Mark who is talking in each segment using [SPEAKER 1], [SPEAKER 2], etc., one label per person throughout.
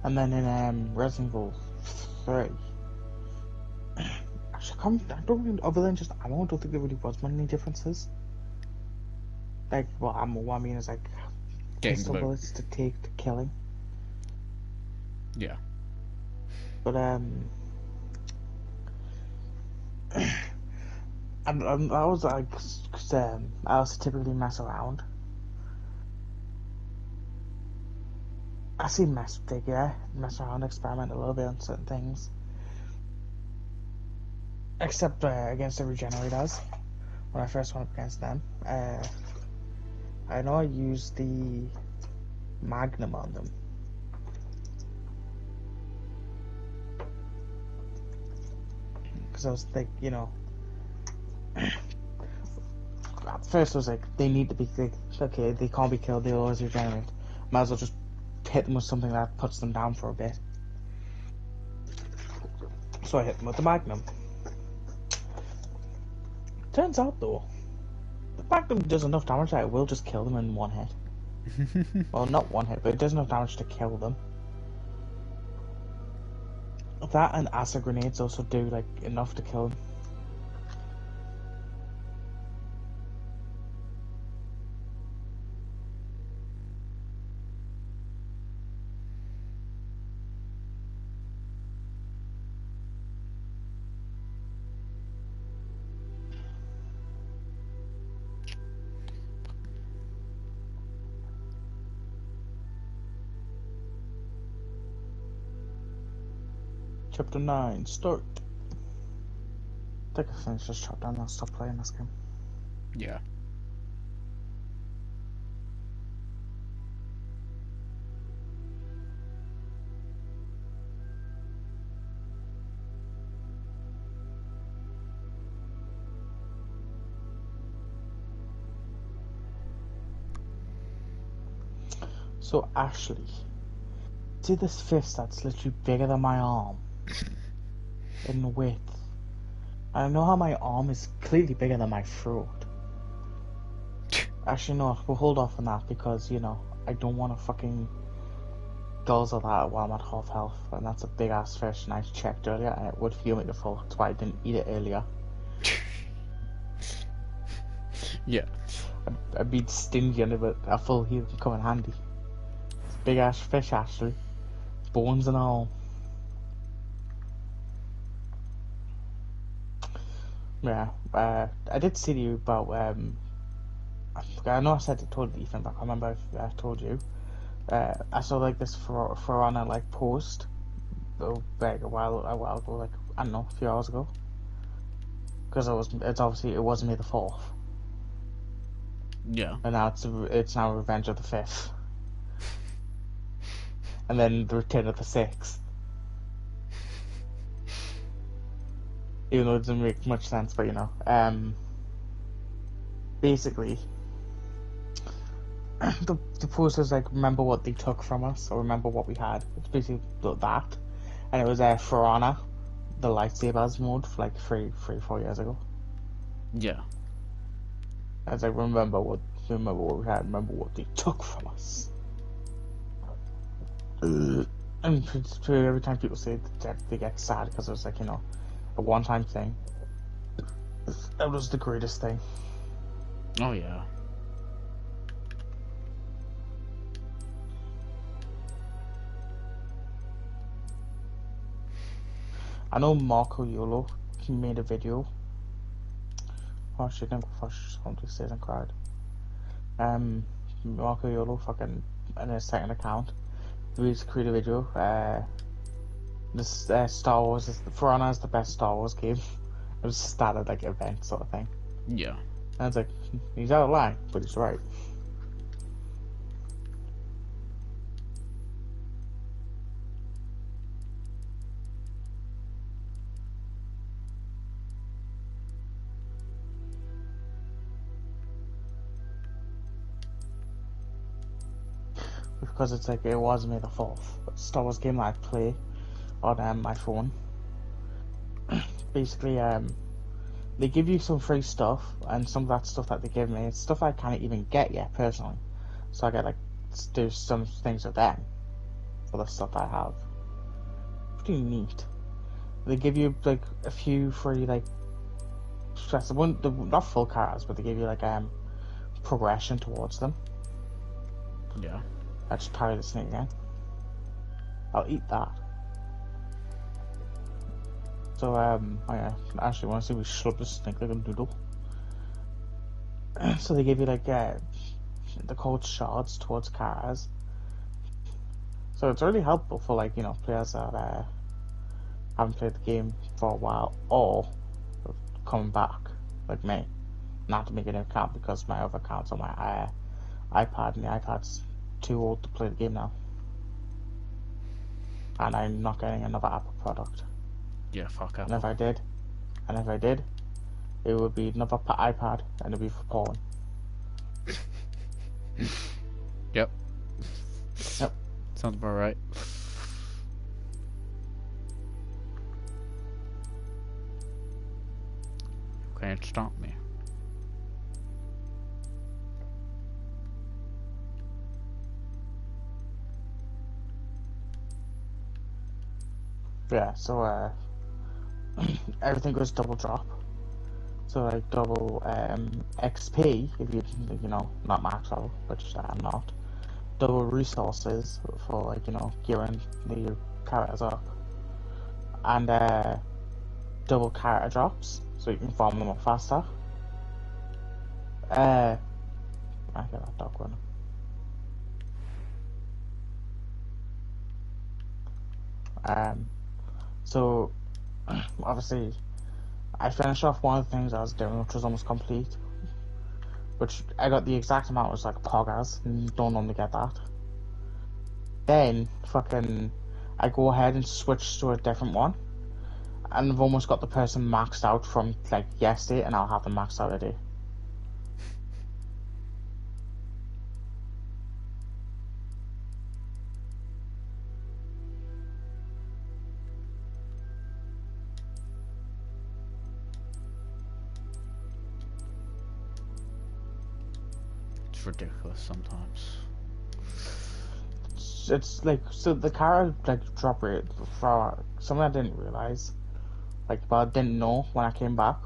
[SPEAKER 1] And then in Resident Evil 3, actually, I don't really, other than just ammo, I don't think there really was many differences. Like, well, ammo, what I mean is like pistol bullets to take to killing.
[SPEAKER 2] Yeah.
[SPEAKER 1] But I was like, cause, I also typically mess around. I see mess around, experiment a little bit on certain things. Except against the regenerators, when I first went up against them. I know I used the Magnum on them. Because I was like, you know, at first I was like, they need to be, like, okay, they can't be killed, they'll always regenerate. Might as well just hit them with something that puts them down for a bit. So I hit them with the Magnum. Turns out though, the Magnum does enough damage that it will just kill them in one hit. Well, not one hit, but it does enough damage to kill them. That and acid grenades also do like enough to kill them. Chapter 9, start. I think I finished this chapter and I'll stop playing this game.
[SPEAKER 2] Yeah.
[SPEAKER 1] So Ashley, see this fist that's literally bigger than my arm in width. I know how my arm is clearly bigger than my throat. Actually, no, we'll hold off on that because, you know, I don't want to fucking guzzle that while I'm at half health. And that's a big ass fish, and I checked earlier and it would heal me to full. That's why I didn't eat it earlier.
[SPEAKER 2] Yeah.
[SPEAKER 1] I'd be stingy on it, but a full heal can come in handy. It's a big ass fish, Ashley. Bones and all. Yeah, I did see you about, I know I said I told Ethan, but I can't remember if I told you. I saw like this for on a like post, like a while ago, like I don't know, a few hours ago. Because it's obviously it wasn't May the 4th.
[SPEAKER 2] Yeah.
[SPEAKER 1] And now it's now Revenge of the 5th. And then the Return of the 6th. Even though it doesn't make much sense, but you know, basically, the post was like, remember what they took from us, or remember what we had. It's basically that, and it was For Honor, the lightsabers mode, for like 4 years ago.
[SPEAKER 2] Yeah.
[SPEAKER 1] I was like, remember what we had, remember what they took from us. And every time people say that, they get sad because it was like, you know, a one-time thing. That was the greatest thing.
[SPEAKER 2] Oh yeah.
[SPEAKER 1] I know Marco Yolo, he made a video. Oh shit, didn't go first, somebody says and cried. Marco Yolo fucking in his second account. He used to create a video. This Star Wars For Honor is the best Star Wars game. It was just started like event sort of thing.
[SPEAKER 2] Yeah.
[SPEAKER 1] And I was like, he's out of line, but he's right. Because it's like, it was May the 4th. Star Wars game that I play on my phone. Basically, they give you some free stuff, and some of that stuff that they give me, it's stuff I can't even get yet, personally. So I get, like, do some things with them. for the stuff I have. Pretty neat. They give you like a few free like stress. Not full cars, but they give you like progression towards them.
[SPEAKER 2] Yeah.
[SPEAKER 1] I just parry the snake again. I'll eat that. So I actually want to see we slurp the snake like a noodle. So they give you like they're called shards towards cars. So it's really helpful for like players that haven't played the game for a while or coming back like me. Not to make an account because my other account's on my iPad and the iPad's too old to play the game now. And I'm not getting another Apple product.
[SPEAKER 2] Yeah, fuck Apple.
[SPEAKER 1] And if I did, it would be another iPad and it'd be for porn.
[SPEAKER 2] Yep.
[SPEAKER 1] Yep.
[SPEAKER 2] Sounds about right. Can't stop me.
[SPEAKER 1] Yeah, so everything goes double drop. So like double XP if you not max level, which I'm not. Double resources for like gearing your characters up, and double character drops so you can farm them up faster. I get that dog running. So obviously I finished off one of the things I was doing, which was almost complete. Which I got the exact amount, was like poggers, and don't normally get that. Then fucking I go ahead and switch to a different one, and I've almost got the person maxed out from like yesterday, and I'll have them maxed out today.
[SPEAKER 2] It's ridiculous sometimes.
[SPEAKER 1] It's like, so the character like drop rate for something I didn't realize, like, but I didn't know when I came back,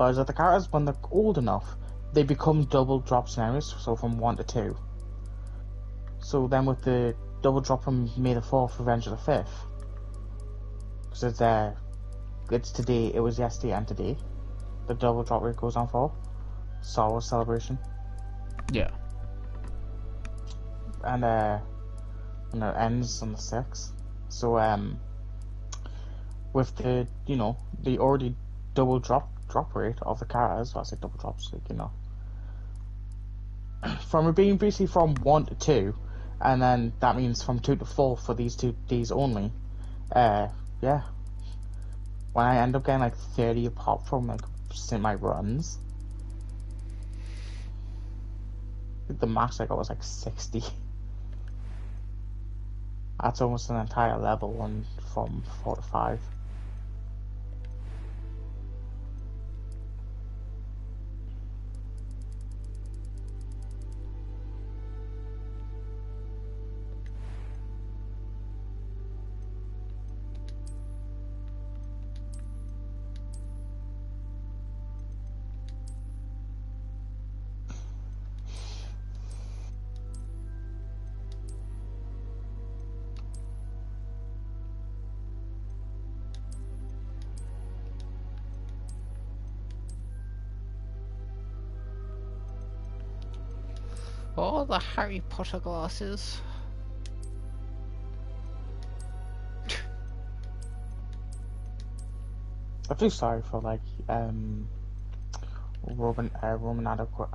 [SPEAKER 1] is that the characters, when they're old enough, they become double drops in areas, so from 1 to 2. So then with the double drop from May the 4th, Revenge of the 5th, because it's today, it was yesterday and today, the double drop rate goes on for Star Wars Celebration.
[SPEAKER 2] Yeah.
[SPEAKER 1] And and it ends on the 6th. So with the the already double drop rate of the characters, I say double drops, like from it being basically from 1 to 2, and then that means from 2 to 4 for these 2 days only. Yeah, when I end up getting like 30 a pop from like my runs, I think the max I got was like 60. That's almost an entire level one from 4 to 5.
[SPEAKER 2] Oh, the Harry Potter glasses.
[SPEAKER 1] I feel sorry for like Roman adequate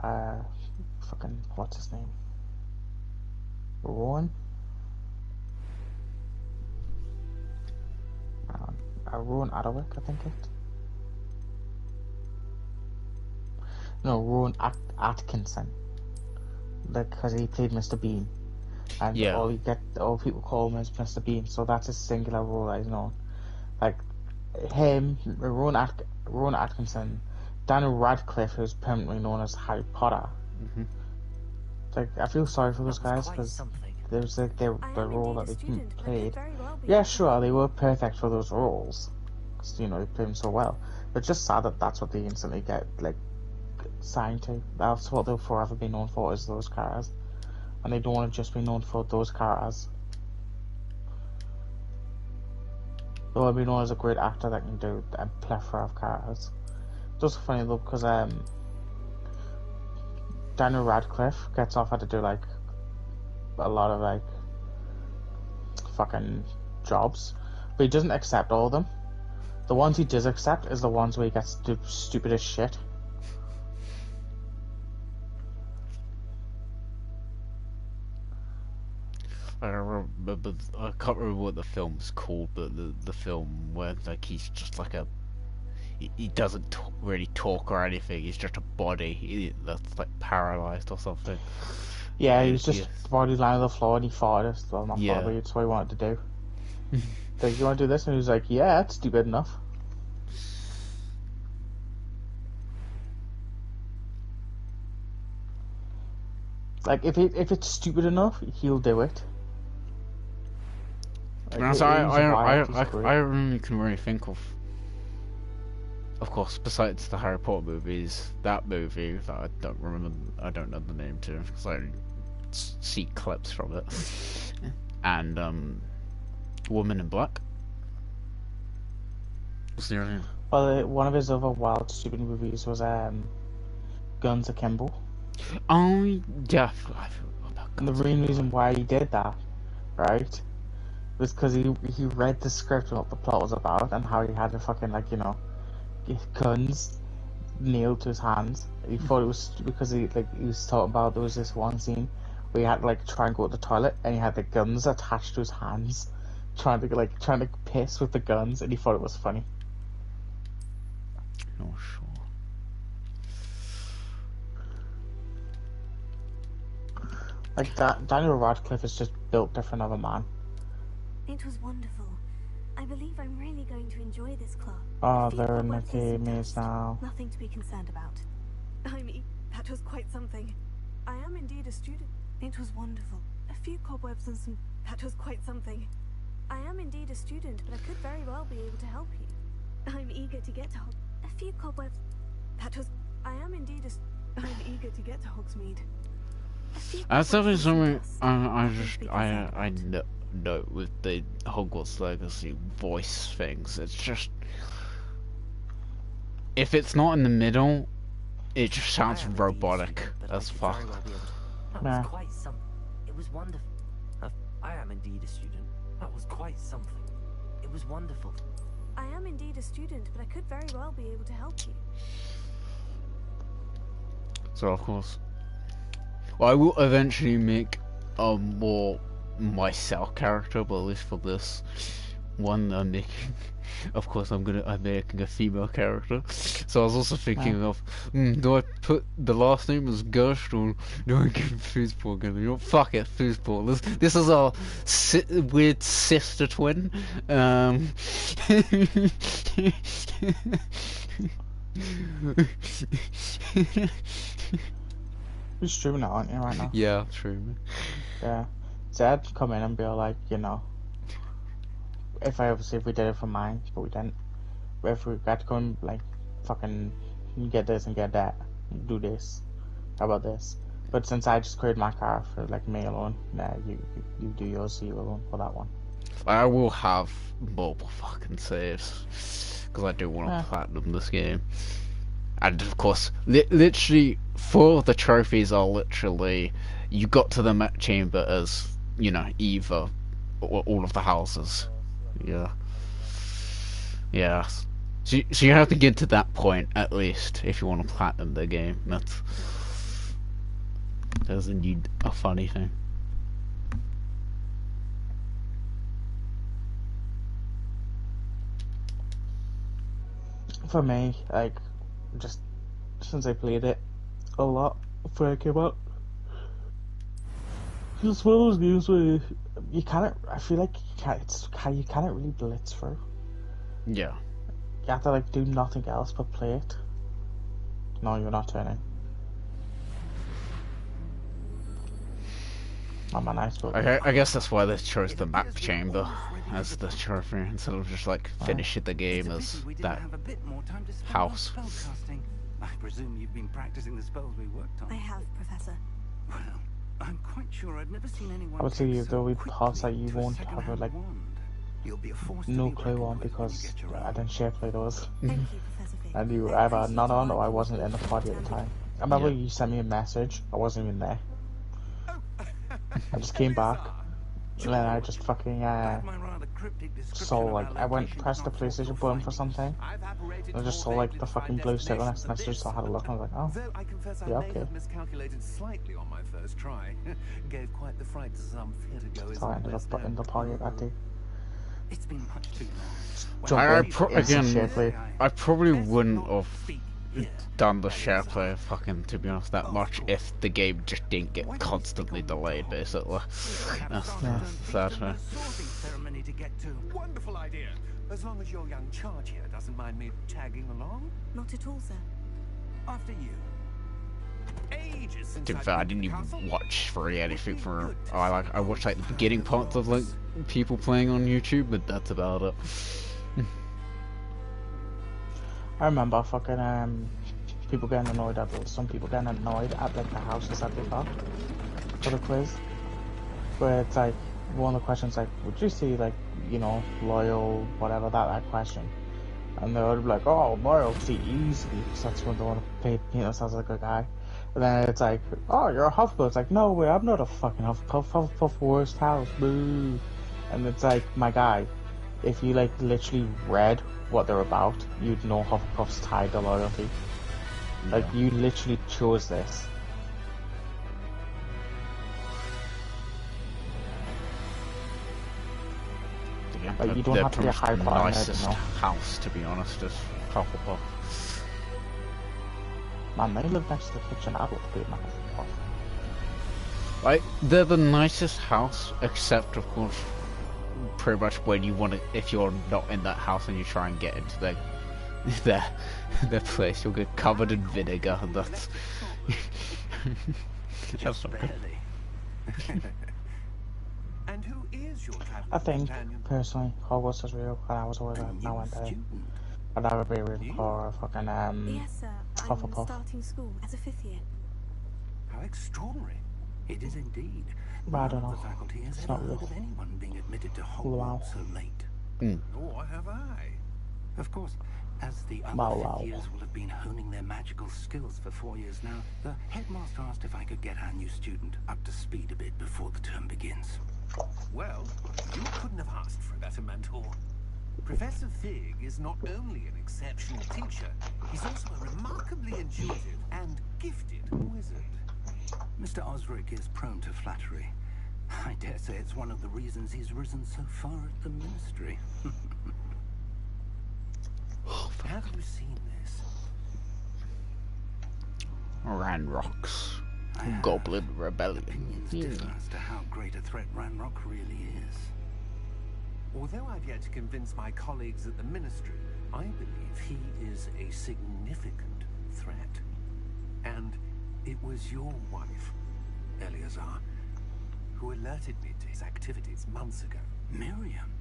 [SPEAKER 1] fucking what's his name? Rowan? Rowan Adderwick, I think it. No, Rowan Atkinson. Like, because he played Mr. Bean, and
[SPEAKER 2] Yeah.
[SPEAKER 1] all people call him is Mr. Bean. So that's his singular role that he's known. Like him, Rowan Atkinson, Daniel Radcliffe, who's permanently known as Harry Potter.
[SPEAKER 2] Mm-hmm.
[SPEAKER 1] Like, I feel sorry for those guys because there was like the role that they played. Yeah,
[SPEAKER 3] Yeah,
[SPEAKER 1] sure, they were perfect for those roles, because you know they played them so well. But it's just sad that that's what they instantly get like signed to. That's what they'll forever be known for, is those characters, and they don't want to just be known for those characters. They want to be known as a great actor that can do a plethora of characters. It's also funny though, because Daniel Radcliffe gets offered to do like a lot of like fucking jobs, but he doesn't accept all of them. The ones he does accept is the ones where he gets to do stupid as shit.
[SPEAKER 2] I can't remember what the film's called, but the film where like he's just like he doesn't really talk or anything. He's just a body that's like paralyzed or something.
[SPEAKER 1] Yeah, he was just body lying on the floor and he farted. Well, not
[SPEAKER 2] Yeah.
[SPEAKER 1] farted, but it's what he wanted to do. Like, you want to do this? And he was like, yeah, it's stupid enough. Like, if it's stupid enough, he'll do it. Like,
[SPEAKER 2] I really can really think of course, besides the Harry Potter movies, that movie that I don't remember, I don't know the name to, because I see clips from it, and Woman in Black. What's the other name?
[SPEAKER 1] Well, one of his other wild, stupid movies was Guns Akimbo.
[SPEAKER 2] Oh yeah, I forgot about
[SPEAKER 1] And the main reason why he did that, right, was because he read the script and what the plot was about and how he had to fucking, like, you know, get guns nailed to his hands. He thought it was because he was talking about, there was this one scene where he had to like try and go to the toilet and he had the guns attached to his hands, trying to piss with the guns, and he thought it was funny.
[SPEAKER 2] Not sure.
[SPEAKER 1] Like that, Daniel Radcliffe is just built different of a man.
[SPEAKER 3] it was wonderful. I believe I'm really going to enjoy this club.
[SPEAKER 1] Oh,
[SPEAKER 3] The
[SPEAKER 1] they're in the
[SPEAKER 3] Hogwarts is some
[SPEAKER 1] maze
[SPEAKER 3] dust.
[SPEAKER 1] now.
[SPEAKER 3] Nothing to be concerned about. That was quite something. I am indeed a student. It was wonderful. A few cobwebs and some... That was quite something. I am indeed a student, but I could very well be able to help you. I'm eager to get to A few cobwebs... That was... I am indeed I'm eager to get to Hogsmeade.
[SPEAKER 2] That's definitely something
[SPEAKER 3] Nothing
[SPEAKER 2] I note with the Hogwarts Legacy voice things. It's just, if it's not in the middle, it just sounds robotic as fuck.
[SPEAKER 4] That
[SPEAKER 1] Nah.
[SPEAKER 4] was quite something. It was wonderful. I am indeed a student. That was quite something. It was wonderful.
[SPEAKER 3] I am indeed a student, but I could very well be able to help you.
[SPEAKER 2] So of course, well, I will eventually make a more myself character, but at least for this one I'm making, of course I'm making a female character. So I was also thinking of, do I put the last name as Gerst or do I give Foosball again? You know, fuck it, Foosball. This is our weird sister twin.
[SPEAKER 1] You're streaming it, aren't you, right now?
[SPEAKER 2] Yeah, true.
[SPEAKER 1] Yeah. So I'd come in and be like, you know, if we did it for mine, but we didn't. But if we got to go and like fucking get this and get that, do this, how about this? But since I just created my car for like me alone, nah, you do yours, so you alone for that one.
[SPEAKER 2] I will have multiple fucking saves because I do want to platinum this game. And of course, literally, 4 of the trophies are literally you got to the Met Chamber as, you know, either all of the houses. Yeah. Yeah. So you have to get to that point at least if you want to platinum the game. That's indeed a funny thing.
[SPEAKER 1] For me, like, just since I played it a lot before it came out, it's one of those games where you can't. I feel like you can't really blitz through.
[SPEAKER 2] Yeah.
[SPEAKER 1] You have to like do nothing else but play it. No, you're not turning. I'm a nice book.
[SPEAKER 2] I guess that's why they chose the map chamber as the trophy instead of just like finishing the game as that house.
[SPEAKER 5] I presume you've been practicing the spells we worked on.
[SPEAKER 3] I have, Professor.
[SPEAKER 5] Well, I'm quite sure I've never seen anyone.
[SPEAKER 1] Obviously, there'll be parts that you won't have like no clue on because I didn't share play those.
[SPEAKER 3] Thank you, Professor Fig.
[SPEAKER 1] And you either not on or I wasn't in the party at the time. I remember
[SPEAKER 2] Yeah.
[SPEAKER 1] you sent me a message. I wasn't even there. I just came back, and then I just fucking saw like I went pressed the PlayStation button for something. And I just saw like the fucking blue sticker next message, so I had a look and I was like, oh,
[SPEAKER 6] Though I confess I
[SPEAKER 1] yeah,
[SPEAKER 6] may
[SPEAKER 1] okay.
[SPEAKER 6] have miscalculated slightly on my first try. Gave quite the fright to some theatre goers.
[SPEAKER 1] So I ended up in the party that day.
[SPEAKER 5] It's been much too long.
[SPEAKER 1] Jump in, instant share play.
[SPEAKER 2] I probably wouldn't have done the share play fucking, to be honest, that much if the game just didn't get constantly delayed, basically. That's sad.
[SPEAKER 5] Sorting ceremony to get to.
[SPEAKER 6] Wonderful idea. As long as your young charge here doesn't mind me tagging along.
[SPEAKER 3] Not at all, sir.
[SPEAKER 6] After you. Ages since
[SPEAKER 2] To be
[SPEAKER 6] I've
[SPEAKER 2] fair, I
[SPEAKER 6] been
[SPEAKER 2] didn't
[SPEAKER 6] to the
[SPEAKER 2] even
[SPEAKER 6] castle.
[SPEAKER 2] watch really anything for.
[SPEAKER 6] Good to
[SPEAKER 2] I watched like the beginning parts of like people playing on YouTube, but that's about it.
[SPEAKER 1] I remember fucking people getting annoyed at some people getting annoyed at like the houses that they got for the quiz. Where it's like one of the questions like, would you see like, you know, loyal, whatever that question? And they would be like, oh, loyalty easily, because that's when they want to paint themselves like a guy. And then it's like, oh, you're a Hufflepuff. It's like, no way, I'm not a fucking Hufflepuff. Hufflepuff worst house, boo. And it's like, my guy, if you like literally read what they're about, you'd know Hufflepuff's tied to loyalty. Like, you literally chose this. Like, you don't
[SPEAKER 2] They're
[SPEAKER 1] have to be a high
[SPEAKER 2] the
[SPEAKER 1] bar,
[SPEAKER 2] nicest
[SPEAKER 1] no.
[SPEAKER 2] house, to be honest, is Hufflepuff.
[SPEAKER 1] Man, they live next to the kitchen. I'd love to be in a Hufflepuff.
[SPEAKER 2] Like, they're the nicest house, except of course, pretty much when you want to, if you're not in that house and you try and get into their place, you'll get covered in vinegar, and that's that's not good.
[SPEAKER 6] And who is your traveling
[SPEAKER 1] I think,
[SPEAKER 6] companion?
[SPEAKER 1] personally, Hogwarts is real, and I was aware that now and then. I'd never be rooting for fucking,
[SPEAKER 3] Yes, sir. I'm
[SPEAKER 1] Hufflepuff.
[SPEAKER 3] starting school as a 5th year.
[SPEAKER 6] How extraordinary.
[SPEAKER 5] It is indeed.
[SPEAKER 1] But I don't
[SPEAKER 5] None
[SPEAKER 1] know.
[SPEAKER 5] of the faculty has
[SPEAKER 1] It's
[SPEAKER 5] ever
[SPEAKER 1] not
[SPEAKER 5] heard
[SPEAKER 1] real.
[SPEAKER 5] of anyone being admitted to
[SPEAKER 1] Wow.
[SPEAKER 5] Hogwarts so late.
[SPEAKER 6] Nor have I.
[SPEAKER 5] Of course, as the other
[SPEAKER 1] Wow.
[SPEAKER 5] fifth years will have been honing their magical skills for 4 years now, the headmaster asked if I could get our new student up to speed a bit before the term begins.
[SPEAKER 6] Well, you couldn't have asked for a better mentor. Professor Fig is not only an exceptional teacher, he's also a remarkably intuitive and gifted wizard.
[SPEAKER 5] Mr. Osric is prone to flattery. I dare say it's one of the reasons he's risen so far at the ministry.
[SPEAKER 6] Have you seen this?
[SPEAKER 2] Ranrock's
[SPEAKER 5] I have
[SPEAKER 2] Goblin Rebellion.
[SPEAKER 5] opinions differ as to how great a threat Ranrock really is.
[SPEAKER 6] Although I've yet to convince my colleagues at the ministry, I believe he is a significant threat. And it was your wife, Eleazar, who alerted me to his activities months ago.
[SPEAKER 5] Miriam?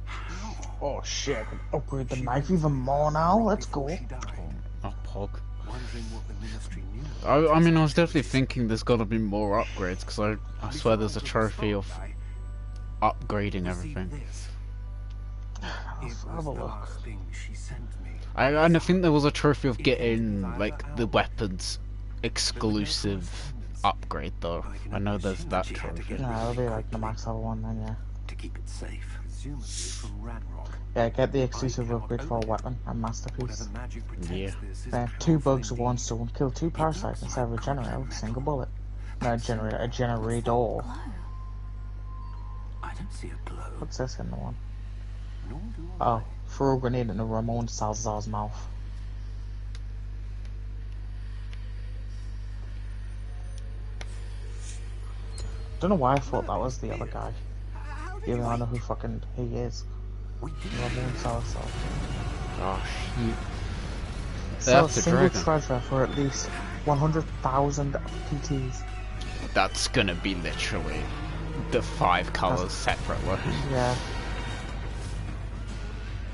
[SPEAKER 5] How?
[SPEAKER 1] Oh shit, I can upgrade the knife even more now. Let's go.
[SPEAKER 6] Before she died,
[SPEAKER 2] Oh, Pog.
[SPEAKER 6] wondering what the ministry knew.
[SPEAKER 2] I mean, I was definitely thinking there's gotta be more upgrades, because I swear there's a trophy of upgrading everything.
[SPEAKER 6] This. It
[SPEAKER 1] Let's
[SPEAKER 6] was
[SPEAKER 1] have a
[SPEAKER 6] the
[SPEAKER 1] look.
[SPEAKER 6] last thing she sent me.
[SPEAKER 2] I think there was a trophy of getting, like, the weapons exclusive upgrade, though. I know there's that
[SPEAKER 5] She had to
[SPEAKER 2] trophy.
[SPEAKER 5] get
[SPEAKER 1] Yeah, it'll be
[SPEAKER 5] really
[SPEAKER 1] like the max level one then, yeah.
[SPEAKER 5] to keep it safe.
[SPEAKER 6] Presumably from Ranrock.
[SPEAKER 1] Yeah, get the exclusive upgrade for a weapon and masterpiece.
[SPEAKER 6] Whatever magic protects
[SPEAKER 2] Yeah.
[SPEAKER 6] this is
[SPEAKER 1] Then 2 bugs,
[SPEAKER 6] powerful
[SPEAKER 1] 1
[SPEAKER 6] indeed.
[SPEAKER 1] stone, kill 2 parasites instead of regenerate with a single bullet. No, a generator.
[SPEAKER 5] I don't see a glow.
[SPEAKER 1] What's this in the one?
[SPEAKER 6] Nor do I.
[SPEAKER 1] Oh, throw a grenade into Ramon Salazar's mouth. Don't know why I thought that was the other guy.
[SPEAKER 6] How did
[SPEAKER 1] Even
[SPEAKER 6] you
[SPEAKER 1] though I know who fucking he is.
[SPEAKER 5] We did.
[SPEAKER 1] Ramon Salazar.
[SPEAKER 2] Gosh, you...
[SPEAKER 1] Sell a
[SPEAKER 2] That's a
[SPEAKER 1] single
[SPEAKER 2] dragon.
[SPEAKER 1] treasure for at least 100,000 PTs.
[SPEAKER 2] That's gonna be literally the 5 colours separately.
[SPEAKER 1] Yeah.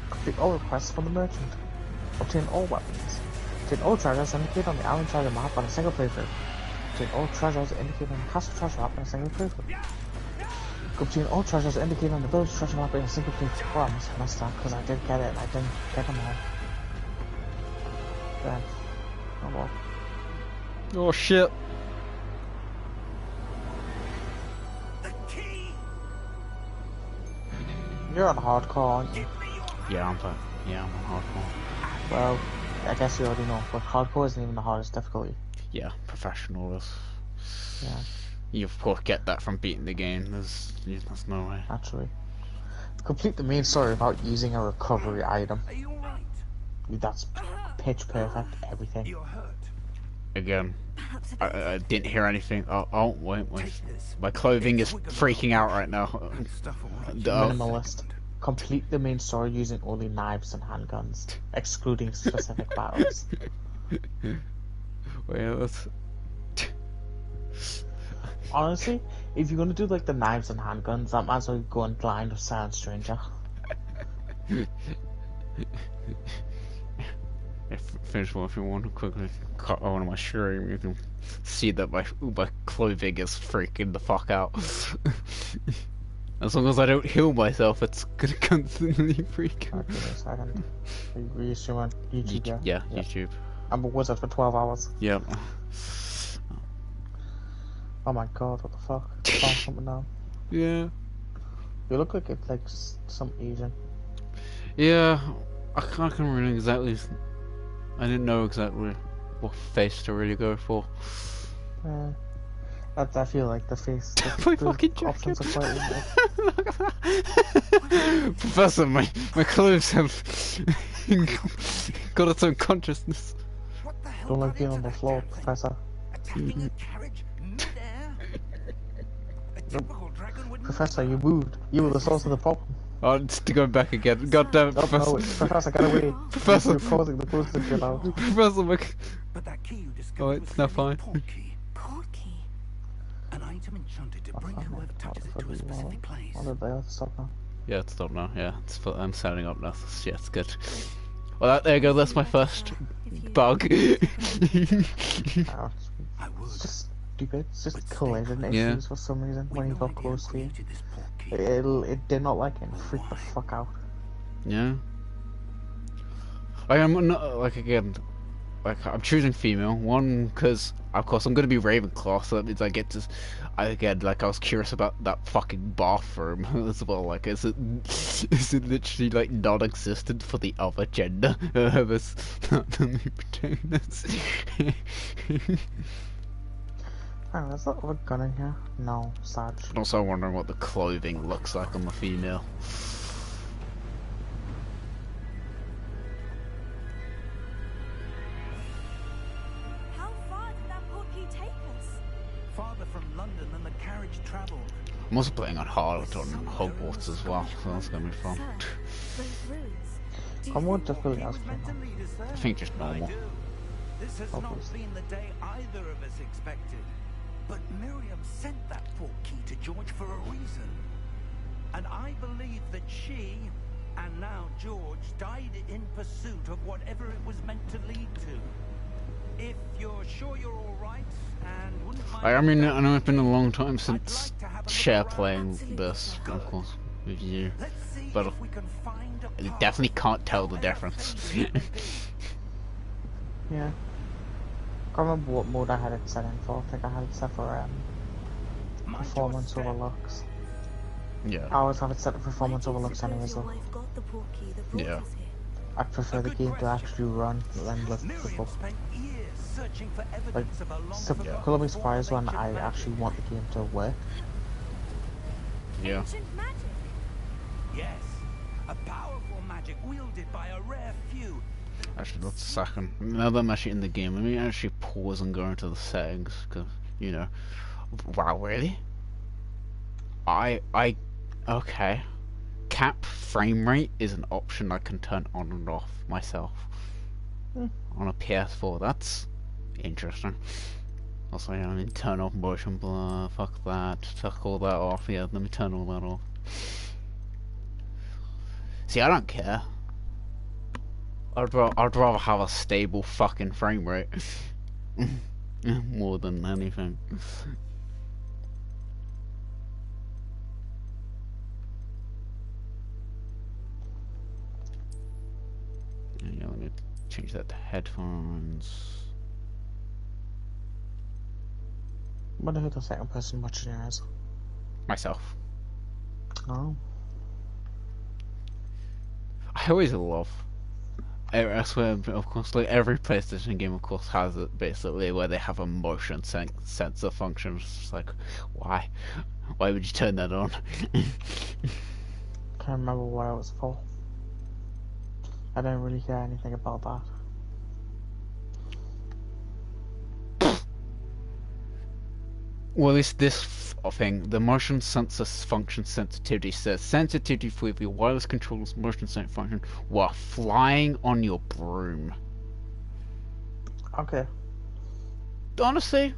[SPEAKER 1] Complete all requests from the merchant. Obtain all weapons. Obtain all treasures indicated on the island treasure map on a single playthrough. Obtain all treasures indicated on the castle treasure map on a single playthrough. Obtain all treasures indicated on the village treasure map in a single playthrough. Oh, I messed up because I did get it and I didn't get them all. Then, oh well.
[SPEAKER 2] Oh shit.
[SPEAKER 1] You're on hardcore, aren't you?
[SPEAKER 2] Yeah, I'm on hardcore.
[SPEAKER 1] Well, I guess you already know, but hardcore isn't even the hardest difficulty.
[SPEAKER 2] Yeah, professional is.
[SPEAKER 1] Yeah.
[SPEAKER 2] You of course get that from beating the game. There's no way.
[SPEAKER 1] Naturally. Complete the main story without using a recovery item.
[SPEAKER 5] Are you alright?
[SPEAKER 1] That's pitch perfect, everything.
[SPEAKER 5] You're hurt.
[SPEAKER 2] Again,
[SPEAKER 3] Perhaps it
[SPEAKER 2] I didn't hear anything. Oh, wait. My clothing is freaking out right now.
[SPEAKER 5] Stuff all right.
[SPEAKER 1] Minimalist. Complete the main story using only knives and handguns, excluding specific battles.
[SPEAKER 2] Wait, let's...
[SPEAKER 1] Honestly, if you're gonna do like the knives and handguns, I might as well go and blind with Silent Stranger.
[SPEAKER 2] Finish one if you want to quickly cut on my stream. You can see that my clothing is freaking the fuck out. As long as I don't heal myself, it's gonna constantly freak out.
[SPEAKER 1] Give me a second. Are you streaming YouTube?
[SPEAKER 2] Yeah, YouTube.
[SPEAKER 1] I'm a wizard for 12 hours.
[SPEAKER 2] Yep.
[SPEAKER 1] Oh my god, what the fuck? Found something now.
[SPEAKER 2] Yeah.
[SPEAKER 1] You look like it's like some Asian.
[SPEAKER 2] Yeah, I can't remember exactly. I didn't know exactly what face to really go for.
[SPEAKER 1] I feel like the face.
[SPEAKER 2] My fucking jacket.
[SPEAKER 1] Options are quite
[SPEAKER 2] Professor, my clothes have got its own consciousness.
[SPEAKER 5] What the hell
[SPEAKER 1] Don't like
[SPEAKER 5] got
[SPEAKER 1] being
[SPEAKER 5] into
[SPEAKER 1] on the
[SPEAKER 5] that
[SPEAKER 1] floor,
[SPEAKER 5] jet thing?
[SPEAKER 1] Professor.
[SPEAKER 5] Attacking a carriage mid-air? A typical dragon would
[SPEAKER 1] Professor, you moved. You were the source of the problem.
[SPEAKER 2] Oh, it's to go back again. God damn it,
[SPEAKER 1] Oh,
[SPEAKER 2] Professor.
[SPEAKER 1] no, Professor, get away.
[SPEAKER 2] Professor.
[SPEAKER 1] You're causing the close to chill out.
[SPEAKER 2] Professor, my...
[SPEAKER 5] But that key you discovered
[SPEAKER 2] Oh, it's
[SPEAKER 5] was
[SPEAKER 2] not
[SPEAKER 5] really a
[SPEAKER 2] fine.
[SPEAKER 5] port key.
[SPEAKER 3] Porky.
[SPEAKER 5] An item enchanted to bring whoever touches it to a specific place.
[SPEAKER 1] What did they have to stop now?
[SPEAKER 2] Yeah, it's stopped now. Yeah, I'm setting up now. Yeah, it's good. Well, there you go. That's my first bug.
[SPEAKER 1] Oh,
[SPEAKER 5] I would.
[SPEAKER 1] it's just stupid. It's just collision issues
[SPEAKER 2] Yeah.
[SPEAKER 1] for some reason
[SPEAKER 5] We
[SPEAKER 1] when you
[SPEAKER 5] no
[SPEAKER 1] got
[SPEAKER 5] idea
[SPEAKER 1] close
[SPEAKER 5] who
[SPEAKER 1] to you.
[SPEAKER 5] created this port key.
[SPEAKER 1] It did not like it and freaked the fuck out.
[SPEAKER 2] Yeah. I'm not, like, again, like, I'm choosing female. One, because, of course, I'm going to be Ravenclaw, so that means I get to, again, like, I was curious about that fucking bathroom as well. Like, is it literally, like, non-existent for the other gender? Whoever's not the protagonist.
[SPEAKER 1] Hang on, is that a gun in here? No, sad.
[SPEAKER 2] Also wondering what the clothing looks like on the female.
[SPEAKER 3] How far did that porky take us?
[SPEAKER 5] Farther from London than the carriage travelled.
[SPEAKER 2] I'm also playing on hard on Hogwarts as well, so that's going to be fun.
[SPEAKER 3] Sir, those ruins. Do you
[SPEAKER 1] Come on,
[SPEAKER 3] think
[SPEAKER 1] just really
[SPEAKER 5] He was
[SPEAKER 1] ask me
[SPEAKER 5] meant to
[SPEAKER 1] now.
[SPEAKER 5] lead us there.
[SPEAKER 2] I think just normal.
[SPEAKER 5] I do. This has not
[SPEAKER 1] Obviously.
[SPEAKER 5] been the day either of us expected. But Miriam sent that port key to George for a reason. And I believe that she, and now George, died in pursuit of whatever it was meant to lead to. If you're sure you're all right and wouldn't mind...
[SPEAKER 2] I mean, I know it's been a long time since
[SPEAKER 5] I'd like to have a look
[SPEAKER 2] share
[SPEAKER 5] around.
[SPEAKER 2] playing
[SPEAKER 3] Absolutely,
[SPEAKER 2] this,
[SPEAKER 3] sir.
[SPEAKER 2] of course, with you.
[SPEAKER 5] Let's see
[SPEAKER 2] But
[SPEAKER 5] if we can find a
[SPEAKER 2] I
[SPEAKER 5] path.
[SPEAKER 2] definitely can't tell the
[SPEAKER 5] However
[SPEAKER 2] difference.
[SPEAKER 5] faint it may be.
[SPEAKER 1] Yeah. Can't remember what mode I had it set in for. I think I had it set for
[SPEAKER 5] Mind your
[SPEAKER 1] performance
[SPEAKER 5] step.
[SPEAKER 1] over looks. I
[SPEAKER 2] Yeah.
[SPEAKER 1] always have it set to performance
[SPEAKER 3] Where
[SPEAKER 1] over
[SPEAKER 3] do you
[SPEAKER 1] looks
[SPEAKER 3] suppose
[SPEAKER 1] anyway,
[SPEAKER 3] your
[SPEAKER 1] so
[SPEAKER 3] wife got the porky that brought
[SPEAKER 2] Yeah.
[SPEAKER 3] us here?
[SPEAKER 1] I prefer the game to actually run than with the
[SPEAKER 5] Miriam
[SPEAKER 1] book.
[SPEAKER 5] spent years searching for evidence of a long
[SPEAKER 1] So
[SPEAKER 5] forgotten
[SPEAKER 1] call me surprised when
[SPEAKER 5] form of
[SPEAKER 1] I
[SPEAKER 5] ancient
[SPEAKER 1] actually
[SPEAKER 5] magic.
[SPEAKER 1] want the game to work.
[SPEAKER 2] Yeah.
[SPEAKER 3] Ancient magic.
[SPEAKER 5] Yes, a powerful magic wielded by a rare few.
[SPEAKER 2] Actually, that's a second. Now that I'm actually in the game, let me actually pause and go into the settings, because, you know. Wow, really? Okay. Cap frame rate is an option I can turn on and off myself. On a PS4, that's interesting. Also, yeah, I mean, turn off motion blur, fuck that, fuck all that off, yeah, let me turn all that off. See, I don't care. I'd rather have a stable fucking frame rate. More than anything. Yeah, let me change that to headphones.
[SPEAKER 1] I wonder who the second person watching it is.
[SPEAKER 2] Myself.
[SPEAKER 1] Oh.
[SPEAKER 2] I always love. I swear, of course, like every PlayStation game, of course, has it basically where they have a motion sensor function. It's just like, why? Why would you turn that on?
[SPEAKER 1] Can't remember what it was for. I don't really care anything about that.
[SPEAKER 2] Well, this thing, the motion sensor function sensitivity says sensitivity for your wireless controller's motion sensor function while flying on your broom.
[SPEAKER 1] Okay.
[SPEAKER 2] Honestly,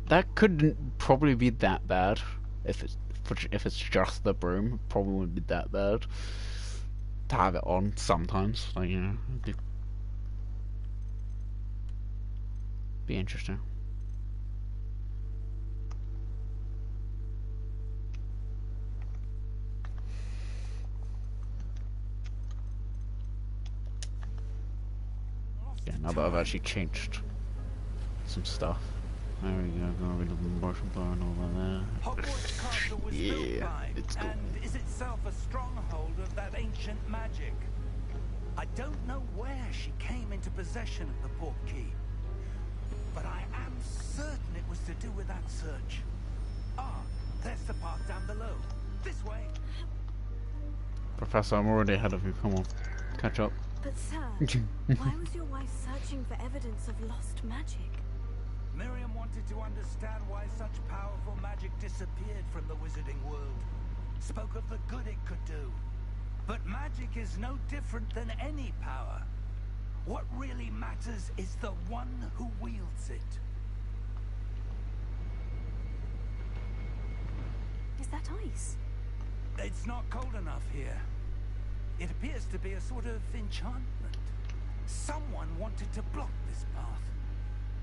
[SPEAKER 2] that couldn't probably be that bad if it's just the broom. Probably wouldn't be that bad to have it on sometimes. Like, you know, it'd be interesting. Yeah, now that I've actually changed some stuff. There we go, got rid of the motion blur and all that there.
[SPEAKER 5] Hogwarts Castle was built
[SPEAKER 2] Yeah,
[SPEAKER 5] by
[SPEAKER 2] it's cool.
[SPEAKER 5] and is itself a stronghold of that ancient magic. I don't know where she came into possession of the port key, but I am certain it was to do with that search. Ah, there's the path down below. This way.
[SPEAKER 2] Professor, I'm already ahead of you. Come on, catch up.
[SPEAKER 3] But sir, why was your wife searching for evidence of lost magic?
[SPEAKER 5] Miriam wanted to understand why such powerful magic disappeared from the wizarding world. Spoke of the good it could do. But magic is no different than any power. What really matters is the one who wields it.
[SPEAKER 3] Is that ice?
[SPEAKER 5] It's not cold enough here. It appears to be a sort of enchantment. Someone wanted to block this path.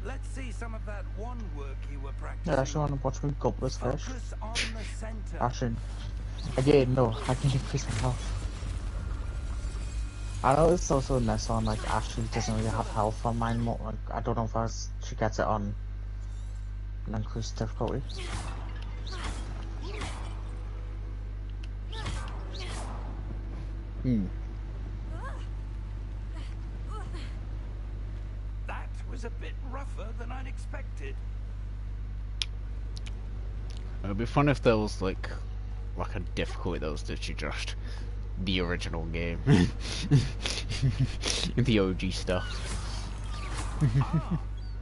[SPEAKER 5] Let's see some of that one work you were practicing.
[SPEAKER 1] Yeah, I actually want to watch me gulp this fish.
[SPEAKER 5] Focus on the center.
[SPEAKER 1] Actually, again, no, I can increase my health. I know it's also in this one, like, Ashley doesn't really have health on mine more. Like, I don't know if she gets it on an increased difficulty.
[SPEAKER 5] That was a bit rougher than I'd expected.
[SPEAKER 2] It would be fun if there was like a difficulty that was literally just the original game, the OG stuff.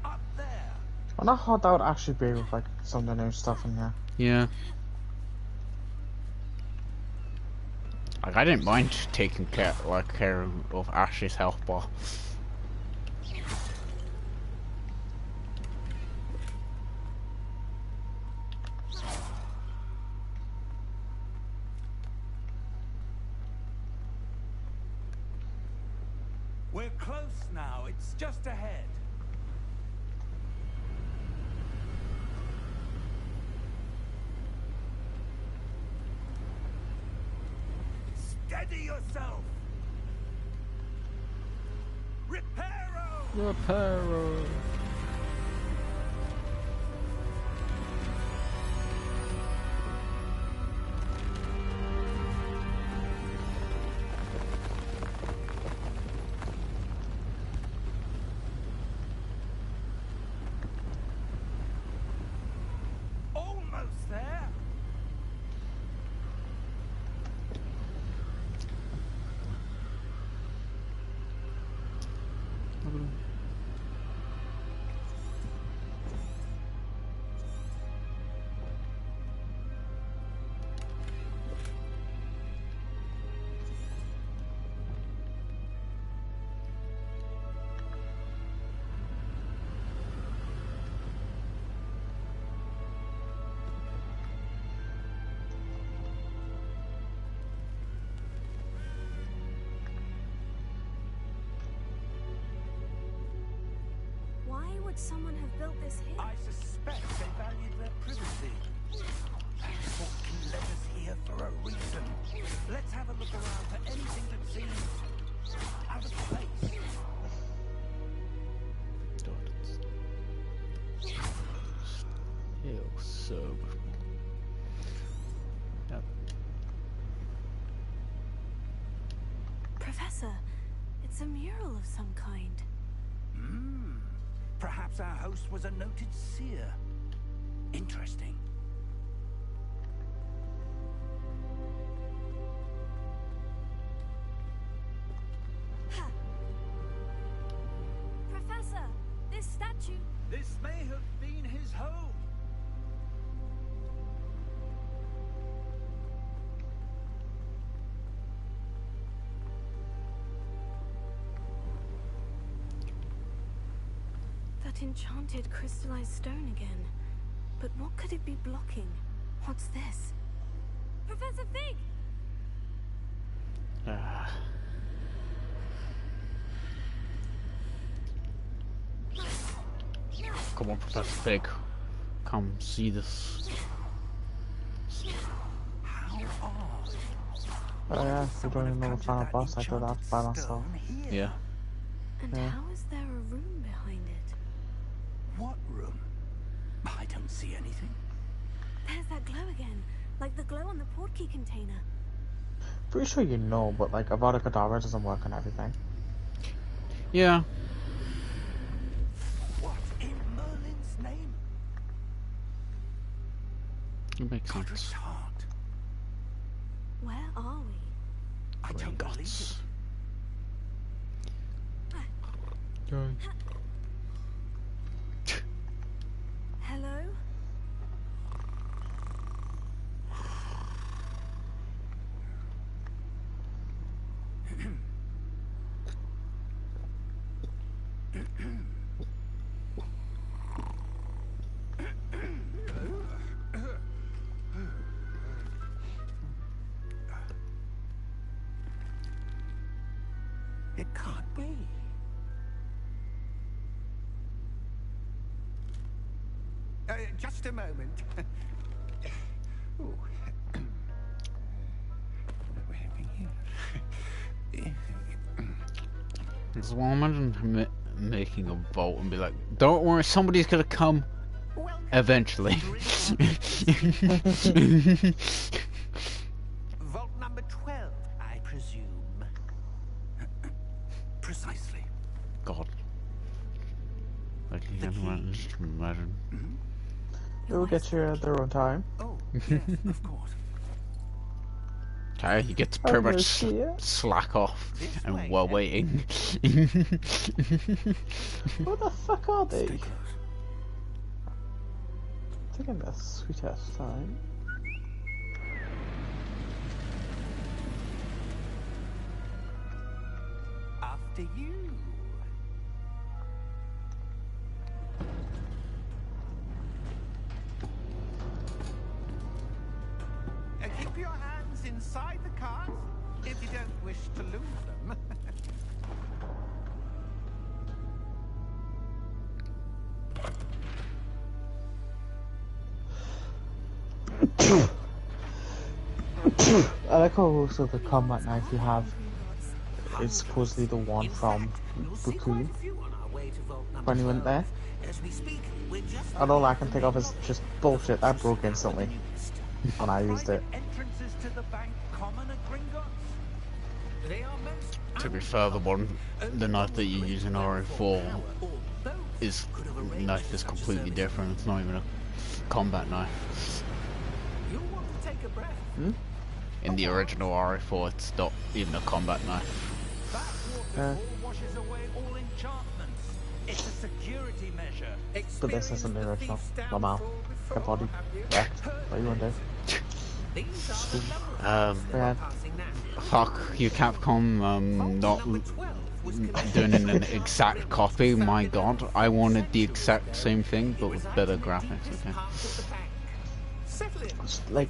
[SPEAKER 5] Up there.
[SPEAKER 1] I wonder how that would actually be with, like, some of the new stuff in here.
[SPEAKER 2] Yeah. Like, I didn't mind taking care of Ash's health bar.
[SPEAKER 5] We're close now. It's just ahead. Steady yourself. Reparo.
[SPEAKER 2] Reparo.
[SPEAKER 5] Almost there.
[SPEAKER 3] would someone have built this here?
[SPEAKER 5] I suspect they valued their privacy. That portkey led us here for a reason. Let's have a look around for anything that seems out of place.
[SPEAKER 2] Ew, so much. Yep.
[SPEAKER 3] Professor, it's a mural of some kind.
[SPEAKER 5] Perhaps our host was a noted seer. Interesting.
[SPEAKER 3] Ha! Professor, this statue...
[SPEAKER 5] This may have been his home.
[SPEAKER 3] That enchanted crystallized stone again. But what could it be blocking? What's this? Professor Fig!
[SPEAKER 2] Come on, Professor Fig. Come see this.
[SPEAKER 5] How odd.
[SPEAKER 1] Oh yeah, we don't even know the final boss. I do that by myself.
[SPEAKER 2] Yeah.
[SPEAKER 3] And
[SPEAKER 1] Yeah.
[SPEAKER 3] how is there a room behind it?
[SPEAKER 5] What room? I don't see anything.
[SPEAKER 3] There's that glow again. Like the glow on the portkey container.
[SPEAKER 1] Pretty sure you know, but like Avada Kedavra doesn't work on everything.
[SPEAKER 2] Yeah.
[SPEAKER 5] What in Merlin's name?
[SPEAKER 2] It makes
[SPEAKER 5] Godric's
[SPEAKER 2] sense.
[SPEAKER 5] heart.
[SPEAKER 3] Where are we?
[SPEAKER 5] I don't believe
[SPEAKER 2] Gringotts.
[SPEAKER 5] it.
[SPEAKER 3] Hello?
[SPEAKER 5] It can't be. Just a moment. Ooh. We're having here.
[SPEAKER 2] Because well, imagine making a vault and be like, don't worry, somebody's gonna come
[SPEAKER 5] Welcome.
[SPEAKER 2] eventually.
[SPEAKER 5] Vault number 12, I presume. Precisely.
[SPEAKER 2] God. I
[SPEAKER 5] The
[SPEAKER 2] can't
[SPEAKER 5] key.
[SPEAKER 2] imagine.
[SPEAKER 1] They'll get you at their own time.
[SPEAKER 5] Oh, yes, of course.
[SPEAKER 2] Okay, you get to
[SPEAKER 1] Oh,
[SPEAKER 2] pretty much
[SPEAKER 1] no, see ya.
[SPEAKER 2] slack off
[SPEAKER 5] This
[SPEAKER 2] and
[SPEAKER 5] way,
[SPEAKER 2] while
[SPEAKER 5] then.
[SPEAKER 2] waiting.
[SPEAKER 1] What the fuck are they?
[SPEAKER 5] Stay close.
[SPEAKER 1] Taking their sweet ass time.
[SPEAKER 5] After you. Keep your hands inside the cart if you don't wish to lose them.
[SPEAKER 1] I like how also the combat knife you have is supposedly the one from Brooklyn when you went there. And all I can think of is just bullshit. That broke instantly when I used it.
[SPEAKER 5] Entrances to the bank common at Gringotts? They are most
[SPEAKER 2] To be fair, the knife that you use in RO4 is knife is completely different. It's not even a combat knife.
[SPEAKER 5] You'll want to take a breath.
[SPEAKER 2] In the original RO4, it's not even a combat knife.
[SPEAKER 5] That waterfall washes away all enchantments. It's a security measure.
[SPEAKER 1] But this isn't the original. My mouth.
[SPEAKER 5] Before,
[SPEAKER 1] Her body.
[SPEAKER 5] have
[SPEAKER 1] Wrecked. What you wanna do?
[SPEAKER 5] These are the numbers
[SPEAKER 2] Um,
[SPEAKER 1] Yeah.
[SPEAKER 5] passing now.
[SPEAKER 2] Fuck you, Capcom, not
[SPEAKER 5] Number 12 was
[SPEAKER 2] doing an exact copy. My god, I wanted the exact same thing, but with better graphics. Okay.
[SPEAKER 1] Like,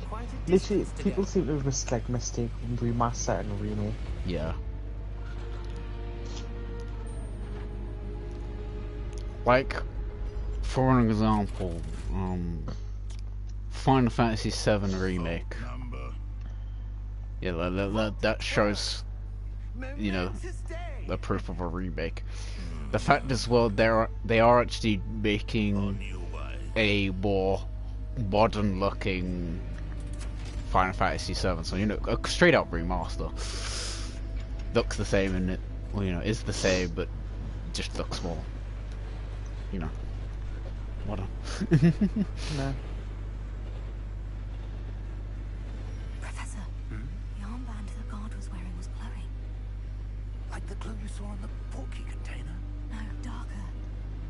[SPEAKER 1] literally, people seem to like mistake remaster and remake.
[SPEAKER 2] Yeah. Like, for an example, Final Fantasy VII Remake. Yeah, that shows, you know, the proof of a remake. The fact as well, they are actually making a more modern-looking Final Fantasy VII. So, you know, a straight-up remaster. Looks the same, and it, well, you know, is the same, but just looks more, you know, modern.
[SPEAKER 1] No.
[SPEAKER 3] Professor, the armband the guard was wearing was glowing.
[SPEAKER 5] Like the glow you saw on the portkey container?
[SPEAKER 3] No, darker.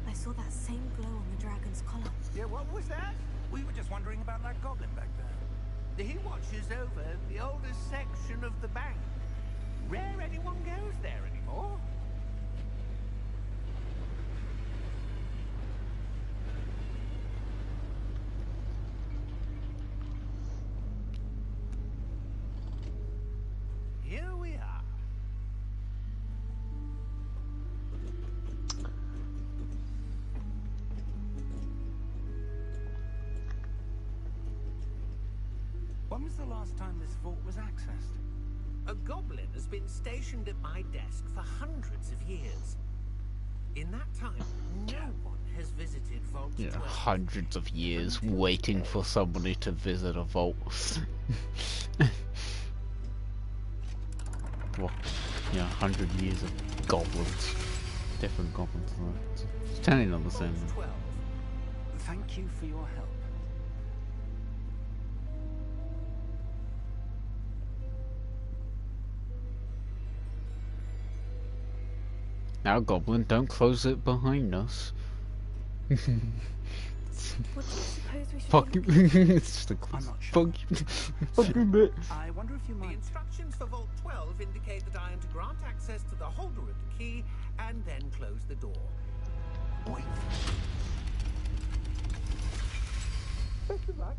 [SPEAKER 3] I saw that same glow on the dragon's collar.
[SPEAKER 5] Yeah, what was that? We were just wondering about that goblin back there. He watches over the oldest section of the bank. Rare anyone goes there anymore. Here we are. When was the last time this vault was accessed? A goblin has been stationed at my desk for hundreds of years. In that time, no one has visited Vault 12.
[SPEAKER 2] Yeah, hundreds of years waiting for somebody to visit a vault. Well, yeah, 100 years of goblins. Different goblins. It's turning on the same.
[SPEAKER 5] Vault 12. Thank you for your help.
[SPEAKER 2] Now, goblin, don't close it behind us.
[SPEAKER 3] What do you suppose we should
[SPEAKER 2] Fuck
[SPEAKER 3] do?
[SPEAKER 2] you. It's just a
[SPEAKER 5] I'm not sure.
[SPEAKER 2] fuck you. Fuck you, bitch.
[SPEAKER 5] I wonder if you might... The instructions for Vault 12 indicate that I am to grant access to the holder of the key and then close the door. Wait. Best of luck.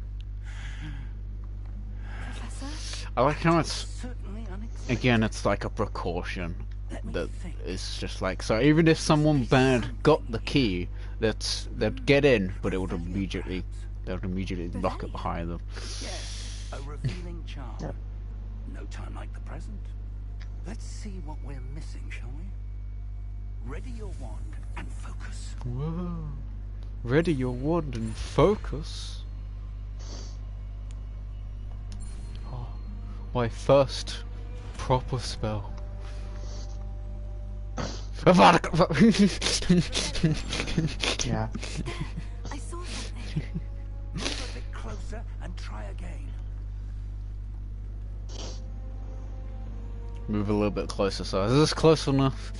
[SPEAKER 3] Professor?
[SPEAKER 2] I like how it's,
[SPEAKER 5] Certainly unexpected.
[SPEAKER 2] again, it's like a precaution.
[SPEAKER 5] Let me
[SPEAKER 2] That
[SPEAKER 5] think.
[SPEAKER 2] it's just like, so even if someone bad got the key, they'd get in, but they would immediately lock it behind them.
[SPEAKER 5] Yes, a revealing charm.
[SPEAKER 1] Yeah.
[SPEAKER 5] No time like the present. Let's see what we're missing, shall we? Ready your wand and focus.
[SPEAKER 2] Whoa. Ready your wand and focus. Oh, my first proper spell.
[SPEAKER 1] Yeah.
[SPEAKER 3] I saw something.
[SPEAKER 5] Move a bit closer and try again.
[SPEAKER 2] Move a little bit closer, so is this close enough?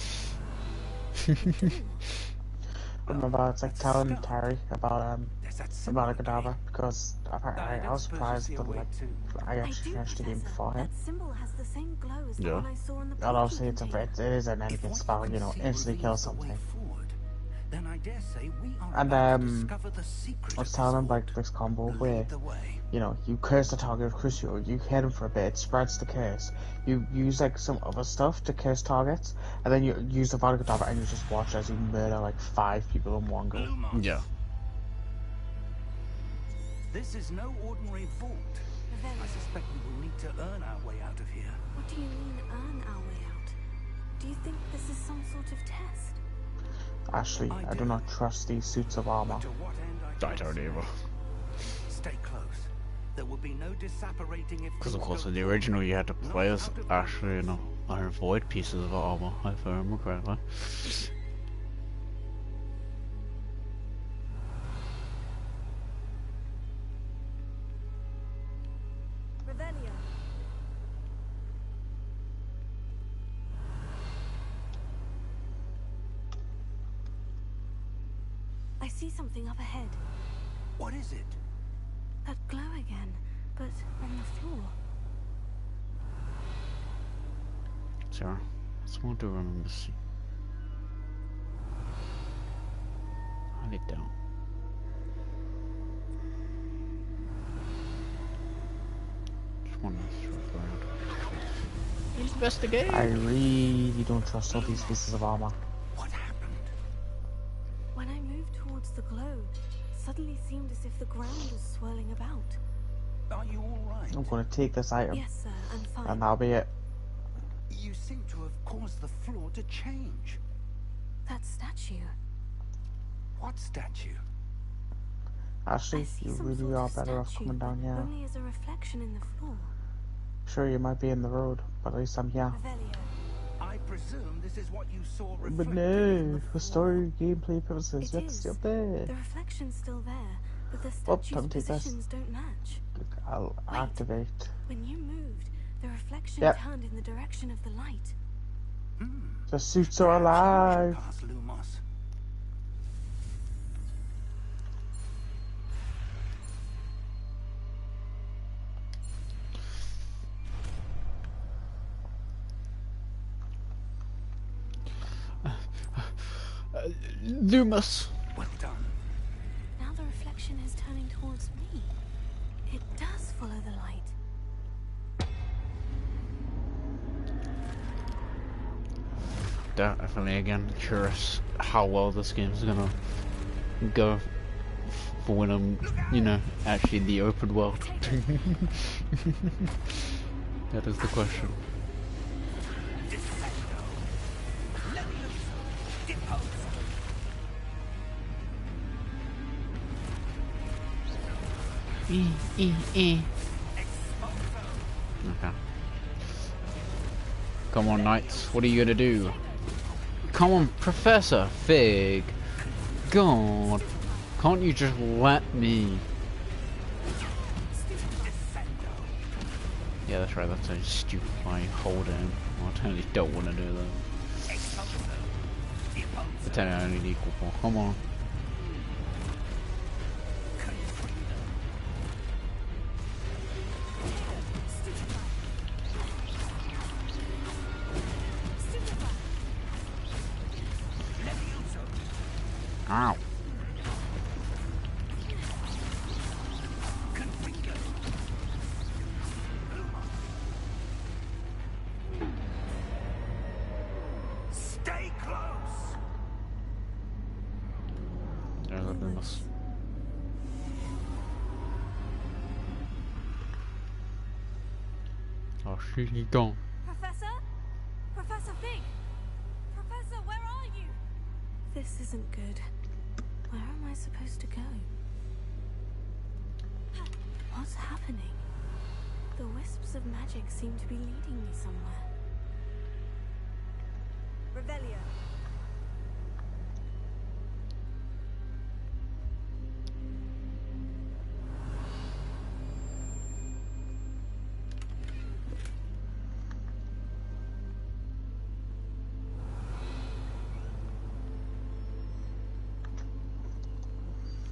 [SPEAKER 1] Remember, it's like telling Terry about
[SPEAKER 5] There's that symbol
[SPEAKER 1] a
[SPEAKER 5] again.
[SPEAKER 1] cadaver because I
[SPEAKER 5] don't
[SPEAKER 1] was
[SPEAKER 5] suppose
[SPEAKER 1] surprised
[SPEAKER 5] you see a
[SPEAKER 1] that
[SPEAKER 5] way
[SPEAKER 1] like
[SPEAKER 5] to-
[SPEAKER 1] I
[SPEAKER 3] I
[SPEAKER 1] actually
[SPEAKER 3] do,
[SPEAKER 1] finished the game
[SPEAKER 3] Professor.
[SPEAKER 1] before him.
[SPEAKER 3] That symbol has the same glow as the
[SPEAKER 2] Yeah.
[SPEAKER 3] one I saw on the
[SPEAKER 1] And
[SPEAKER 3] portkey
[SPEAKER 1] obviously
[SPEAKER 3] container.
[SPEAKER 1] it is an enemy
[SPEAKER 5] If what
[SPEAKER 1] spell,
[SPEAKER 5] you
[SPEAKER 1] you know,
[SPEAKER 5] can see
[SPEAKER 1] instantly
[SPEAKER 5] reveals
[SPEAKER 1] kill
[SPEAKER 5] the way
[SPEAKER 1] something.
[SPEAKER 5] forward, then I dare say we are
[SPEAKER 1] And
[SPEAKER 5] about to discover the secret
[SPEAKER 1] I was
[SPEAKER 5] of
[SPEAKER 1] telling him
[SPEAKER 5] this
[SPEAKER 1] like
[SPEAKER 5] vault.
[SPEAKER 1] this combo
[SPEAKER 5] Lead
[SPEAKER 1] where,
[SPEAKER 5] the way.
[SPEAKER 1] you know, you curse the target with Crucio, you hit him for a bit, it spreads the curse. You use like some other stuff to curse targets, and then you use the Vodka and you just watch as you murder like 5 people in one go.
[SPEAKER 5] Lumos.
[SPEAKER 2] Yeah.
[SPEAKER 5] This is no ordinary vault.
[SPEAKER 3] Very.
[SPEAKER 5] I suspect we will need to earn our way out of here.
[SPEAKER 3] What do you mean, earn our way out? Do you think this is some sort of test?
[SPEAKER 1] Actually, I do not trust these suits of armor.
[SPEAKER 5] To what end
[SPEAKER 2] I
[SPEAKER 5] can't
[SPEAKER 2] don't
[SPEAKER 5] say.
[SPEAKER 2] either.
[SPEAKER 5] Stay close. There will be no disapparating if
[SPEAKER 2] Because of
[SPEAKER 5] things
[SPEAKER 2] course
[SPEAKER 5] go
[SPEAKER 2] in the
[SPEAKER 5] wrong.
[SPEAKER 2] original you had to play as Ashley and avoid pieces of armor, if I remember correctly.
[SPEAKER 3] Revelio. I see something up ahead.
[SPEAKER 5] What is it?
[SPEAKER 3] That glow again, but on the floor.
[SPEAKER 2] Sarah, it's more to remember. See. Write it down. Just want to look around. Investigate.
[SPEAKER 1] I really don't trust all these pieces of armor.
[SPEAKER 5] What happened?
[SPEAKER 3] When I moved towards the glow, suddenly seemed as if the ground was swirling about.
[SPEAKER 5] Are you all right?
[SPEAKER 1] I'm gonna take this item,
[SPEAKER 3] Yes, sir, I'm fine.
[SPEAKER 1] and that'll be it.
[SPEAKER 5] You seem to have caused the floor to change.
[SPEAKER 3] That statue.
[SPEAKER 5] What statue?
[SPEAKER 3] I
[SPEAKER 1] Actually,
[SPEAKER 3] see
[SPEAKER 1] you
[SPEAKER 3] some
[SPEAKER 1] really
[SPEAKER 3] sort
[SPEAKER 1] are
[SPEAKER 3] of
[SPEAKER 1] better off
[SPEAKER 3] statue,
[SPEAKER 1] coming down
[SPEAKER 3] but
[SPEAKER 1] here.
[SPEAKER 3] only as a reflection in the floor.
[SPEAKER 1] Sure, you might be in the road, but at least I'm here.
[SPEAKER 3] Revelio.
[SPEAKER 5] I presume this is what you saw
[SPEAKER 1] But
[SPEAKER 5] reflected in
[SPEAKER 1] no,
[SPEAKER 5] the
[SPEAKER 1] for
[SPEAKER 5] floor.
[SPEAKER 1] story gameplay purposes,
[SPEAKER 3] It
[SPEAKER 1] you have to
[SPEAKER 3] is.
[SPEAKER 1] stay up there.
[SPEAKER 3] The reflection's still there, but the
[SPEAKER 1] Oh,
[SPEAKER 3] statue's
[SPEAKER 1] don't take this.
[SPEAKER 3] positions don't match.
[SPEAKER 1] Look, I'll
[SPEAKER 3] Wait.
[SPEAKER 1] activate.
[SPEAKER 3] When you moved, the reflection
[SPEAKER 1] Yep.
[SPEAKER 3] turned in the direction of the light.
[SPEAKER 1] The suits are
[SPEAKER 5] Perhaps you
[SPEAKER 1] alive.
[SPEAKER 5] bypass Lumos.
[SPEAKER 2] Lumos.
[SPEAKER 5] Well done.
[SPEAKER 3] Now the reflection is turning towards me. It does follow the light.
[SPEAKER 2] Definitely, again, curious how well this game's gonna go for when I'm, you know, actually in the open world. That is the question. Okay. Come on, knights. What are you gonna do? Come on, Professor Fig. God. Can't you just let me? Yeah, that's right. That's so stupid. I hold him. I totally don't want to do that. Pretend I only need equal four. Come on. Ow.
[SPEAKER 5] Stay close.
[SPEAKER 2] There's a Lumos. Oh shit, he's gone.
[SPEAKER 3] Professor? Professor Fig? Professor, where are you? This isn't good. Where am I supposed to go? What's happening? The wisps of magic seem to be leading me somewhere. Revelio.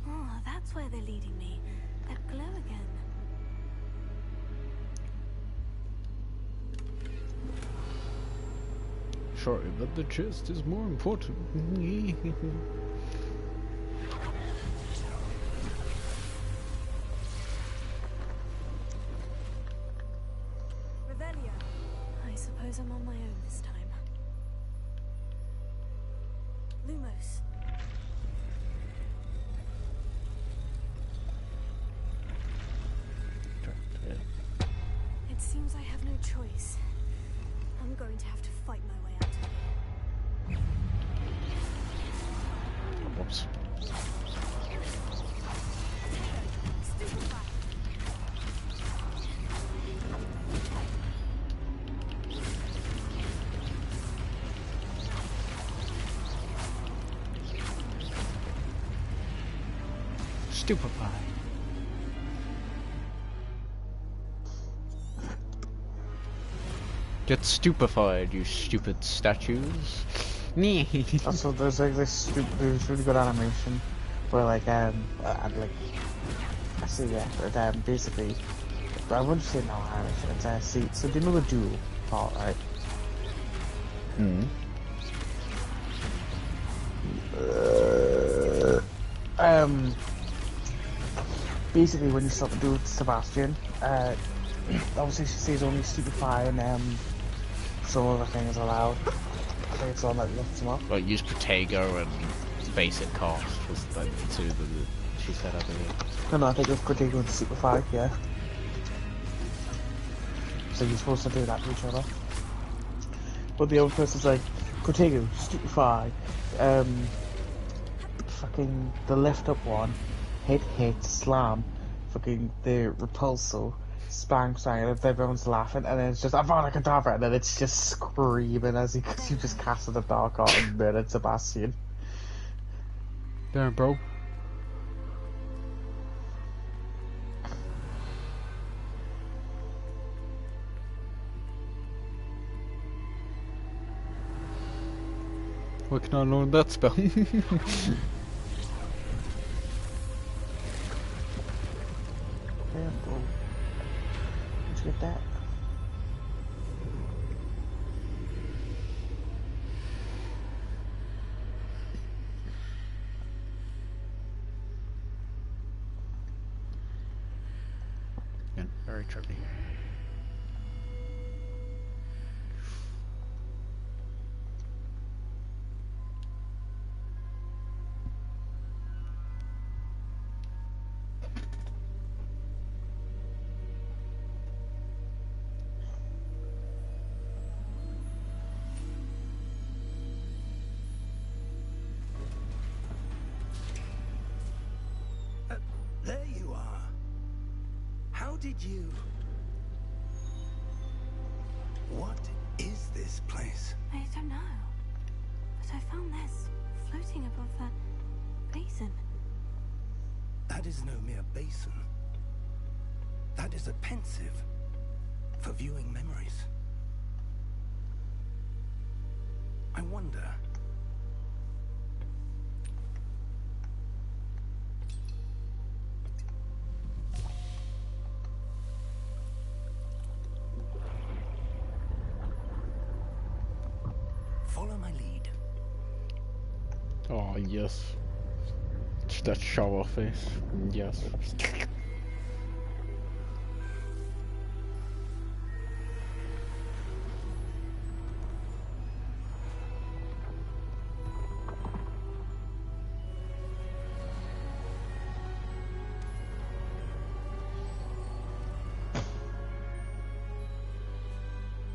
[SPEAKER 3] Oh, that's where they're leading me. That glow again.
[SPEAKER 2] Sorry, but the chest is more important.
[SPEAKER 3] Revelio. I suppose I'm on my own this time. Lumos. It seems I have no choice. I'm going to have to fight my way out of here.
[SPEAKER 2] Whoops.
[SPEAKER 3] Stupefy.
[SPEAKER 2] Stupefy. Get stupefied, you stupid statues.
[SPEAKER 1] Also, there's like there's really good animation where like and like I see but basically, but I wouldn't say no animation. It's see, so do you know the duel part, right?
[SPEAKER 2] Hmm.
[SPEAKER 1] Basically when you start to do Sebastian, obviously she says only stupefy and some other things allowed. I think it's on that lifts them up.
[SPEAKER 2] Like use Protego and basic cast was like the two that she said, I believe.
[SPEAKER 1] No, I think it's Protego and Super 5, yeah. So you're supposed to do that to each other. But the other person's like, Protego, Stupefy, fucking the lift up one, hit, slam, fucking the repulsor, spang, and everyone's laughing, and then it's just Avada Kedavra, and then it's just screaming as you just casted a dark art and murdered Sebastian.
[SPEAKER 2] Damn, bro. Why can I learn that spell?
[SPEAKER 1] Damn, bro. Did you get that?
[SPEAKER 2] Yeah, very trippy.
[SPEAKER 5] There you are. How did you... What is this place?
[SPEAKER 3] I don't know. But I found this floating above that basin.
[SPEAKER 5] That is no mere basin. That is a pensive for viewing memories. I wonder... Follow my lead.
[SPEAKER 2] Oh, yes. That shower face. Yes.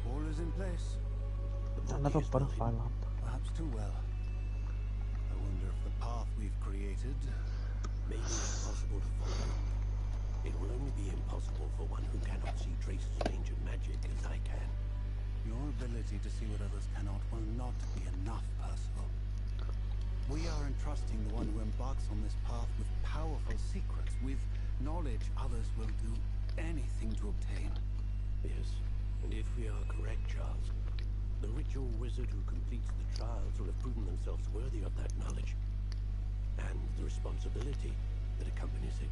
[SPEAKER 5] All is in place.
[SPEAKER 1] Another butterfly lamp.
[SPEAKER 5] Perhaps too well. I wonder if the path we've created may be impossible to follow. It will only be impossible for one who cannot see traces of ancient magic as I can. Your ability to see what others cannot will not be enough, Percival. We are entrusting the one who embarks on this path with powerful secrets, with knowledge others will do anything to obtain. Yes, and if we are correct, Charles, the ritual wizard who completes the trials will have proven themselves worthy of that knowledge, and the responsibility that accompanies it.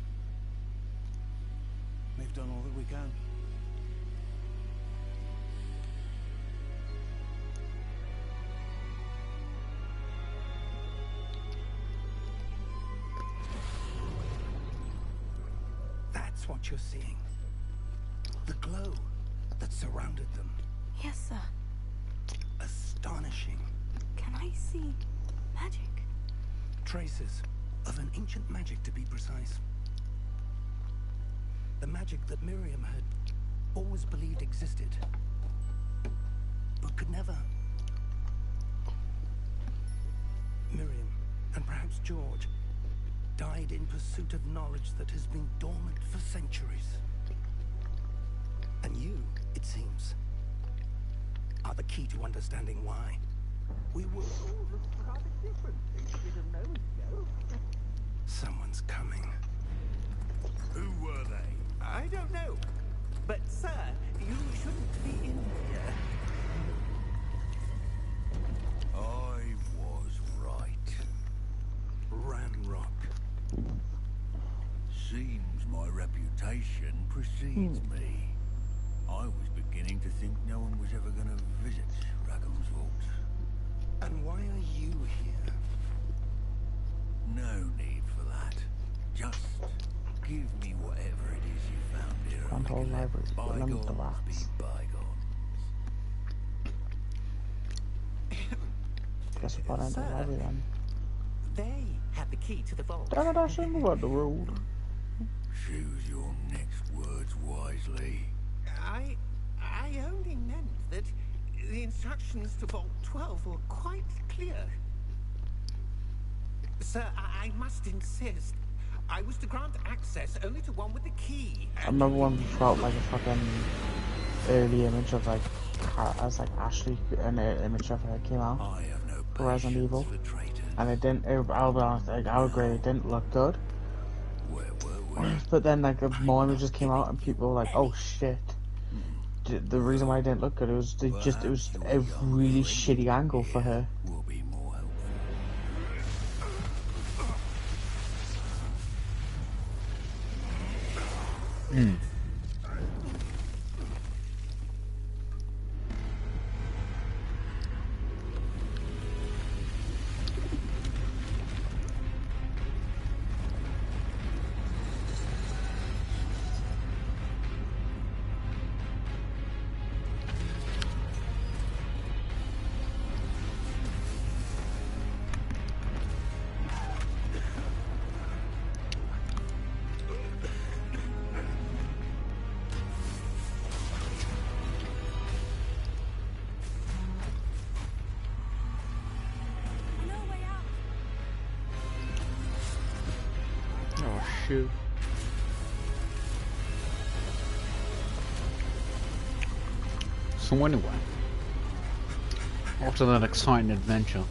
[SPEAKER 5] We've done all that we can. That's what you're seeing. The glow that surrounded them.
[SPEAKER 3] Yes, sir.
[SPEAKER 5] Astonishing.
[SPEAKER 3] Can I see magic?
[SPEAKER 5] Traces of an ancient magic, to be precise. The magic that Miriam had always believed existed, but could never. Miriam, and perhaps George, died in pursuit of knowledge that has been dormant for centuries. And you, it seems, are the key to understanding why. We will all look rather different a moment ago. Someone's coming. Who were they? I don't know. But, sir, you shouldn't be in here. I was right. Ranrock. Seems my reputation precedes me. I was beginning to think no one was ever going to visit Ragham's vault. And why are you here? No need for that. Just give me whatever it is you found here.
[SPEAKER 1] Grand Hall Library. Remember the
[SPEAKER 5] Bygones be
[SPEAKER 1] rats.
[SPEAKER 5] bygones.
[SPEAKER 1] Guess we've got into the library then.
[SPEAKER 5] The
[SPEAKER 4] They had the key to the vault.
[SPEAKER 1] Dashing about the road.
[SPEAKER 5] Choose your next words wisely.
[SPEAKER 6] I only meant that the instructions to Vault 12 were quite clear. Sir, I must insist. I was to grant access only to one with the key.
[SPEAKER 1] I remember when we felt like a fucking early image of like, as like Ashley, an image of her came out
[SPEAKER 5] I have no
[SPEAKER 1] for Resident
[SPEAKER 5] patience
[SPEAKER 1] Evil,
[SPEAKER 5] for traitors.
[SPEAKER 1] and it didn't. I'll be honest, like I would agree, it didn't look good.
[SPEAKER 5] Where were we?
[SPEAKER 1] But then like more images came out, and people were like, "Oh shit." The reason why it didn't look good, it was it was a really shitty angle for her.
[SPEAKER 5] Will be more helpful.
[SPEAKER 3] No way out.
[SPEAKER 2] Oh shoot. So anyway, after that exciting adventure,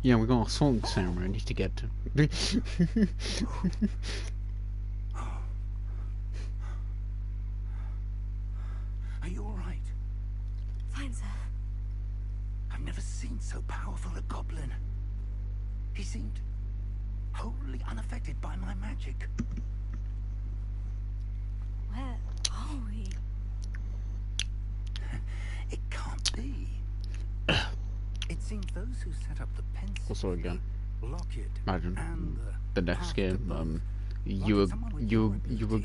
[SPEAKER 2] yeah, we got a song ceremony to get to.
[SPEAKER 5] Are you alright?
[SPEAKER 3] Fine, sir.
[SPEAKER 5] I've never seen so powerful a goblin. He seemed wholly unaffected by my magic.
[SPEAKER 3] Where are we?
[SPEAKER 5] It can't be. It seems those who set up the pencil,
[SPEAKER 2] Also again,
[SPEAKER 5] locket,
[SPEAKER 2] imagine
[SPEAKER 5] and
[SPEAKER 2] the next
[SPEAKER 5] path to
[SPEAKER 2] game,
[SPEAKER 5] both.
[SPEAKER 2] you were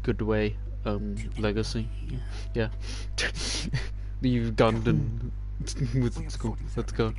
[SPEAKER 2] good way, Legacy, yeah. You've gone and with school. Let's go.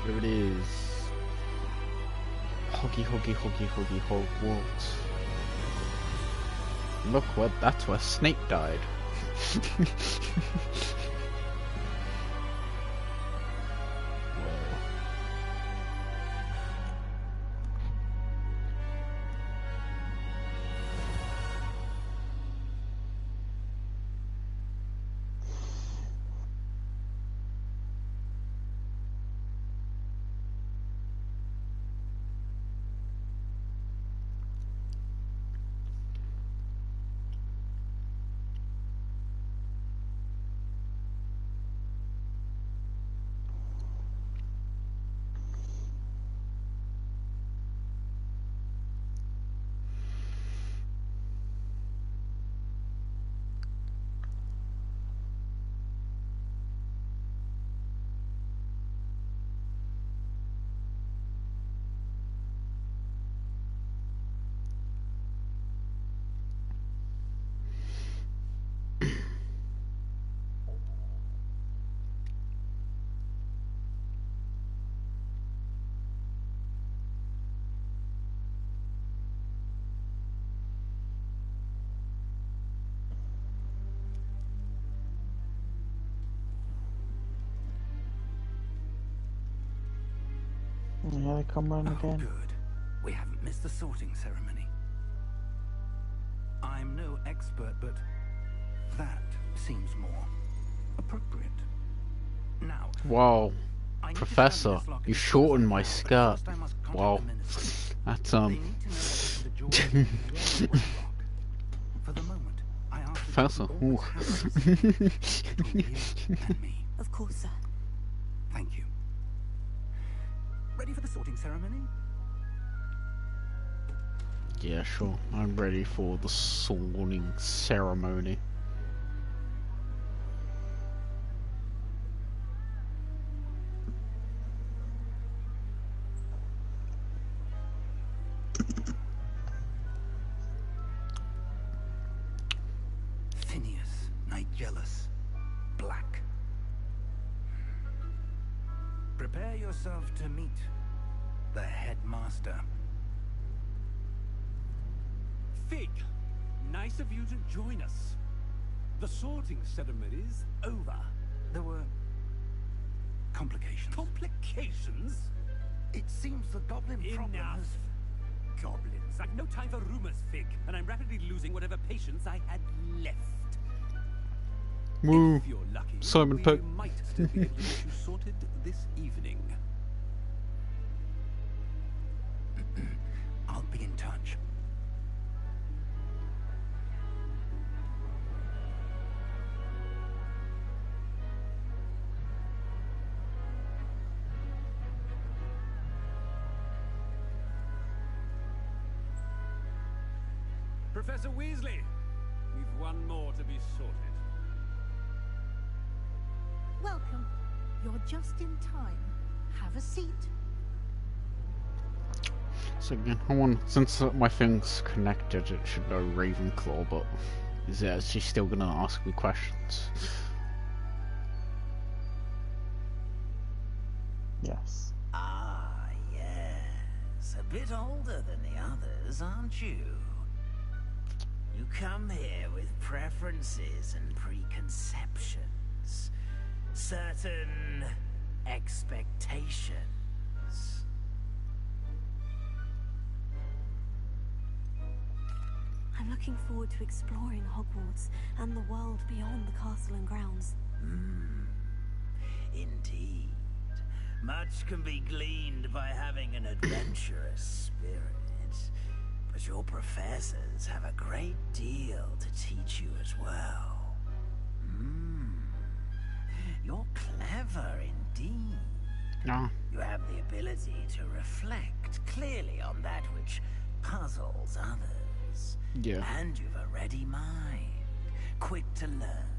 [SPEAKER 2] There it is. Hoggy Hogwarts. Look what, that's where Snape died.
[SPEAKER 1] Yeah, they come round
[SPEAKER 5] Oh,
[SPEAKER 1] again.
[SPEAKER 5] good. We haven't missed the sorting ceremony. I'm no expert, but that seems more appropriate. Now,
[SPEAKER 2] Wow,
[SPEAKER 5] I need to
[SPEAKER 2] Professor,
[SPEAKER 5] study this locket
[SPEAKER 2] you
[SPEAKER 5] as
[SPEAKER 2] shortened
[SPEAKER 5] closely
[SPEAKER 2] my
[SPEAKER 5] as I can,
[SPEAKER 2] skirt.
[SPEAKER 5] but first I must contact
[SPEAKER 2] Wow,
[SPEAKER 5] the ministry.
[SPEAKER 2] that's
[SPEAKER 5] They need to know if the George is near the wedlock. For the moment, I ask that
[SPEAKER 2] Professor.
[SPEAKER 5] you
[SPEAKER 2] Ooh.
[SPEAKER 5] always have this. Between you and me.
[SPEAKER 3] Of course, sir.
[SPEAKER 5] Thank you. Ready for the sorting ceremony?
[SPEAKER 2] Yeah, sure. I'm ready for the sorting ceremony.
[SPEAKER 5] Phineas, Nigellus, Black. Prepare yourself to meet the headmaster.
[SPEAKER 6] Fig, nice of you to join us. The sorting ceremony's over.
[SPEAKER 5] There were complications.
[SPEAKER 6] Complications?
[SPEAKER 5] It seems the goblin problem
[SPEAKER 6] Enough.
[SPEAKER 5] has...
[SPEAKER 6] Goblins. I've no time for rumors, Fig, and I'm rapidly losing whatever patience I had left.
[SPEAKER 2] Woo.
[SPEAKER 6] If you're lucky,
[SPEAKER 2] Simon
[SPEAKER 6] we
[SPEAKER 2] Pegg.
[SPEAKER 6] might still be able to get you sorted this evening.
[SPEAKER 5] I'll be in touch.
[SPEAKER 6] Professor Weasley, we've one more to be sorted.
[SPEAKER 7] Welcome. You're just in time. Have a seat.
[SPEAKER 2] So again, I want, since my thing's connected, it should go Ravenclaw, but is it actually still gonna ask me questions?
[SPEAKER 1] Yes.
[SPEAKER 8] Ah, yes. A bit older than the others, aren't you? You come here with preferences and preconceptions. Certain expectations.
[SPEAKER 3] I'm looking forward to exploring Hogwarts and the world beyond the castle and grounds.
[SPEAKER 8] Indeed. Much can be gleaned by having an adventurous spirit. But your professors have a great deal to teach you as well. You're clever indeed.
[SPEAKER 2] No.
[SPEAKER 8] You have the ability to reflect clearly on that which puzzles others.
[SPEAKER 2] Yeah.
[SPEAKER 8] And you've a ready mind, quick to learn.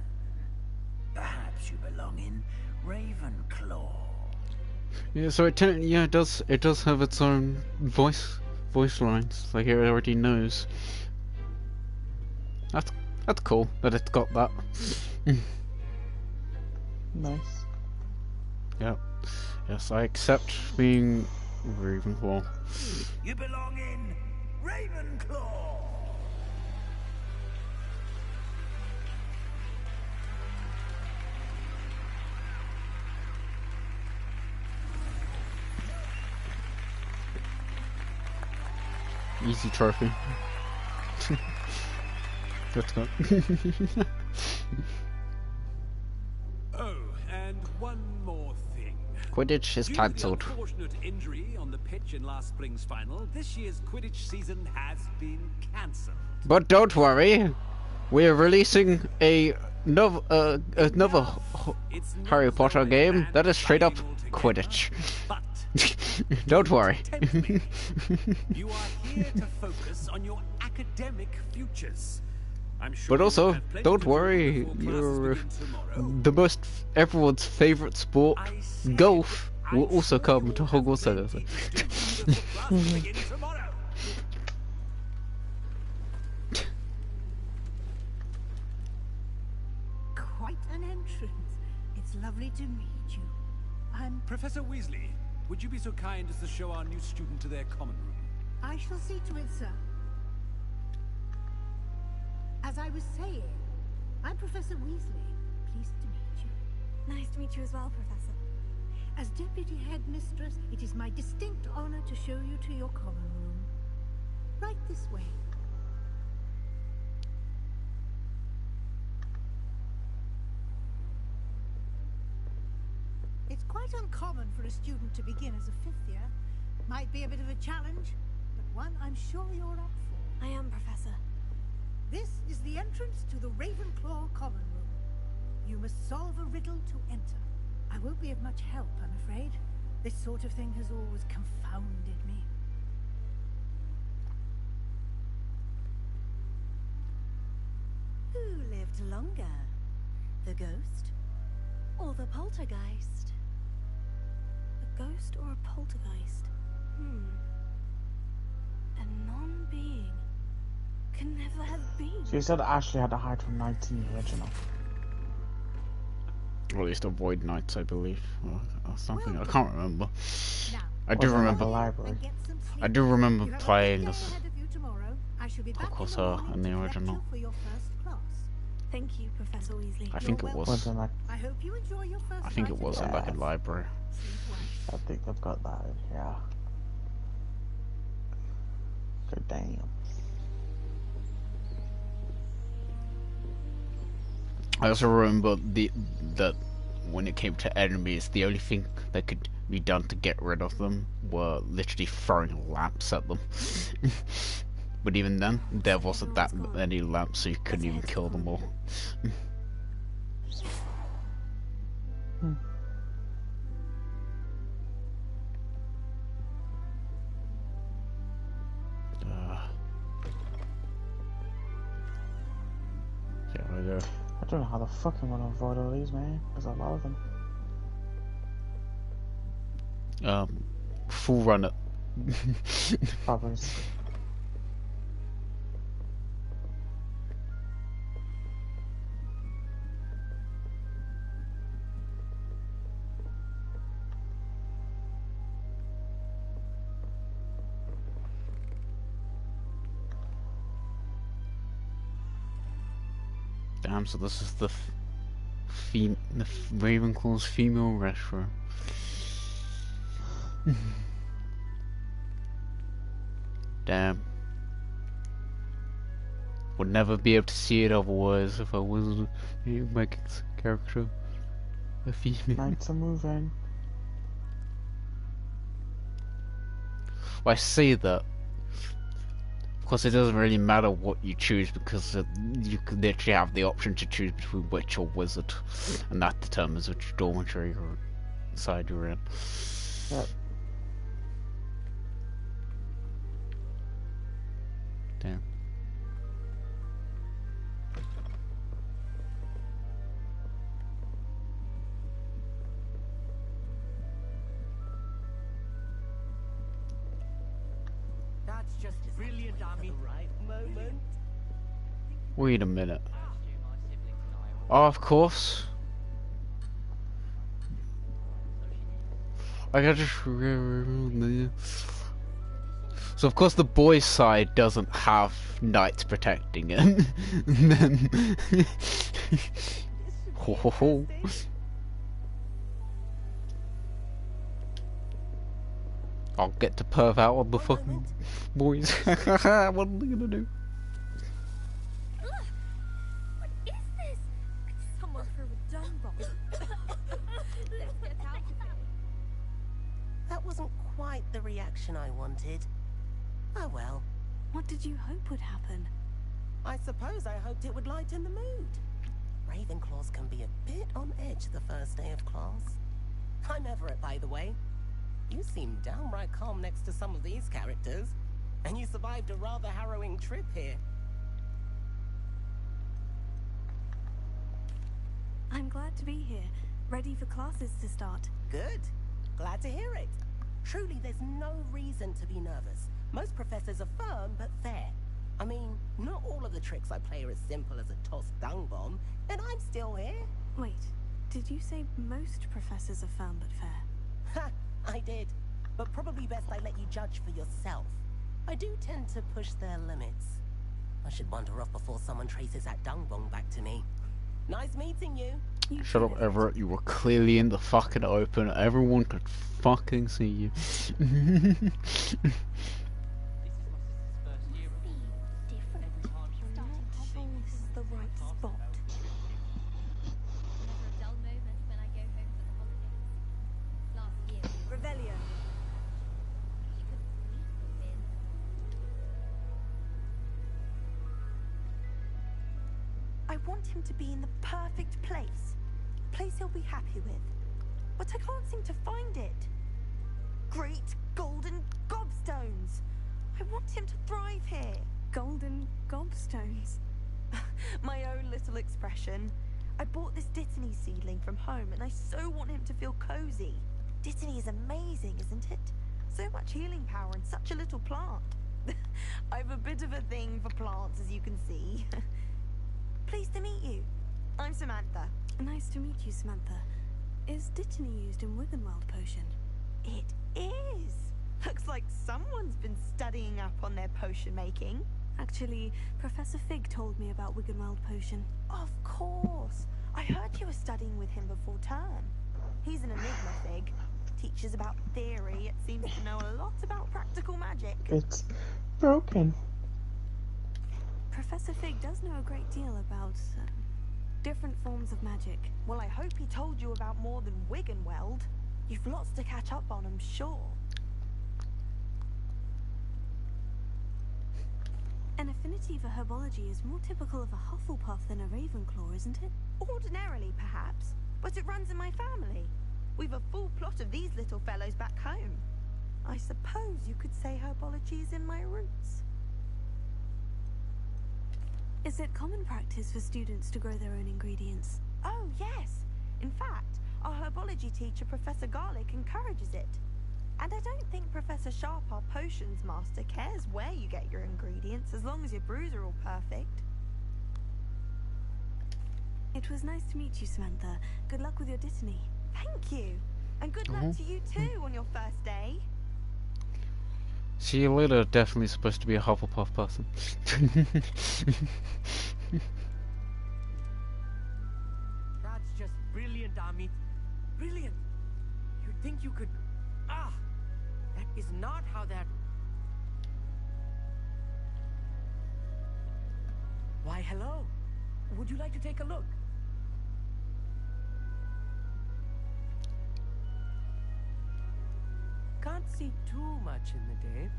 [SPEAKER 8] Perhaps you belong in Ravenclaw.
[SPEAKER 2] Yeah, so it does have its own voice lines, like it already knows. That's cool that it's got that.
[SPEAKER 1] Nice.
[SPEAKER 2] Yep. Yes, I accept being Ravenclaw.
[SPEAKER 8] You belong in Ravenclaw.
[SPEAKER 2] Easy trophy. Let's go.
[SPEAKER 6] Oh, and one more thing.
[SPEAKER 2] Quidditch is
[SPEAKER 6] Due
[SPEAKER 2] cancelled.
[SPEAKER 6] to the unfortunate injury on the pitch in last spring's final, this year's Quidditch season has been cancelled.
[SPEAKER 2] But don't worry, we're releasing another
[SPEAKER 6] It's not
[SPEAKER 2] Harry
[SPEAKER 6] as though
[SPEAKER 2] Potter
[SPEAKER 6] I
[SPEAKER 2] game
[SPEAKER 6] banned
[SPEAKER 2] that is straight up
[SPEAKER 6] playing altogether,
[SPEAKER 2] Quidditch.
[SPEAKER 6] But
[SPEAKER 2] Don't worry.
[SPEAKER 6] tempt me. You are here to focus on your academic futures. I'm sure
[SPEAKER 2] But
[SPEAKER 6] you
[SPEAKER 2] also,
[SPEAKER 6] have plenty
[SPEAKER 2] don't
[SPEAKER 6] to do
[SPEAKER 2] worry,
[SPEAKER 6] before
[SPEAKER 2] you're
[SPEAKER 6] classes begin tomorrow.
[SPEAKER 2] the most everyone's favorite sport,
[SPEAKER 6] I said,
[SPEAKER 2] golf, will
[SPEAKER 6] I'm
[SPEAKER 2] also
[SPEAKER 6] sure
[SPEAKER 2] come
[SPEAKER 6] you
[SPEAKER 2] to
[SPEAKER 6] have
[SPEAKER 2] Hogwarts
[SPEAKER 6] plenty
[SPEAKER 2] Legacy.
[SPEAKER 6] to do before classes begin tomorrow.
[SPEAKER 7] Quite an entrance. It's lovely to meet you. I'm...
[SPEAKER 6] Professor Weasley, would you be so kind as to show our new student to their common room?
[SPEAKER 7] I shall see to it, sir. As I was saying, I'm Professor Weasley. Pleased to meet you.
[SPEAKER 3] Nice to meet you as well, Professor.
[SPEAKER 7] As Deputy Headmistress, it is my distinct honor to show you to your common room. Right this way. It's quite uncommon for a student to begin as a fifth year. Might be a bit of a challenge, but one I'm sure you're up for.
[SPEAKER 3] I am, Professor.
[SPEAKER 7] This is the entrance to the Ravenclaw common room. You must solve a riddle to enter. I won't be of much help, I'm afraid. This sort of thing has always confounded me.
[SPEAKER 3] Who lived longer? The ghost or the poltergeist? A ghost or a poltergeist? A non-being can never have been.
[SPEAKER 1] So you said Ashley had to hide from 19 original.
[SPEAKER 2] Or at least avoid nights, I believe, or something. I can't remember.
[SPEAKER 7] Now,
[SPEAKER 2] I do
[SPEAKER 1] Wasn't
[SPEAKER 2] remember.
[SPEAKER 1] the library.
[SPEAKER 7] and get some sleep.
[SPEAKER 2] I do remember
[SPEAKER 7] You have a big
[SPEAKER 2] playing
[SPEAKER 7] day
[SPEAKER 2] as,
[SPEAKER 7] ahead of you tomorrow. I shall be back
[SPEAKER 2] of course,
[SPEAKER 7] in the
[SPEAKER 2] her
[SPEAKER 7] morning
[SPEAKER 2] in the
[SPEAKER 7] to collect
[SPEAKER 2] original.
[SPEAKER 7] you for your first class.
[SPEAKER 3] Thank you, Professor Weasley.
[SPEAKER 2] I think
[SPEAKER 7] You're
[SPEAKER 2] it was.
[SPEAKER 1] Wasn't like,
[SPEAKER 7] I hope you enjoy your first
[SPEAKER 2] I think it
[SPEAKER 7] night
[SPEAKER 2] was
[SPEAKER 7] at
[SPEAKER 2] back in
[SPEAKER 1] Yes.
[SPEAKER 2] library.
[SPEAKER 7] Sleep well.
[SPEAKER 1] I think they've got that in, yeah. Good damn.
[SPEAKER 2] I also remember that when it came to enemies, the only thing that could be done to get rid of them were literally throwing lamps at them. But even then, there wasn't that many lamps, so you couldn't even kill them all. There we go.
[SPEAKER 1] I don't know how the fuck I'm gonna avoid all these, man. There's a lot of them.
[SPEAKER 2] Full run it.
[SPEAKER 1] Probably.
[SPEAKER 2] Damn, so this is the Ravenclaw's female restroom. Damn. Would never be able to see it otherwise if I wasn't my character a female.
[SPEAKER 1] Nights are moving.
[SPEAKER 2] Well, I say that. Of course, it doesn't really matter what you choose because you could literally have the option to choose between witch or wizard, and that determines which dormitory or side you're in.
[SPEAKER 1] Yep.
[SPEAKER 2] Damn.
[SPEAKER 4] That's just brilliant, Ami. Right moment.
[SPEAKER 2] Wait a minute. Oh, of course. I got just so of course the boys' side doesn't have knights protecting it. And then ho ho ho. I'll get to perv out on the fucking boys. What are they gonna do?
[SPEAKER 3] What is this? Someone threw a dung bomb. Let's get out of here.
[SPEAKER 9] That wasn't quite the reaction I wanted. Oh well.
[SPEAKER 3] What did you hope would happen?
[SPEAKER 9] I suppose I hoped it would lighten the mood. Ravenclaws can be a bit on edge the first day of class. I'm Everett, by the way. You seem downright calm next to some of these characters. And you survived a rather harrowing trip here.
[SPEAKER 3] I'm glad to be here, ready for classes to start.
[SPEAKER 9] Good. Glad to hear it. Truly, there's no reason to be nervous. Most professors are firm but fair. I mean, not all of the tricks I play are as simple as a tossed dung bomb, and I'm still here.
[SPEAKER 3] Wait, did you say most professors are firm but fair?
[SPEAKER 9] Ha! I did. But probably best I let you judge for yourself. I do tend to push their limits. I should wander off before someone traces that dung bomb back to me. Nice meeting you.
[SPEAKER 2] Shut up, Everett. You were clearly in the fucking open. Everyone could fucking see you.
[SPEAKER 3] This is the right spot. Revelio.
[SPEAKER 10] I want him to be in the perfect place. A place he'll be happy with. But I can't seem to find it.
[SPEAKER 3] great golden gobstones. I want him to thrive here. Golden gobstones? My own little expression. I bought this Dittany seedling from home and I so want him to feel cozy. Dittany is amazing, isn't it? So much healing power in such a little plant. I've a bit of a thing for plants, as you can see. Pleased to meet you. I'm Samantha. Nice to meet you, Samantha. Is Dittany used in Wiggenweld potion? It is. Looks like someone's been studying up on their potion making. Actually, Professor Fig told me about Wiggenweld potion. Of course. I heard you were studying with him before term. He's an enigma, Fig. Teaches about theory, yet seems to know a lot about practical magic.
[SPEAKER 1] It's broken.
[SPEAKER 3] Professor Fig does know a great deal about different forms of magic. Well, I hope he told you about more than Wiggenweld. You've lots to catch up on, I'm sure. An affinity for herbology is more typical of a Hufflepuff than a Ravenclaw, isn't it? Ordinarily, perhaps, but it runs in my family. We've a full plot of these little fellows back home. I suppose you could say herbology is in my roots. Is it common practice for students to grow their own ingredients? Oh, yes. In fact, our herbology teacher, Professor Garlick, encourages it. And I don't think Professor Sharp, our potions master, cares where you get your ingredients, as long as your brews are all perfect. It was nice to meet you, Samantha. Good luck with your Dittany. Thank you. And good luck to you too on your first day.
[SPEAKER 2] See you later, definitely supposed to be a Hufflepuff person.
[SPEAKER 4] That's just brilliant, Amit. Brilliant. You'd think you could... Ah! That is not how that... Why, hello. Would you like to take a look? Can't see too much in the day.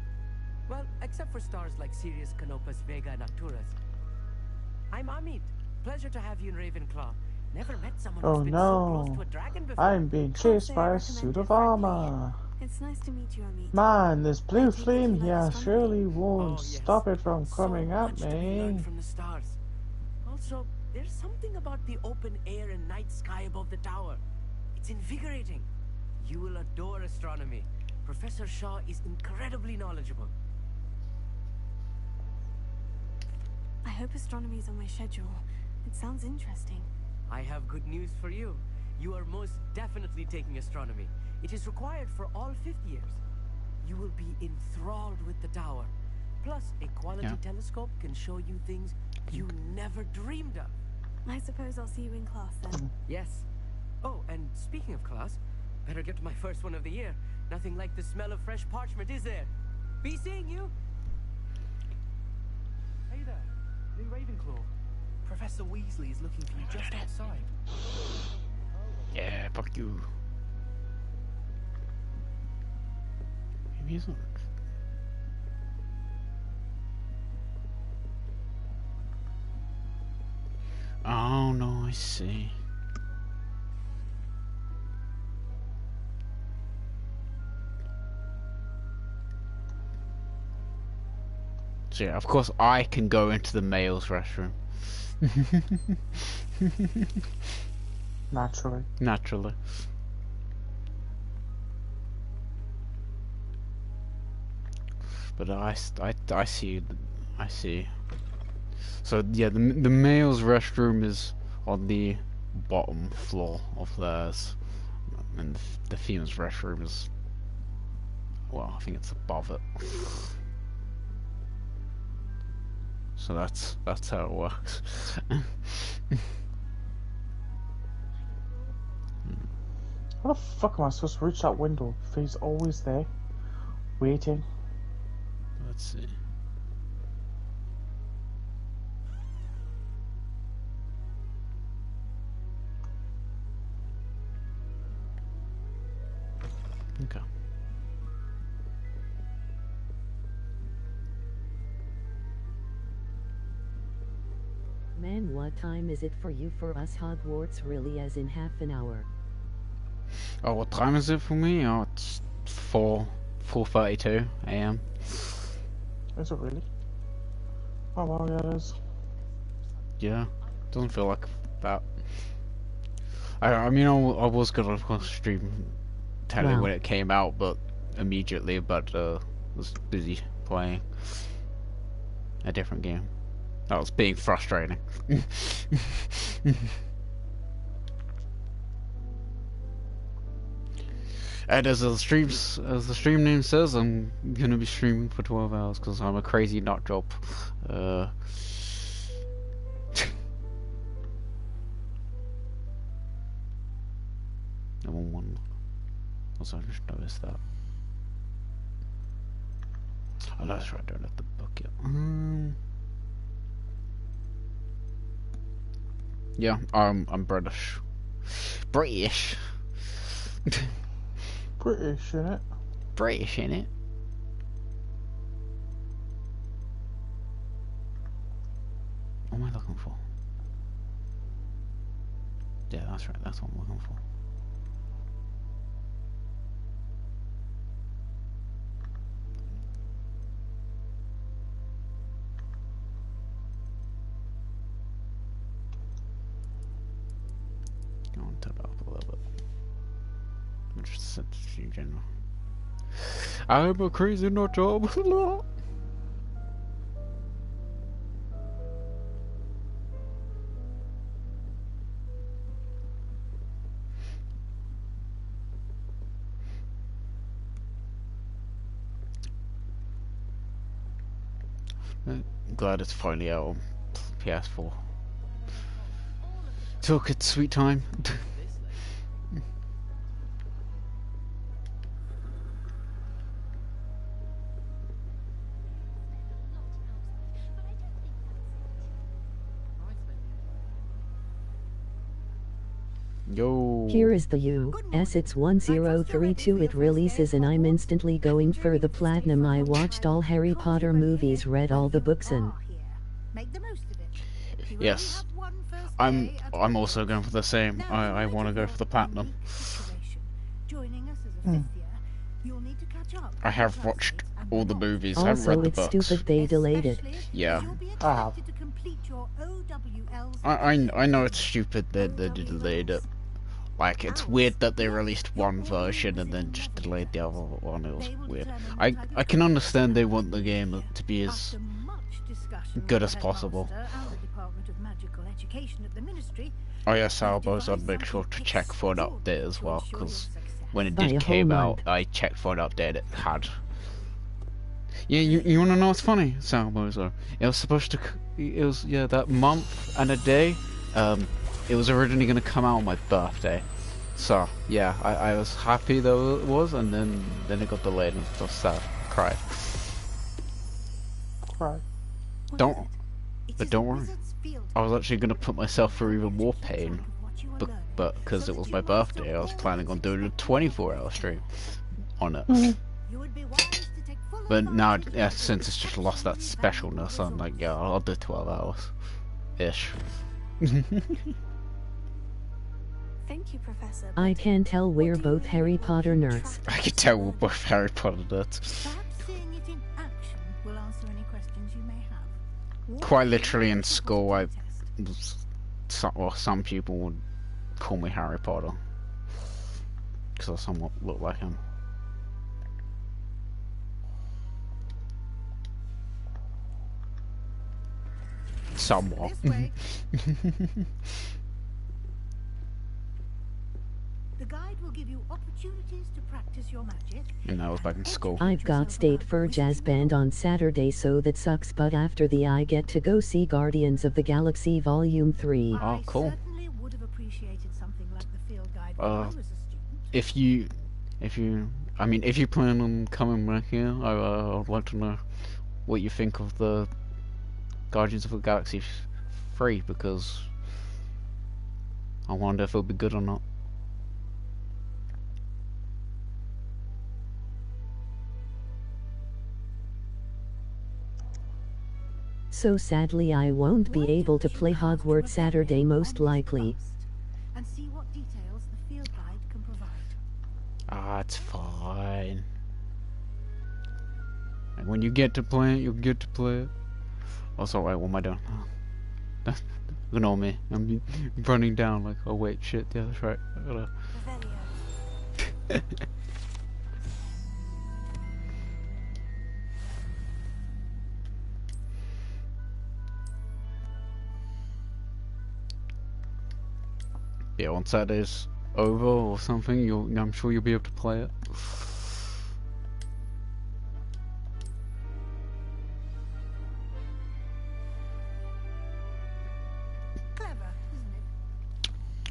[SPEAKER 4] Well, except for stars like Sirius, Canopus, Vega, and Arcturus. I'm Amit. Pleasure to have you in Ravenclaw. Never met someone who's been so close to a dragon before.
[SPEAKER 1] I'm being chased by a suit of armor.
[SPEAKER 3] It's nice to meet you, Amit.
[SPEAKER 1] Man, this blue flame here surely won't stop it from coming at me.
[SPEAKER 4] From the stars. Also, there's something about the open air and night sky above the tower. It's invigorating. You will adore astronomy. Professor Shaw is incredibly knowledgeable.
[SPEAKER 3] I hope astronomy's on my schedule. It sounds interesting.
[SPEAKER 4] I have good news for you. You are most definitely taking astronomy. It is required for all 5th years. You will be enthralled with the tower. Plus, a quality telescope can show you things you never dreamed of.
[SPEAKER 3] I suppose I'll see you in class then.
[SPEAKER 4] Yes. Oh, and speaking of class, better get to my first one of the year. Nothing like the smell of fresh parchment, is there? Be seeing you.
[SPEAKER 10] Hey there, new Ravenclaw. Professor Weasley is looking for you just outside.
[SPEAKER 2] Yeah, fuck you. Maybe he's not. Oh no, I see. So yeah, of course I can go into the male's restroom.
[SPEAKER 1] Naturally.
[SPEAKER 2] Naturally. But I see. I see. So yeah, the male's restroom is on the bottom floor of theirs, and the female's restroom is, well, I think it's above it. So that's how it works.
[SPEAKER 1] How the fuck am I supposed to reach that window if he's always there, waiting?
[SPEAKER 2] Let's see. Okay.
[SPEAKER 11] Man, what time is it for you? For us, Hogwarts really as in half an hour.
[SPEAKER 2] Oh, what time is it for me? Oh, it's 4:32 a.m.
[SPEAKER 1] Is it really? Oh wow, yeah, it is.
[SPEAKER 2] Yeah, doesn't feel like that. I mean, I was gonna of course stream technically when it came out, but immediately, but was busy playing a different game. That was being frustrating. And as the stream name says, I'm gonna be streaming for 12 hours because I'm a crazy nut job. I want one. Also, I just noticed that. Oh, that's right. I don't have the book yet. Yeah, I'm British. British.
[SPEAKER 1] British, innit?
[SPEAKER 2] British, innit? What am I looking for? Yeah, that's right. That's what I'm looking for. I want to turn it up a little bit. Just set it in general. I'm a crazy nut job. Glad it's finally out on PS4. Took its sweet time. Yo.
[SPEAKER 11] Here is the US. It's 1032. It releases and I'm instantly going for the platinum. I watched all Harry Potter movies, read all the books and...
[SPEAKER 2] Yes. I'm also going for the same. I want to go for the platinum. I have watched all the movies. I haven't read the books.
[SPEAKER 11] Also, it's stupid they delayed it.
[SPEAKER 2] Yeah.
[SPEAKER 1] I have.
[SPEAKER 2] I know it's stupid that they delayed it. Like, it's weird that they released one version and then just delayed the other one. It was weird. I can understand they want the game to be as good as possible. Oh yeah, Salbos, I'd make sure to check for an update as well, because when it did came out, I checked for an update it had. Yeah, you wanna know what's funny, Salbos? It was supposed to, that month and a day, it was originally gonna come out on my birthday. So, yeah, I was happy though it was, and then it got delayed and I was sad. Cried. Don't worry. I was actually gonna put myself through even more pain, but because it was my birthday, I was planning on doing a 24-hour stream on it. But now, yeah, since it's just lost that specialness, I'm like, yeah, I'll do 12 hours-ish.
[SPEAKER 3] Thank you, Professor.
[SPEAKER 11] I can tell we're both Harry Potter nerds.
[SPEAKER 2] I can tell we're both Harry Potter nerds. Quite literally in school, some people would call me Harry Potter because I somewhat look like him. Somewhat.
[SPEAKER 7] The guide will give you opportunities to practice your magic.
[SPEAKER 2] And I was back in school.
[SPEAKER 11] I've got state for jazz band on Saturday, so that sucks, but after the I get to go see Guardians of the Galaxy Volume 3.
[SPEAKER 2] Oh, cool.
[SPEAKER 7] Certainly would have appreciated something like the field guide when I was a student.
[SPEAKER 2] if you plan on coming back here, I'd like to know what you think of the Guardians of the Galaxy 3, because I wonder if it'll be good or not.
[SPEAKER 11] So sadly I won't be able to play Hogwarts Saturday most likely.
[SPEAKER 7] And see what details the field guide can provide.
[SPEAKER 2] Ah, it's fine. And when you get to play it, you'll get to play it. Also, wait, what am I doing? Oh. Ignore me. I'm running down like, oh wait, shit, yeah, that's right. I gotta... Yeah, once that is over or something, I'm sure you'll be able to play it.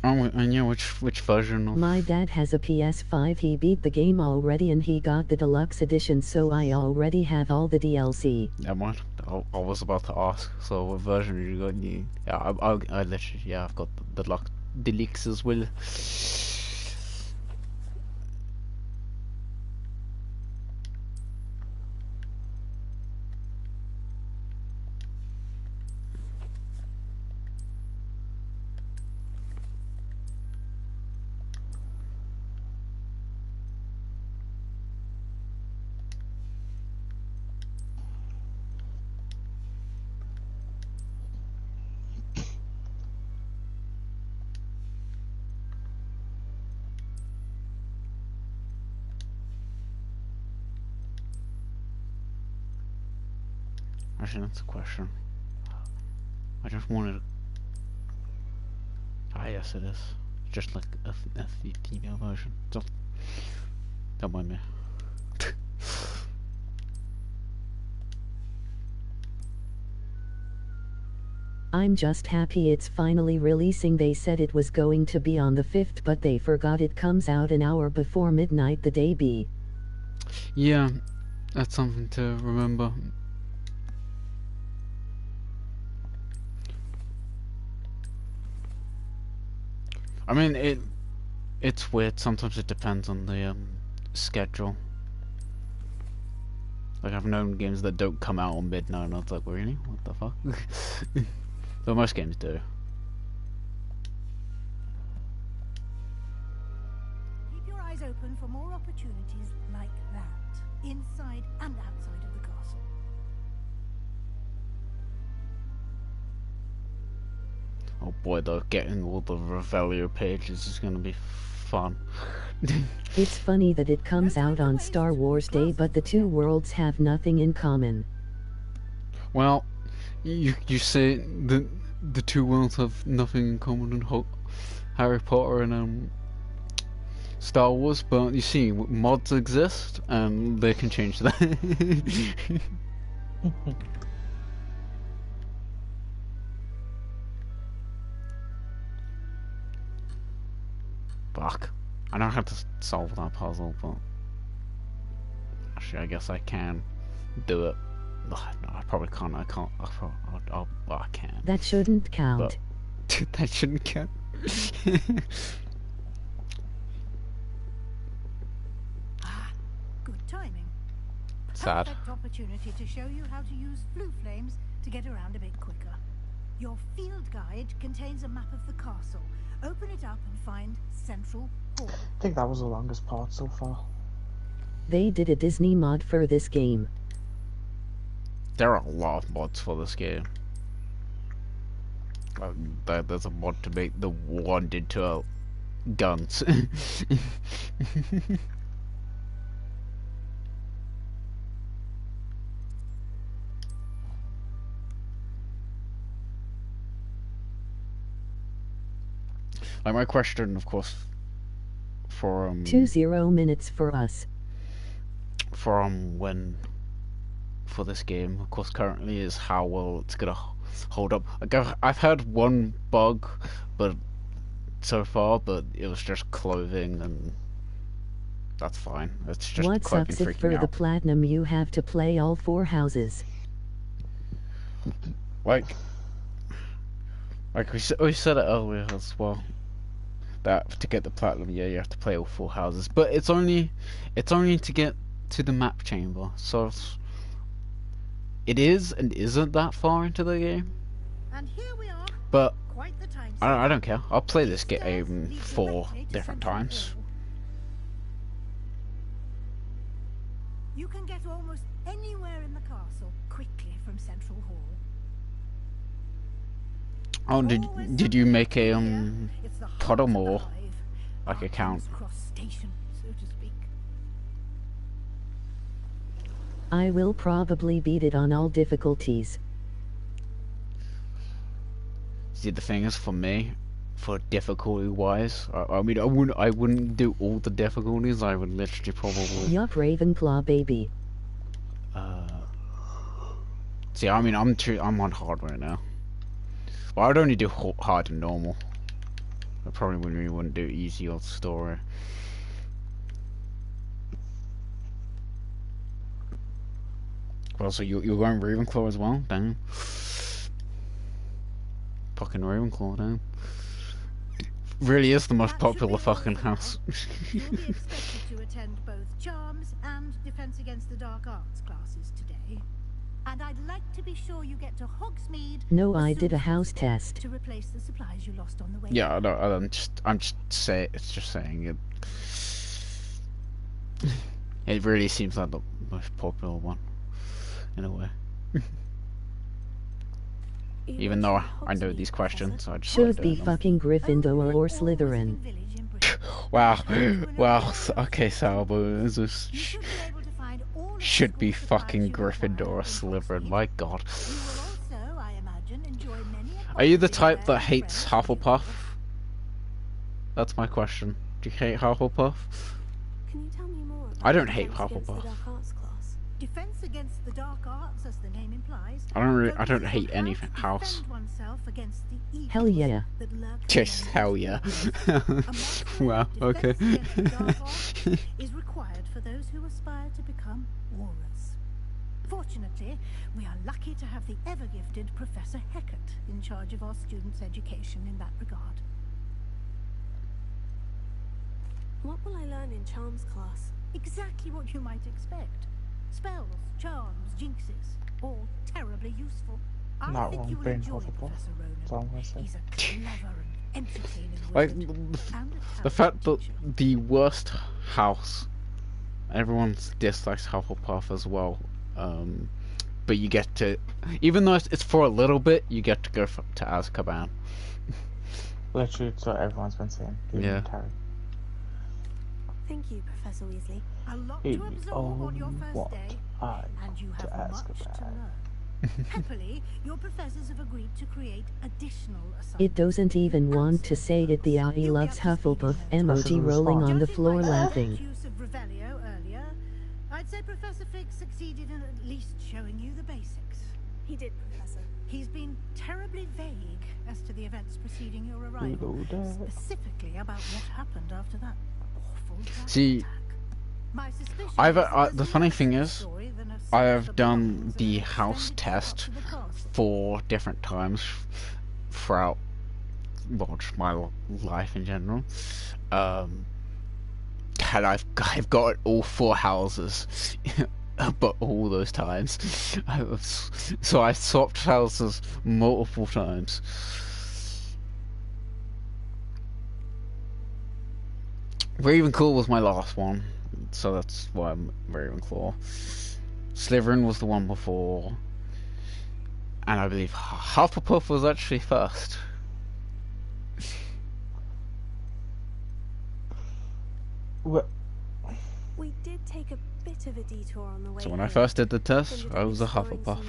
[SPEAKER 2] Oh, and yeah, which version of...
[SPEAKER 11] My dad has a PS5, he beat the game already and he got the deluxe edition, so I already have all the DLC.
[SPEAKER 2] Yeah, man, I was about to ask, so what version you got? Yeah, I literally, yeah, I've got the deluxe as well. Actually, that's a question. I just wanted... Ah, yes it is. Just like the female version. Don't mind me.
[SPEAKER 11] I'm just happy it's finally releasing. They said it was going to be on the 5th, but they forgot it comes out an hour before midnight the day be.
[SPEAKER 2] Yeah, that's something to remember. I mean, it's weird. Sometimes it depends on the schedule. Like, I've known games that don't come out on midnight, and I was like, really? What the fuck? But most games do.
[SPEAKER 7] Keep your eyes open for more opportunities like that, inside and outside of the castle.
[SPEAKER 2] Oh boy, though, getting all the Revelio pages is gonna be fun.
[SPEAKER 11] It's funny that it comes out on Star Wars Day, but the two worlds have nothing in common.
[SPEAKER 2] Well, you say the two worlds have nothing in common in Harry Potter and Star Wars, but you see, mods exist and they can change that. Fuck. I don't have to solve that puzzle, but actually, I guess I can do it. No, I probably can't. I can't. I can.
[SPEAKER 11] That shouldn't count.
[SPEAKER 2] But, that shouldn't count.
[SPEAKER 7] Good timing.
[SPEAKER 2] Sad.
[SPEAKER 7] Perfect opportunity to show you how to use flue flames to get around a bit quicker. Your field guide contains a map of the castle. Open it up and find Central Hall.
[SPEAKER 1] I think that was the longest part so far.
[SPEAKER 11] They did a Disney mod for this game.
[SPEAKER 2] There are a lot of mods for this game. There's a mod to make the wand into guns. Like, my question, of course, for
[SPEAKER 11] 20 minutes for us.
[SPEAKER 2] For for this game, of course, currently is how well it's gonna hold up. Like, I've had one bug, but so far, but it was just clothing, and that's fine. It's just
[SPEAKER 11] what
[SPEAKER 2] clothing
[SPEAKER 11] sucks if for
[SPEAKER 2] freaking
[SPEAKER 11] the
[SPEAKER 2] out.
[SPEAKER 11] platinum you have to play all 4 houses.
[SPEAKER 2] Like we said it earlier as well. That to get the platinum, yeah, you have to play all 4 houses, but it's only to get to the map chamber. So it is and isn't that far into the game.
[SPEAKER 7] And here we are.
[SPEAKER 2] But
[SPEAKER 7] Quite the time.
[SPEAKER 2] I don't care. I'll play this game 4 different times.
[SPEAKER 7] You can get almost anywhere in the castle quickly from Central Hall.
[SPEAKER 2] Oh, did you make a Pottermore like account?
[SPEAKER 7] Station, so to speak.
[SPEAKER 11] I will probably beat it on all difficulties.
[SPEAKER 2] See, the thing is, for me, for difficulty wise, I mean, I wouldn't do all the difficulties. I would literally probably.
[SPEAKER 11] Yup, Ravenclaw, baby.
[SPEAKER 2] See, I mean, I'm on hard right now. Well, I'd only do hard and normal. I probably wouldn't do easy or story. Well, so you're going Ravenclaw as well? Damn. Fucking Ravenclaw, damn. Really is the most popular fucking house.
[SPEAKER 7] You'll be expected to attend both Charms and Defense Against the Dark Arts classes today. And I'd like to be sure you get to Hogsmeade.
[SPEAKER 11] No, I did a house test.
[SPEAKER 7] To replace the supplies you lost on the way.
[SPEAKER 2] Yeah, I'm just saying it. It really seems like the most popular one, in a way. Even though I know these questions, I just
[SPEAKER 11] should be fucking Gryffindor or Slytherin.
[SPEAKER 2] Wow, wow. Okay, Salvo, this should be fucking Gryffindor or Slytherin. My God. Are you the type that hates Hufflepuff? That's my question. Do you hate Hufflepuff?
[SPEAKER 3] Can you tell me more?
[SPEAKER 2] I don't hate Hufflepuff.
[SPEAKER 7] Defense against the dark arts, as the name implies.
[SPEAKER 2] I don't hate any house.
[SPEAKER 11] Hell yeah.
[SPEAKER 2] Just hell yeah. Wow, okay.
[SPEAKER 7] Is required for those who aspire to become aurors. Fortunately, we are lucky to have the ever-gifted Professor Hecat in charge of our students' education in that regard.
[SPEAKER 3] What will I learn in Charms class?
[SPEAKER 7] Exactly what you might expect. Spells, charms, jinxes, all terribly useful. I think you will enjoy Professor Ronan. He's a clever and entertaining wizard.
[SPEAKER 2] Like, the fact that the worst house, everyone dislikes Hufflepuff as well, but you get to, even though it's for a little bit, you get to go to Azkaban.
[SPEAKER 1] Literally, that's what everyone's been saying.
[SPEAKER 2] Yeah.
[SPEAKER 3] Thank you, Professor Weasley.
[SPEAKER 7] A lot to absorb on your first day, and you have much to learn. Happily, your professors have agreed to create additional assignments.
[SPEAKER 11] It doesn't even want to say it. The I loves Hufflepuff emoji rolling on the floor laughing.
[SPEAKER 7] Use of Revelio earlier, I'd say Professor Fig succeeded in at least showing you the basics.
[SPEAKER 3] He did, Professor.
[SPEAKER 7] He's been terribly vague as to the events preceding your arrival, specifically about what happened after that awful
[SPEAKER 2] See, the funny thing is, I have done the house test 4 different times throughout my life in general, and I've got all 4 houses, but all those times, so I swapped houses multiple times. Ravenclaw was my last one, so that's why I'm Ravenclaw. Slytherin was the one before, and I believe Hufflepuff was actually first.
[SPEAKER 1] What?
[SPEAKER 3] We did take a bit of a detour on the way.
[SPEAKER 2] So when I first did the test, I was a Hufflepuff.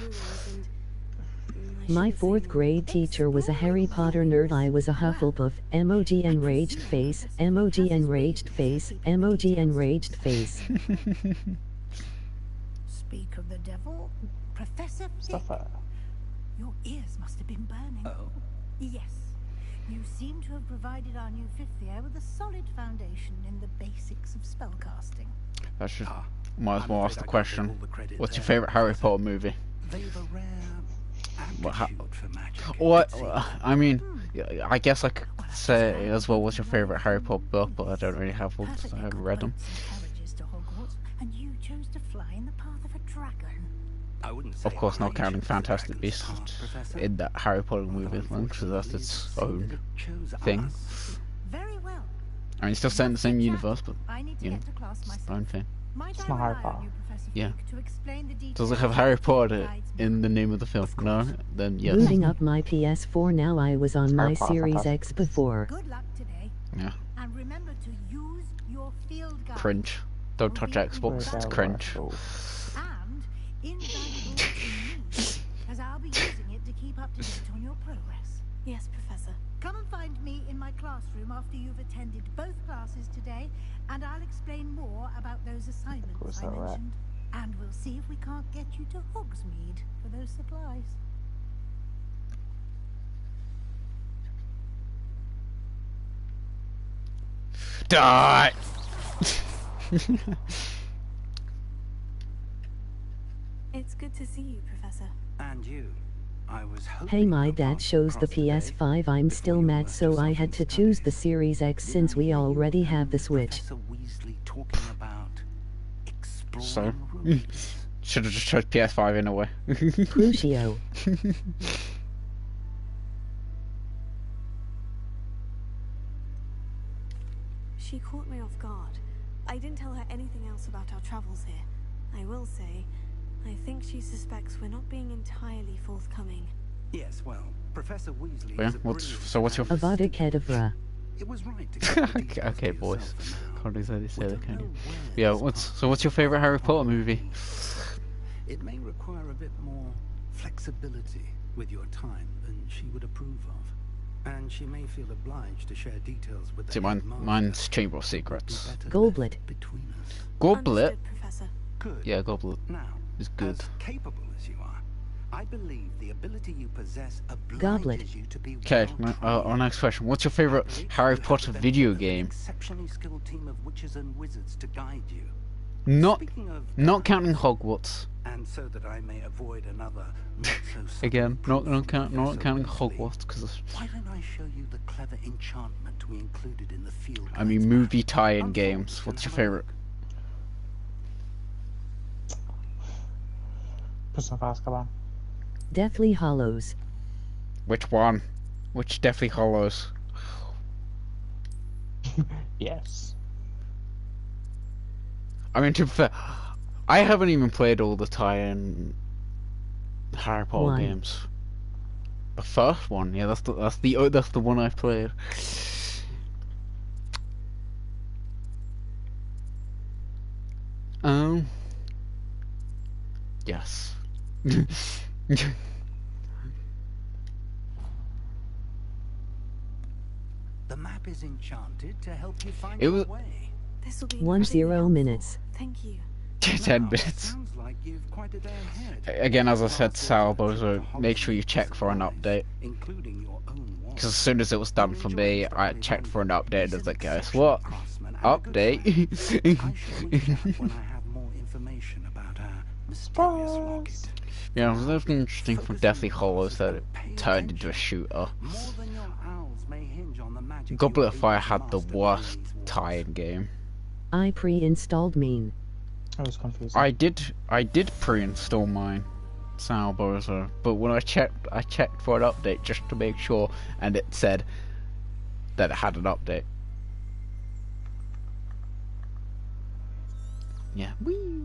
[SPEAKER 11] My 4th grade teacher was a Harry Potter nerd. I was a Hufflepuff. Emoji enraged face. Emoji enraged face. Emoji enraged face.
[SPEAKER 7] Speak of the devil, Professor Fig. Your ears must have been burning.
[SPEAKER 5] Oh?
[SPEAKER 7] Yes. You seem to have provided our new 5th year with a solid foundation in the basics of spellcasting.
[SPEAKER 2] That should might as well ask the question. What's your favourite Harry Potter movie?
[SPEAKER 5] They've a rare aptitude for magic.
[SPEAKER 2] What? I mean, I guess I could say as well, what's your favourite Harry Potter book, but I don't really have books. I haven't read them.
[SPEAKER 7] Carriages to Hogwarts, and you chose to fly in the path of a dragon.
[SPEAKER 5] I wouldn't say
[SPEAKER 2] Of course, not
[SPEAKER 5] I
[SPEAKER 2] counting
[SPEAKER 5] chose
[SPEAKER 2] Fantastic
[SPEAKER 5] the
[SPEAKER 2] Beasts
[SPEAKER 5] dragon's path, Professor.
[SPEAKER 2] in that Harry Potter movie, because that's its own thing.
[SPEAKER 7] Very well.
[SPEAKER 2] I mean, it's still set in the same universe, but
[SPEAKER 7] I need to
[SPEAKER 2] you know,
[SPEAKER 7] get to class
[SPEAKER 2] it's its
[SPEAKER 7] myself.
[SPEAKER 2] own thing.
[SPEAKER 7] Might
[SPEAKER 1] It's
[SPEAKER 7] I
[SPEAKER 1] not Harry
[SPEAKER 7] rely
[SPEAKER 1] Potter.
[SPEAKER 7] on you, Professor
[SPEAKER 2] Yeah.
[SPEAKER 7] Fig, to explain the details
[SPEAKER 2] Does it have
[SPEAKER 7] of
[SPEAKER 2] Harry
[SPEAKER 7] the
[SPEAKER 2] Potter
[SPEAKER 7] guide's
[SPEAKER 2] in the name of the film? No? Then yes.
[SPEAKER 11] Booting up my PS4 now. I was on
[SPEAKER 1] Harry
[SPEAKER 11] my
[SPEAKER 1] Potter,
[SPEAKER 11] Series
[SPEAKER 1] fantastic.
[SPEAKER 11] X before.
[SPEAKER 7] Good luck today.
[SPEAKER 2] Yeah.
[SPEAKER 7] And remember to use your field guide.
[SPEAKER 2] Cringe. Don't touch Xbox,
[SPEAKER 1] Where's
[SPEAKER 2] it's
[SPEAKER 1] our
[SPEAKER 2] cringe.
[SPEAKER 1] rifle?
[SPEAKER 7] And invaluable to me, as I'll be using it to keep up to date on your progress.
[SPEAKER 3] Yes, Professor.
[SPEAKER 7] Come and find me in my classroom after you've attended both classes today, and I'll explain more about those assignments
[SPEAKER 1] course,
[SPEAKER 7] I
[SPEAKER 1] all right.
[SPEAKER 7] mentioned. And we'll see if we can't get you to Hogsmeade for those supplies.
[SPEAKER 2] Die!
[SPEAKER 3] It's good to see you, Professor.
[SPEAKER 5] And you. I was hoping
[SPEAKER 11] Hey, my
[SPEAKER 5] our
[SPEAKER 11] dad
[SPEAKER 5] paths
[SPEAKER 11] shows the
[SPEAKER 5] crossed today
[SPEAKER 11] PS5. I'm
[SPEAKER 5] before
[SPEAKER 11] still
[SPEAKER 5] you
[SPEAKER 11] mad,
[SPEAKER 5] were
[SPEAKER 11] so
[SPEAKER 5] to
[SPEAKER 11] I had to
[SPEAKER 5] something
[SPEAKER 11] choose
[SPEAKER 5] studied.
[SPEAKER 11] the Series X
[SPEAKER 5] Did
[SPEAKER 11] since
[SPEAKER 5] I
[SPEAKER 11] we
[SPEAKER 5] hear you
[SPEAKER 11] already have
[SPEAKER 5] and
[SPEAKER 11] the Switch.
[SPEAKER 5] Professor Weasley talking about exploring
[SPEAKER 2] So?
[SPEAKER 5] ruins?
[SPEAKER 2] Should have just chose PS5 in a way.
[SPEAKER 11] Crucio.
[SPEAKER 3] She caught me off guard. I didn't tell her anything else about our travels here. I will say, I think she suspects we're not being entirely forthcoming.
[SPEAKER 5] Yes, well, Professor Weasley
[SPEAKER 2] Yeah,
[SPEAKER 5] is a
[SPEAKER 2] what's
[SPEAKER 5] brilliant
[SPEAKER 2] your
[SPEAKER 5] analyst.
[SPEAKER 11] Avada Kedavra.
[SPEAKER 5] It was right to keep the
[SPEAKER 2] okay,
[SPEAKER 5] details
[SPEAKER 2] okay,
[SPEAKER 5] to
[SPEAKER 2] boys.
[SPEAKER 5] yourself for now.
[SPEAKER 2] Can't exactly say
[SPEAKER 5] We
[SPEAKER 2] that,
[SPEAKER 5] don't
[SPEAKER 2] can
[SPEAKER 5] know
[SPEAKER 2] you?
[SPEAKER 5] where
[SPEAKER 2] Yeah,
[SPEAKER 5] this
[SPEAKER 2] what's your favorite Harry Potter
[SPEAKER 5] will
[SPEAKER 2] movie?
[SPEAKER 5] be. It may require a bit more flexibility with your time than she would approve of. And she may feel obliged to share details with the
[SPEAKER 2] See,
[SPEAKER 5] headmaster.
[SPEAKER 2] mine's Chamber of
[SPEAKER 5] Would be
[SPEAKER 2] Secrets.
[SPEAKER 5] better
[SPEAKER 11] Goblet.
[SPEAKER 5] left between us.
[SPEAKER 2] Goblet?
[SPEAKER 3] Understood, Professor.
[SPEAKER 5] Good.
[SPEAKER 2] Yeah, Goblet
[SPEAKER 5] Now,
[SPEAKER 2] is good.
[SPEAKER 5] as capable as you are, I believe the ability you possess obliges
[SPEAKER 11] Goblet.
[SPEAKER 5] you to be
[SPEAKER 2] Okay,
[SPEAKER 5] well
[SPEAKER 2] our next question. What's your favorite
[SPEAKER 5] Happily,
[SPEAKER 2] Harry
[SPEAKER 5] you have
[SPEAKER 2] Potter
[SPEAKER 5] the
[SPEAKER 2] video
[SPEAKER 5] benefit of an
[SPEAKER 2] game?
[SPEAKER 5] exceptionally skilled team of witches and wizards to guide you.
[SPEAKER 2] Not
[SPEAKER 5] Speaking of
[SPEAKER 2] not
[SPEAKER 5] guides,
[SPEAKER 2] counting Hogwarts.
[SPEAKER 5] and so that I may avoid another not so subtle
[SPEAKER 2] Again,
[SPEAKER 5] proof
[SPEAKER 2] not
[SPEAKER 5] from Professor
[SPEAKER 2] counting
[SPEAKER 5] Weasley,
[SPEAKER 2] Hogwarts because
[SPEAKER 5] why don't I show you the clever enchantment we included in the field
[SPEAKER 2] I mean
[SPEAKER 5] guides
[SPEAKER 2] movie
[SPEAKER 5] map?
[SPEAKER 2] tie-in
[SPEAKER 5] Unfold
[SPEAKER 2] games.
[SPEAKER 5] it
[SPEAKER 2] What's
[SPEAKER 5] and
[SPEAKER 2] your
[SPEAKER 5] have a
[SPEAKER 2] favorite?
[SPEAKER 1] Prisoner of Azkaban.
[SPEAKER 11] Deathly Hollows.
[SPEAKER 2] Which one? Which Deathly Hollows?
[SPEAKER 1] Yes.
[SPEAKER 2] I mean, to be fair, I haven't even played all the tie-in Harry Potter
[SPEAKER 11] One.
[SPEAKER 2] games. The first one, yeah, that's the one I've played. Yes.
[SPEAKER 5] The map is enchanted to help you find
[SPEAKER 2] It
[SPEAKER 5] your
[SPEAKER 2] was-
[SPEAKER 5] way.
[SPEAKER 3] This will be
[SPEAKER 11] 10
[SPEAKER 3] incredibly helpful.
[SPEAKER 11] minutes.
[SPEAKER 3] Thank you.
[SPEAKER 2] 10
[SPEAKER 5] Now, it
[SPEAKER 2] minutes.
[SPEAKER 5] sounds like you've quite a day ahead.
[SPEAKER 2] Again, as I said,
[SPEAKER 5] Classes
[SPEAKER 2] Sal
[SPEAKER 5] are true
[SPEAKER 2] Bozo,
[SPEAKER 5] to
[SPEAKER 2] make sure you
[SPEAKER 5] Hogwarts
[SPEAKER 2] check for an
[SPEAKER 5] supplies,
[SPEAKER 2] update.
[SPEAKER 5] including your own wand.
[SPEAKER 2] Because as soon as it was done for me, I checked for an update and it's like, guess what? Update?
[SPEAKER 5] I shall reach out when I have more information about our mysterious locket.
[SPEAKER 2] Yeah, it was definitely interesting from Deathly Hollows that it turned into a shooter.
[SPEAKER 5] More than your owls may hinge on the magic
[SPEAKER 2] Goblet
[SPEAKER 5] you
[SPEAKER 2] of
[SPEAKER 5] are
[SPEAKER 2] Fire
[SPEAKER 5] able to
[SPEAKER 2] had the
[SPEAKER 5] master
[SPEAKER 2] worst
[SPEAKER 5] within these walls.
[SPEAKER 2] tie-in game.
[SPEAKER 11] I pre-installed Mean.
[SPEAKER 1] I was confused.
[SPEAKER 2] I did pre-install mine, Sal Bozo, but when I checked for an update just to make sure, and it said that it had an update. Yeah. Wee.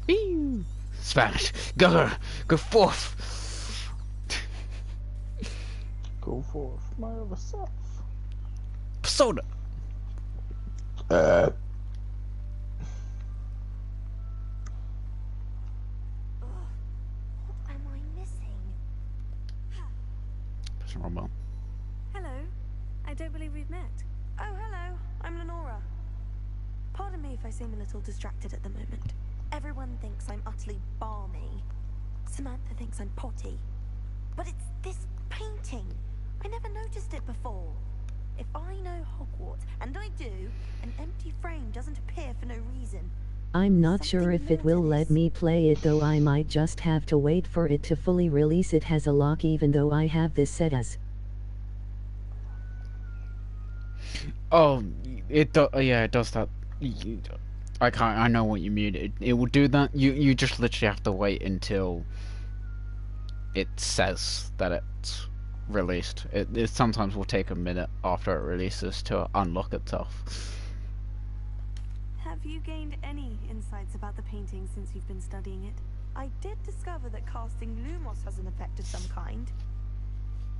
[SPEAKER 2] Wee. Spanish. Go forth.
[SPEAKER 1] Go forth, my other self.
[SPEAKER 2] Persona.
[SPEAKER 3] What am I missing?
[SPEAKER 2] That's wrong one.
[SPEAKER 3] Hello. I don't believe we've met. Oh, hello. I'm Lenora. Pardon me if I seem a little distracted at the moment. Everyone thinks I'm utterly balmy. Samantha thinks I'm potty. But it's this painting. I never noticed it before. If I know Hogwarts, and I do, an empty frame doesn't appear for no reason.
[SPEAKER 11] I'm not sure if it will let me play it, though. I might just have to wait for it to fully release. It has a lock even though I have this set as.
[SPEAKER 2] Oh, it does. Yeah, it does that. I know what you mean. It will do that. You just literally have to wait until it says that it's released. It sometimes will take a minute after it releases to unlock itself.
[SPEAKER 3] Have Have you gained any insights about the painting since you've been studying it?
[SPEAKER 12] I did discover that casting Lumos has an effect of some kind,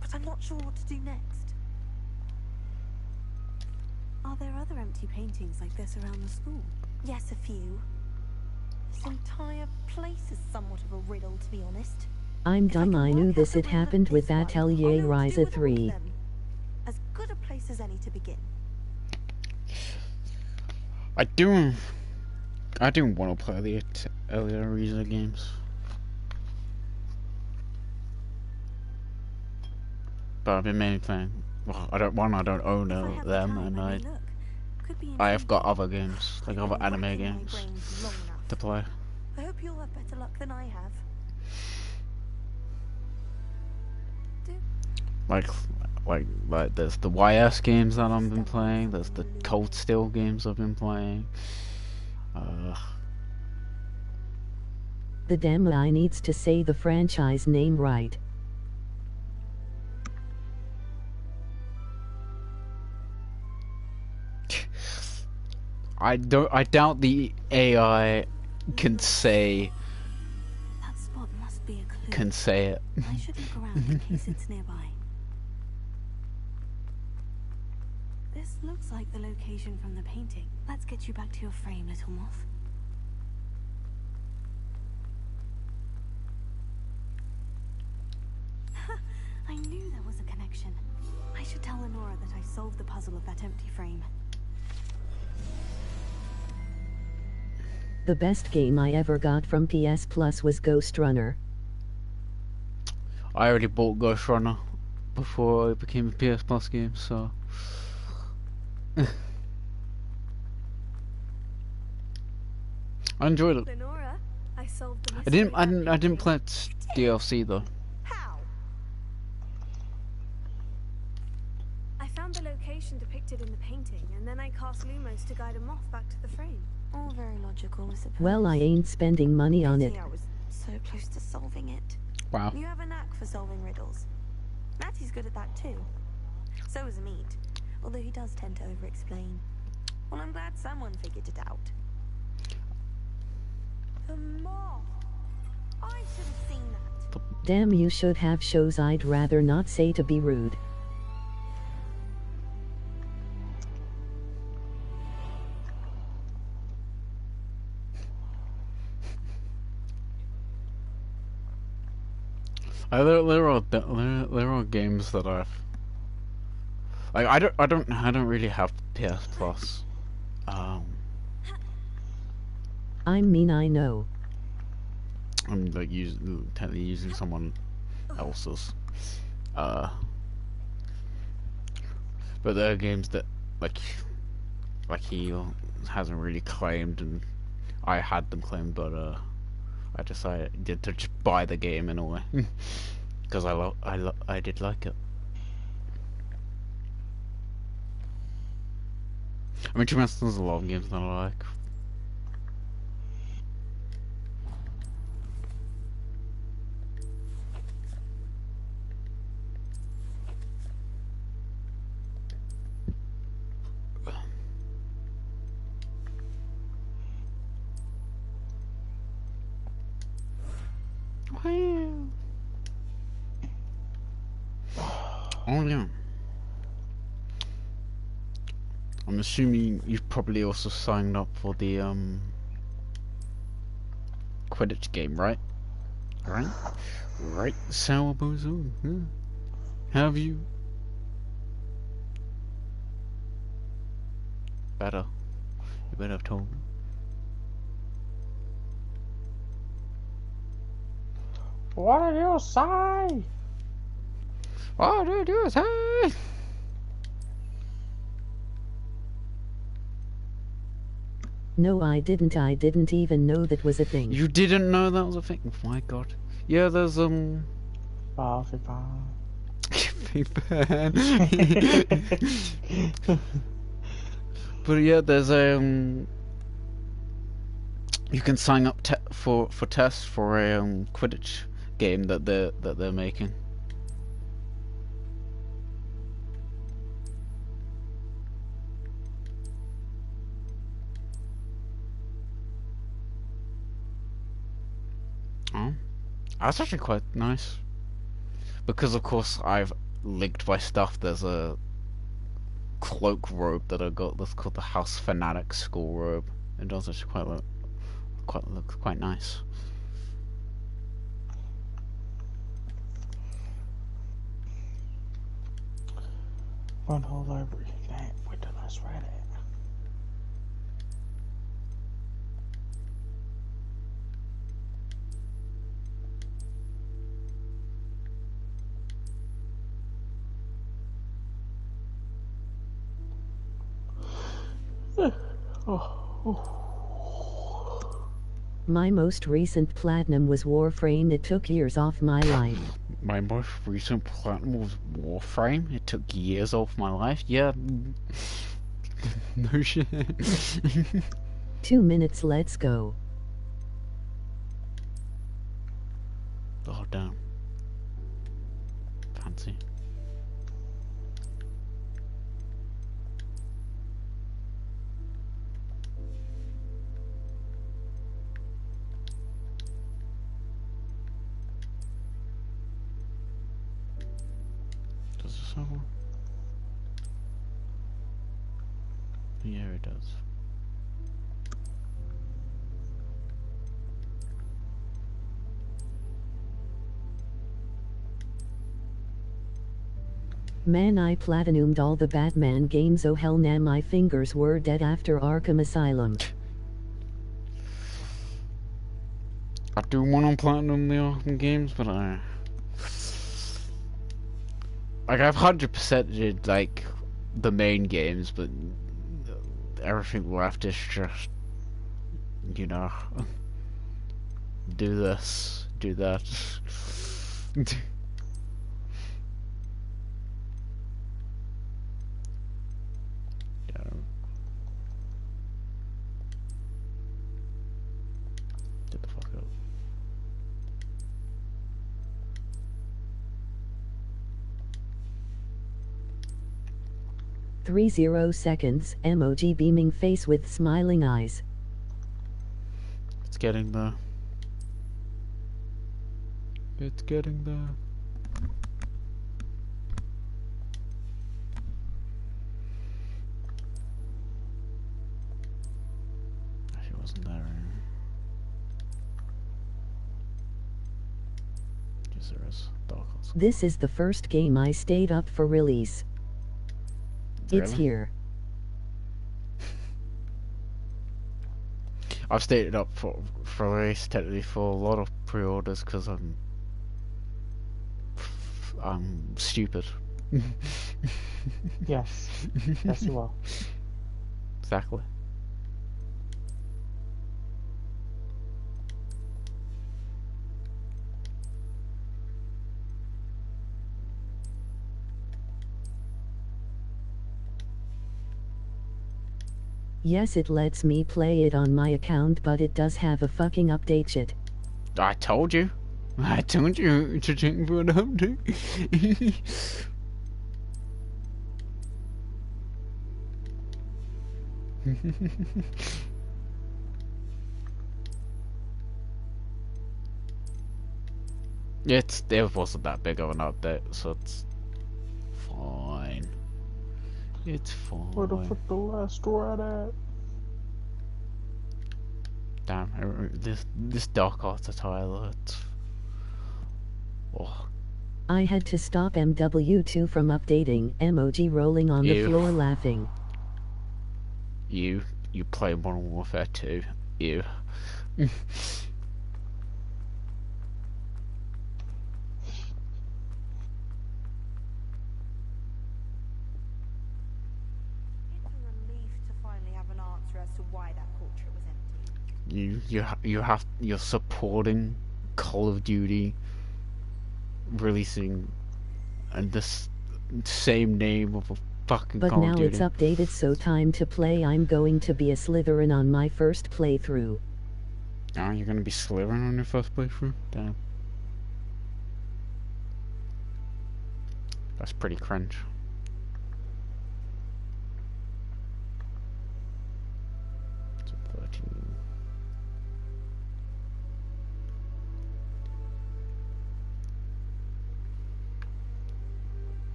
[SPEAKER 12] but I'm not sure what to do next.
[SPEAKER 3] Are there other empty paintings like this around the school?
[SPEAKER 12] Yes, a few. This entire place is somewhat of a riddle, to be honest.
[SPEAKER 11] I'm dumb, I knew this had happened with
[SPEAKER 12] I'll
[SPEAKER 11] Atelier
[SPEAKER 12] know what to do
[SPEAKER 11] Ryza
[SPEAKER 12] with all of
[SPEAKER 11] 3.
[SPEAKER 12] them. As good a place as any to begin.
[SPEAKER 2] I do want to play the earlier Ryza games. But I've been mainly playing. Well, I don't own them, and I have got other games, like other anime games, to play.
[SPEAKER 12] I hope you'll have better luck than I have.
[SPEAKER 2] Like there's the YS games that I've been playing. There's the Cold Steel games I've been playing.
[SPEAKER 11] The damn guy needs to say the franchise name right.
[SPEAKER 2] I doubt the AI can say
[SPEAKER 3] That spot must be a clue.
[SPEAKER 2] can say it.
[SPEAKER 3] I should look around in case it's nearby. This looks like the location from the painting. Let's get you back to your frame, little moth. I knew there was a connection. I should tell Lenora that I solved the puzzle of that empty frame.
[SPEAKER 11] The best game I ever got from PS Plus was Ghost Runner.
[SPEAKER 2] I already bought Ghost Runner before it became a PS Plus game, so I enjoyed it.
[SPEAKER 3] Lenora, I solved the
[SPEAKER 2] I
[SPEAKER 3] mystery.
[SPEAKER 2] didn't play its DLC though.
[SPEAKER 12] How?
[SPEAKER 3] I found the location depicted in the painting, and then I cast Lumos to guide a moth back to the frame. All very logical, I suppose.
[SPEAKER 11] Well, I ain't spending money on it.
[SPEAKER 12] See, I was so close to solving it.
[SPEAKER 2] Wow.
[SPEAKER 12] You have a knack for solving riddles. Matty's good at that too. So is Meat, although he does tend to over-explain. Well, I'm glad someone figured it out. The moth! I should have seen that.
[SPEAKER 11] Damn, you should have shows I'd rather not say to be rude.
[SPEAKER 2] There are games that I've like. I don't really have PS Plus.
[SPEAKER 11] I mean, I know.
[SPEAKER 2] I'm like technically using someone else's. But there are games that like he hasn't really claimed, and I had them claimed, but I decided to just buy the game in a way because I did like it. I mean, to be honest, there's a lot of games that I like. Oh yeah. I'm assuming you've probably also signed up for the Quidditch game, right? Right, Sour Bozo. Yeah. Have you? You better have told me.
[SPEAKER 1] What did you say?
[SPEAKER 2] What did you say?
[SPEAKER 11] No, I didn't. I didn't even know that was a thing.
[SPEAKER 2] You didn't know that was a thing? Oh my god. Yeah, there's
[SPEAKER 1] Buffy Pan.
[SPEAKER 2] But yeah, there's you can sign up for tests for a Quidditch game that they're making. Oh, that's actually quite nice. Because of course I've linked my stuff. There's a cloak robe that I got that's called the House Fanatic School robe. It does actually looks quite nice.
[SPEAKER 1] Run whole library. Damn, wait till I read it.
[SPEAKER 11] My most recent platinum was Warframe. It took years off my life.
[SPEAKER 2] My most recent platinum was Warframe. It took years off my life. Yeah. No shit.
[SPEAKER 11] 2 minutes, let's go.
[SPEAKER 2] Oh damn. Fancy. Does this have one? Yeah, it does.
[SPEAKER 11] Man, I platinumed all the Batman games. Oh hell nah, my fingers were dead after Arkham Asylum.
[SPEAKER 2] I do want to platinum the Arkham games, but like I've 100% did like the main games, but everything left is just, you know, do this, do that. Get the fuck up.
[SPEAKER 11] Three 0 seconds, emoji beaming face with smiling eyes.
[SPEAKER 2] It's getting there. It's getting there. Actually, wasn't there. Yes, there is. Dark Horse.
[SPEAKER 11] This is the first game I stayed up for release. It's
[SPEAKER 2] Really?
[SPEAKER 11] here.
[SPEAKER 2] I've stayed up for release technically for a lot of pre-orders because I'm stupid.
[SPEAKER 1] Yes. Yes, you are.
[SPEAKER 2] Exactly.
[SPEAKER 11] Yes, it lets me play it on my account, but it does have a fucking update shit.
[SPEAKER 2] I told you. I told you to check for an update. It wasn't that big of an update, so it's fine. It's fine.
[SPEAKER 1] Where the fuck the last rat at?
[SPEAKER 2] Damn, this Dark Arts Toilet. Oh.
[SPEAKER 11] I had to stop MW2 from updating, emoji rolling on the floor laughing.
[SPEAKER 2] You play Modern Warfare 2. You. You're supporting Call of Duty releasing and this same name of a fucking
[SPEAKER 11] But
[SPEAKER 2] Call
[SPEAKER 11] now
[SPEAKER 2] of Duty.
[SPEAKER 11] it's updated, so time to play. I'm going to be a Slytherin on my first playthrough.
[SPEAKER 2] Oh, you're gonna be Slytherin on your first playthrough? Damn. That's pretty cringe. So 13.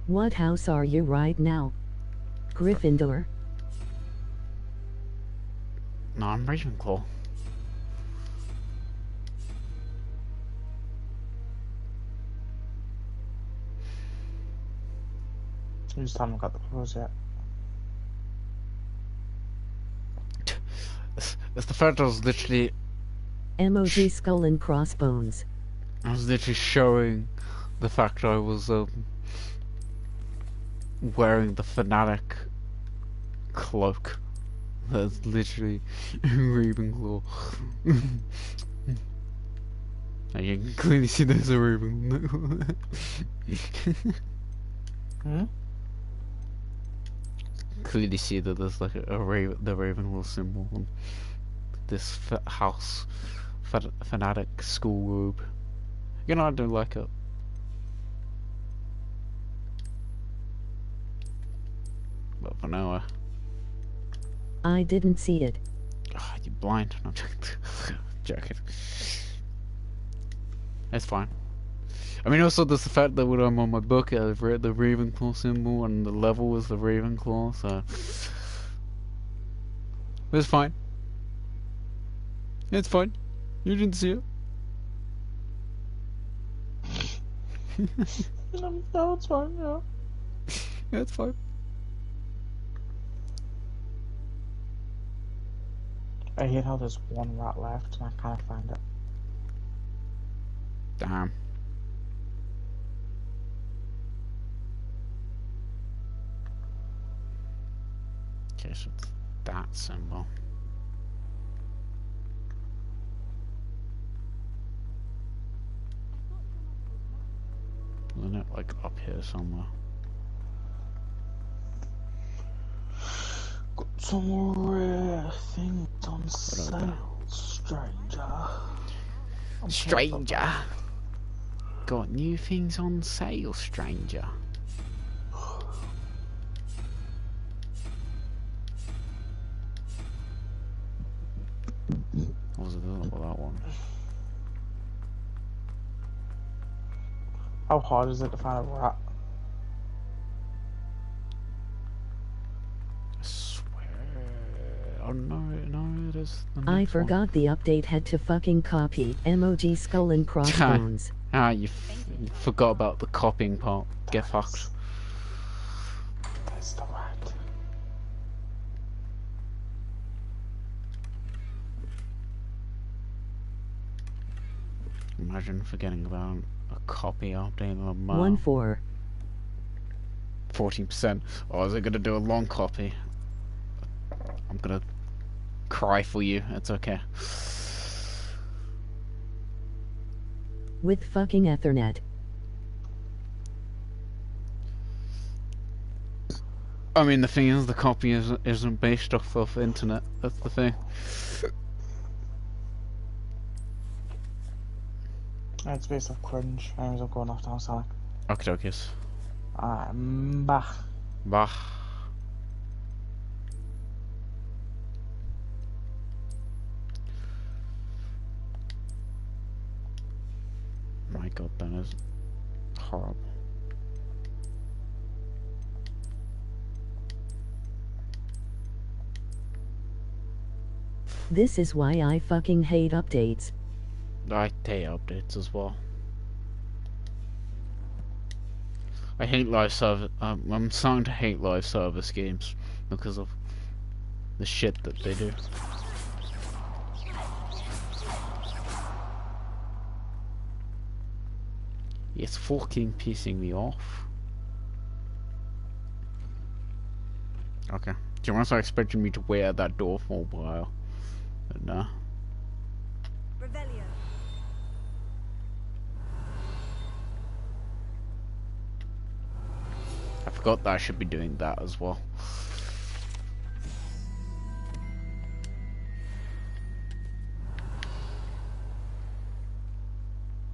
[SPEAKER 11] What house are you right now? Gryffindor?
[SPEAKER 2] No, I'm Ravenclaw.
[SPEAKER 1] You just haven't got the clothes yet.
[SPEAKER 2] It's the fact I was literally...
[SPEAKER 11] Emoji skull and crossbones.
[SPEAKER 2] I was literally showing the fact I was wearing the fanatic cloak. That's literally Ravenclaw. And you can clearly see there's a Ravenclaw.
[SPEAKER 1] Hmm?
[SPEAKER 2] Clearly see that there's like the Ravenclaw symbol on this house fanatic school robe. You know, I don't like it. But for now,
[SPEAKER 11] I didn't see it.
[SPEAKER 2] oh, you're blind. No, I'm joking. It's fine. I mean, also there's the fact that when I'm on my book, I've read the Ravenclaw symbol and the level is the Ravenclaw, so it's fine. It's fine. You didn't see it.
[SPEAKER 1] No, it's fine, yeah.
[SPEAKER 2] Yeah, it's fine.
[SPEAKER 1] I hate how there's one rat left and I can't find it.
[SPEAKER 2] Damn. Okay, so it's that symbol. Isn't it like up here somewhere?
[SPEAKER 1] Got some rare things on sale, stranger.
[SPEAKER 2] Stranger! Got new things on sale, stranger. What was it about that one?
[SPEAKER 1] How hard is it to find a rat?
[SPEAKER 2] I swear. Oh no, it is.
[SPEAKER 11] I forgot the update had to fucking copy emoji skull and crossbones.
[SPEAKER 2] You forgot about the copying part. Get fucked.
[SPEAKER 1] That's the rat.
[SPEAKER 2] Imagine forgetting about a copy update of a month.
[SPEAKER 11] 1-4.
[SPEAKER 2] 14%. Oh, is it gonna do a long copy? I'm gonna cry for you. It's okay.
[SPEAKER 11] With fucking Ethernet.
[SPEAKER 2] I mean, the thing is, the copy isn't based off of internet. That's the thing.
[SPEAKER 1] It's based off cringe. Anyways, I'm going off now, Sonic.
[SPEAKER 2] Okay, dokies.
[SPEAKER 1] Bah.
[SPEAKER 2] Bah. My god, that is horrible.
[SPEAKER 11] This is why I fucking hate updates.
[SPEAKER 2] I hate updates as well. I hate live service. I'm starting to hate live service games because of the shit that they do. It's fucking pissing me off. Okay. Do you want to expecting me to wait at that door for a while? But nah.
[SPEAKER 3] Revelio.
[SPEAKER 2] I forgot that I should be doing that as well.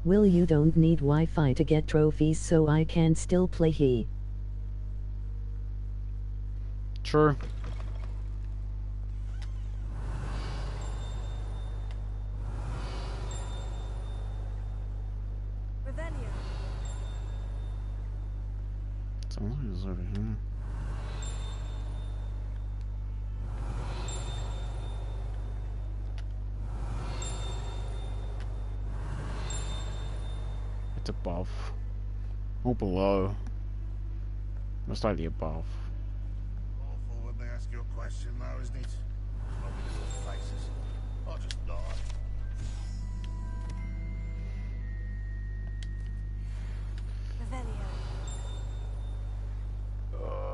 [SPEAKER 11] Will, you don't need Wi-Fi to get trophies, so I can still play he.
[SPEAKER 2] True.
[SPEAKER 3] Revelio.
[SPEAKER 2] Something's over here. It's above. Or below. Most likely above.
[SPEAKER 13] Awful when they ask you a question though, isn't it? Probably little faces. I'll just die.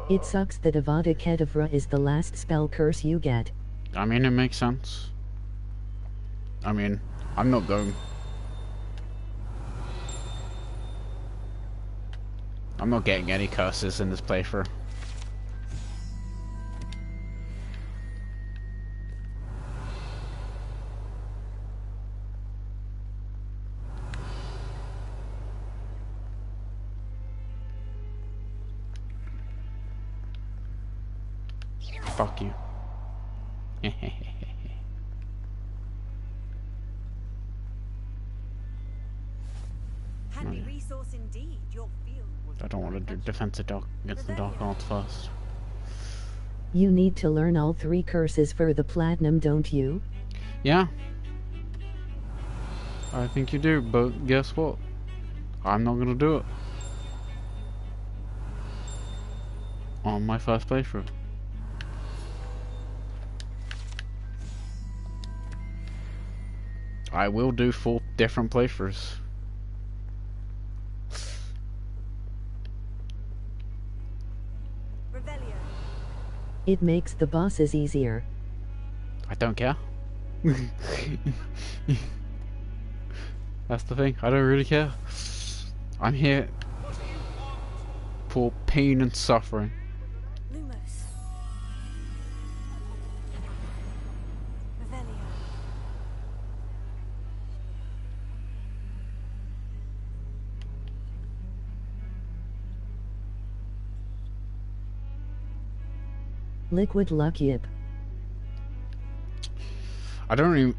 [SPEAKER 11] It sucks that Avada Kedavra is the last spell curse you get.
[SPEAKER 2] I mean, it makes sense. I mean, I'm not going. I'm not getting any curses in this playthrough. Fuck you.
[SPEAKER 3] Handy resource indeed, your field.
[SPEAKER 2] I don't want to do defensive dark against the dark arts first.
[SPEAKER 11] You need to learn all 3 curses for the platinum, don't you?
[SPEAKER 2] Yeah. I think you do, but guess what? I'm not gonna do it. On my first playthrough. I will do 4 different playthroughs.
[SPEAKER 11] It makes the bosses easier.
[SPEAKER 2] I don't care. That's the thing, I don't really care. I'm here for pain and suffering.
[SPEAKER 11] Liquid luck, yip.
[SPEAKER 2] I don't even.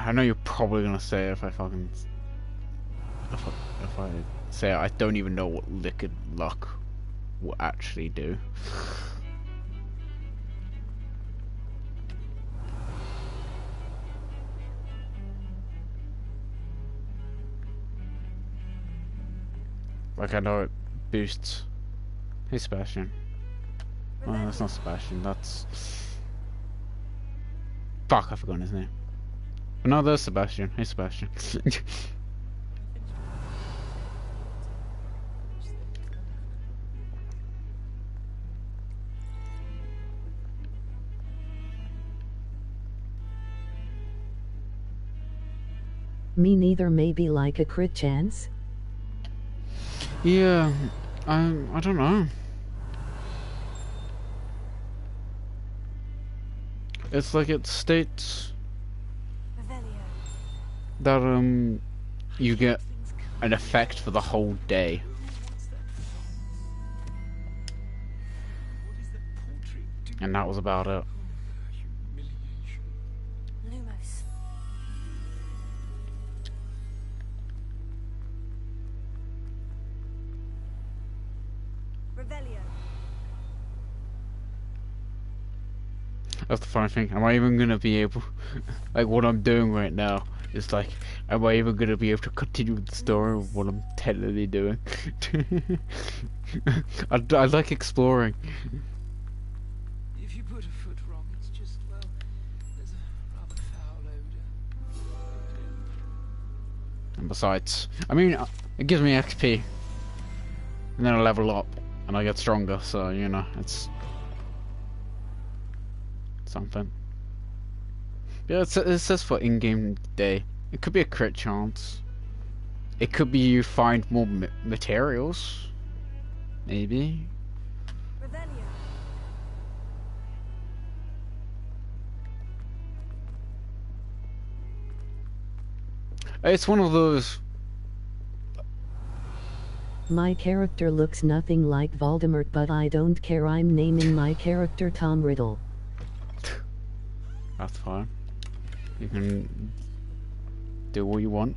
[SPEAKER 2] I know you're probably gonna say if I fucking. If I say I don't even know what liquid luck will actually do. Like I know it boosts. Hey Sebastian. Oh, that's not Sebastian, that's... Fuck, I've forgotten his name. But no, there's Sebastian. Hey Sebastian.
[SPEAKER 11] Me neither, maybe like a crit chance?
[SPEAKER 2] Yeah, I don't know. It's like it states that you get an effect for the whole day. And that was about it. That's the funny thing. Am I even gonna be able, like what I'm doing right now is like, am I even gonna be able to continue the story of what I'm technically doing? I like exploring.
[SPEAKER 10] If you put a foot wrong, it's just, well, there's a rather foul odor.
[SPEAKER 2] And besides, I mean, it gives me XP, and then I level up, and I get stronger. So you know, it's something. Yeah, it says for in-game day. It could be a crit chance. It could be you find more materials. Maybe. It's one of those.
[SPEAKER 11] My character looks nothing like Voldemort, but I don't care. I'm naming my character Tom Riddle.
[SPEAKER 2] That's fine. You can do what you want.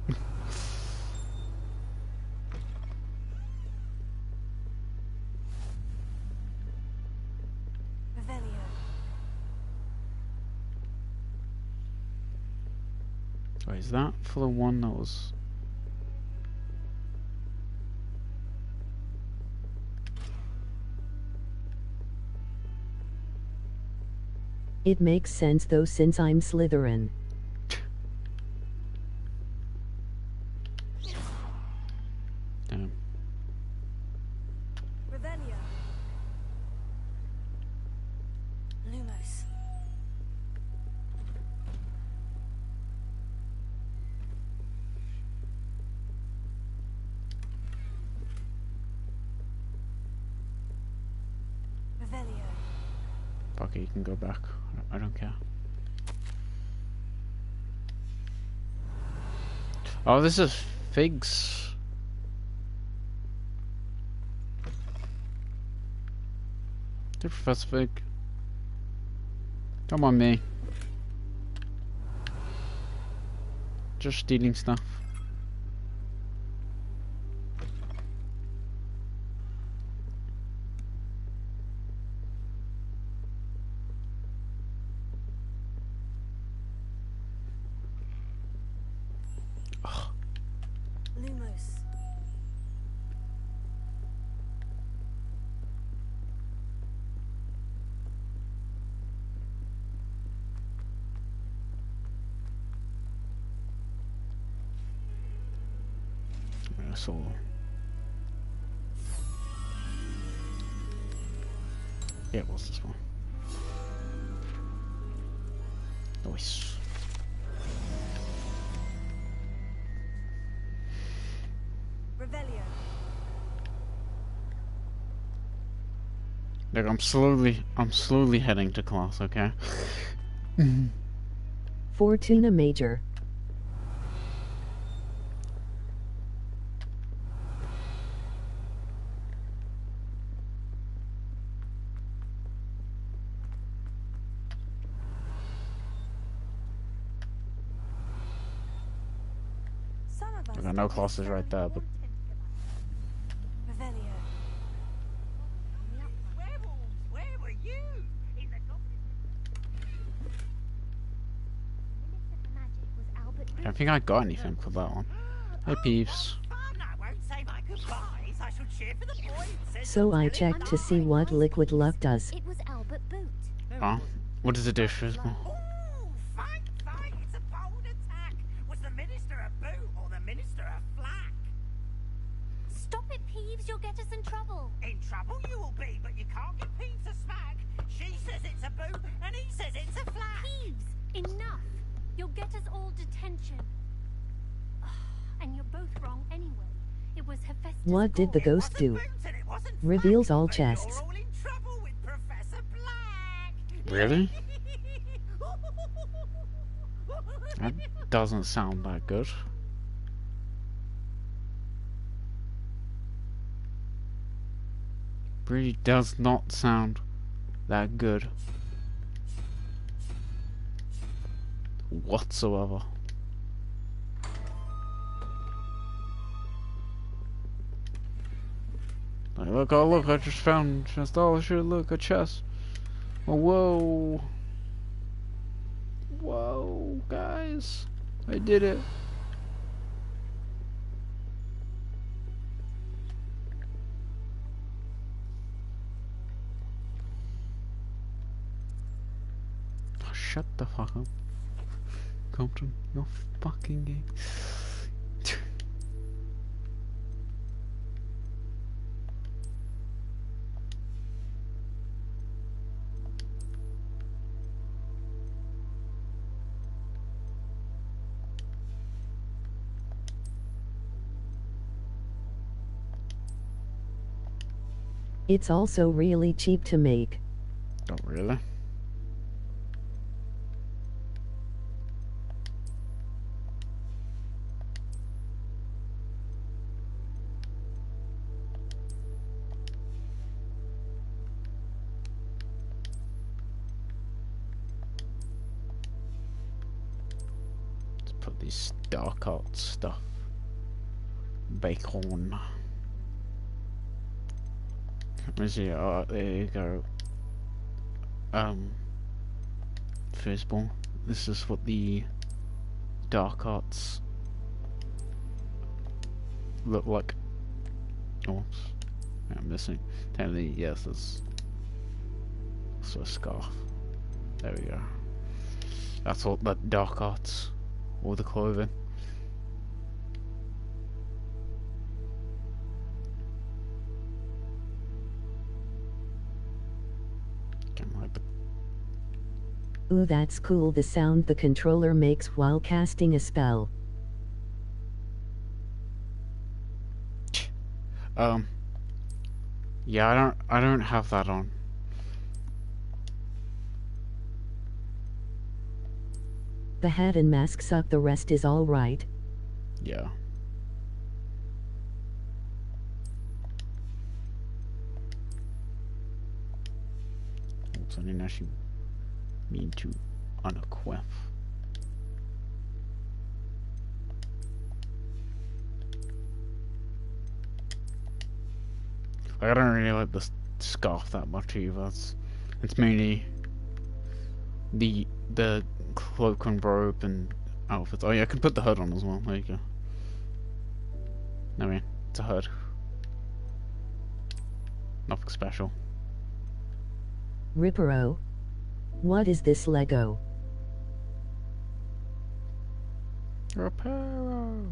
[SPEAKER 2] So is that for the one that was...
[SPEAKER 11] It makes sense though since I'm Slytherin.
[SPEAKER 2] Damn.
[SPEAKER 12] Revelio. Lumos. Revelio.
[SPEAKER 2] Fuck it, you can go back. I don't care. Oh, this is Figs. Hey, Professor Fig. Come on, me. Just stealing stuff.
[SPEAKER 12] Lumos.
[SPEAKER 2] That's all. Yeah, what's this one? Nice.
[SPEAKER 12] Revelio.
[SPEAKER 2] Look, I'm slowly heading to class, okay?
[SPEAKER 11] Fortuna Major.
[SPEAKER 12] Some of us
[SPEAKER 2] I got no classes right there, but
[SPEAKER 12] Revelio.
[SPEAKER 8] Werewolves, where were you? In the
[SPEAKER 2] I think I got anything for that one. Hey, Peeves.
[SPEAKER 8] fun! I won't say my goodbyes. I shall cheer for the boys.
[SPEAKER 11] So I checked to see what Liquid Luck does.
[SPEAKER 14] It was Albert Boot.
[SPEAKER 2] Oh, what does it do, Frisbee?
[SPEAKER 8] Ooh, fight, fight! It's a bold attack. Was the minister a boot or the minister a flack?
[SPEAKER 14] Stop it, Peeves. You'll get us in trouble.
[SPEAKER 8] In trouble you will be, but you can't get Peeves a smack. She says it's a boot, and he says it's a flack.
[SPEAKER 14] Peeves, enough. You'll get us all detention. And you're both wrong anyway. It was Hephaestus.
[SPEAKER 11] What did the ghost do? Reveals all chests.
[SPEAKER 8] You're all in trouble with Professor Black.
[SPEAKER 2] Really? That doesn't sound that good. Really does not sound that good whatsoever. Like, look, oh look, I just found a chest. Oh shit, look, a chest. Oh, whoa. Whoa, guys. I did it. Oh, shut the fuck up. Compton, you're fucking gay.
[SPEAKER 11] It's also really cheap to make.
[SPEAKER 2] Oh, really? Let's put this dark art stuff back on. Let me see. Oh, there you go. Firstborn. This is what the dark arts look like? Oh, I'm missing. Technically, yes, there's also a scarf. There we go. That's all the dark arts, all the clothing.
[SPEAKER 11] Ooh, that's cool, the sound the controller makes while casting a spell.
[SPEAKER 2] Yeah, I don't have that on.
[SPEAKER 11] The hat and mask suck, the rest is alright.
[SPEAKER 2] Yeah. Oops, I didn't actually mean to unequip. I don't really like the scarf that much either. It's mainly the cloak and robe and outfits. Oh yeah, I can put the hood on as well. There you go. I mean, it's a hood. Nothing special.
[SPEAKER 11] Rippero. What is this Lego?
[SPEAKER 2] Rippero.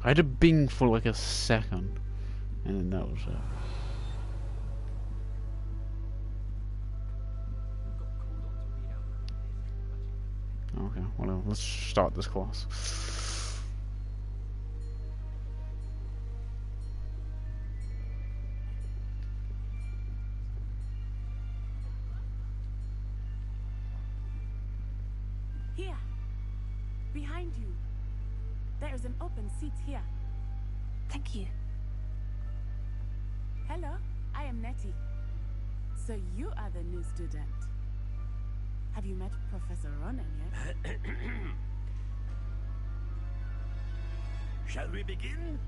[SPEAKER 2] I had a bing for like a second, and then that was it. Okay, well, let's start this class.
[SPEAKER 15] Here, behind you. There is an open seat here.
[SPEAKER 12] Thank you.
[SPEAKER 15] Hello, I am Nettie. So you are the new student. Have you met Professor Ronan yet?
[SPEAKER 16] Shall we begin?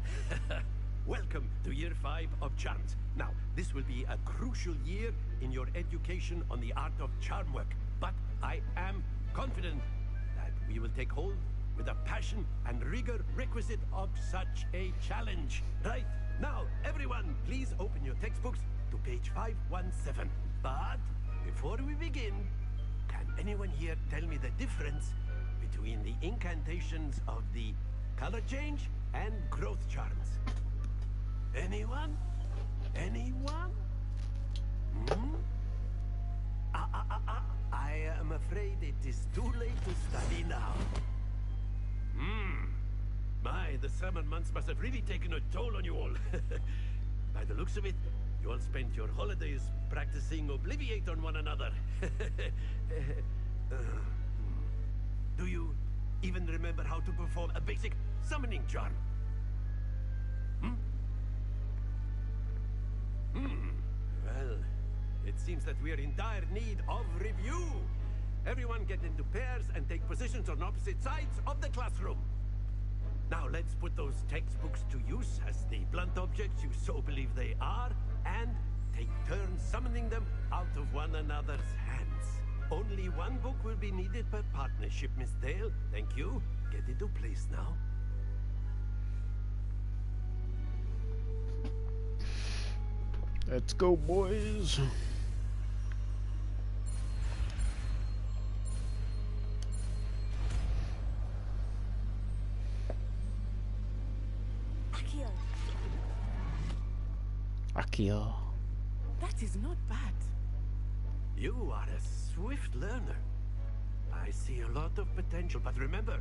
[SPEAKER 16] Welcome to Year 5 of Charms. Now, this will be a crucial year in your education on the art of charm work. But I am confident that we will take hold with the passion and rigor requisite of such a challenge. Right, now, everyone, please open your textbooks to page 517. But before we begin, can anyone here tell me the difference between the incantations of the color change and growth charms? Anyone? Anyone? Hmm? I am afraid it is too late to study now. My, the summer months must have really taken a toll on you all. By the looks of it, you all spent your holidays practicing Obliviate on one another. Do you even remember how to perform a basic summoning charm? Well, it seems that we are in dire need of review. Everyone get into pairs and take positions on opposite sides of the classroom. Now let's put those textbooks to use as the blunt objects you so believe they are, and take turns summoning them out of one another's hands. Only one book will be needed per partnership, Miss Dale. Thank you. Get into place now.
[SPEAKER 2] Let's go, boys. Akio.
[SPEAKER 15] That is not bad.
[SPEAKER 16] You are a swift learner. I see a lot of potential, but remember,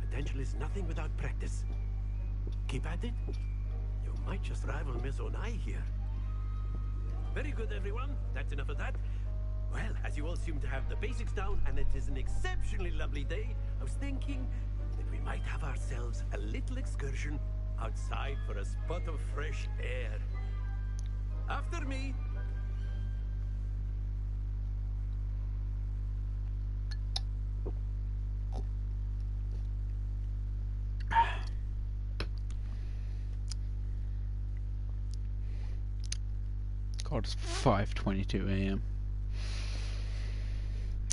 [SPEAKER 16] potential is nothing without practice. Keep at it. You might just rival Miss Onai here. Very good, everyone. That's enough of that. Well, as you all seem to have the basics down, and it is an exceptionally lovely day, I was thinking that we might have ourselves a little excursion outside for a spot of fresh air. After me,
[SPEAKER 2] God, it's 5:22 a.m.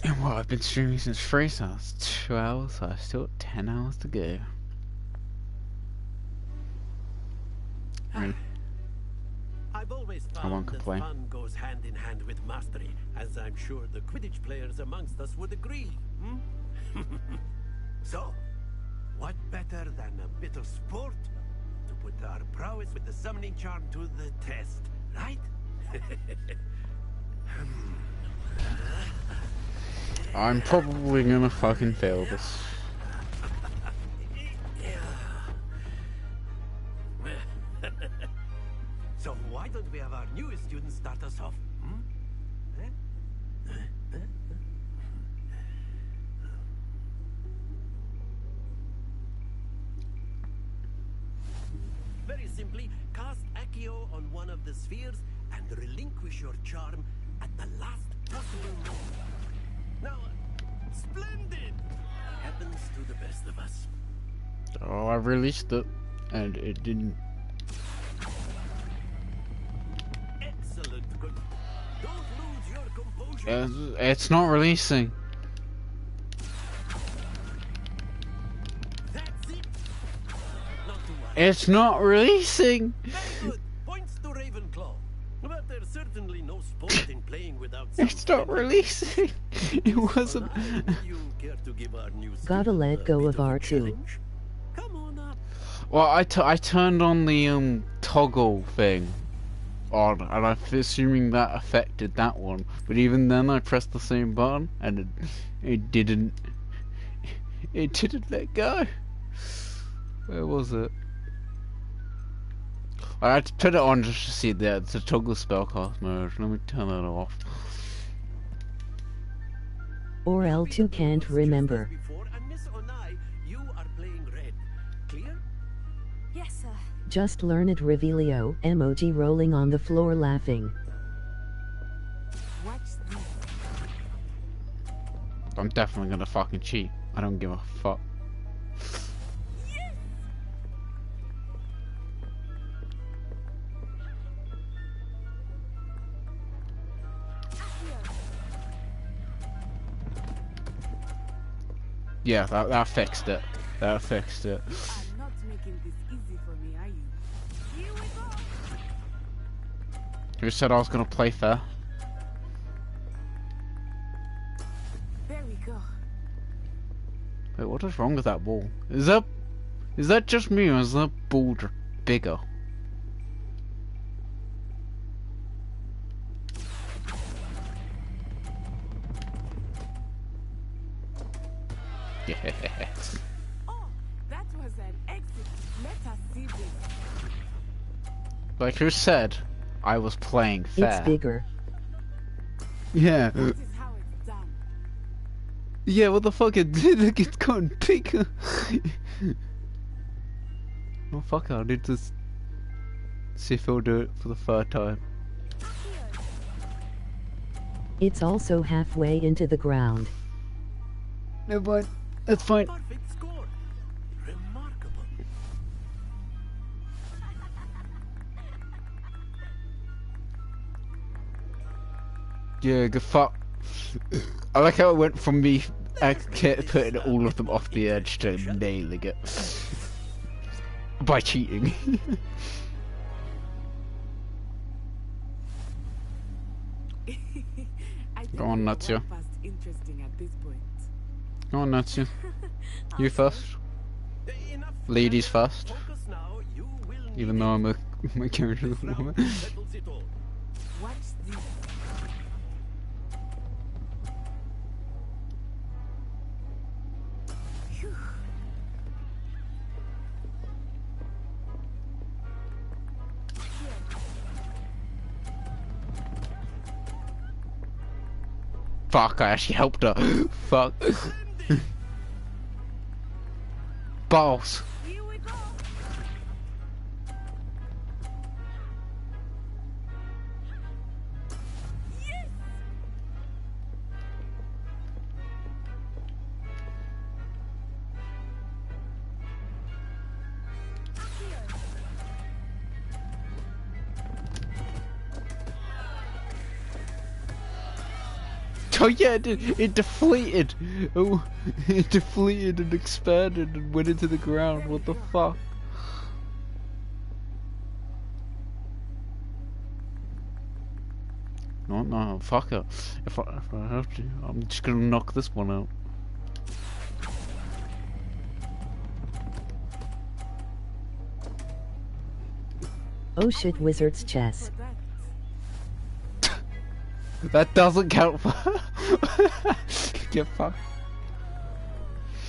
[SPEAKER 2] And well, I've been streaming since 3, so that's 2 hours, so I've still got 10 hours to go. Really?
[SPEAKER 16] I've always
[SPEAKER 2] I won't
[SPEAKER 16] found that
[SPEAKER 2] complain.
[SPEAKER 16] fun goes hand in hand with mastery, as I'm sure the Quidditch players amongst us would agree. So, what better than a bit of sport to put our prowess with the summoning charm to the test, right?
[SPEAKER 2] I'm probably gonna fucking fail this.
[SPEAKER 16] So why don't we have our newest student start us off? Very simply, cast Accio on one of the spheres and relinquish your charm at the last possible moment. Now, splendid! Happens to the best of us.
[SPEAKER 2] Oh, I released it, and it didn't.
[SPEAKER 16] Excellent. Good. Don't lose your composure.
[SPEAKER 2] It's not releasing.
[SPEAKER 16] That's it. Not to worry.
[SPEAKER 2] It's not releasing.
[SPEAKER 16] Very good. Points to Ravenclaw. But there's certainly no sport in playing without.
[SPEAKER 2] It's not releasing. It wasn't.
[SPEAKER 16] You care to give our new
[SPEAKER 11] Gotta let go of R2.
[SPEAKER 2] Well, I turned on the toggle thing on, and I'm assuming that affected that one. But even then, I pressed the same button, and it didn't. It didn't let go. Where was it? I had to put it on just to see that it's a toggle spellcast mode. Let me turn it off.
[SPEAKER 11] Or L2 can't remember.
[SPEAKER 3] Yes, sir.
[SPEAKER 11] Just learn it, Revelio. Emoji rolling on the floor laughing.
[SPEAKER 15] Watch this.
[SPEAKER 2] I'm definitely gonna fucking cheat. I don't give a fuck. Yeah, that fixed it. That fixed it.
[SPEAKER 15] You are not making this easy for me, are you? Here we go.
[SPEAKER 2] Who said I was gonna play fair?
[SPEAKER 15] There we go.
[SPEAKER 2] Wait, what is wrong with that ball? Is that just me, or is that ball bigger? Yes.
[SPEAKER 15] Oh, that was an exit. Let us see this.
[SPEAKER 2] Like who said I was playing fair?
[SPEAKER 11] It's bigger.
[SPEAKER 2] Yeah.
[SPEAKER 15] This is how it's done.
[SPEAKER 2] Yeah, what the fuck? It's gotten bigger. Oh fuck! I need to see if he'll do it for the third time.
[SPEAKER 11] It's also halfway into the ground.
[SPEAKER 2] No, but that's fine.
[SPEAKER 16] Perfect score. Remarkable.
[SPEAKER 2] Yeah, good fuck. I like how it went from me putting all of them off the edge to nailing it by cheating. Go on, Natsia.
[SPEAKER 15] Interesting at this point.
[SPEAKER 2] Go on, Natsia. You first. Ladies first. Even though I'm a my character's a woman.
[SPEAKER 15] Watch this. Phew.
[SPEAKER 2] Fuck, I actually helped her. Fuck. Balls.
[SPEAKER 15] Here we go. Yes.
[SPEAKER 2] Oh yeah, it deflated. Oh, it deflated and expanded and went into the ground. What the fuck? No, fuck it. If I have to, I'm just gonna knock this one out.
[SPEAKER 11] Oh shit, wizard's chess.
[SPEAKER 2] That doesn't count for. Get fucked.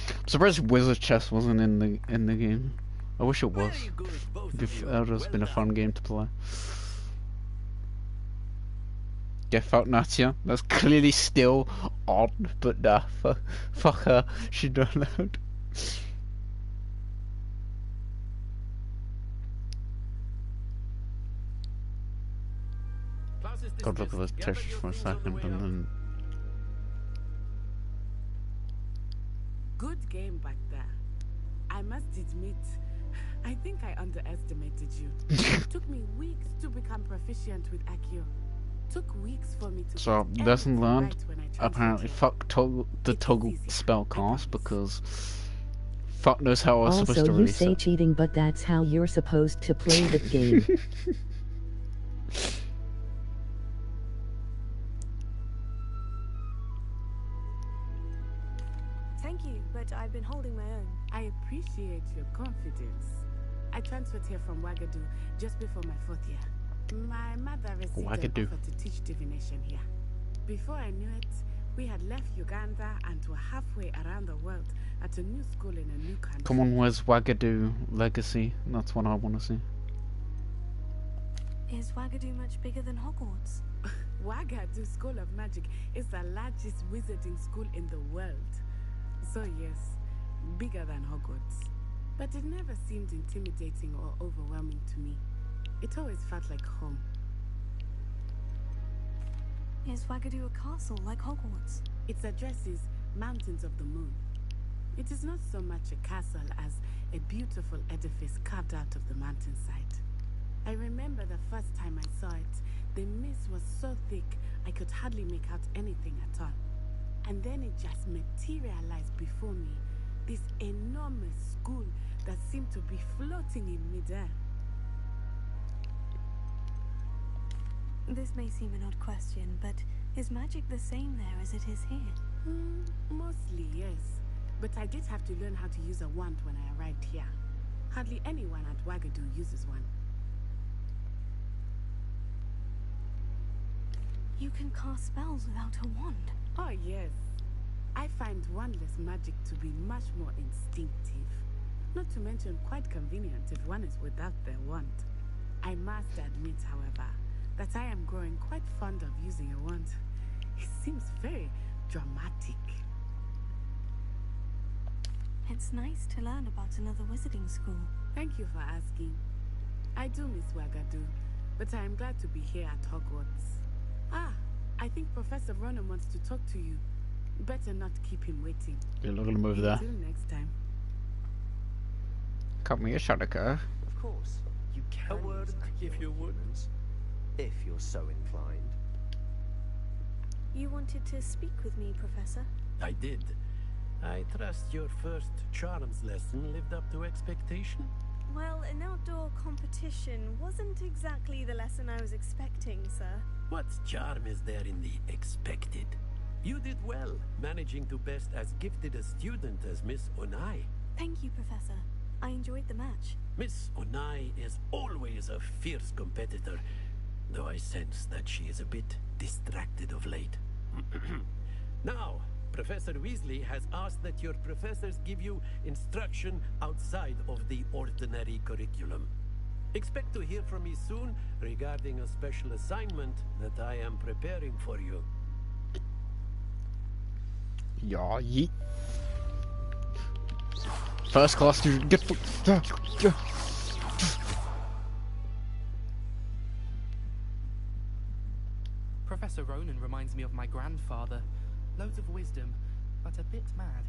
[SPEAKER 2] I'm surprised wizard chess wasn't in the game. I wish it was. That would have been a fun game to play. Get fucked, Natia. That's clearly still on, but nah, fuck her. She not allowed. God, look at those textures for a second, and then.
[SPEAKER 15] Good game back there. I must admit, I think I underestimated you. It took me weeks to become proficient with Accio. Took weeks for me to.
[SPEAKER 2] So lesson learned. Apparently, fuck the toggle spell cast because fuck knows how I was supposed to release it.
[SPEAKER 11] Also, you say cheating, but that's how you're supposed to play the game.
[SPEAKER 3] Thank you, but I've been holding my own.
[SPEAKER 15] I appreciate your confidence. I transferred here from Wagadu just before my 4th year. My mother received an offer to teach divination here. Before I knew it, we had left Uganda and were halfway around the world at a new school in a new country.
[SPEAKER 2] Come on, where's Wagadu Legacy? That's what I want to see.
[SPEAKER 3] Is Wagadu much bigger than Hogwarts?
[SPEAKER 15] Wagadu School of Magic is the largest wizarding school in the world. So yes, bigger than Hogwarts. But it never seemed intimidating or overwhelming to me. It always felt like home.
[SPEAKER 3] Is Wagadu a castle like Hogwarts?
[SPEAKER 15] Its address is Mountains of the Moon. It is not so much a castle as a beautiful edifice carved out of the mountainside. I remember the first time I saw it, the mist was so thick I could hardly make out anything at all. And then it just materialized before me, this enormous school that seemed to be floating in midair.
[SPEAKER 3] This may seem an odd question, but is magic the same there as it is here?
[SPEAKER 15] Mostly, yes. But I did have to learn how to use a wand when I arrived here. Hardly anyone at Wagadu uses one.
[SPEAKER 3] You can cast spells without a wand?
[SPEAKER 15] Oh, yes. I find wandless magic to be much more instinctive. Not to mention quite convenient if one is without their wand. I must admit, however, that I am growing quite fond of using a wand. It seems very dramatic.
[SPEAKER 3] It's nice to learn about another wizarding school.
[SPEAKER 15] Thank you for asking. I do miss Wagadu, but I am glad to be here at Hogwarts. Ah, I think Professor Ronan wants to talk to you. Better not keep him waiting.
[SPEAKER 2] You're not gonna move there.
[SPEAKER 15] Until next time.
[SPEAKER 2] Cut me a shot, okay?
[SPEAKER 17] Of course, you can.
[SPEAKER 16] A word, if you would.
[SPEAKER 17] If you're so inclined.
[SPEAKER 3] You wanted to speak with me, Professor?
[SPEAKER 16] I did. I trust your first charms lesson lived up to expectation.
[SPEAKER 3] Well, an outdoor competition wasn't exactly the lesson I was expecting, sir.
[SPEAKER 16] What charm is there in the expected? You did well, managing to best as gifted a student as Miss Onai.
[SPEAKER 3] Thank you, Professor. I enjoyed the match.
[SPEAKER 16] Miss Onai is always a fierce competitor, though I sense that she is a bit distracted of late. Now, Professor Weasley has asked that your professors give you instruction outside of the ordinary curriculum. Expect to hear from me soon regarding a special assignment that I am preparing for you.
[SPEAKER 2] Yeah, yeet. First class student, get the.
[SPEAKER 18] Professor Ronan reminds me of my grandfather. Loads of wisdom, but a bit mad.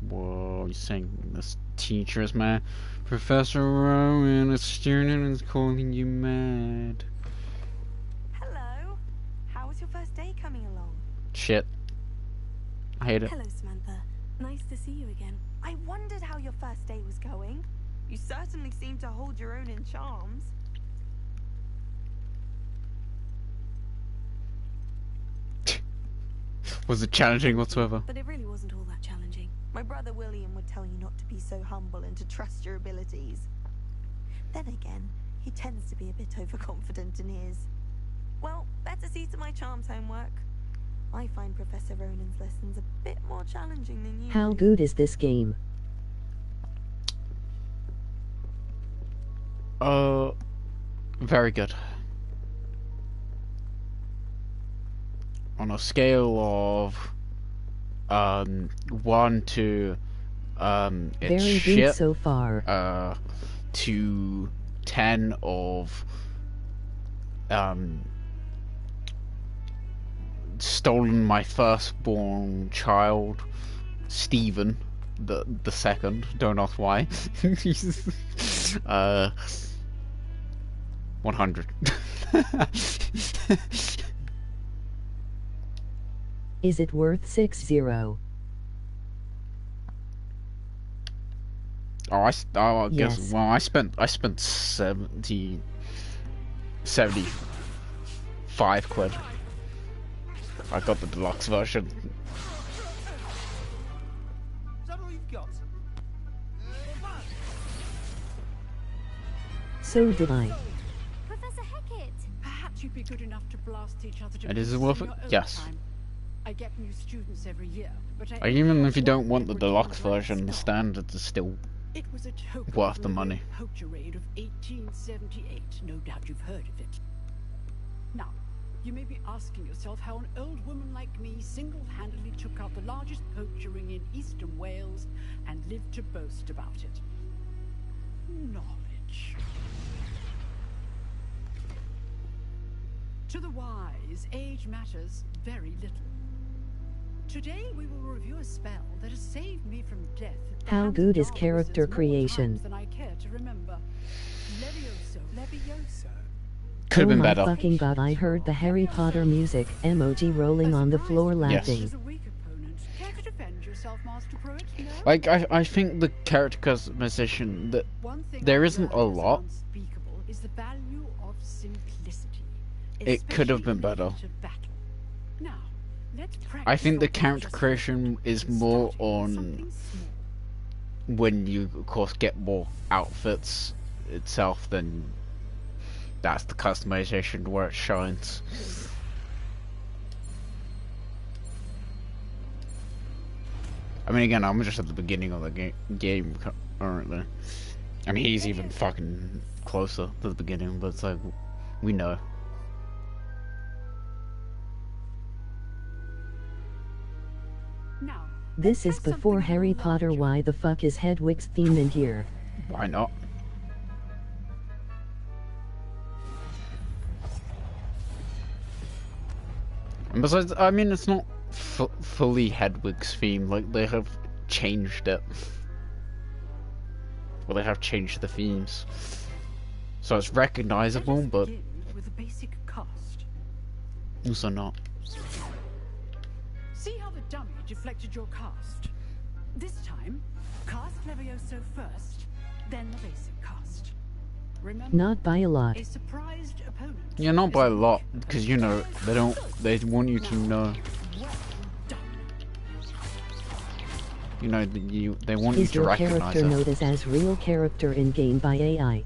[SPEAKER 2] Whoa, you're saying this teacher is mad? Professor Rowan, a student is calling you mad.
[SPEAKER 12] Hello. How was your first day coming along?
[SPEAKER 2] shit. I hate it.
[SPEAKER 3] Hello, Samantha. Nice to see you again.
[SPEAKER 12] I wondered how your first day was going. You certainly seem to hold your own in charms.
[SPEAKER 2] Was it challenging whatsoever?
[SPEAKER 3] But it really wasn't all that challenging.
[SPEAKER 12] My brother William would tell you not to be so humble and to trust your abilities. Then again, he tends to be a bit overconfident in his. Well, better see to my charms homework. I find Professor Ronan's lessons a bit more challenging than you.
[SPEAKER 11] How good is this game?
[SPEAKER 2] Very good. On a scale of 1 to it's
[SPEAKER 11] Very
[SPEAKER 2] shit,
[SPEAKER 11] good so far.
[SPEAKER 2] to 10 of stolen my firstborn child, Stephen, the second. Don't ask why. 100.
[SPEAKER 11] Is it worth 60?
[SPEAKER 2] Oh, I guess.
[SPEAKER 11] Yes.
[SPEAKER 2] Well, I spent 75 quid. I got the deluxe version.
[SPEAKER 10] Is that all you've got?
[SPEAKER 11] So did I.
[SPEAKER 14] Professor Hecat!
[SPEAKER 19] Perhaps you'd be good enough to blast each other to
[SPEAKER 2] And is it
[SPEAKER 19] pieces
[SPEAKER 2] worth
[SPEAKER 19] in
[SPEAKER 2] it?
[SPEAKER 19] your own
[SPEAKER 2] Yes.
[SPEAKER 19] time. I get new students every year, but
[SPEAKER 2] Even if you don't want the deluxe version, the standard is still
[SPEAKER 19] it was a token
[SPEAKER 2] worth
[SPEAKER 19] from
[SPEAKER 2] the money.
[SPEAKER 19] great poacher raid of 1878. No doubt you've heard of it. Now, you may be asking yourself how an old woman like me single-handedly took out the largest poacher ring in eastern Wales and lived to boast about it. Knowledge. To the wise, age matters very little. Today we will review a spell that has saved me from death. at the
[SPEAKER 11] How
[SPEAKER 19] hands
[SPEAKER 11] good
[SPEAKER 19] of
[SPEAKER 11] is
[SPEAKER 19] dark
[SPEAKER 11] character
[SPEAKER 19] wizards more
[SPEAKER 11] creation?
[SPEAKER 19] times than I care to remember. Levioso.
[SPEAKER 2] Could have
[SPEAKER 11] Oh
[SPEAKER 2] been
[SPEAKER 11] my
[SPEAKER 2] better.
[SPEAKER 11] fucking god, I heard the Harry Potter music emoji rolling on the floor laughing.
[SPEAKER 2] Yes.
[SPEAKER 19] Care to defend yourself, Master Pruitt? No?
[SPEAKER 2] Like I think the character customization that
[SPEAKER 19] One thing
[SPEAKER 2] there
[SPEAKER 19] I've
[SPEAKER 2] isn't a
[SPEAKER 19] learned is
[SPEAKER 2] lot.
[SPEAKER 19] unspeakable is the value of simplicity.
[SPEAKER 2] It could have been better.
[SPEAKER 19] Now, let's
[SPEAKER 2] I think the
[SPEAKER 19] practice
[SPEAKER 2] character creation is more on when you, of course, get more outfits itself. Then that's the customization where it shines. I mean, again, I'm just at the beginning of the game currently. I mean, he's even fucking closer to the beginning, but it's like, we know.
[SPEAKER 19] Now,
[SPEAKER 11] This is before Harry Potter. Why the fuck is Hedwig's theme in here?
[SPEAKER 2] Why not? And besides, I mean, it's not fully Hedwig's theme. Like, they have changed it. Well, they have changed the themes. So it's recognizable, but
[SPEAKER 19] with a basic cast.
[SPEAKER 2] also not.
[SPEAKER 19] See how the dummy deflected your cast. This time, cast Levioso first, then the basic cast. Remember,
[SPEAKER 11] Not by a lot.
[SPEAKER 19] a surprised opponent.
[SPEAKER 2] Yeah, not by a lot, because you know they want you to know. You know, they want you
[SPEAKER 11] Is
[SPEAKER 2] to
[SPEAKER 11] your
[SPEAKER 2] recognize
[SPEAKER 11] character
[SPEAKER 2] it.
[SPEAKER 11] noticed as real character in game by AI?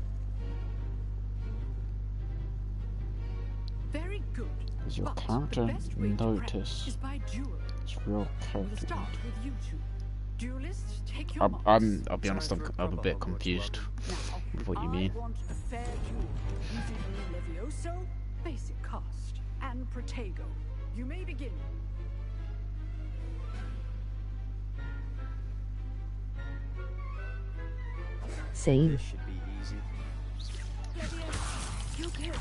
[SPEAKER 19] Very good.
[SPEAKER 2] Is your
[SPEAKER 19] But the
[SPEAKER 2] character
[SPEAKER 19] best way to practice
[SPEAKER 2] notice
[SPEAKER 19] is by duel.
[SPEAKER 2] its real
[SPEAKER 19] We'll
[SPEAKER 2] character?
[SPEAKER 19] start with you two. Duelists, take your marks.
[SPEAKER 2] I'll be honest, I'm a bit confused with what you mean.
[SPEAKER 19] I want a fair duel using Levioso, basic cast, and Protego. You may begin.
[SPEAKER 11] Same.
[SPEAKER 17] This should be easy.
[SPEAKER 19] You good.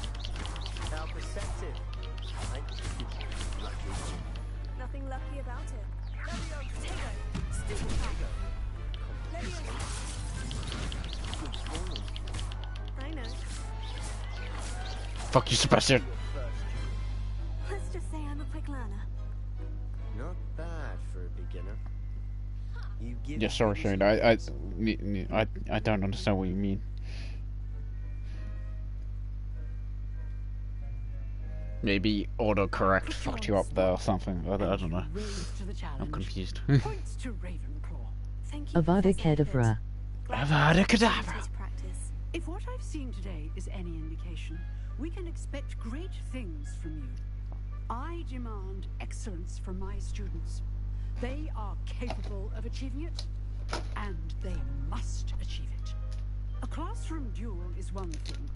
[SPEAKER 17] How perceptive.
[SPEAKER 3] Nothing lucky about it. I know.
[SPEAKER 2] Fuck you, Sebastian.
[SPEAKER 3] Let's just say I'm a quick learner.
[SPEAKER 17] You give
[SPEAKER 2] Yeah, sorry, Shane. I don't understand what you mean. Maybe autocorrect fucked you up there or something. I don't know. I'm confused.
[SPEAKER 19] Points to Ravenclaw.
[SPEAKER 12] Thank you,
[SPEAKER 11] Avada
[SPEAKER 12] Professor
[SPEAKER 11] Kedavra.
[SPEAKER 2] Avada Kedavra.
[SPEAKER 12] His practice.
[SPEAKER 19] If what I've seen today is any indication, we can expect great things from you. I demand excellence from my students. They are capable of achieving it, and they must achieve it. A classroom duel is one thing,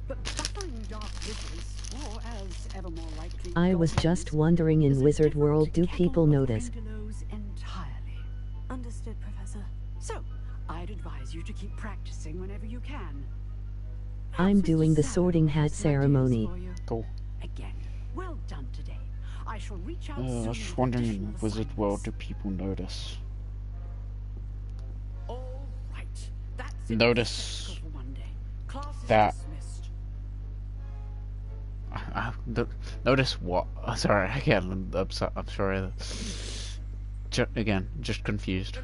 [SPEAKER 19] but battling dark wizards, or as ever more likely,
[SPEAKER 11] I was just wondering, in Wizard World, do people notice?
[SPEAKER 19] Entirely.
[SPEAKER 12] Understood, Professor.
[SPEAKER 19] So, I'd advise you to keep practicing whenever you can.
[SPEAKER 11] I'm doing the Sorting Hat ceremony.
[SPEAKER 2] Cool.
[SPEAKER 19] Again, well done today. I shall reach out
[SPEAKER 2] I
[SPEAKER 19] soon
[SPEAKER 2] was
[SPEAKER 19] with
[SPEAKER 2] just wondering, in
[SPEAKER 19] additional
[SPEAKER 2] Wizard World, do
[SPEAKER 19] assignments.
[SPEAKER 2] people notice?
[SPEAKER 19] All right. That's it.
[SPEAKER 2] Notice
[SPEAKER 19] For one day. Class is
[SPEAKER 2] that.
[SPEAKER 19] dismissed.
[SPEAKER 2] Notice what? Oh, sorry, again, I'm sorry. Again, just confused.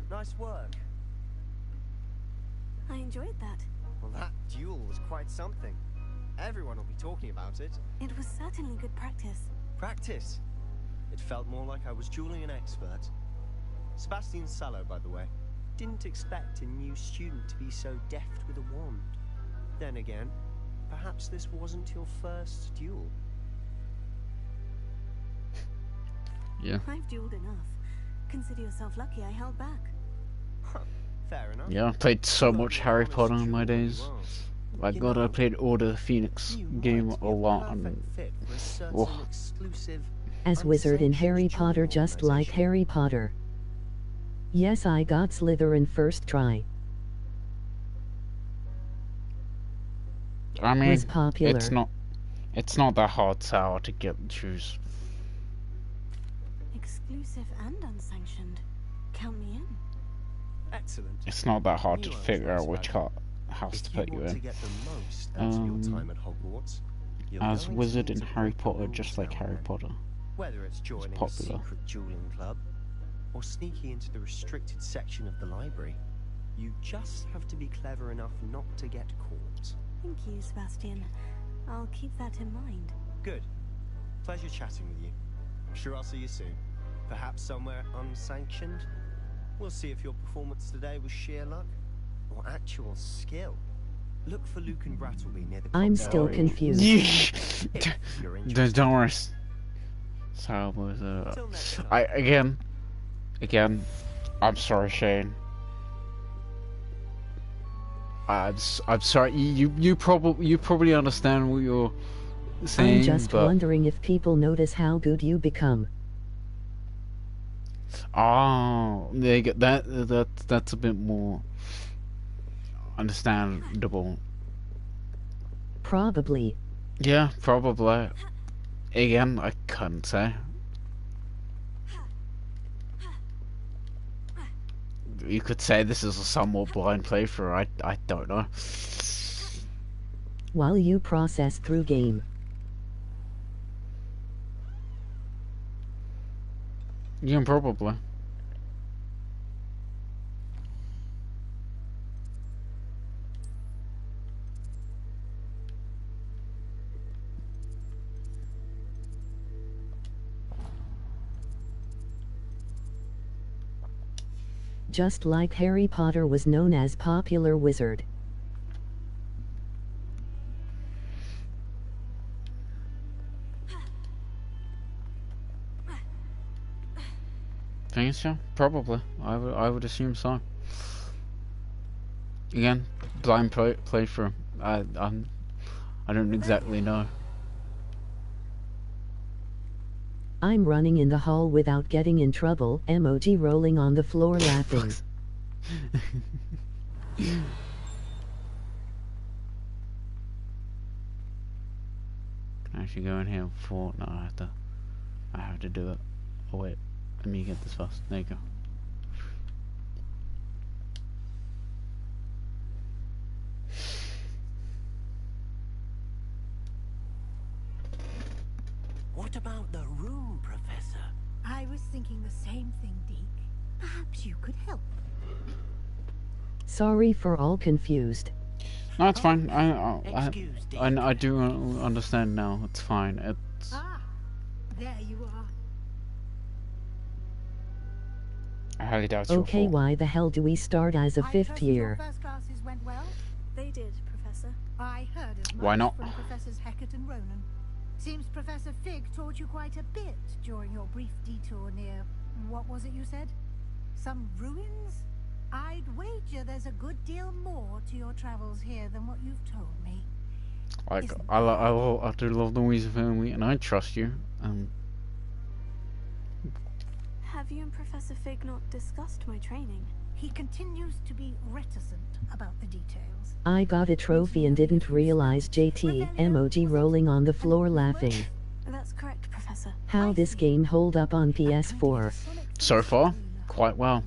[SPEAKER 17] Nice work.
[SPEAKER 12] I enjoyed that.
[SPEAKER 17] Well, that duel was quite something. Everyone will be talking about it.
[SPEAKER 12] It was certainly good practice.
[SPEAKER 17] Practice? It felt more like I was dueling an expert. Sebastian Sallow, by the way. Didn't expect a new student to be so deft with a wand. Then again, perhaps this wasn't your first duel.
[SPEAKER 2] Yeah.
[SPEAKER 12] I've dueled enough. Consider yourself lucky I held back.
[SPEAKER 17] Fair enough.
[SPEAKER 2] Yeah, I played so much Harry Potter in my days. My God, I played Order of the Phoenix game a lot, and oh.
[SPEAKER 11] As wizard in Harry Potter, just like Harry Potter. Yes, I got Slytherin first try.
[SPEAKER 2] I mean,
[SPEAKER 11] Was popular.
[SPEAKER 2] it's not that hard to get and choose.
[SPEAKER 12] Exclusive and unsanctioned. Count me in.
[SPEAKER 17] Excellent.
[SPEAKER 2] It's not that hard to figure out which house to put you in. As wizard in Harry Potter, just like Harry Potter.
[SPEAKER 17] Whether it's joining a secret dueling club or sneaking into the restricted section of the library, you just have to be clever enough not to get caught.
[SPEAKER 12] Thank you, Sebastian. I'll keep that in mind.
[SPEAKER 17] Good. Pleasure chatting with you. I'm sure I'll see you soon. Perhaps somewhere unsanctioned. We'll see if your performance today was sheer luck or actual skill. Look for Luke and Brattleby near the
[SPEAKER 11] I'm still confused.
[SPEAKER 2] Don't worry. So again, I'm sorry, Shane. I'm sorry. You probably understand what you're saying.
[SPEAKER 11] I'm just wondering if people notice how good you become.
[SPEAKER 2] Oh, they get that's a bit more understandable.
[SPEAKER 11] Probably.
[SPEAKER 2] Yeah, probably. Again, I couldn't say. You could say this is a somewhat blind playthrough. I don't know.
[SPEAKER 11] While you process through game.
[SPEAKER 2] Yeah, probably.
[SPEAKER 11] Just like Harry Potter was known as popular wizard.
[SPEAKER 2] Think so? Probably. I would assume so. Again, blind playthrough. I don't exactly know.
[SPEAKER 11] I'm running in the hall without getting in trouble. Emoji rolling on the floor laughing.
[SPEAKER 2] Can I actually go in here before? No, I have to do it. Oh wait. Let me get this first. There you go.
[SPEAKER 8] What about the room, Professor?
[SPEAKER 7] I was thinking the same thing, Deke. Perhaps you could help.
[SPEAKER 11] Sorry for all confused.
[SPEAKER 2] No, it's fine. I do understand now. It's fine. It's.
[SPEAKER 7] There you are.
[SPEAKER 2] I highly doubt your
[SPEAKER 11] Okay,
[SPEAKER 2] fault.
[SPEAKER 11] why the hell do we start as a fifth year?
[SPEAKER 7] Your first classes went well?
[SPEAKER 3] They did, Professor.
[SPEAKER 7] I heard as much
[SPEAKER 2] Why not?
[SPEAKER 7] from Professors Hecat and Ronan. Seems Professor Fig taught you quite a bit during your brief detour near, what was it you said? Some ruins? I'd wager there's a good deal more to your travels here than what you've told me.
[SPEAKER 2] Like, I do love the Weasley family, and I trust you.
[SPEAKER 3] Have you and Professor Fig not discussed my training?
[SPEAKER 7] He continues to be reticent about the details.
[SPEAKER 11] I got a trophy and didn't realize JT emoji rolling on the floor laughing.
[SPEAKER 3] That's correct, Professor.
[SPEAKER 11] How this game hold up on PS4?
[SPEAKER 2] So far, quite well.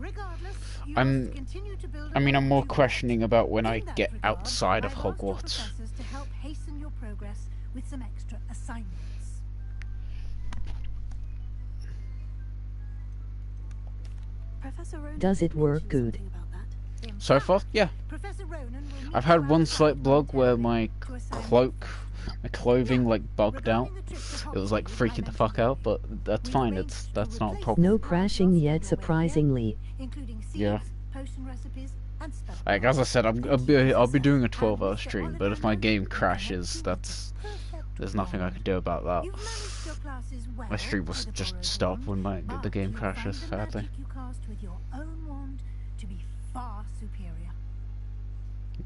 [SPEAKER 2] I mean, I'm more questioning about when I get outside of Hogwarts.
[SPEAKER 7] To help hasten your progress with some extra assignments.
[SPEAKER 3] Professor Ronan
[SPEAKER 11] Does it work good?
[SPEAKER 2] So far, yeah. I've had one slight blog where my clothing like bugged out. It was like freaking the fuck out, but that's fine. That's not a problem.
[SPEAKER 11] No crashing yet, surprisingly.
[SPEAKER 2] Yeah. Like as I said, I'll be doing a 12-hour stream, but if my game crashes, there's nothing I can do about that. My stream will just stop when the game crashes, sadly.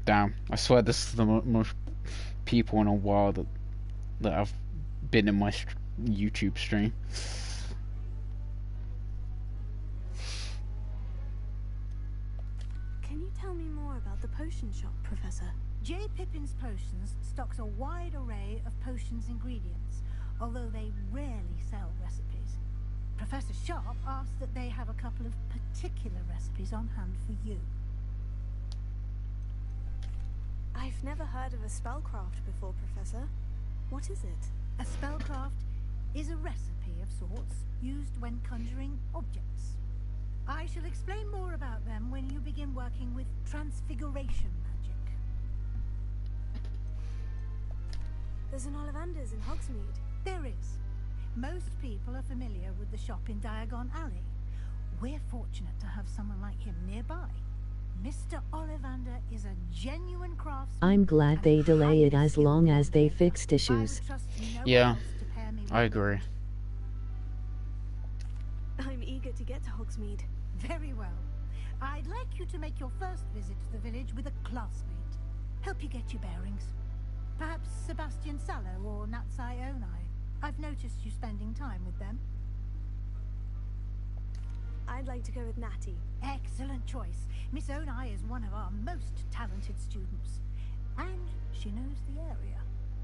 [SPEAKER 2] Damn, I swear this is the most people in a while that have been in my YouTube stream.
[SPEAKER 3] Can you tell me more about the potion shop, Professor?
[SPEAKER 7] J. Pippin's Potions stocks a wide array of potions ingredients, although they rarely sell recipes. Professor Sharp asked that they have a couple of particular recipes on hand for you.
[SPEAKER 3] I've never heard of a spellcraft before, Professor. What is it?
[SPEAKER 7] A spellcraft is a recipe of sorts used when conjuring objects. I shall explain more about them when you begin working with transfiguration magic.
[SPEAKER 3] There's an Ollivander's in Hogsmeade.
[SPEAKER 7] There is. Most people are familiar with the shop in Diagon Alley. We're fortunate to have someone like him nearby. Mr. Ollivander is a genuine craftsman.
[SPEAKER 11] I'm glad they delay it as long as they fixed issues.
[SPEAKER 2] Yeah, I agree.
[SPEAKER 3] I'm eager to get to Hogsmeade.
[SPEAKER 7] Very well. I'd like you to make your first visit to the village with a classmate. Help you get your bearings. Perhaps Sebastian Sallow or Natsai Onai. I've noticed you spending time with them.
[SPEAKER 3] I'd like to go with Natty.
[SPEAKER 7] Excellent choice. Miss Onai is one of our most talented students. And she knows the area.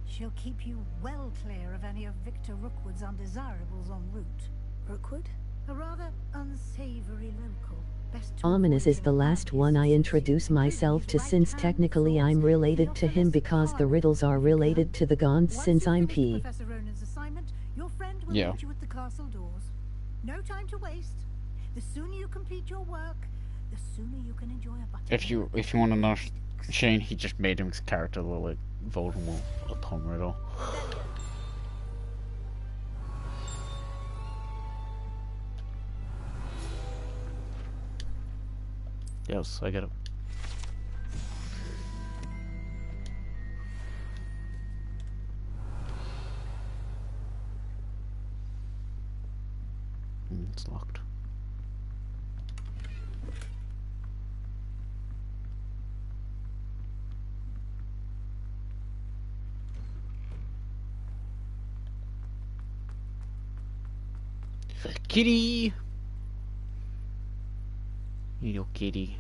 [SPEAKER 7] She'll keep you well clear of any of Victor Rookwood's undesirables en route.
[SPEAKER 3] Rookwood?
[SPEAKER 7] A rather unsavory local.
[SPEAKER 11] Ominous is the last one I introduce myself to, since technically I'm related to him because the riddles are related to the Gonds since I'm P.
[SPEAKER 7] Professor Ronan's assignment, your friend will meet you at the castle doors. No time to waste. The sooner you complete your work, the sooner you can enjoy a button.
[SPEAKER 2] If you want to know, Shane, he just made his character look like Voldemort upon Riddle. Yes, I get it. It's locked. Kitty! Little kitty.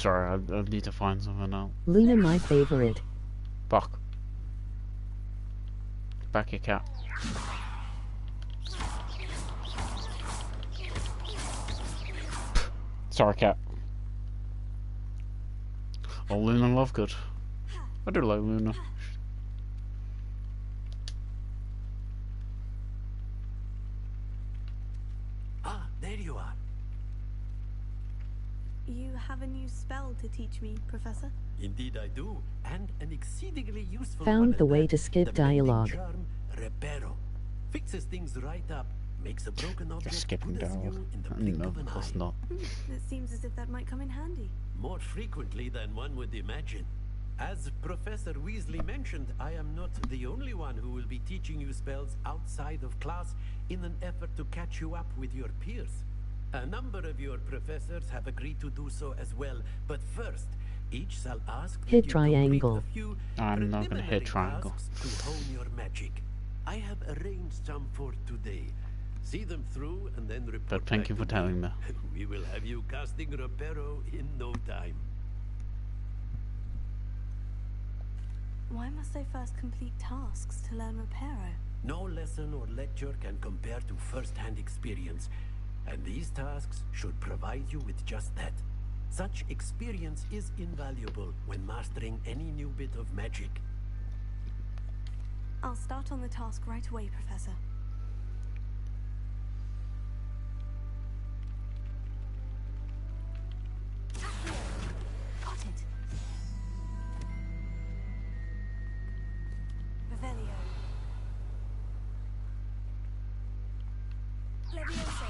[SPEAKER 2] Sorry, I need to find something out.
[SPEAKER 11] Luna, my favorite.
[SPEAKER 2] Fuck. Back your cat. Sorry, cat. Oh, Luna Lovegood. I do like Luna.
[SPEAKER 16] Ah, there you are.
[SPEAKER 3] You have a new spell to teach me, Professor?
[SPEAKER 16] Indeed I do, and an exceedingly useful
[SPEAKER 11] Found
[SPEAKER 16] one
[SPEAKER 11] the
[SPEAKER 16] at
[SPEAKER 11] way
[SPEAKER 16] that.
[SPEAKER 11] to skip
[SPEAKER 16] The mending
[SPEAKER 11] dialogue.
[SPEAKER 16] charm, Reparo. Fixes things right up, makes a broken object
[SPEAKER 2] skipping
[SPEAKER 16] good as
[SPEAKER 2] dialogue.
[SPEAKER 16] new in the blink
[SPEAKER 2] No,
[SPEAKER 16] of an
[SPEAKER 2] of course
[SPEAKER 16] eye.
[SPEAKER 2] not.
[SPEAKER 3] It seems as if that might come in handy.
[SPEAKER 16] More frequently than one would imagine. As Professor Weasley mentioned, I am not the only one who will be teaching you spells outside of class in an effort to catch you up with your peers. A number of your professors have agreed to do so as well, but first, each shall ask that
[SPEAKER 11] Hit
[SPEAKER 16] you
[SPEAKER 11] triangle.
[SPEAKER 16] complete a few
[SPEAKER 2] I'm not gonna hit
[SPEAKER 16] preliminary
[SPEAKER 2] triangle.
[SPEAKER 16] tasks to hone your magic. I have arranged some for today. See them through and then report
[SPEAKER 2] But thank
[SPEAKER 16] back
[SPEAKER 2] you for
[SPEAKER 16] to me.
[SPEAKER 2] telling me.
[SPEAKER 16] We will have you casting Reparo in no time.
[SPEAKER 3] Why must I first complete tasks to learn Reparo?
[SPEAKER 16] No lesson or lecture can compare to first-hand experience, and these tasks should provide you with just that. Such experience is invaluable when mastering any new bit of magic.
[SPEAKER 3] I'll start on the task right away, Professor. Got it. Revelio. Levioso.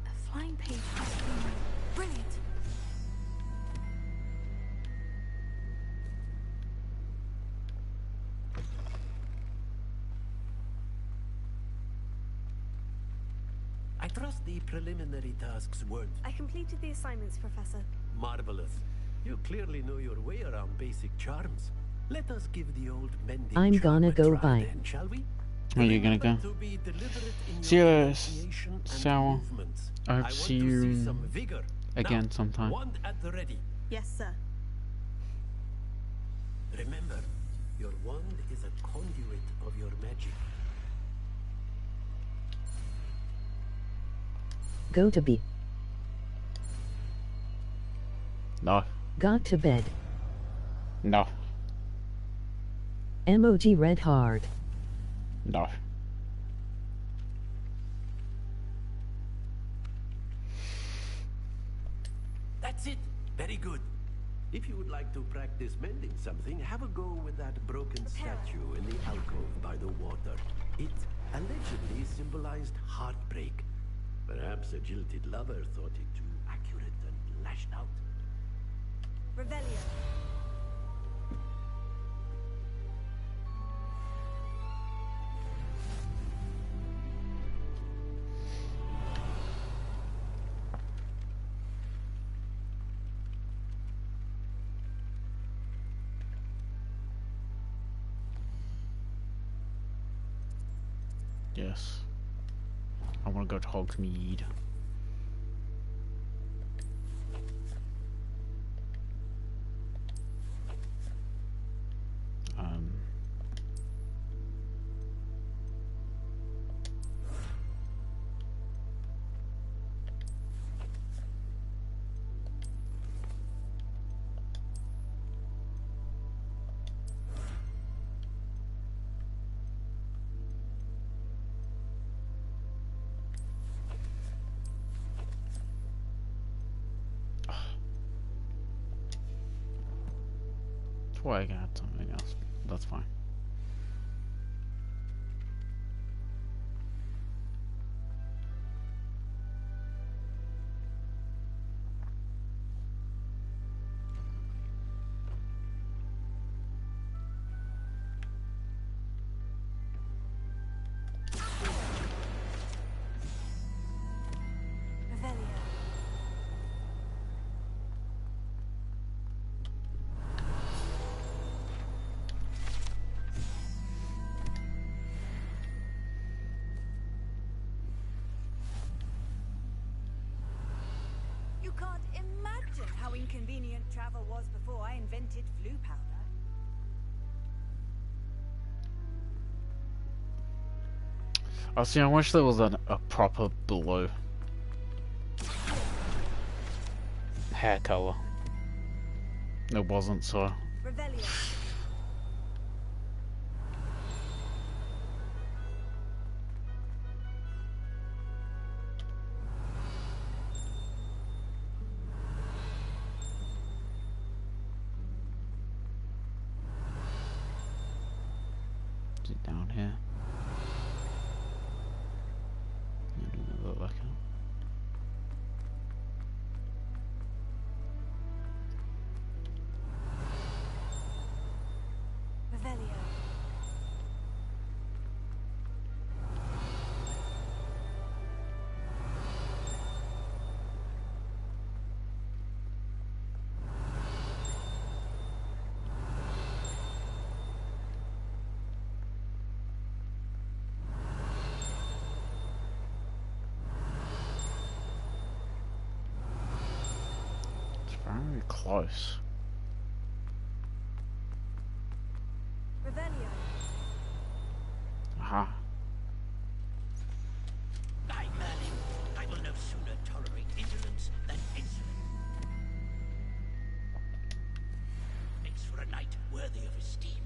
[SPEAKER 3] A flying page has been brilliant.
[SPEAKER 16] I trust the preliminary tasks weren't
[SPEAKER 3] I completed the assignments, Professor.
[SPEAKER 16] marvelous. You clearly know your way around basic charms. Let us give the old mending
[SPEAKER 11] I'm
[SPEAKER 16] charm
[SPEAKER 11] gonna
[SPEAKER 16] a
[SPEAKER 11] go
[SPEAKER 16] try
[SPEAKER 11] by.
[SPEAKER 16] then, shall we?
[SPEAKER 2] Are you gonna go?
[SPEAKER 16] To be deliberate in
[SPEAKER 2] See
[SPEAKER 16] your
[SPEAKER 2] you,
[SPEAKER 16] pronunciation and
[SPEAKER 2] Sour.
[SPEAKER 16] movements.
[SPEAKER 2] I hope
[SPEAKER 16] I
[SPEAKER 2] to
[SPEAKER 16] want
[SPEAKER 2] see
[SPEAKER 16] to
[SPEAKER 2] you
[SPEAKER 16] see some vigor.
[SPEAKER 2] again
[SPEAKER 16] Now,
[SPEAKER 2] sometime.
[SPEAKER 16] wand at the ready.
[SPEAKER 3] Yes, sir.
[SPEAKER 16] Remember, your wand is a conduit of your magic.
[SPEAKER 11] Go to B.
[SPEAKER 2] No.
[SPEAKER 11] Got to bed.
[SPEAKER 2] No.
[SPEAKER 11] Emoji red heart.
[SPEAKER 2] No.
[SPEAKER 16] That's it. Very good. If you would like to practice mending something, have a go with that broken statue in the alcove by the water. It allegedly symbolized heartbreak. Perhaps a jilted lover thought it too accurate and lashed out.
[SPEAKER 3] Revelio.
[SPEAKER 2] Yes. I want to go to Hogsmeade. That's why I got something else. That's fine.
[SPEAKER 3] Revelio.
[SPEAKER 20] how inconvenient travel was before I invented flu powder.
[SPEAKER 2] I see. I wish there was a proper blue hair color. It wasn't, so.
[SPEAKER 20] Revelio.
[SPEAKER 2] Is it down here? It doesn't look like it.
[SPEAKER 20] Revelio.
[SPEAKER 2] It's very close.
[SPEAKER 20] Revelio.
[SPEAKER 2] Aha.
[SPEAKER 8] I, Merlin, I will no sooner tolerate indolence than insolence. Makes for a knight worthy of esteem.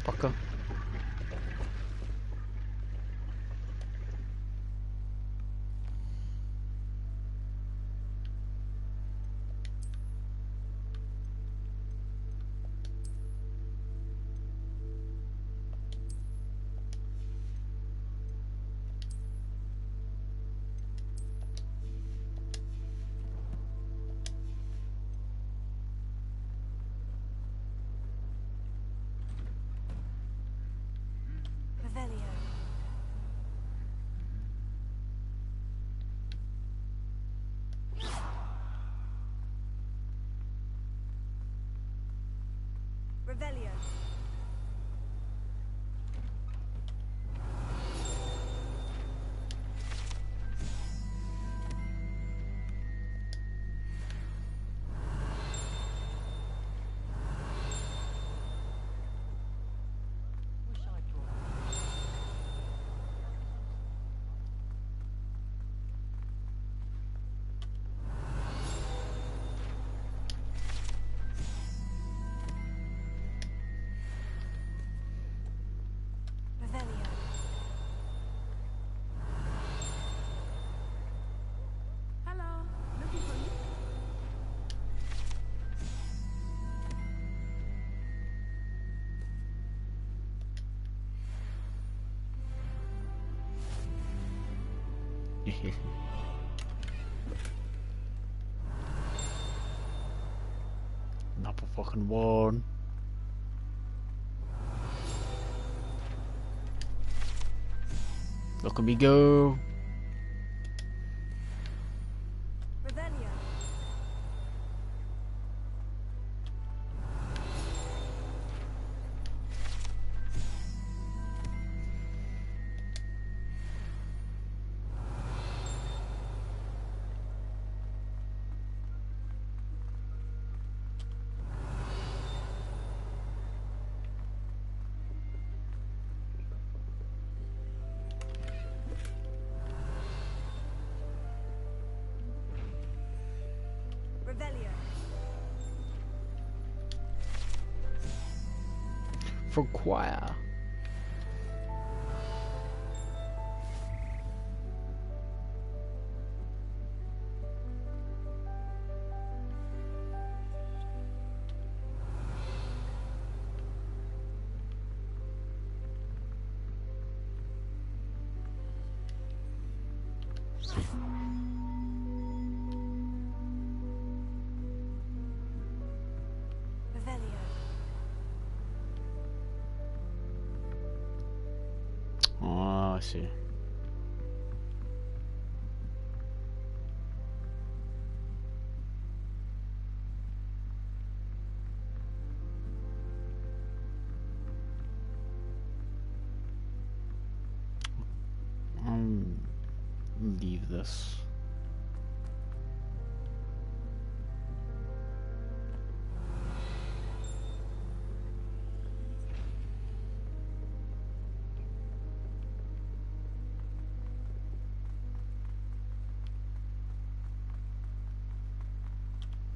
[SPEAKER 2] Fucker.
[SPEAKER 20] Revelio. Revelio. Revelio.
[SPEAKER 15] Hello, looking for you?
[SPEAKER 2] Number fucking one. Look at me go.
[SPEAKER 20] Revelio. Revelio.
[SPEAKER 2] For choir.
[SPEAKER 3] Revelio.
[SPEAKER 2] Oh, I see. Leave this.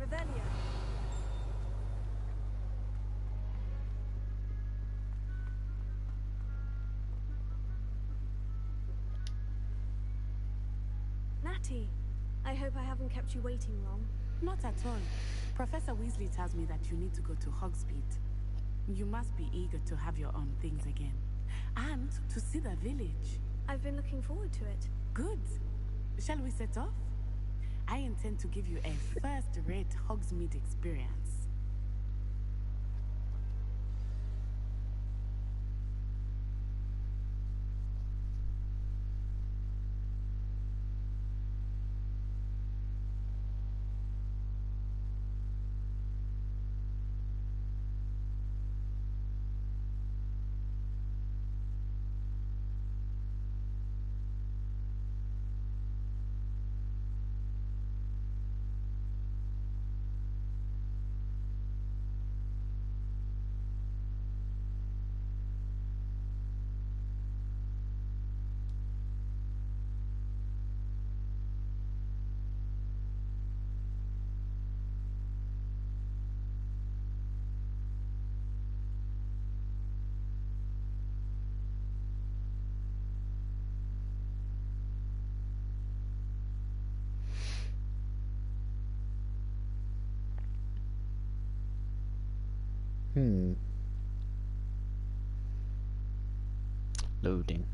[SPEAKER 3] Revelio. Natty, I hope I haven't kept you waiting long.
[SPEAKER 15] Not at all. Professor Weasley tells me that you need to go to Hogsmeade. You must be eager to have your own things again. And to see the village.
[SPEAKER 3] I've been looking forward to it.
[SPEAKER 15] Good. Shall we set off? I intend to give you a first-rate Hogsmeade experience.
[SPEAKER 2] Loading.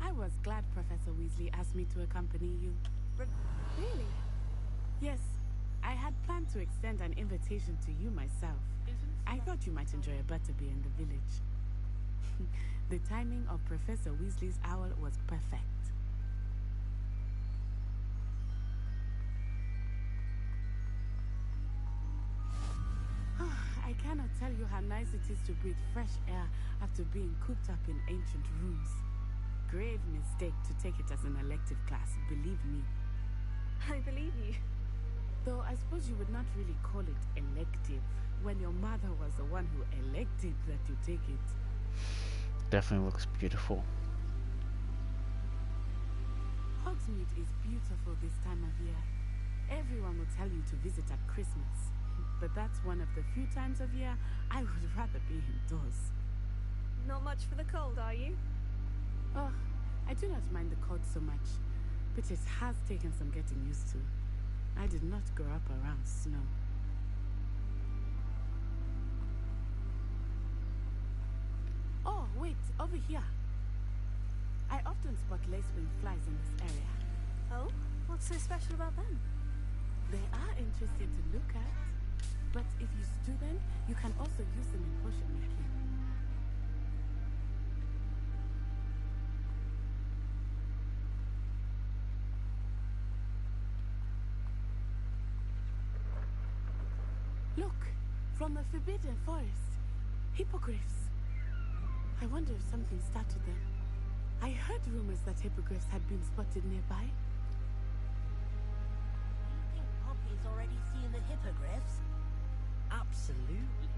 [SPEAKER 15] I was glad Professor Weasley asked me to accompany you.
[SPEAKER 3] Really?
[SPEAKER 15] Yes, I had planned to extend an invitation to you myself. I thought you might enjoy a butterbeer in the village. The timing of Professor Weasley's owl was perfect. I cannot tell you how nice it is to breathe fresh air after being cooped up in ancient rooms. Grave mistake to take it as an elective class, believe me.
[SPEAKER 3] I believe you.
[SPEAKER 15] Though I suppose you would not really call it elective when your mother was the one who elected that you take it.
[SPEAKER 2] Definitely looks beautiful.
[SPEAKER 15] Hogsmeade is beautiful this time of year. Everyone will tell you to visit at Christmas. But that's one of the few times of year I would rather be indoors.
[SPEAKER 3] Not much for the cold, are you?
[SPEAKER 15] Oh, I do not mind the cold so much, but it has taken some getting used to. I did not grow up around snow. Oh, wait, over here. I often spot lacewing flies in this area.
[SPEAKER 3] Oh? What's so special about them?
[SPEAKER 15] They are interesting to look at, but if you stew them, you can also use them in potion making. Look, from the Forbidden Forest. Hippogriffs. I wonder if something startled them. I heard rumors that hippogriffs had been spotted nearby.
[SPEAKER 9] You think Poppy's already seen the hippogriffs? Absolutely.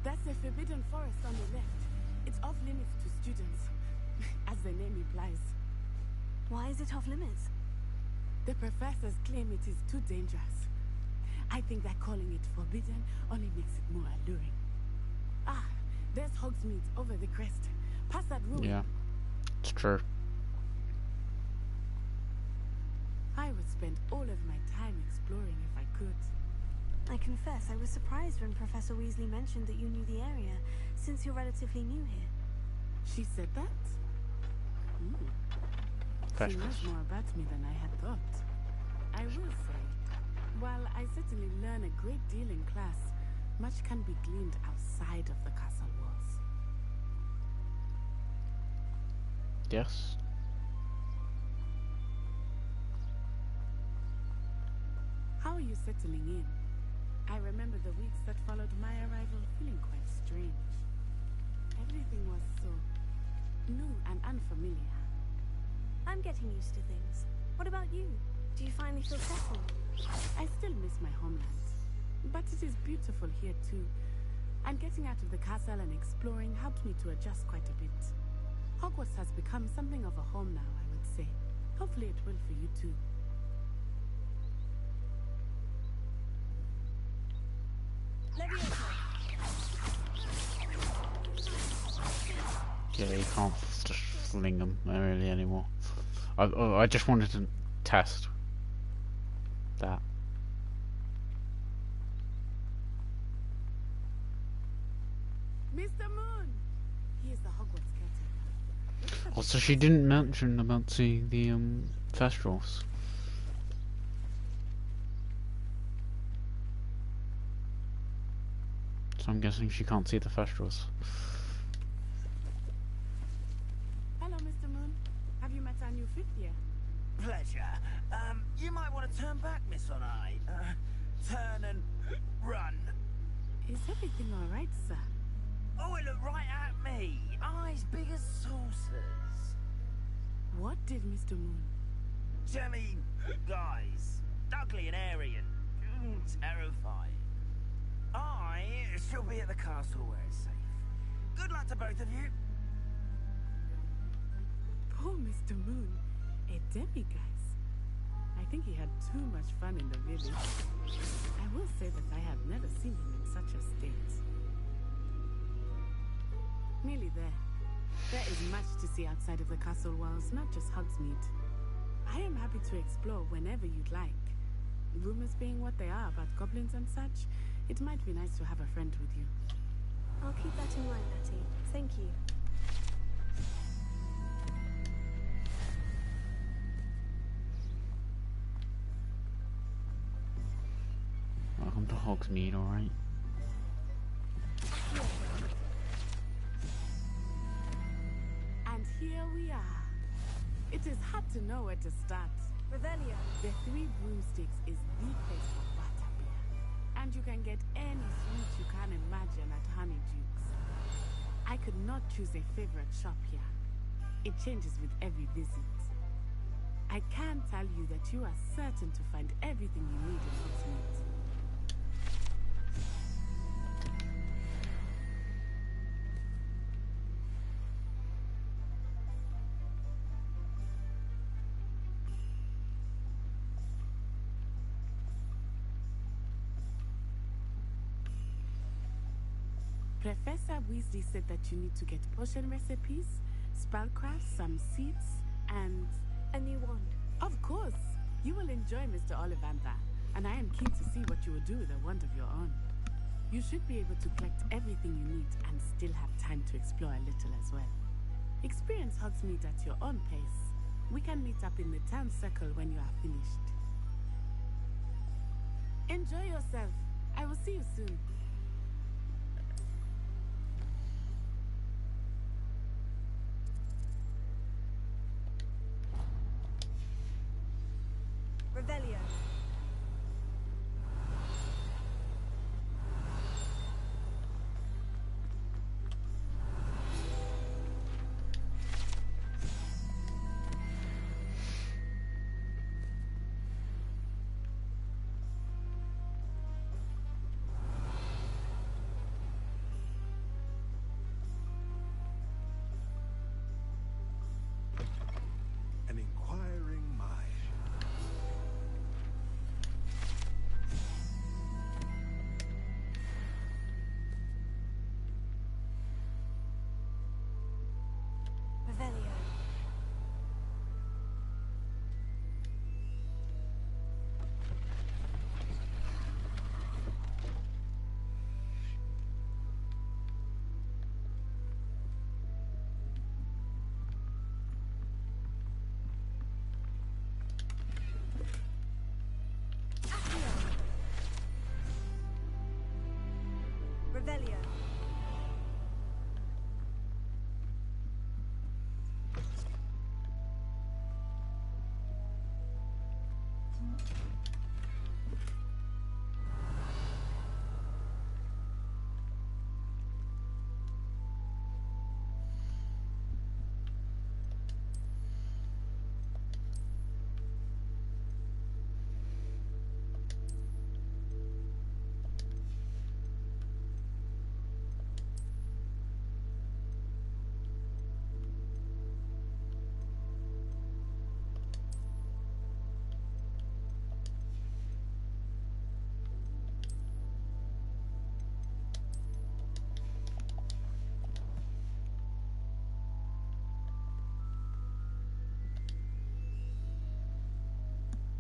[SPEAKER 15] That's the Forbidden Forest on the left. It's off limits to students, as the name implies.
[SPEAKER 3] Why is it off limits?
[SPEAKER 15] The professors claim it is too dangerous. I think that calling it forbidden only makes it more alluring. Ah, There's Hogsmeade over the crest. Past that ruin.
[SPEAKER 2] Yeah, it's true.
[SPEAKER 15] I would spend all of my time exploring if I could.
[SPEAKER 3] I confess, I was surprised when Professor Weasley mentioned that you knew the area, since you're relatively new here.
[SPEAKER 15] She said that? She knows more about me than I had thought. I will say, while I certainly learn a great deal in class, much can be gleaned outside of the castle walls.
[SPEAKER 2] Yes.
[SPEAKER 15] How are you settling in? I remember the weeks that followed my arrival feeling quite strange. Everything was so new and unfamiliar.
[SPEAKER 3] I'm getting used to things. What about you? Do you finally feel settled?
[SPEAKER 15] I still miss my homeland, but it is beautiful here too. And getting out of the castle and exploring helped me to adjust quite a bit. Hogwarts has become something of a home now, I would say. Hopefully it will for you too.
[SPEAKER 2] Yeah, you can't just fling them really anymore. I just wanted to test that.
[SPEAKER 15] Mr. Moon! He is the Hogwarts caretaker.
[SPEAKER 2] Also, she didn't mention about seeing the Thestrals. So I'm guessing she can't see the Thestrals.
[SPEAKER 15] Hello, Mr. Moon. Have you met our new fifth year?
[SPEAKER 8] Pleasure. You might want to turn back, Miss Onai. Turn and run.
[SPEAKER 15] Is everything all right, sir?
[SPEAKER 8] Oh, it looked right at me. Eyes big as saucers.
[SPEAKER 15] What did Mr. Moon?
[SPEAKER 8] Jemmy, guys. Ugly and airy and terrifying. I shall be at the castle where it's safe. Good luck to both of you.
[SPEAKER 15] Poor Mr. Moon. A demiguise. I think he had too much fun in the village. I will say that I have never seen him in such a state. Nearly there. There is much to see outside of the castle walls, not just Hogsmeade. I am happy to explore whenever you'd like. Rumors being what they are about goblins and such, it might be nice to have a friend with you.
[SPEAKER 3] I'll keep that in mind, Natty. Thank you.
[SPEAKER 2] Welcome to Hogsmeade, alright?
[SPEAKER 15] And here we are. It is hard to know where to start.
[SPEAKER 3] Revelio.
[SPEAKER 15] The Three Broomsticks is the place for butterbeer. And you can get any sweet you can imagine at Honeydukes. I could not choose a favorite shop here. It changes with every visit. I can tell you that you are certain to find everything you need in Hogsmeade. Professor Weasley said that you need to get potion recipes, spellcraft, some seeds, and...
[SPEAKER 3] a new wand.
[SPEAKER 15] Of course! You will enjoy Mr. Ollivander, and I am keen to see what you will do with a wand of your own. You should be able to collect everything you need and still have time to explore a little as well. Experience Hogsmeade at your own pace. We can meet up in the town circle when you are finished. Enjoy yourself. I will see you soon.
[SPEAKER 3] Revelio.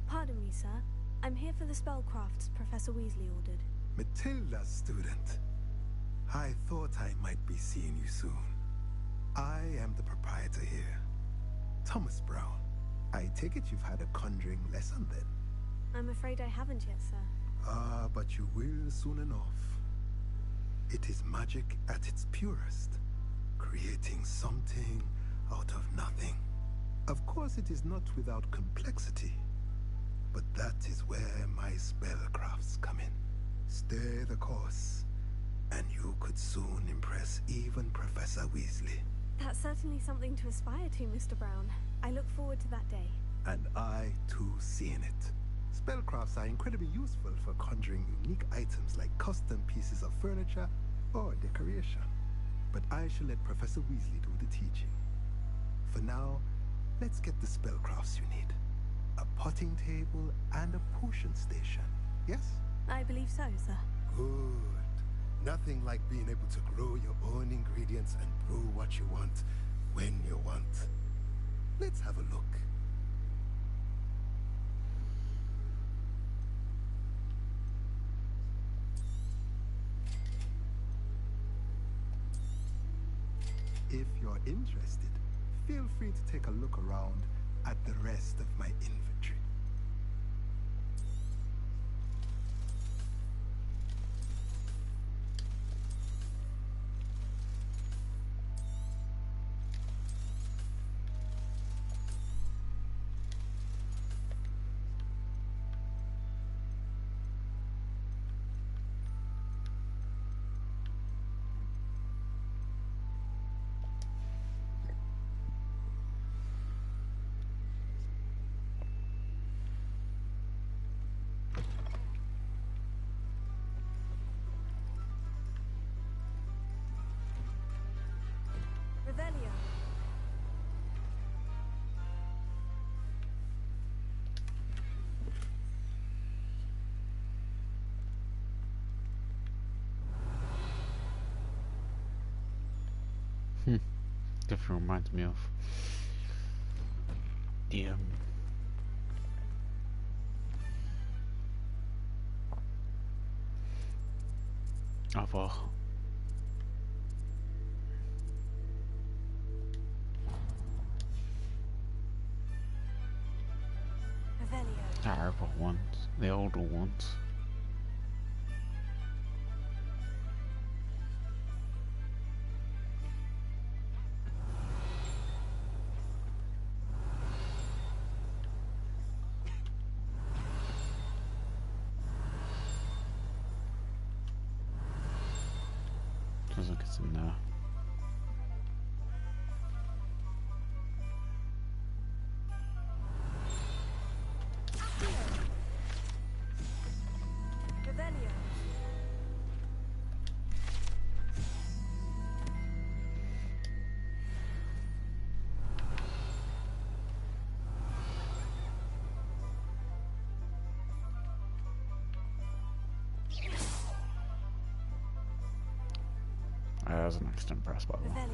[SPEAKER 3] Pardon me, sir. I'm here for the spellcrafts Professor Weasley ordered.
[SPEAKER 21] Matilda's student. I thought I might be seeing you soon. I am the proprietor here, Thomas Brown. I take it you've had a conjuring lesson then?
[SPEAKER 3] I'm afraid I haven't yet, sir.
[SPEAKER 21] Ah, but you will soon enough. It is magic at its purest, creating something out of nothing. Of course, it is not without complexity, but that is where my spellcrafts come in. Stay the course, and you could soon impress even Professor Weasley.
[SPEAKER 3] That's certainly something to aspire to, Mr. Brown. I look forward to that day.
[SPEAKER 21] And I, too, seeing it. Spellcrafts are incredibly useful for conjuring unique items like custom pieces of furniture or decoration. But I shall let Professor Weasley do the teaching. For now, let's get the spellcrafts you need. A potting table and a potion station, yes?
[SPEAKER 3] I believe so, sir.
[SPEAKER 21] Good. Nothing like being able to grow your own ingredients and brew what you want when you want. Let's have a look. If you're interested, feel free to take a look around at the rest of my inventory.
[SPEAKER 3] Revelio.
[SPEAKER 2] Definitely reminds me of the other terrible ones, the older ones. Sounds like it's in there.
[SPEAKER 3] Revelio.
[SPEAKER 2] That was an instant press button.
[SPEAKER 3] Revelio.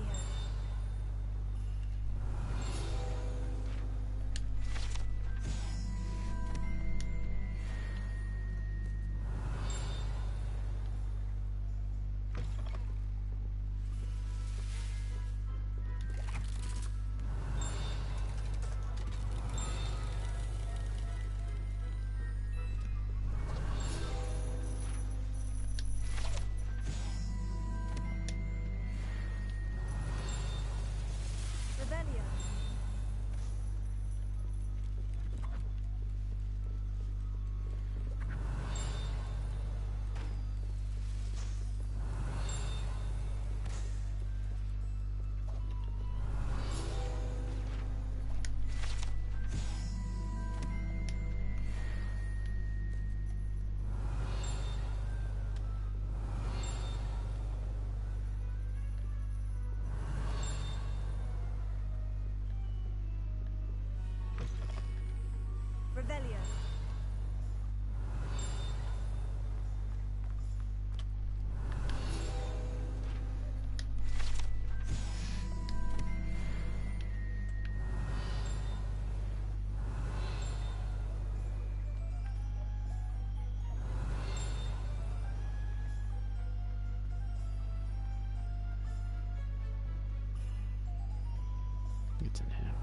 [SPEAKER 2] It's in here.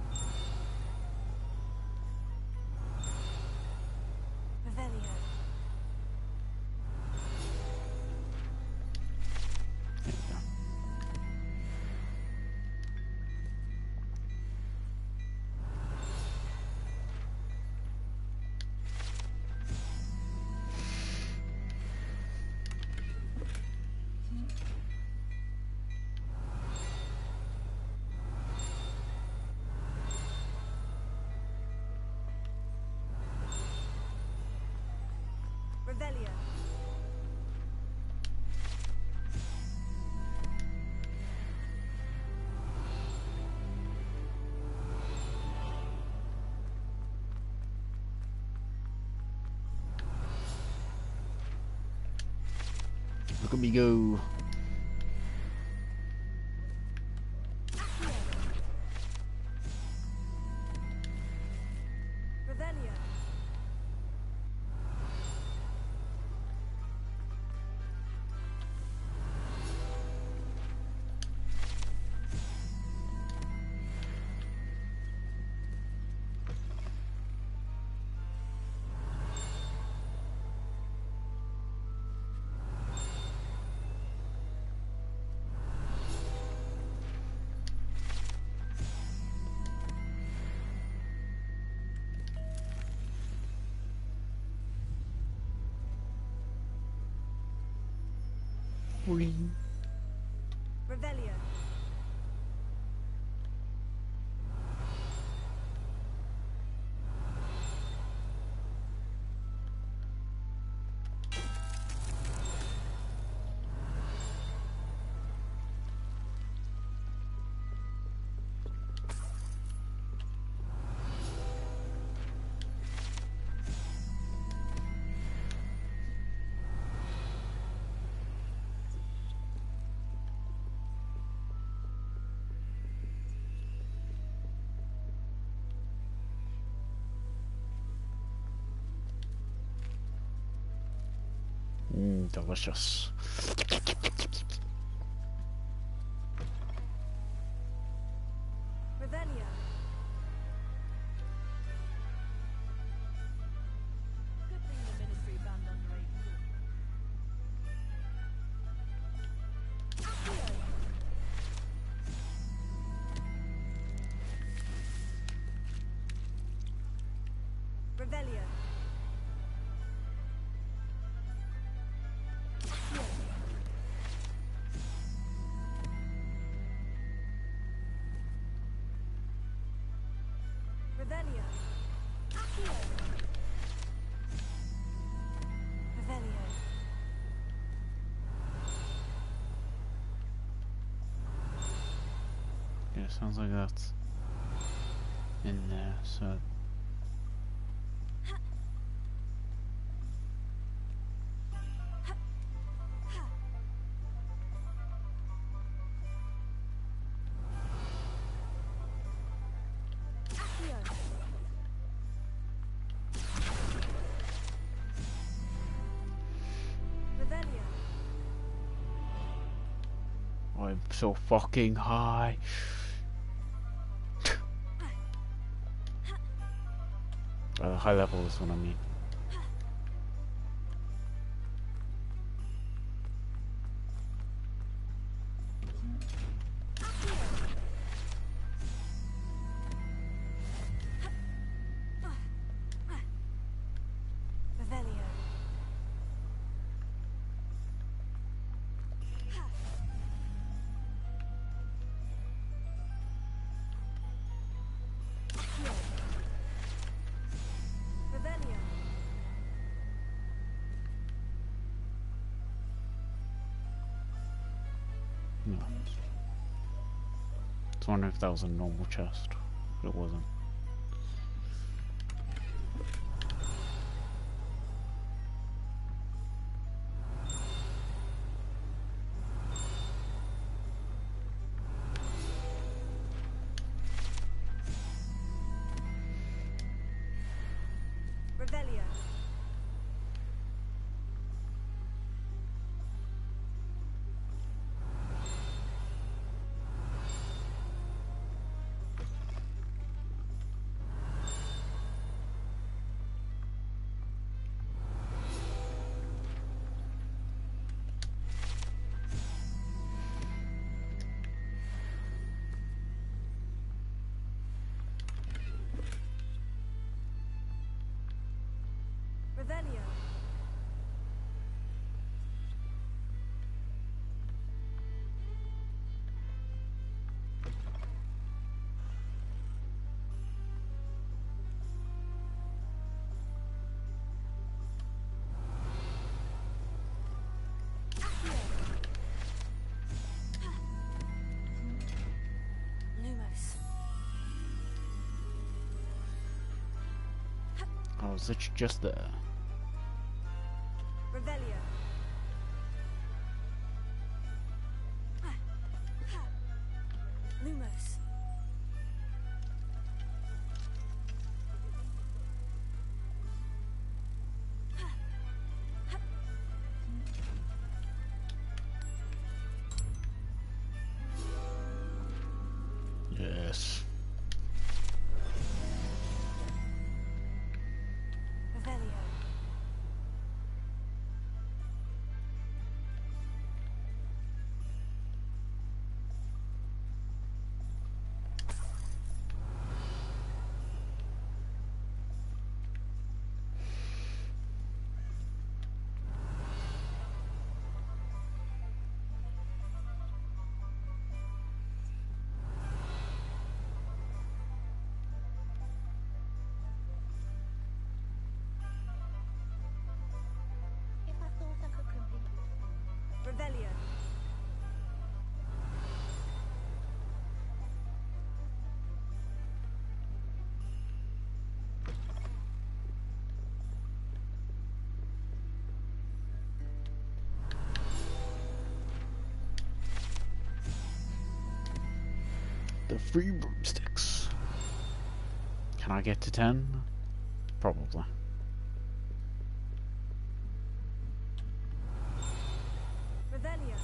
[SPEAKER 12] Revelio.
[SPEAKER 2] There we go.
[SPEAKER 12] Revelio.
[SPEAKER 2] Look at me go.
[SPEAKER 12] Revelio. Revelio.
[SPEAKER 2] Delicious.
[SPEAKER 12] Revelio. Good thing the ministry banned underage. Revelio. Revelio. Accio. Revelio.
[SPEAKER 2] Yeah, sounds like that's in there, so
[SPEAKER 12] Revelio.
[SPEAKER 2] I'm so fucking high. High level is what I mean.
[SPEAKER 12] Revelio. Revelio.
[SPEAKER 2] No. I was wondering if that was a normal chest, but it wasn't.
[SPEAKER 12] Revelio.
[SPEAKER 3] Revelio.
[SPEAKER 2] Oh, is it just there?
[SPEAKER 3] Revelio. Lumos.
[SPEAKER 2] Yes.
[SPEAKER 3] Revelio.
[SPEAKER 7] If I thought I could compete.
[SPEAKER 3] Revelio.
[SPEAKER 2] The free broomsticks. Can I get to 10? Probably.
[SPEAKER 3] Revelio.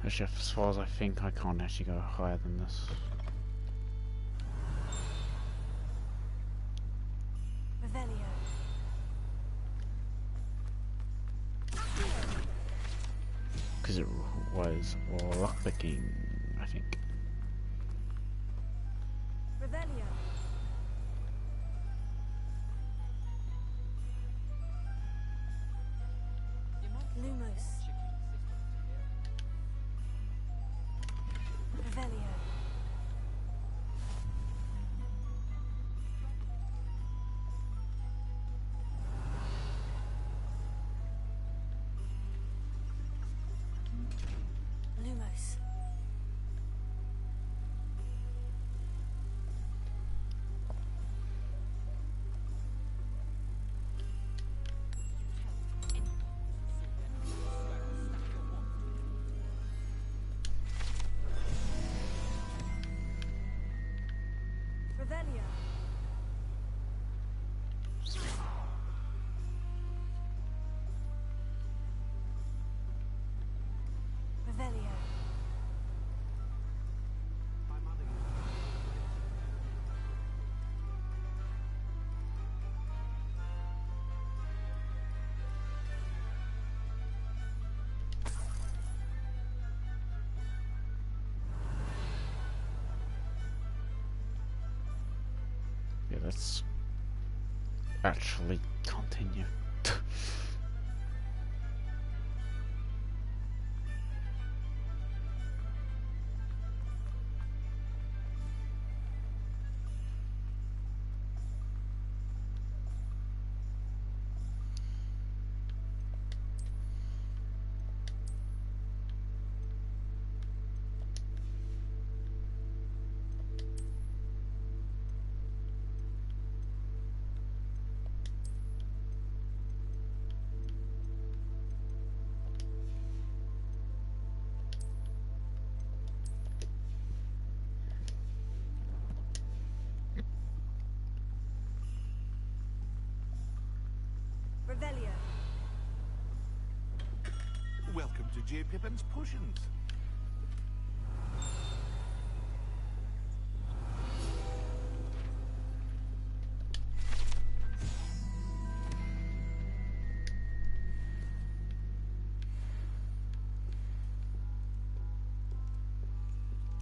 [SPEAKER 2] Actually, as far as I think, I can't actually go higher than this.
[SPEAKER 3] Revelio.
[SPEAKER 2] Because it was lockpicking, I think.
[SPEAKER 3] Revelio. Lumos. Revelio. Lumos. Revelio. Revelio.
[SPEAKER 2] Yeah, let's actually continue.
[SPEAKER 3] Revelio.
[SPEAKER 13] Welcome to J. Pippin's Potions.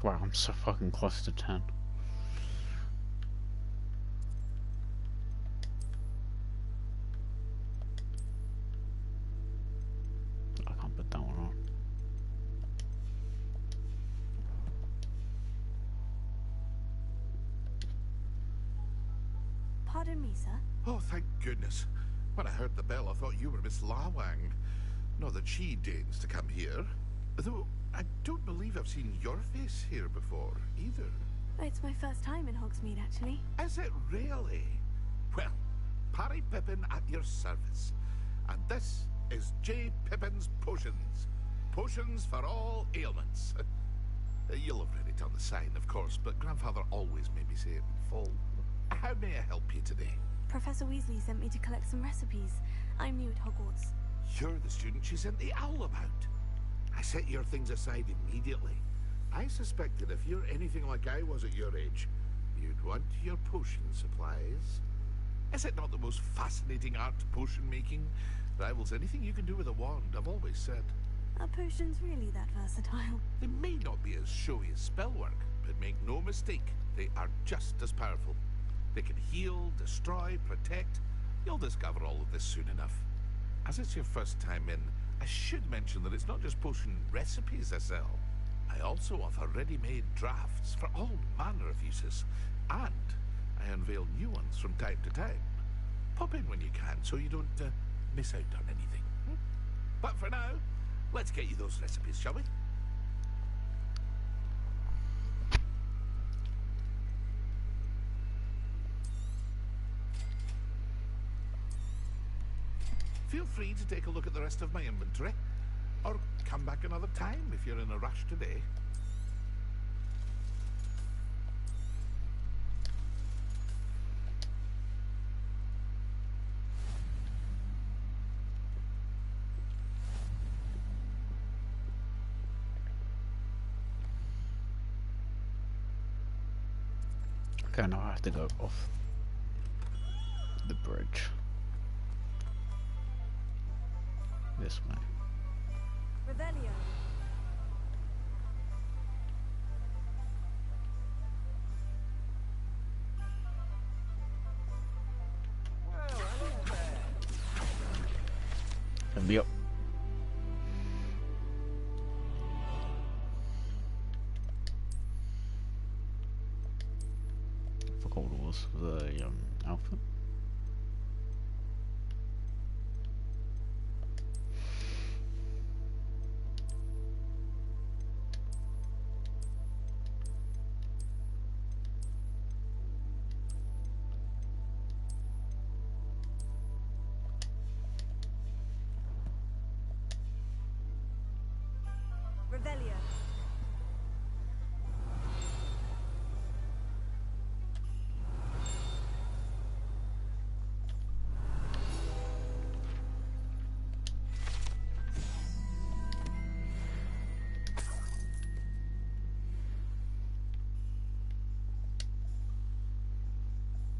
[SPEAKER 2] Wow, I'm so fucking close to 10. I can't put that one on.
[SPEAKER 12] Pardon me, sir.
[SPEAKER 13] Oh, thank goodness. When I heard the bell, I thought you were Miss Lawang. Not that she deigns to come here. Though, I don't believe I've seen your face here before, either.
[SPEAKER 12] It's my first time in Hogsmeade, actually.
[SPEAKER 13] Is it really? Well, Parry Pippin at your service. And this is J. Pippin's Potions. Potions for all ailments. You'll have read it on the sign, of course, but Grandfather always made me say it in full. How may I help you today?
[SPEAKER 12] Professor Weasley sent me to collect some recipes. I'm new at Hogwarts.
[SPEAKER 13] You're the student she sent the owl about. I set your things aside immediately. I suspected if you're anything like I was at your age, you'd want your potion supplies. Is it not the most fascinating art, potion making? Rivals anything you can do with a wand, I've always said.
[SPEAKER 12] Are potions really that versatile?
[SPEAKER 13] They may not be as showy as spellwork, but make no mistake, they are just as powerful. They can heal, destroy, protect. You'll discover all of this soon enough. As it's your first time in, I should mention that it's not just potion recipes I sell. I also offer ready-made drafts for all manner of uses. And I unveil new ones from time to time. Pop in when you can so you don't miss out on anything. But for now, let's get you those recipes, shall we? Feel free to take a look at the rest of my inventory, or come back another time if you're in a rush today.
[SPEAKER 2] Okay, now I have to go off the bridge. This way.
[SPEAKER 12] Revelio.
[SPEAKER 2] And be up. I forgot what it was. The outfit.
[SPEAKER 12] Revelio.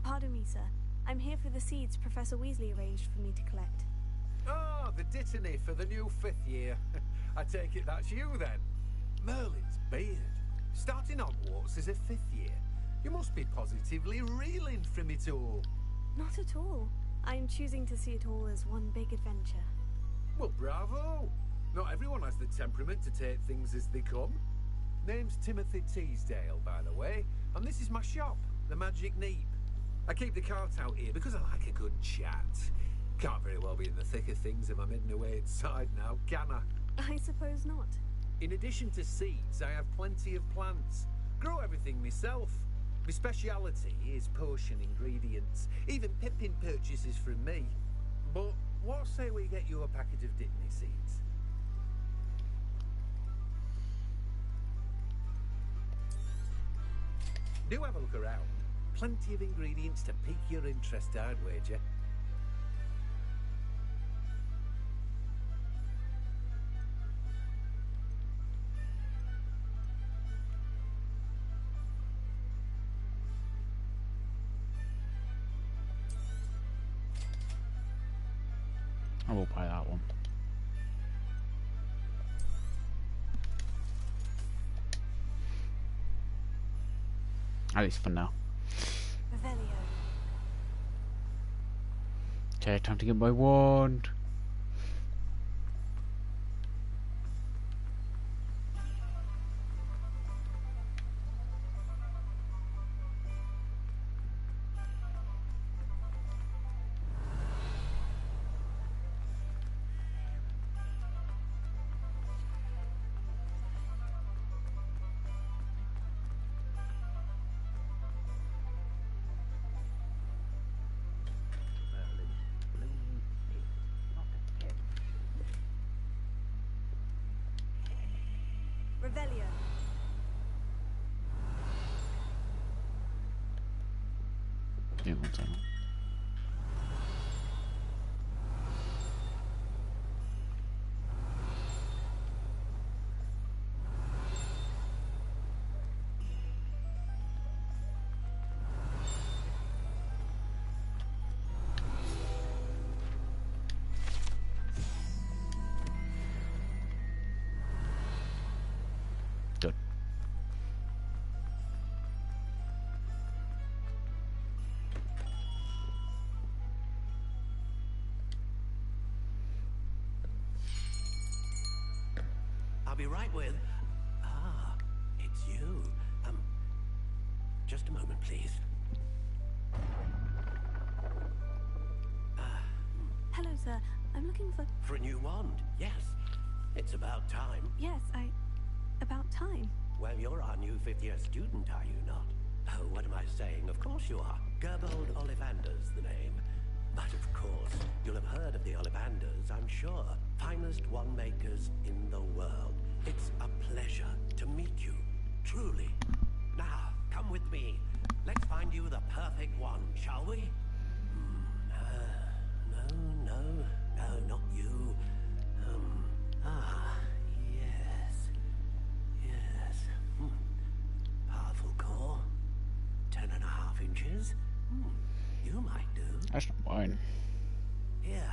[SPEAKER 12] Pardon me, sir. I'm here for the seeds Professor Weasley arranged for me to collect.
[SPEAKER 6] Ah, the dittany for the new 5th year. I take it that's you then. Merlin's beard. Starting Hogwarts as a 5th year. You must be positively reeling from it all.
[SPEAKER 12] Not at all. I'm choosing to see it all as one big adventure.
[SPEAKER 6] Well, bravo. Not everyone has the temperament to take things as they come. Name's Timothy Teasdale, by the way, and this is my shop, the Magic Neep. I keep the cart out here because I like a good chat. Can't very well be in the thick of things if I'm hidden away inside now, can I?
[SPEAKER 12] I suppose not.
[SPEAKER 6] In addition to seeds, I have plenty of plants. Grow everything myself. My speciality is potion ingredients. Even Pippin purchases from me. But what say we get you a packet of dittany seeds? Do have a look around. Plenty of ingredients to pique your interest, I'd wager.
[SPEAKER 2] I will buy that one. At least for now.
[SPEAKER 3] Revelio.
[SPEAKER 2] Okay, time to get my wand.
[SPEAKER 3] Revelio.
[SPEAKER 2] Yeah, one second. Good.
[SPEAKER 16] I'll be right with... Ah, it's you. Just a moment, please.
[SPEAKER 3] Hello, sir. I'm looking for...
[SPEAKER 16] For a new wand, yes. It's about time.
[SPEAKER 3] Yes, about time.
[SPEAKER 16] Well, you're our new fifth-year student, are you not? Oh, what am I saying? Of course you are. Gerbold Ollivander's the name. But of course, you'll have heard of the Ollivanders, I'm sure. Finest wand makers in the world. It's a pleasure to meet you, truly. Now, come with me. Let's find you the perfect wand, shall we? No, not you. Yes. Powerful core. 10.5 inches. You might do.
[SPEAKER 2] That's not mine.
[SPEAKER 16] Here,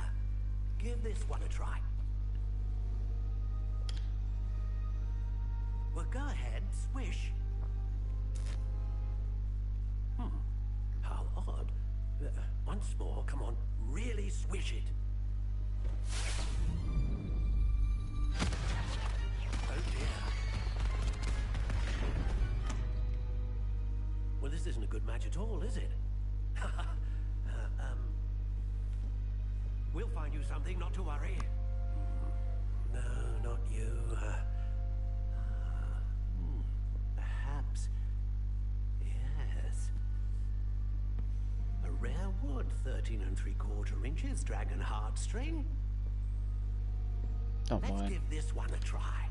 [SPEAKER 16] give this one a try. Well, go ahead, swish. How odd. Once more, come on, really swish it. Oh dear. Well, this isn't a good match at all, is it? We'll find you something, not to worry. No, not you. Perhaps. Yes. A rare wood, 13 3/4 inches, dragon heartstring.
[SPEAKER 2] Don't
[SPEAKER 16] Let's
[SPEAKER 2] mind.
[SPEAKER 16] give this one a try.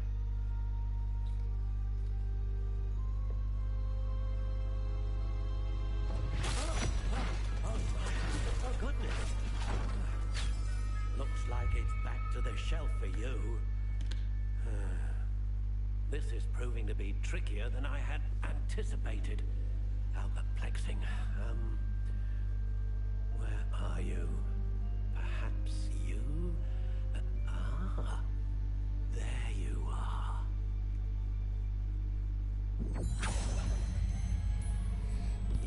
[SPEAKER 16] Oh, goodness. Looks like it's back to the shelf for you. This is proving to be trickier than I had anticipated. How perplexing. Where are you? Perhaps you? There you are.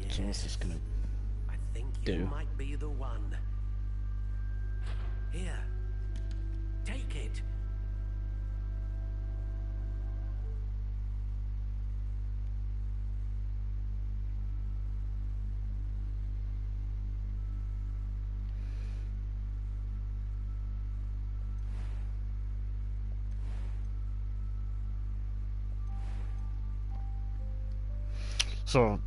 [SPEAKER 2] So what's this gonna
[SPEAKER 16] I think
[SPEAKER 2] do?
[SPEAKER 16] you might be the one. Here, take it.
[SPEAKER 2] So,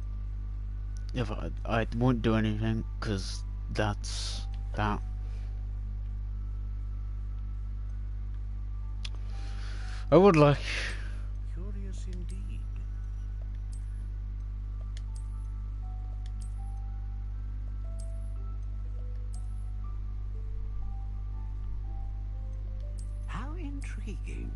[SPEAKER 2] if I won't do anything, because that's that. I would like...
[SPEAKER 13] Curious indeed.
[SPEAKER 16] How intriguing.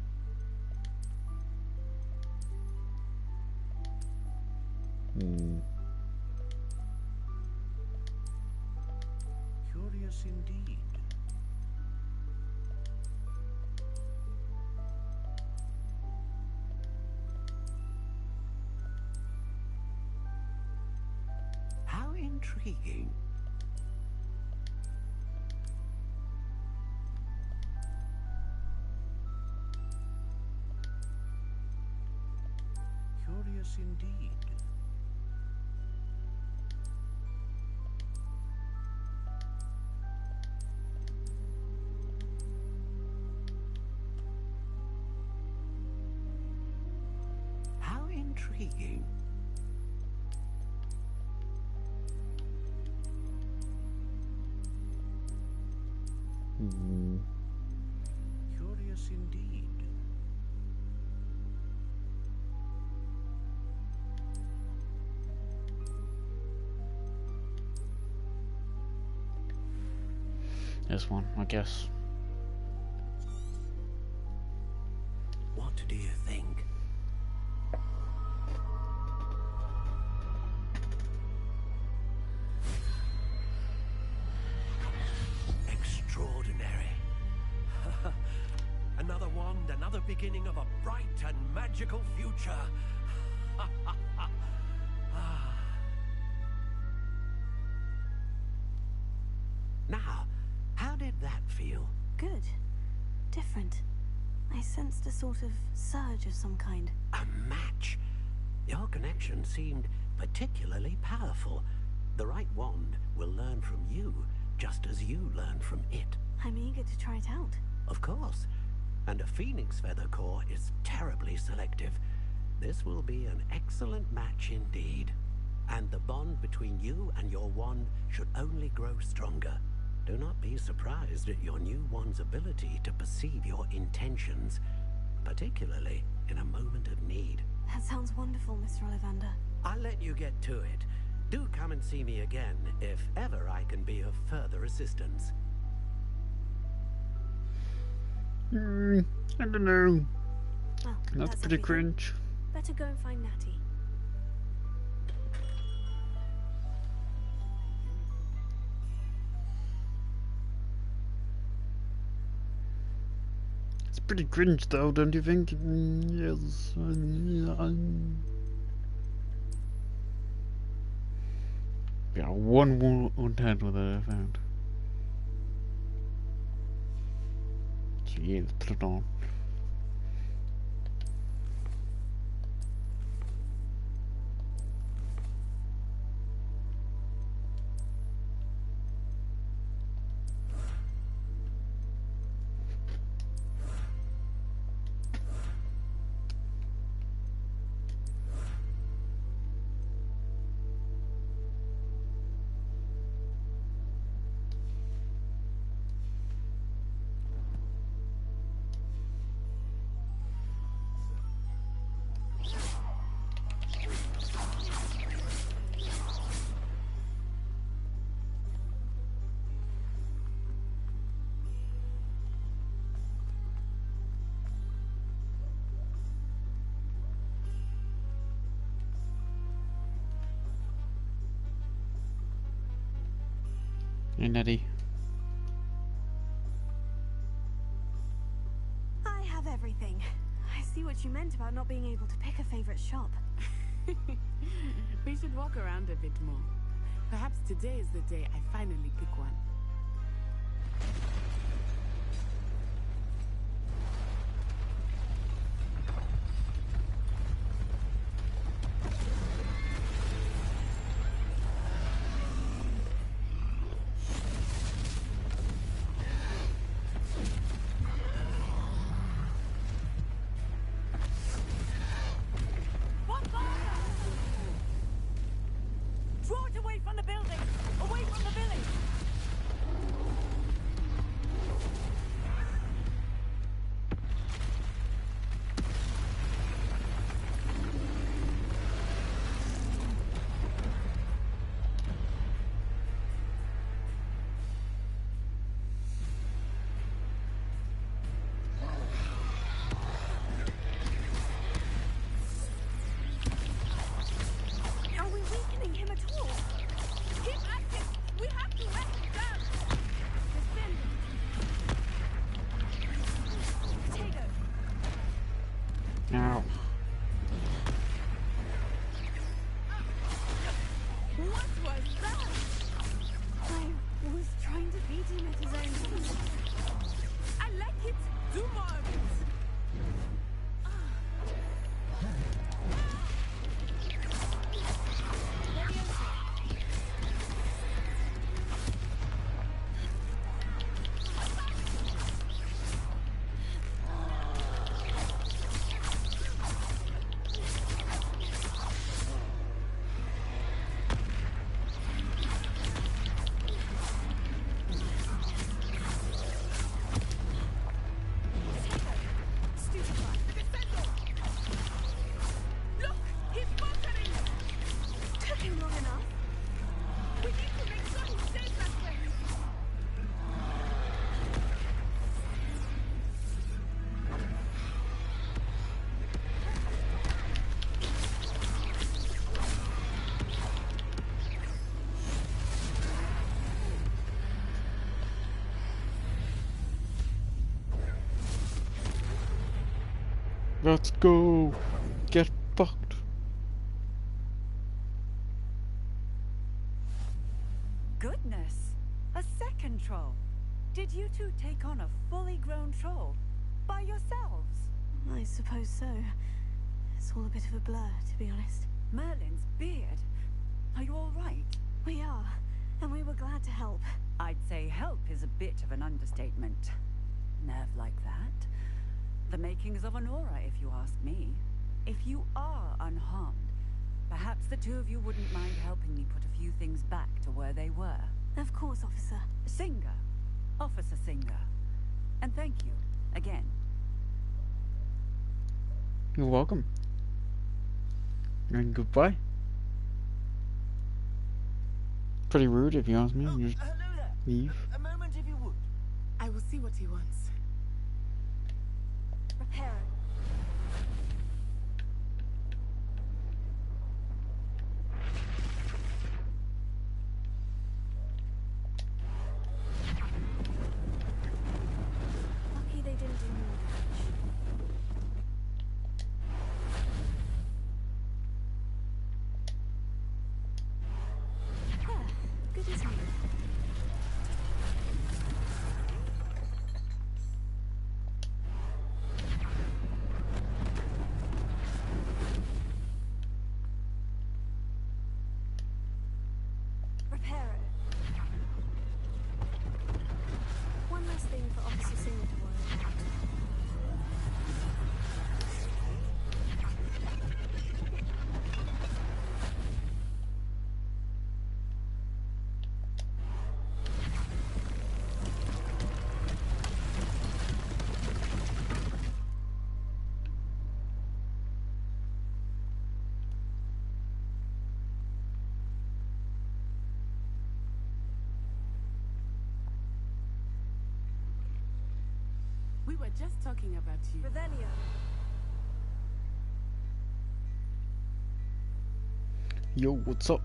[SPEAKER 13] Curious indeed.
[SPEAKER 16] intriguing. Curious indeed. How intriguing. Curious indeed.
[SPEAKER 2] This one, I guess.
[SPEAKER 16] What do you think? Extraordinary. Another wand, another beginning of a bright and magical future. Now, how did that feel?
[SPEAKER 3] Good. Different. I sensed a sort of surge of some kind.
[SPEAKER 16] A match? Your connection seemed particularly powerful. The right wand will learn from you, just as you learn from it.
[SPEAKER 3] I'm eager to try it out.
[SPEAKER 16] Of course. And a phoenix feather core is terribly selective. This will be an excellent match indeed. And the bond between you and your wand should only grow stronger. Do not be surprised at your new wand's ability to perceive your intentions, particularly in a moment of need.
[SPEAKER 3] That sounds wonderful, Mr. Ollivander.
[SPEAKER 16] I'll let you get to it. Do come and see me again if ever I can be of further assistance.
[SPEAKER 2] I don't know.
[SPEAKER 3] Well,
[SPEAKER 2] That's pretty
[SPEAKER 3] everything.
[SPEAKER 2] cringe.
[SPEAKER 3] Better go and find Natty.
[SPEAKER 2] It's pretty cringe though, don't you think? Yes. Yeah, one handle that I found. So yeah, let's put it on. Hey, Nettie.
[SPEAKER 3] I have everything. I see what you meant about not being able to pick a favorite shop.
[SPEAKER 15] We should walk around a bit more. Perhaps today is the day I finally pick one.
[SPEAKER 20] Draw it away from the building! Away from the village!
[SPEAKER 3] Are we weakening him at all?
[SPEAKER 15] Keep acting! We have to let him down! Defend!
[SPEAKER 3] Potato!
[SPEAKER 2] Now.
[SPEAKER 15] What was that?
[SPEAKER 2] Let's go. Get fucked.
[SPEAKER 4] Goodness! A second troll. Did you two take on a fully grown troll by yourselves?
[SPEAKER 12] I suppose so. It's all a bit of a blur, to be honest.
[SPEAKER 4] Merlin's beard. Are you all right?
[SPEAKER 12] We are, and we were glad to help.
[SPEAKER 4] I'd say help is a bit of an understatement. Nerve like that. The makings of an aura, if you ask me. If you are unharmed, perhaps the two of you wouldn't mind helping me put a few things back to where they were.
[SPEAKER 12] Of course, officer.
[SPEAKER 4] Singer. Officer Singer. And thank you, again.
[SPEAKER 2] You're welcome. And goodbye. Pretty rude if you ask me. Just leave.
[SPEAKER 8] A moment if you would.
[SPEAKER 15] I will see what he wants.
[SPEAKER 12] Repair it. Lucky they didn't do more damage. Good as new. Repair it. One last thing for Officer Singer to worry about.
[SPEAKER 15] We were just talking about you.
[SPEAKER 12] Revelio.
[SPEAKER 2] Yo, what's up?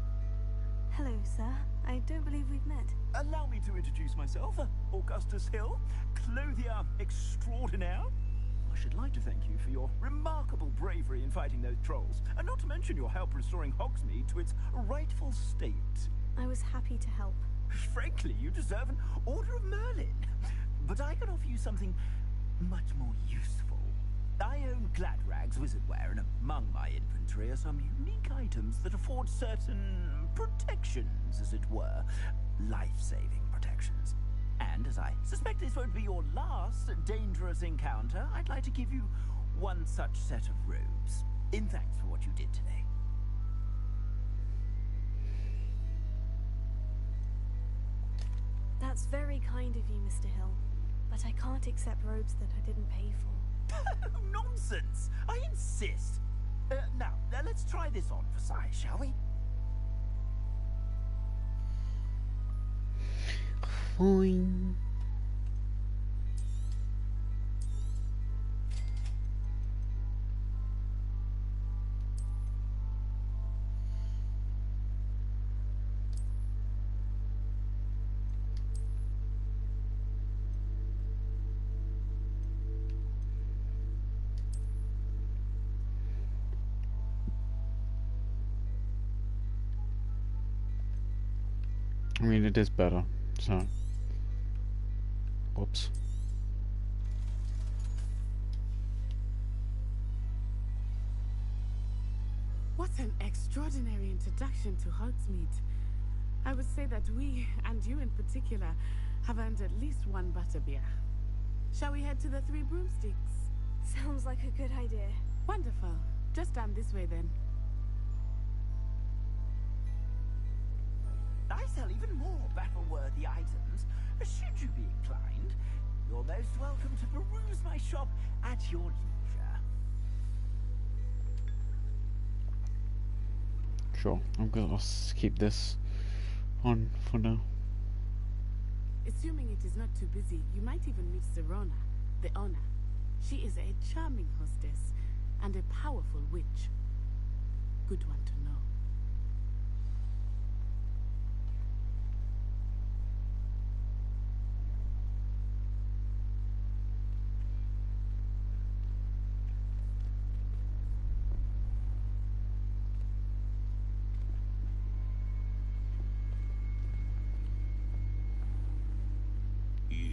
[SPEAKER 12] Hello, sir. I don't believe we've met.
[SPEAKER 16] Allow me to introduce myself, Augustus Hill, clothier extraordinaire. I should like to thank you for your remarkable bravery in fighting those trolls, and not to mention your help restoring Hogsmeade to its rightful state.
[SPEAKER 12] I was happy to help.
[SPEAKER 16] Frankly, you deserve an Order of Merlin. But I can offer you something much more useful. I own Gladrag's wizardware, and among my inventory are some unique items that afford certain protections, as it were. Life-saving protections. And as I suspect this won't be your last dangerous encounter, I'd like to give you one such set of robes, in thanks for what you did today.
[SPEAKER 12] That's very kind of you, Mr. Hill. But I can't accept robes that I didn't pay for.
[SPEAKER 16] Nonsense! I insist. Now, let's try this on for size, shall we?
[SPEAKER 2] Fine. I mean, it is better, so. Whoops.
[SPEAKER 15] What an extraordinary introduction to Hogsmeade. I would say that we, and you in particular, have earned at least one butterbeer. Shall we head to the Three Broomsticks?
[SPEAKER 12] Sounds like a good idea.
[SPEAKER 15] Wonderful. Just down this way then.
[SPEAKER 16] I sell even more battle-worthy items. Should you be inclined, you're most welcome to peruse my shop at your leisure.
[SPEAKER 2] Sure, I'll keep this on for now.
[SPEAKER 15] Assuming it is not too busy, you might even meet Serona, the owner. She is a charming hostess and a powerful witch. Good one to know.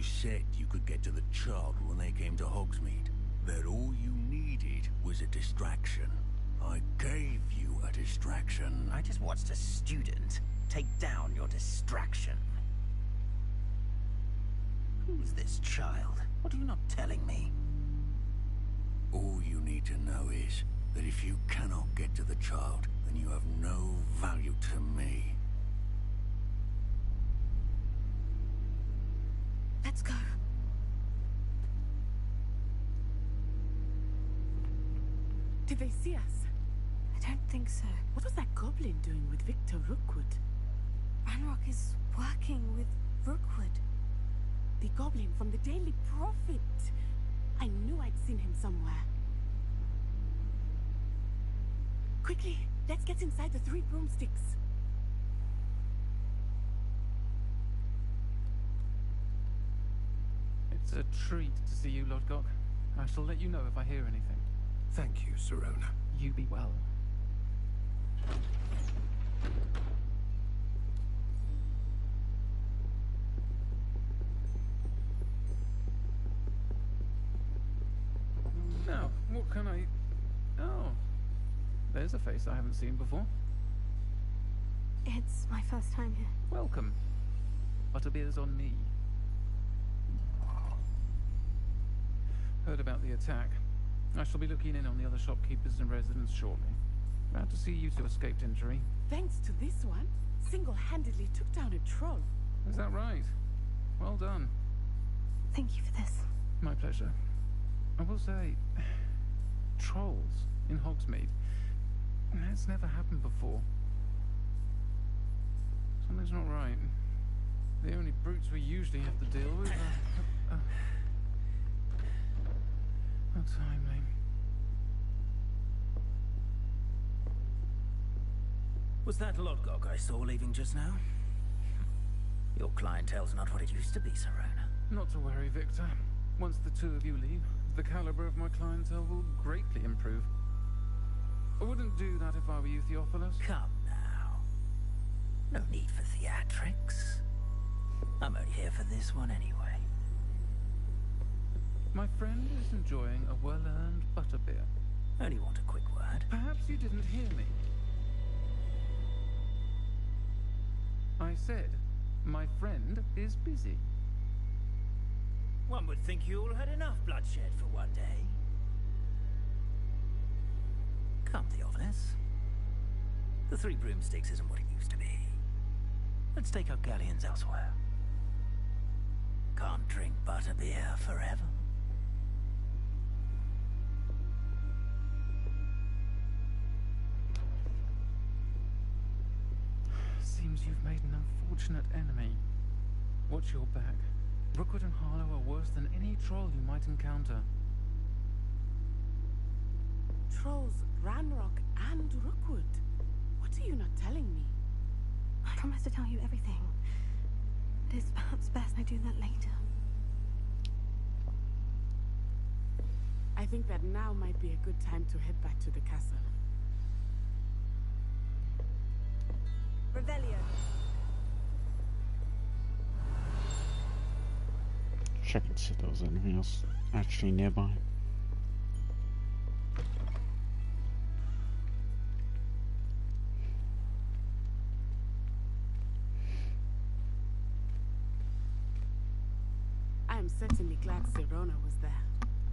[SPEAKER 8] You said you could get to the child when they came to Hogsmeade. That all you needed was a distraction. I gave you a distraction.
[SPEAKER 5] I just watched a student take down your distraction. Who's this child? What are you not telling me?
[SPEAKER 8] All you need to know is that if you cannot get to the child, then you have no value to me.
[SPEAKER 12] Let's go.
[SPEAKER 15] Did they see us?
[SPEAKER 12] I don't think so.
[SPEAKER 15] What was that goblin doing with Victor Rookwood?
[SPEAKER 12] Ranrock is working with Rookwood.
[SPEAKER 15] The goblin from the Daily Prophet. I knew I'd seen him somewhere. Quickly, let's get inside the 3 broomsticks.
[SPEAKER 18] It's a treat to see you, Lodgok. I shall let you know if I hear anything.
[SPEAKER 6] Thank you, Sirona.
[SPEAKER 18] You be well. Now, what can I... Oh, there's a face I haven't seen before.
[SPEAKER 12] It's my first time here.
[SPEAKER 18] Welcome. Butterbeer's on me. Heard about the attack. I shall be looking in on the other shopkeepers and residents shortly. Glad to see you two escaped injury.
[SPEAKER 15] Thanks to this one, single-handedly took down a troll.
[SPEAKER 18] Is that right? Well done.
[SPEAKER 12] Thank you for this.
[SPEAKER 18] My pleasure. I will say, trolls in Hogsmeade. That's never happened before. Something's not right. The only brutes we usually have to deal with are timely.
[SPEAKER 5] Was that Lodgok I saw leaving just now? Your clientele's not what it used to be, Sirona.
[SPEAKER 18] Not to worry, Victor. Once the two of you leave, the caliber of my clientele will greatly improve. I wouldn't do that if I were you, Theophilus.
[SPEAKER 5] Come now. No need for theatrics. I'm only here for this one anyway.
[SPEAKER 18] My friend is enjoying a well-earned butterbeer.
[SPEAKER 5] Only want a quick word.
[SPEAKER 18] Perhaps you didn't hear me. I said, my friend is busy.
[SPEAKER 5] One would think you all had enough bloodshed for one day. Come, Theophilus. The 3 broomsticks isn't what it used to be. Let's take our galleons elsewhere. Can't drink butterbeer forever.
[SPEAKER 18] Seems you've made an unfortunate enemy. Watch your back. Rookwood and Harlow are worse than any troll you might encounter.
[SPEAKER 15] Trolls, Ranrock, and Rookwood. What are you not telling me?
[SPEAKER 12] I promise to tell you everything. It is perhaps best I do that later.
[SPEAKER 15] I think that now might be a good time to head back to the castle.
[SPEAKER 3] Revelio.
[SPEAKER 2] Check and see if there was anything else actually nearby.
[SPEAKER 15] I am certainly glad Sirona was there.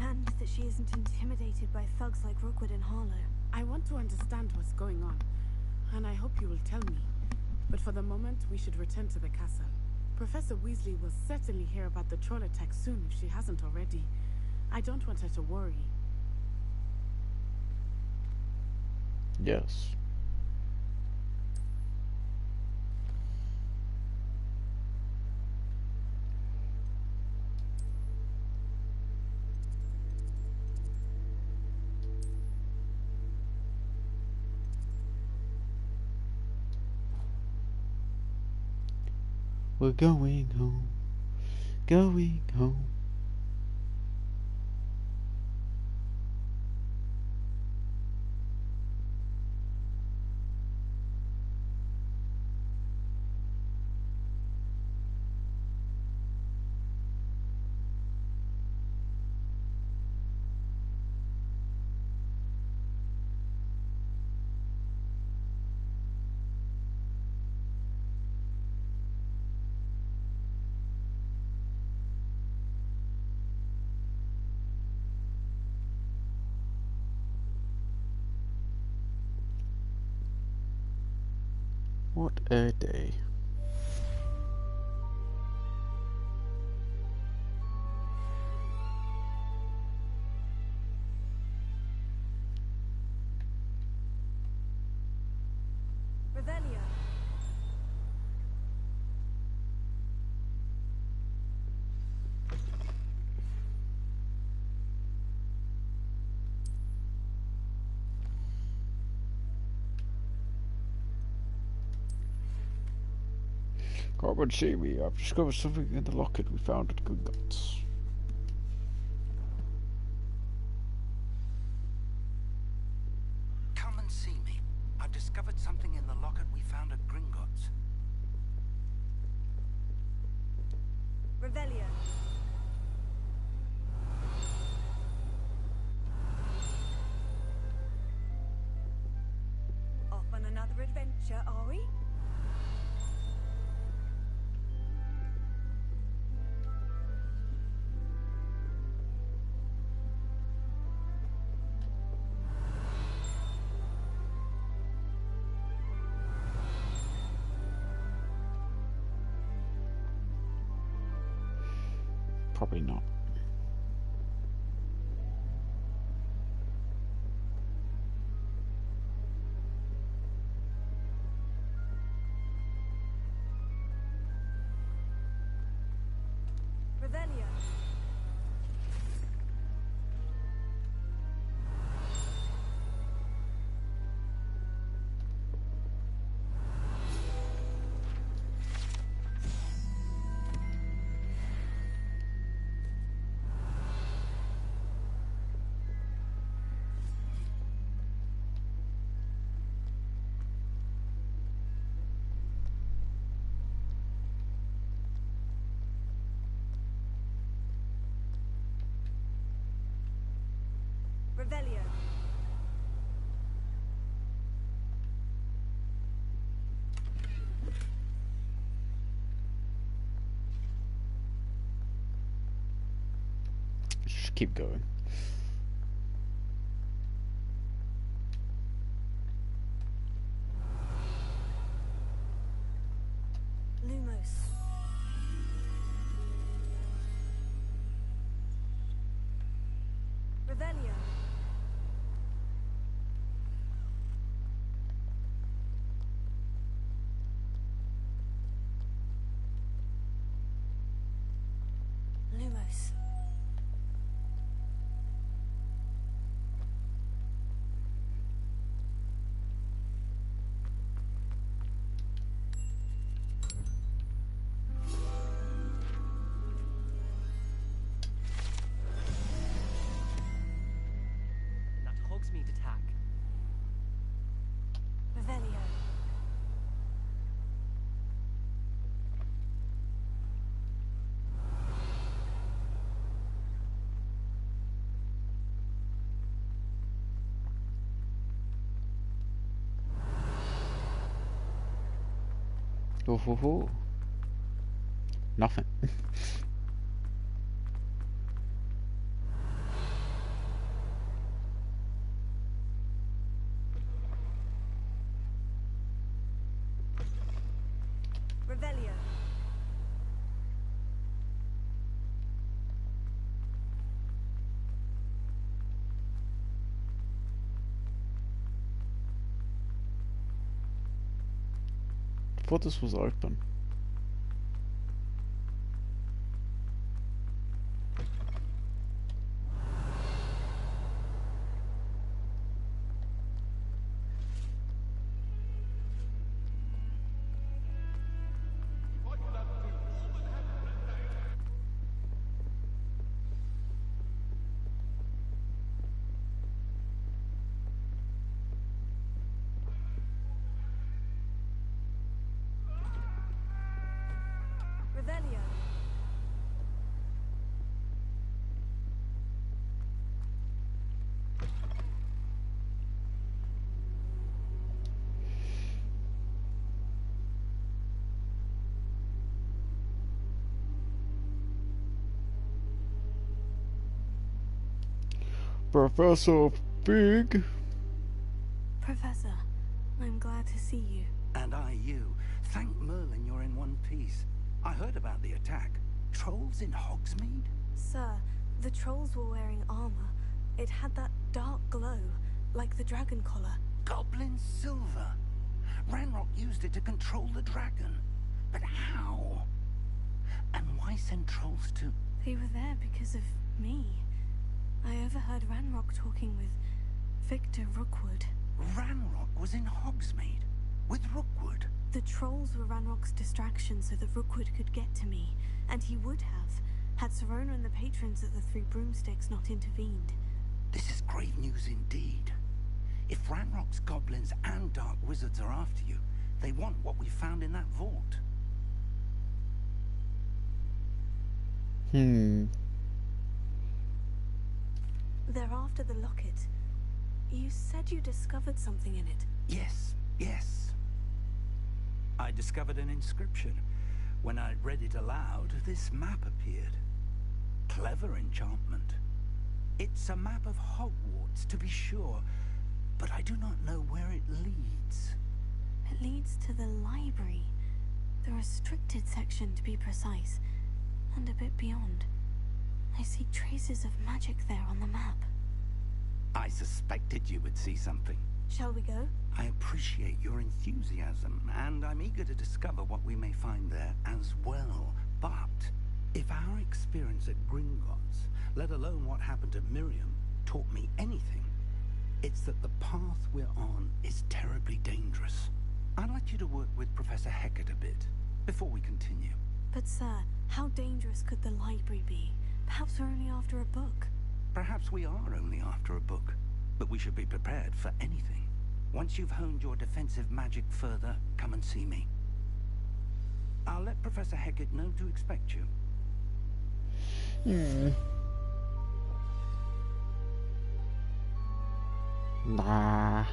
[SPEAKER 12] And that she isn't intimidated by thugs like Rookwood and Harlow.
[SPEAKER 15] I want to understand what's going on, and I hope you will tell me. But for the moment, we should return to the castle. Professor Weasley will certainly hear about the troll attack soon if she hasn't already. I don't want her to worry.
[SPEAKER 2] Yes. We're going home, going home. What a day.
[SPEAKER 12] Revelio.
[SPEAKER 2] Come and see me. I've discovered something in the locket we found at Gungot's.
[SPEAKER 8] Come and see me. I've discovered something in the locket we found at Gringotts.
[SPEAKER 12] Revelio. Off on another adventure, are we?
[SPEAKER 2] Probably not.
[SPEAKER 12] Revelio. Revelio.
[SPEAKER 2] Just keep going.
[SPEAKER 12] Lumos. Revelio. Lumos.
[SPEAKER 1] That Hogsmeade attack.
[SPEAKER 12] Revelio.
[SPEAKER 2] Oh, ho, ho. Nothing.
[SPEAKER 12] Revelio.
[SPEAKER 2] I thought this was open.
[SPEAKER 12] Revelio.
[SPEAKER 2] Professor Big.
[SPEAKER 3] Professor, I'm glad to see you.
[SPEAKER 8] And I you. Thank Merlin you're in one piece. I heard about the attack. Trolls in Hogsmeade?
[SPEAKER 3] Sir, the trolls were wearing armor. It had that dark glow, like the dragon collar.
[SPEAKER 8] Goblin silver. Ranrock used it to control the dragon. But how? And why send trolls to...
[SPEAKER 3] They were there because of me. I overheard Ranrock talking with Victor Rookwood.
[SPEAKER 8] Ranrock was in Hogsmeade with Rookwood.
[SPEAKER 3] The trolls were Ranrock's distraction so that Rookwood could get to me, and he would have, had Serona and the patrons at the Three Broomsticks not intervened.
[SPEAKER 8] This is grave news indeed. If Ranrock's goblins and dark wizards are after you, they want what we found in that vault.
[SPEAKER 3] They're after the locket. You said you discovered something in it.
[SPEAKER 8] Yes, yes. I discovered an inscription. When I read it aloud, this map appeared. Clever enchantment. It's a map of Hogwarts, to be sure, but I do not know where it leads.
[SPEAKER 3] It leads to the library. The restricted section, to be precise, and a bit beyond. I see traces of magic there on the map.
[SPEAKER 8] I suspected you would see something.
[SPEAKER 3] Shall we go?
[SPEAKER 8] I appreciate your enthusiasm, and I'm eager to discover what we may find there as well. But if our experience at Gringotts, let alone what happened to Miriam, taught me anything, it's that the path we're on is terribly dangerous. I'd like you to work with Professor Hecat a bit, before we continue.
[SPEAKER 3] But sir, how dangerous could the library be? Perhaps we're only after a book.
[SPEAKER 8] Perhaps we are only after a book, but we should be prepared for anything. Once you've honed your defensive magic further, come and see me. I'll let Professor Hecat know to expect you.
[SPEAKER 2] Nah.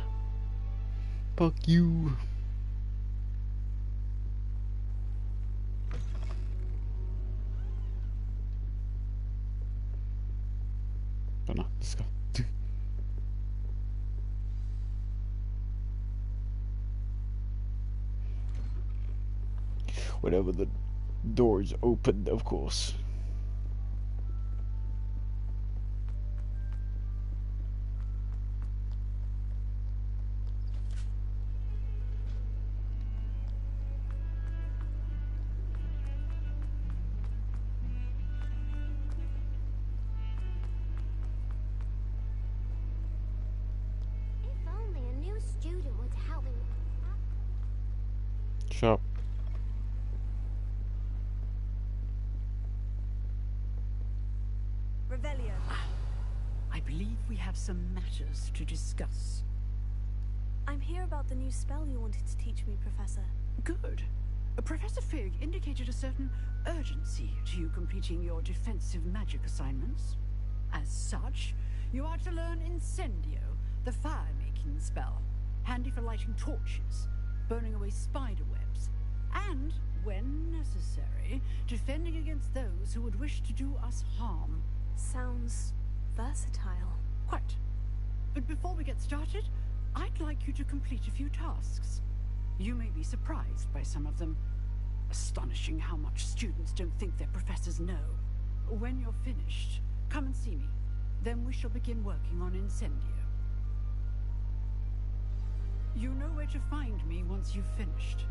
[SPEAKER 2] Fuck you. Oh no, let's go. Whenever the doors open, of course.
[SPEAKER 14] If only a new student were to help me.
[SPEAKER 2] Shut up.
[SPEAKER 12] Revelio.
[SPEAKER 19] I believe we have some matters to discuss.
[SPEAKER 3] I'm here about the new spell you wanted to teach me, Professor.
[SPEAKER 19] Good. Professor Fig indicated a certain urgency to you completing your defensive magic assignments. As such, you are to learn Incendio, the fire-making spell, handy for lighting torches, burning away spider webs, and, when necessary, defending against those who would wish to do us harm.
[SPEAKER 3] Sounds versatile.
[SPEAKER 19] Quite. But before we get started, I'd like you to complete a few tasks. You may be surprised by some of them. Astonishing how much students don't think their professors know. When you're finished, come and see me. Then we shall begin working on Incendio. You know where to find me once you've finished.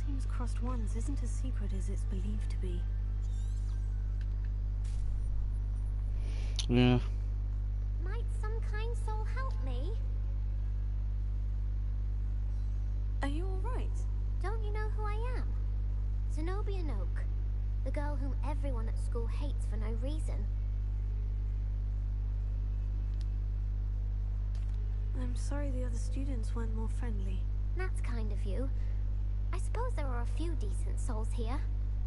[SPEAKER 3] Seems crossed ones isn't as secret as it's believed to be.
[SPEAKER 2] Yeah.
[SPEAKER 14] Might some kind soul help me?
[SPEAKER 3] Are you alright?
[SPEAKER 14] Don't you know who I am? Zenobia Noak, the girl whom everyone at school hates for no reason.
[SPEAKER 3] I'm sorry the other students weren't more friendly.
[SPEAKER 14] That's kind of you. I suppose there are a few decent souls here.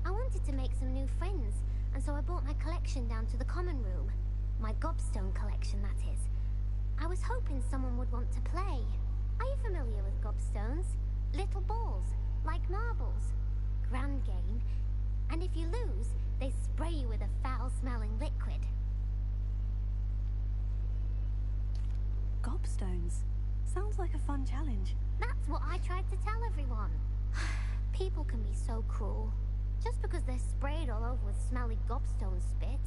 [SPEAKER 14] I wanted to make some new friends, and so I brought my collection down to the common room. My gobstone collection, that is. I was hoping someone would want to play. Are you familiar with gobstones? Little balls, like marbles. Grand game. And if you lose, they spray you with a foul-smelling liquid.
[SPEAKER 3] Gobstones. Sounds like a fun challenge.
[SPEAKER 14] That's what I tried to tell everyone. People can be so cruel. Just because they're sprayed all over with smelly gobstone spit,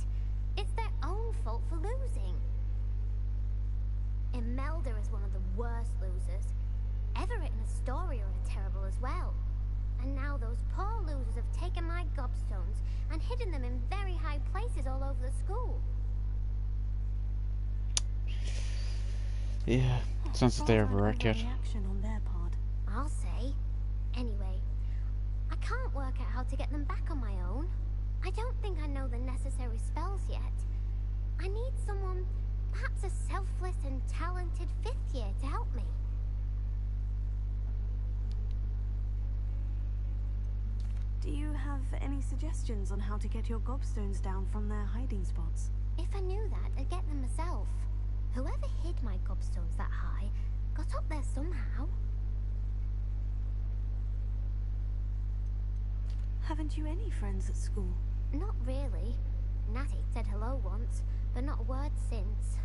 [SPEAKER 14] it's their own fault for losing. Imelda is one of the worst losers. Everett and Astoria are terrible as well. And now those poor losers have taken my gobstones and hidden them in very high places all over the school.
[SPEAKER 2] Yeah, sounds like they're overreacted.
[SPEAKER 3] Reaction on their part.
[SPEAKER 14] I'll say. Anyway, I can't work out how to get them back on my own. I don't think I know the necessary spells yet. I need someone, perhaps a selfless and talented 5th year to help me.
[SPEAKER 3] Do you have any suggestions on how to get your gobstones down from their hiding spots?
[SPEAKER 14] If I knew that, I'd get them myself. Whoever hid my gobstones that high got up there somehow.
[SPEAKER 3] Haven't you any friends at school?
[SPEAKER 14] Not really. Natty said hello once, but not a word since.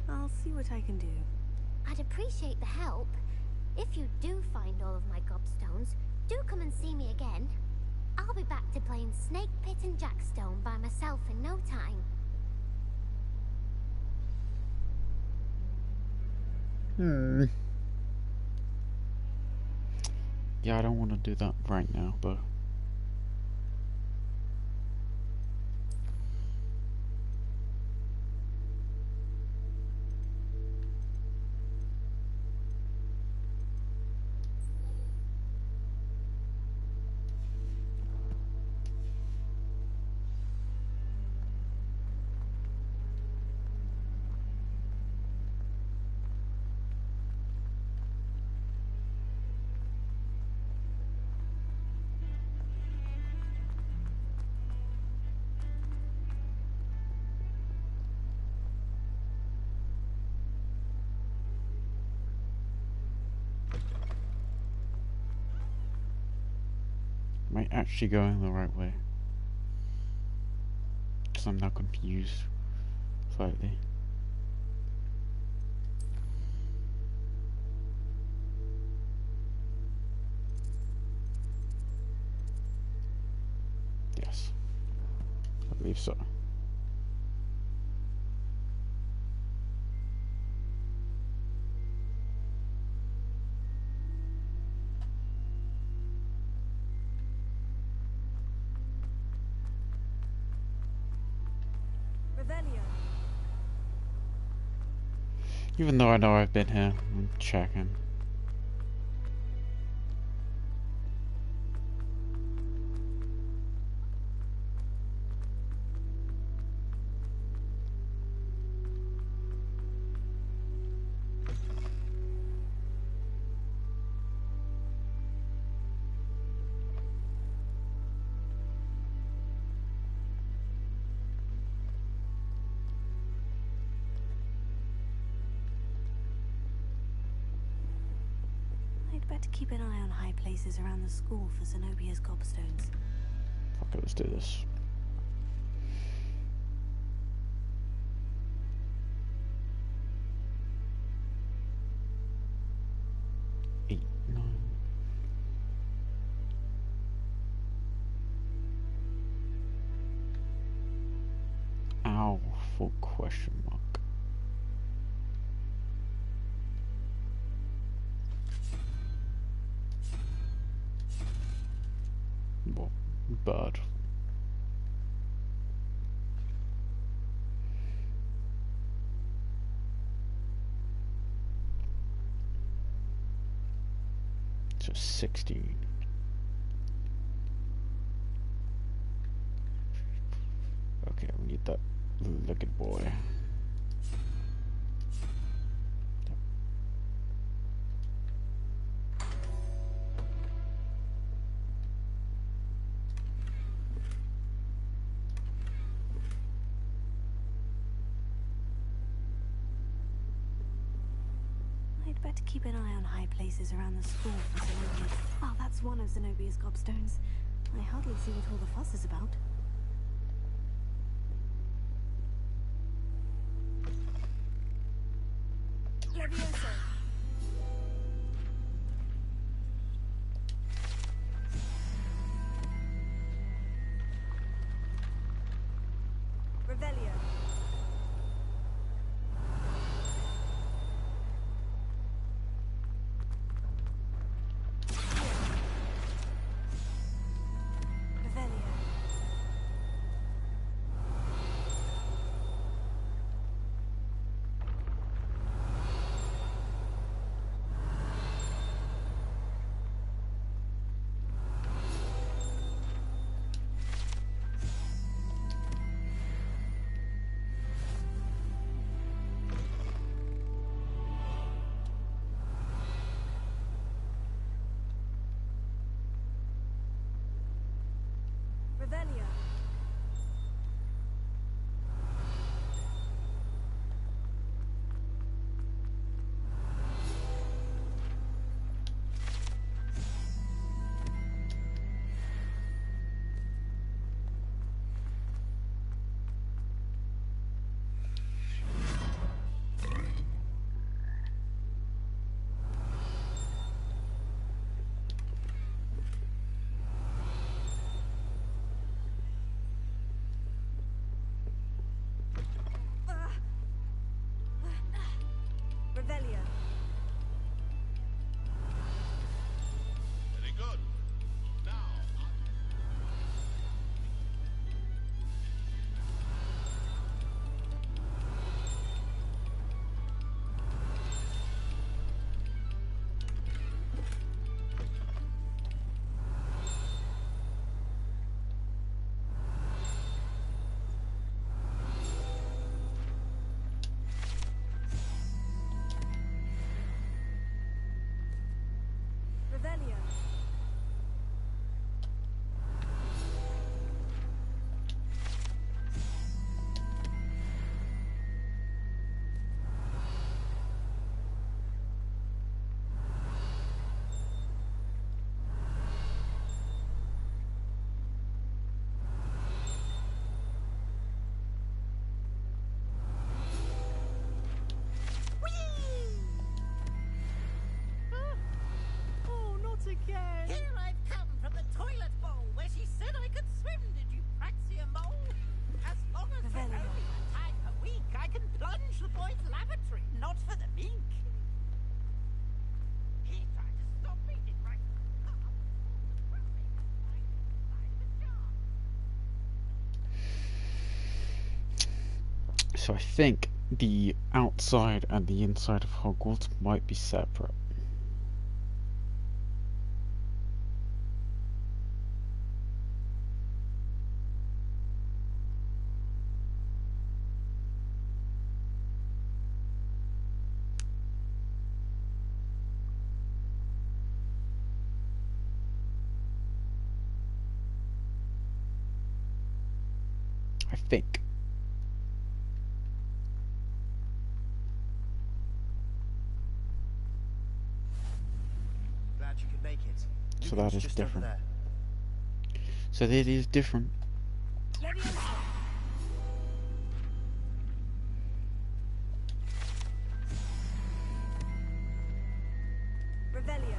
[SPEAKER 3] I'll see what I can do.
[SPEAKER 14] I'd appreciate the help. If you do find all of my gobstones, do come and see me again. I'll be back to playing Snake Pit and Jackstone by myself in no time.
[SPEAKER 2] Yeah, I don't want to do that right now, though. Am I actually going the right way? Because I'm now confused slightly. Yes, I believe so. Even though I know I've been here, I'm checking.
[SPEAKER 3] I'd better keep an eye on high places around the school for Zenobia's gobstones.
[SPEAKER 2] Okay, let's do this. Eight, 9. Ow, full question mark. Well, bird. So 16. Okay, we need that looking boy.
[SPEAKER 3] better keep an eye on high places around the school for Zenobia. Oh, that's one of Zenobia's gobstones. I hardly see what all the fuss is about. Levioso. Revelio. Revelio. Revelio. Revelio.
[SPEAKER 13] Very good. Now,
[SPEAKER 3] Revelio.
[SPEAKER 7] Oh, not again.
[SPEAKER 9] Here I've come from the toilet bowl where she said I could swim, did you praxia mole? As long as there's only one time per week, I can plunge the boy's lavatory, not for the mink. He tried to stop me, did right?
[SPEAKER 2] So I think the outside and the inside of Hogwarts might be separate. I think.
[SPEAKER 17] Glad you could make it.
[SPEAKER 2] So that is
[SPEAKER 17] Just over
[SPEAKER 2] different.
[SPEAKER 17] there.
[SPEAKER 2] So it is different.
[SPEAKER 3] Levioso. Revelio.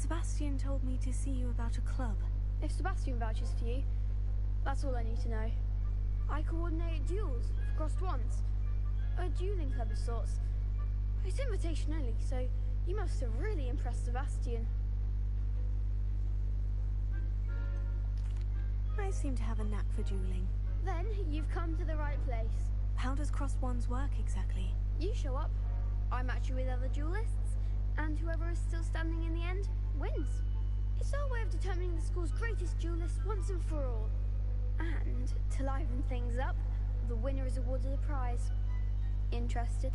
[SPEAKER 3] Sebastian told me to see you about a club.
[SPEAKER 10] If Sebastian vouches for you, that's all I need to know. I coordinate duels for crossed wands. A dueling club of sorts. It's invitation only, so you must have really impressed Sebastian.
[SPEAKER 3] I seem to have a knack for dueling.
[SPEAKER 10] Then you've come to the right place.
[SPEAKER 3] How does crossed wands work exactly?
[SPEAKER 10] You show up, I match you with other duelists, and whoever is still standing in the end wins. It's our way of determining the school's greatest duelist once and for all. And to liven things up, the winner is awarded a prize. Interested?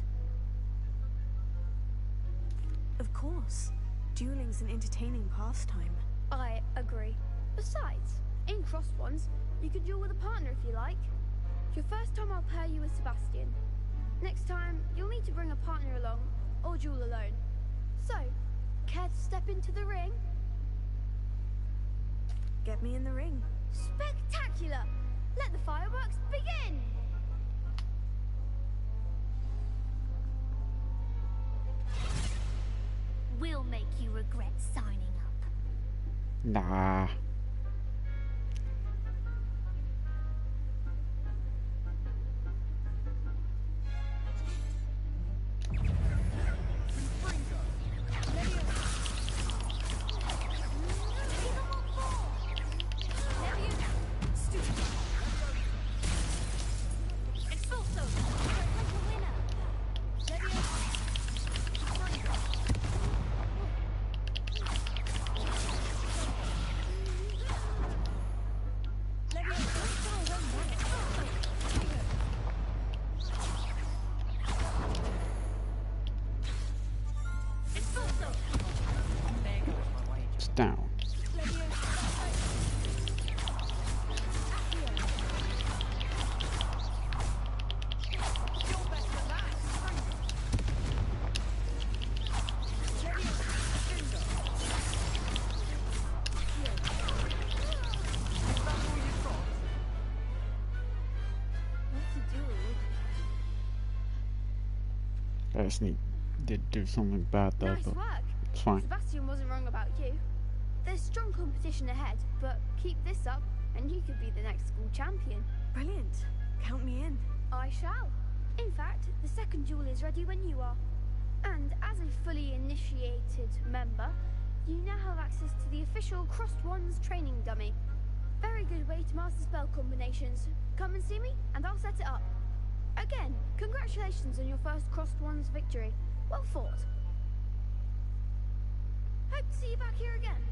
[SPEAKER 3] Of course. Dueling's an entertaining pastime.
[SPEAKER 10] I agree. Besides, in crossed wands, you could duel with a partner if you like. Your first time I'll pair you with Sebastian. Next time, you'll need to bring a partner along, or duel alone. So, care to step into the ring?
[SPEAKER 3] Get me in the ring.
[SPEAKER 10] Spectacular! Let the fireworks begin!
[SPEAKER 14] We'll make you regret signing up.
[SPEAKER 2] Nah. Down. I just did do something bad there,
[SPEAKER 10] Nice
[SPEAKER 2] but
[SPEAKER 10] work.
[SPEAKER 2] it's fine.
[SPEAKER 10] Sebastian wasn't wrong about you. There's strong competition ahead, but keep this up and you could be the next school champion.
[SPEAKER 3] Brilliant. Count me in.
[SPEAKER 10] I shall. In fact, the second duel is ready when you are. And as a fully initiated member, you now have access to the official Crossed Wands training dummy. Very good way to master spell combinations. Come and see me, and I'll set it up. Again, congratulations on your first Crossed Wands victory. Well fought. Hope to see you back here again.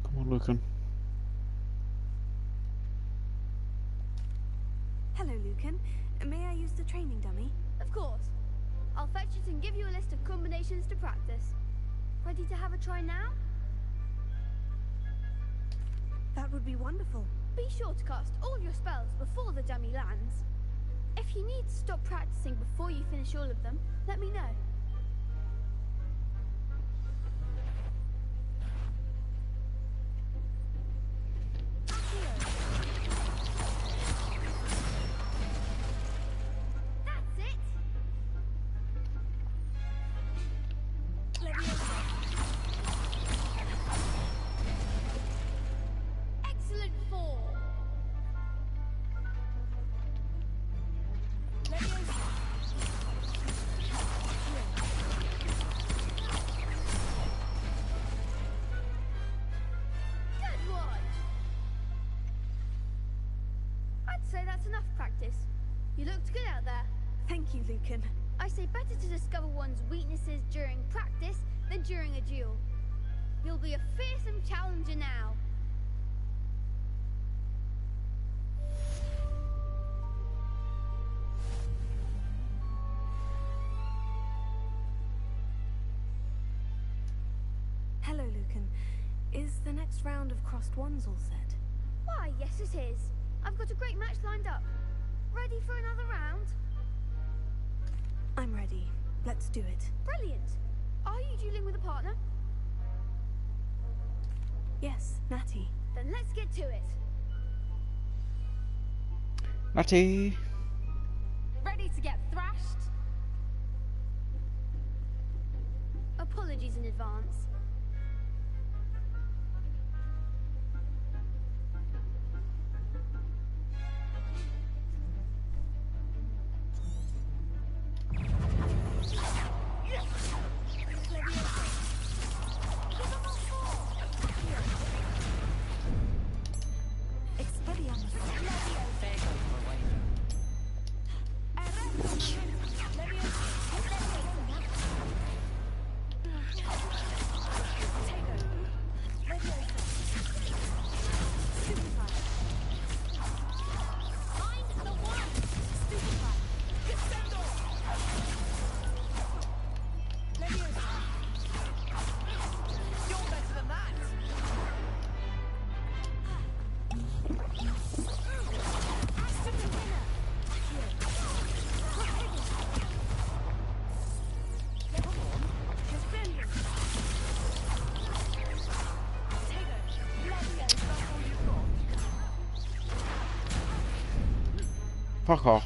[SPEAKER 2] Come on, Lucan.
[SPEAKER 3] Hello, Lucan. May I use the training dummy?
[SPEAKER 10] Of course. I'll fetch it and give you a list of combinations to practice. Ready to have a try now?
[SPEAKER 3] That would be wonderful.
[SPEAKER 10] Be sure to cast all your spells before the dummy lands. If you need to stop practicing before you finish all of them, let me know. That's it! Excellent form! Good one! I'd say that's enough practice. You looked good out there.
[SPEAKER 3] Thank you, Lucan.
[SPEAKER 10] I say better to discover one's weaknesses during practice than during a duel. You'll be a fearsome challenger now.
[SPEAKER 3] Hello, Lucan. Is the next round of Crossed Wands all set?
[SPEAKER 10] Why, yes it is. I've got a great match lined up. Ready for another round?
[SPEAKER 3] I'm ready. Let's do it.
[SPEAKER 10] Brilliant. Are you dueling with a partner?
[SPEAKER 3] Yes, Natty.
[SPEAKER 10] Then let's get to it.
[SPEAKER 2] Natty!
[SPEAKER 10] Ready to get thrashed? Apologies in advance.
[SPEAKER 2] Fuck off.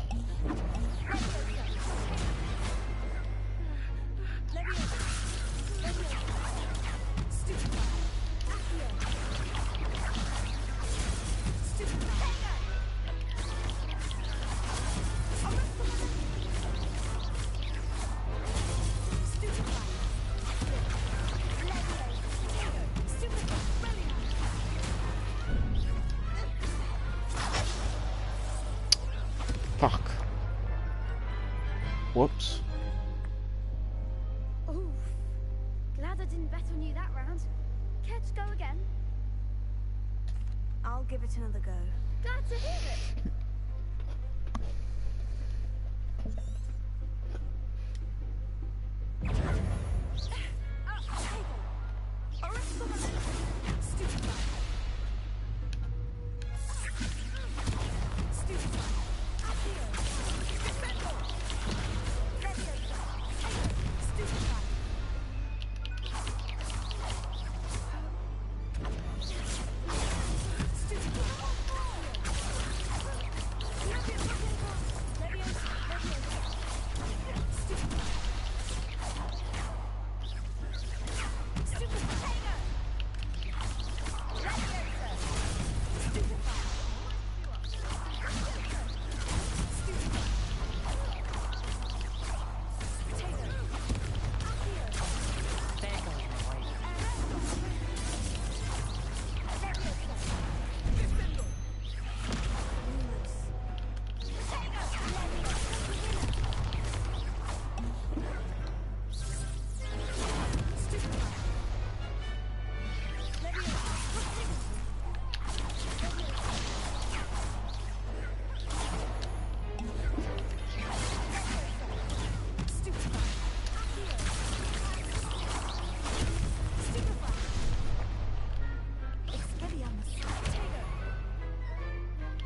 [SPEAKER 2] Fuck. Whoops.
[SPEAKER 10] Oof. Glad I didn't bet on you that round. Care to go again?
[SPEAKER 3] I'll give it another go.
[SPEAKER 10] Glad to hear it.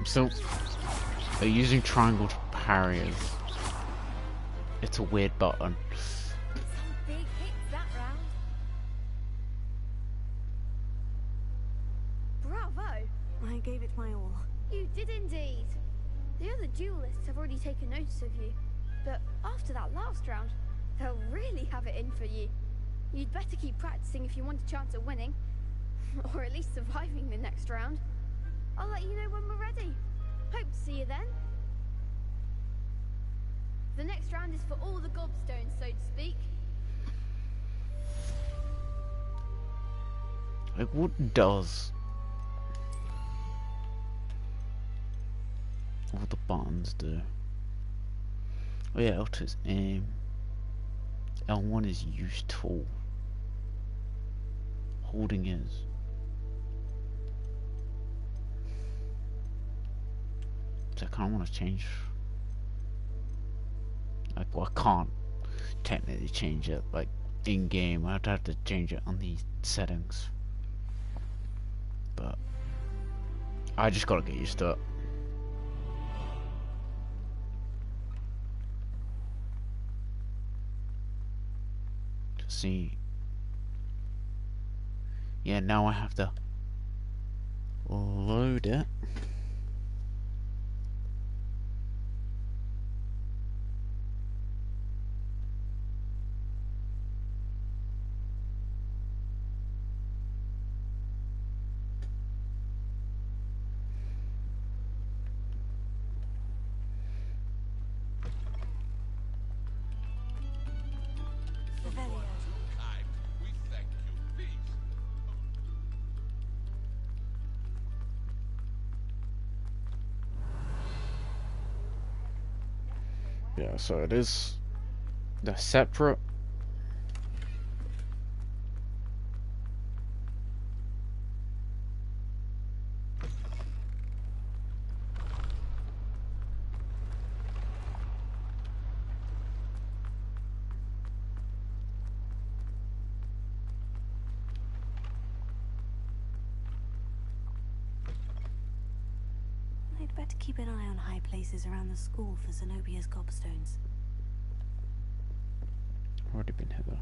[SPEAKER 2] So, they're using triangle to parry us. It's a weird button.
[SPEAKER 10] Some big hits that round. Bravo!
[SPEAKER 3] I gave it my all.
[SPEAKER 10] You did indeed. The other duelists have already taken notice of you, but after that last round, they'll really have it in for you. You'd better keep practicing if you want a chance at winning, or at least surviving the next round. I'll let you know when we're ready. Hope to see you then. The next round is for all the gobstones, so to speak.
[SPEAKER 2] Like, what does all the buttons do? Oh yeah, L2 is aim. L1 is use tool. Holding is. So I kind of want to change. Like, well, I can't technically change it, like, in game. I'd have to change it on the settings. But I just gotta get used to it. See. Yeah, now I have to load it. Yeah, so it is. They're separate.
[SPEAKER 3] I'd better keep an eye on high places around the school for Zenobia's gobstones.
[SPEAKER 2] Already been hither.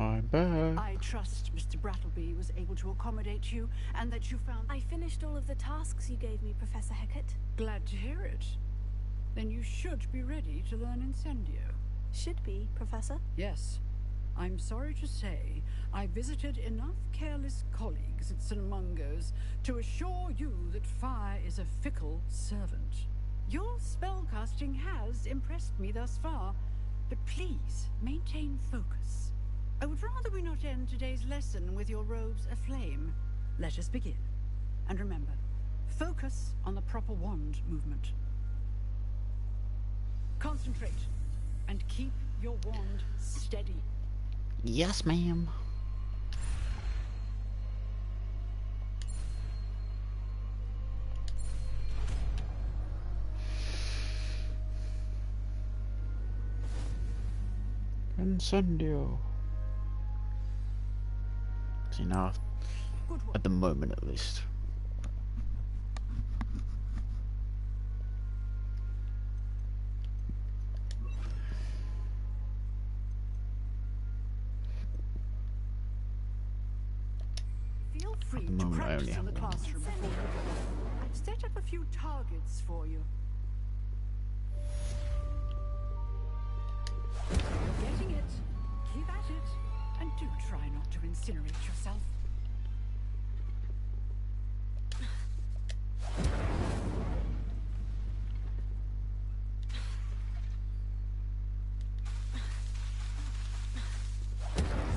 [SPEAKER 2] I'm back.
[SPEAKER 19] I trust Mr. Brattleby was able to accommodate you, and that you found...
[SPEAKER 3] I finished all of the tasks you gave me, Professor Hecat.
[SPEAKER 19] Glad to hear it. Then you should be ready to learn Incendio.
[SPEAKER 3] Should be, Professor?
[SPEAKER 19] Yes. I'm sorry to say, I visited enough careless colleagues at St. Mungo's to assure you that fire is a fickle servant. Your spellcasting has impressed me thus far, but please maintain focus. I would rather we not end today's lesson with your robes aflame. Let us begin. And remember, focus on the proper wand movement. Concentrate, and keep your wand steady.
[SPEAKER 2] Yes, ma'am. Incendio. See now, at the moment at least.
[SPEAKER 19] Feel free to practice in the classroom before you go. I've set up a few targets for you. You're getting it. Keep at it. And do try not to incinerate yourself.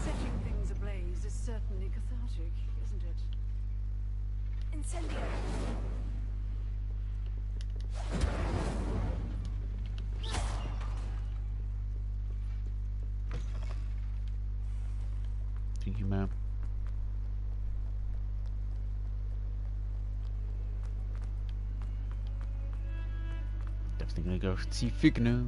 [SPEAKER 19] Setting things ablaze is certainly cathartic, isn't it?
[SPEAKER 3] Incendio.
[SPEAKER 2] Thank you, ma'am. Definitely gonna go see Fig now.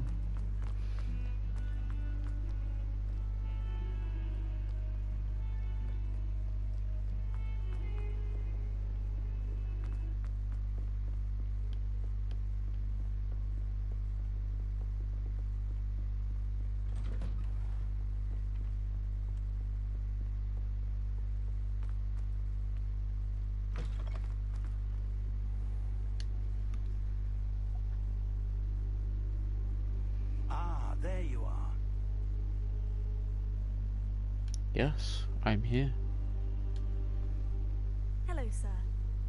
[SPEAKER 2] Yes, I'm here.
[SPEAKER 3] Hello, sir.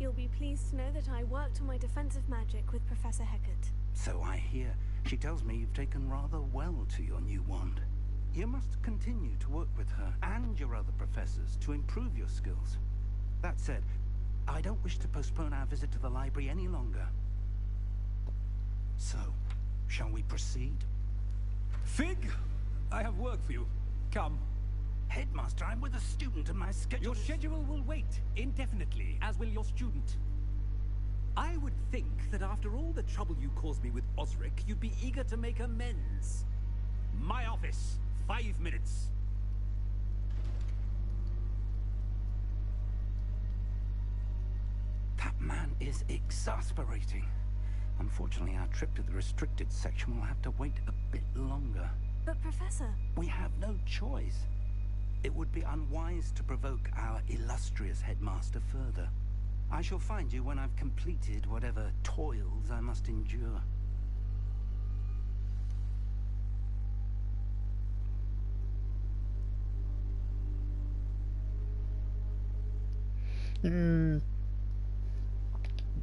[SPEAKER 3] You'll be pleased to know that I worked on my defensive magic with Professor Heckert.
[SPEAKER 8] So I hear. She tells me you've taken rather well to your new wand. You must continue to work with her and your other professors to improve your skills. That said, I don't wish to postpone our visit to the library any longer. So, shall we proceed?
[SPEAKER 11] Fig, I have work for you. Come.
[SPEAKER 8] Headmaster, I'm with a student and my schedule
[SPEAKER 11] Your schedule will wait indefinitely, as will your student. I would think that after all the trouble you caused me with Osric, you'd be eager to make amends. My office, 5 minutes.
[SPEAKER 8] That man is exasperating. Unfortunately, our trip to the restricted section will have to wait a bit longer.
[SPEAKER 3] But, Professor...
[SPEAKER 8] We have no choice. It would be unwise to provoke our illustrious headmaster further. I shall find you when I've completed whatever toils I must endure.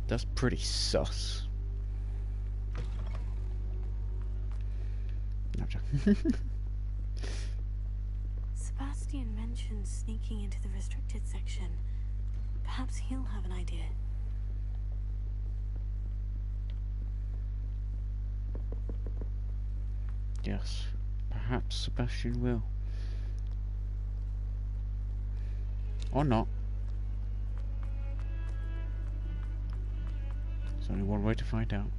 [SPEAKER 2] That's pretty sus.
[SPEAKER 3] Sebastian mentioned sneaking into the restricted section. Perhaps he'll have an idea.
[SPEAKER 2] Yes, perhaps Sebastian will. Or not. There's only one way to find out.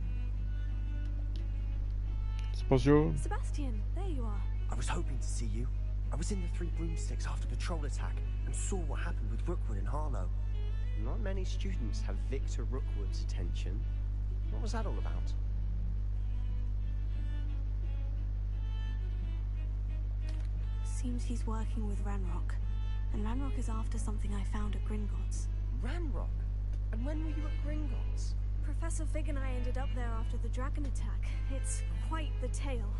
[SPEAKER 3] Sebastian, there you are.
[SPEAKER 22] I was hoping to see you. I was in the Three Broomsticks after the troll attack and saw what happened with Rookwood and Harlow.
[SPEAKER 17] Not many students have Victor Rookwood's attention. What was that all about?
[SPEAKER 3] Seems he's working with Ranrock. And Ranrock is after something I found at Gringotts.
[SPEAKER 22] Ranrock? And when were you at Gringotts?
[SPEAKER 3] Professor Fig and I ended up there after the dragon attack. It's quite the tale.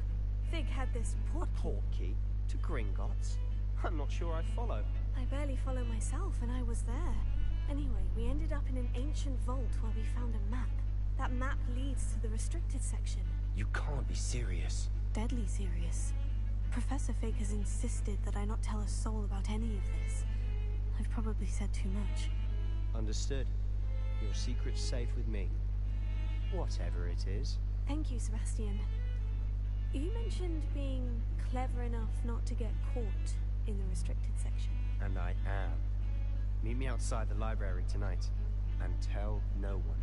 [SPEAKER 3] Fig had this
[SPEAKER 17] portkey to Gringotts? I'm not sure I follow.
[SPEAKER 3] I barely follow myself, and I was there. Anyway, we ended up in an ancient vault where we found a map. That map leads to the restricted section.
[SPEAKER 22] You can't be serious.
[SPEAKER 3] Deadly serious. Professor Fig has insisted that I not tell a soul about any of this. I've probably said too much.
[SPEAKER 17] Understood. Your secret's safe with me. Whatever it is.
[SPEAKER 3] Thank you, Sebastian. You mentioned being clever enough not to get caught in the restricted section.
[SPEAKER 17] And I am. Meet me outside the library tonight, and tell no one.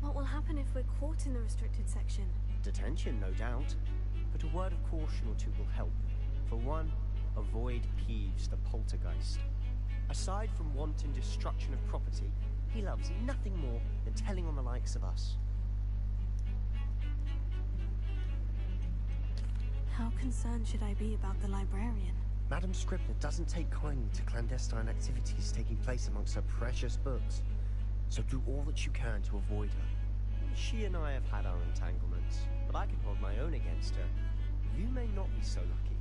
[SPEAKER 3] What will happen if we're caught in the restricted section?
[SPEAKER 17] Detention, no doubt. But a word of caution or two will help. For one, avoid Peeves the poltergeist. Aside from wanton destruction of property, he loves nothing more than telling on the likes of us.
[SPEAKER 3] How concerned should I be about the librarian?
[SPEAKER 22] Madam Scribner doesn't take kindly to clandestine activities taking place amongst her precious books. So do all that you can to avoid her.
[SPEAKER 17] She and I have had our entanglements, but I can hold my own against her. You may not be so lucky.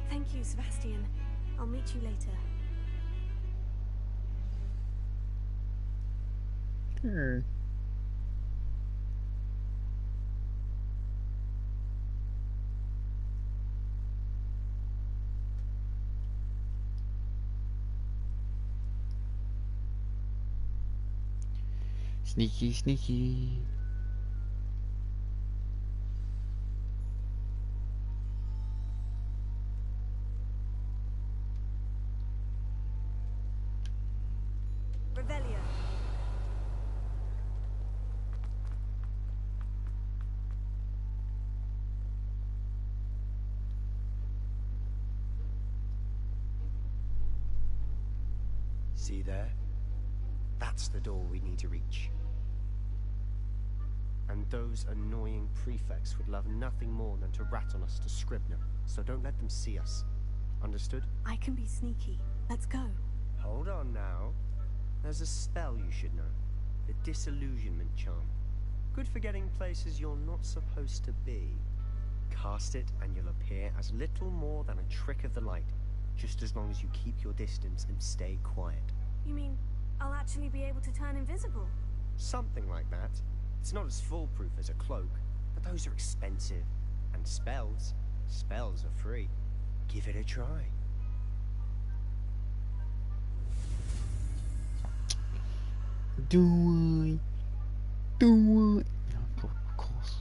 [SPEAKER 3] Thank you, Sebastian. I'll meet you later.
[SPEAKER 2] Sneaky, sneaky.
[SPEAKER 3] Revelio.
[SPEAKER 22] See there? That's the door we need to reach.
[SPEAKER 17] And those annoying prefects would love nothing more than to rat on us to Scribner, so don't let them see us. Understood?
[SPEAKER 3] I can be sneaky. Let's go.
[SPEAKER 17] Hold on now. There's a spell you should know. The disillusionment charm. Good for getting places you're not supposed to be. Cast it and you'll appear as little more than a trick of the light, just as long as you keep your distance and stay quiet.
[SPEAKER 3] You mean I'll actually be able to turn invisible?
[SPEAKER 17] Something like that. It's not as foolproof as a cloak, but those are expensive. And spells are free. Give it a try.
[SPEAKER 2] Do I? No, of course.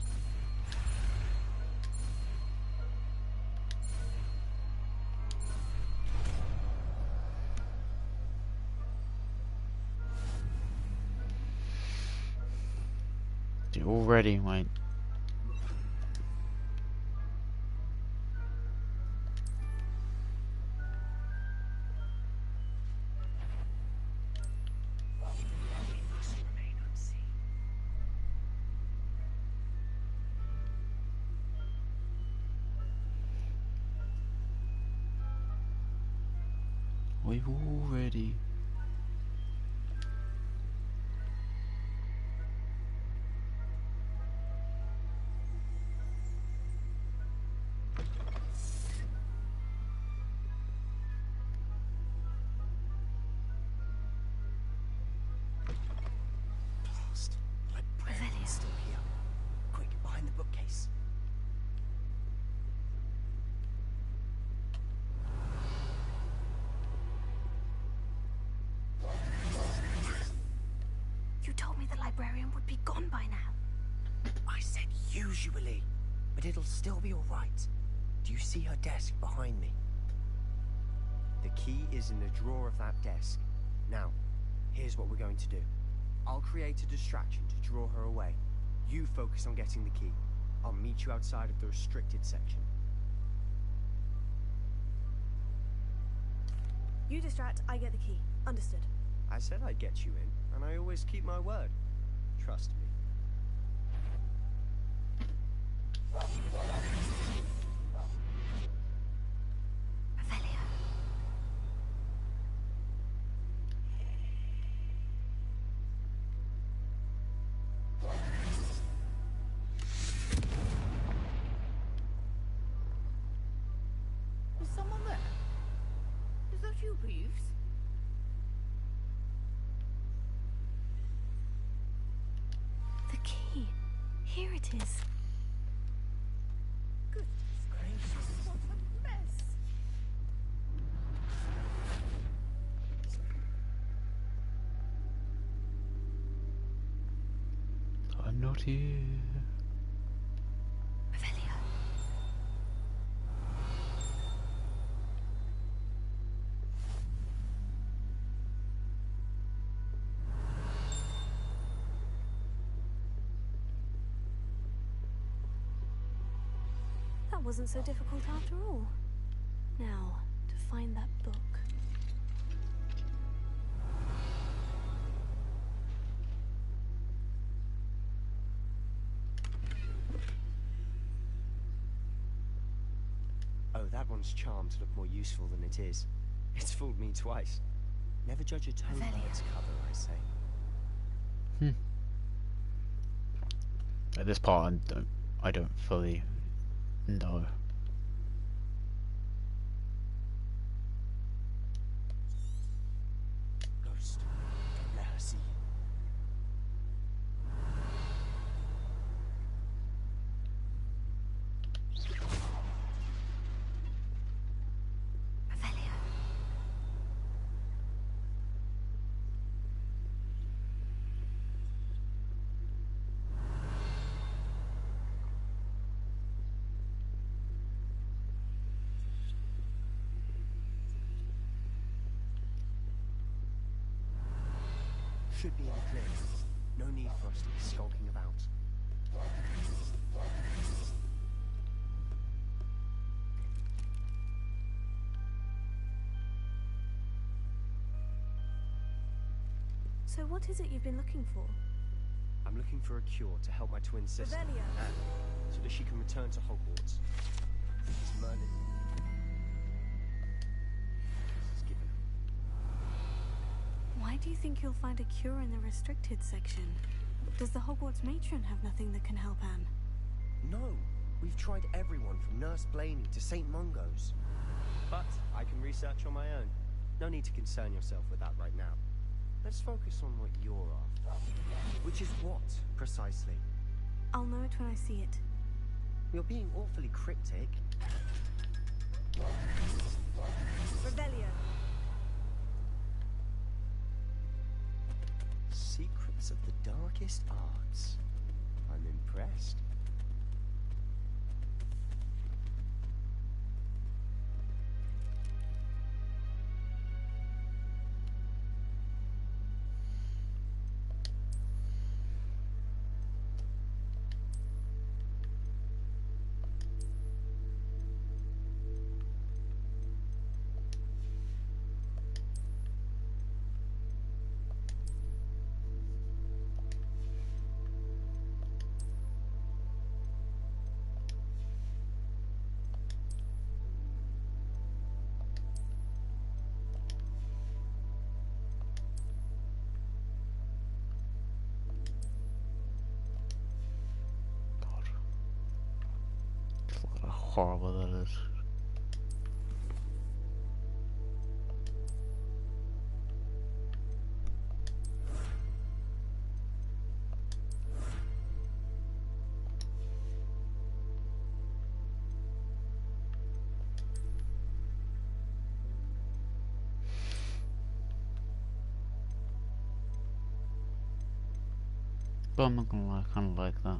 [SPEAKER 2] You're all ready, mate. We're all ready.
[SPEAKER 17] Blast. Librarian's still here. Quick, behind the bookcase.
[SPEAKER 3] You told me the librarian would be gone by now.
[SPEAKER 17] I said usually, but it'll still be alright. Do you see her desk behind me? The key is in the drawer of that desk. Now, here's what we're going to do. I'll create a distraction to draw her away. You focus on getting the key. I'll meet you outside of the restricted section.
[SPEAKER 3] You distract, I get the key. Understood.
[SPEAKER 17] I said I'd get you in, and I always keep my word. Trust me.
[SPEAKER 19] Is someone there? Is that you, Reeves?
[SPEAKER 3] The key. Here it is.
[SPEAKER 19] Goodness gracious, what a mess!
[SPEAKER 2] I'm not here.
[SPEAKER 3] That wasn't so difficult after all. Now, to find that book.
[SPEAKER 17] Oh, that one's charmed to look more useful than it is. It's fooled me twice. Never judge a tonebird's cover, I say.
[SPEAKER 2] At this part, I don't fully know.
[SPEAKER 17] Ghost, don't let her see you. Should be in the clear. No need for us to be skulking about.
[SPEAKER 3] So what is it you've been looking for?
[SPEAKER 17] I'm looking for a cure to help my twin sister,
[SPEAKER 3] Revelio.
[SPEAKER 17] Anne, so that she can return to Hogwarts. Is Merlin is given.
[SPEAKER 3] Why do you think you'll find a cure in the restricted section? Does the Hogwarts matron have nothing that can help Anne?
[SPEAKER 22] No, we've tried everyone from Nurse Blaney to St. Mungo's. But I can research on my own. No need to concern yourself with that right now. Let's focus on what you're after. Which is what, precisely?
[SPEAKER 3] I'll know it when I see it.
[SPEAKER 22] You're being awfully cryptic.
[SPEAKER 3] Revelio.
[SPEAKER 22] Secrets of the darkest arts. I'm impressed.
[SPEAKER 2] How horrible that is. But I'm not gonna lie, I kinda like that.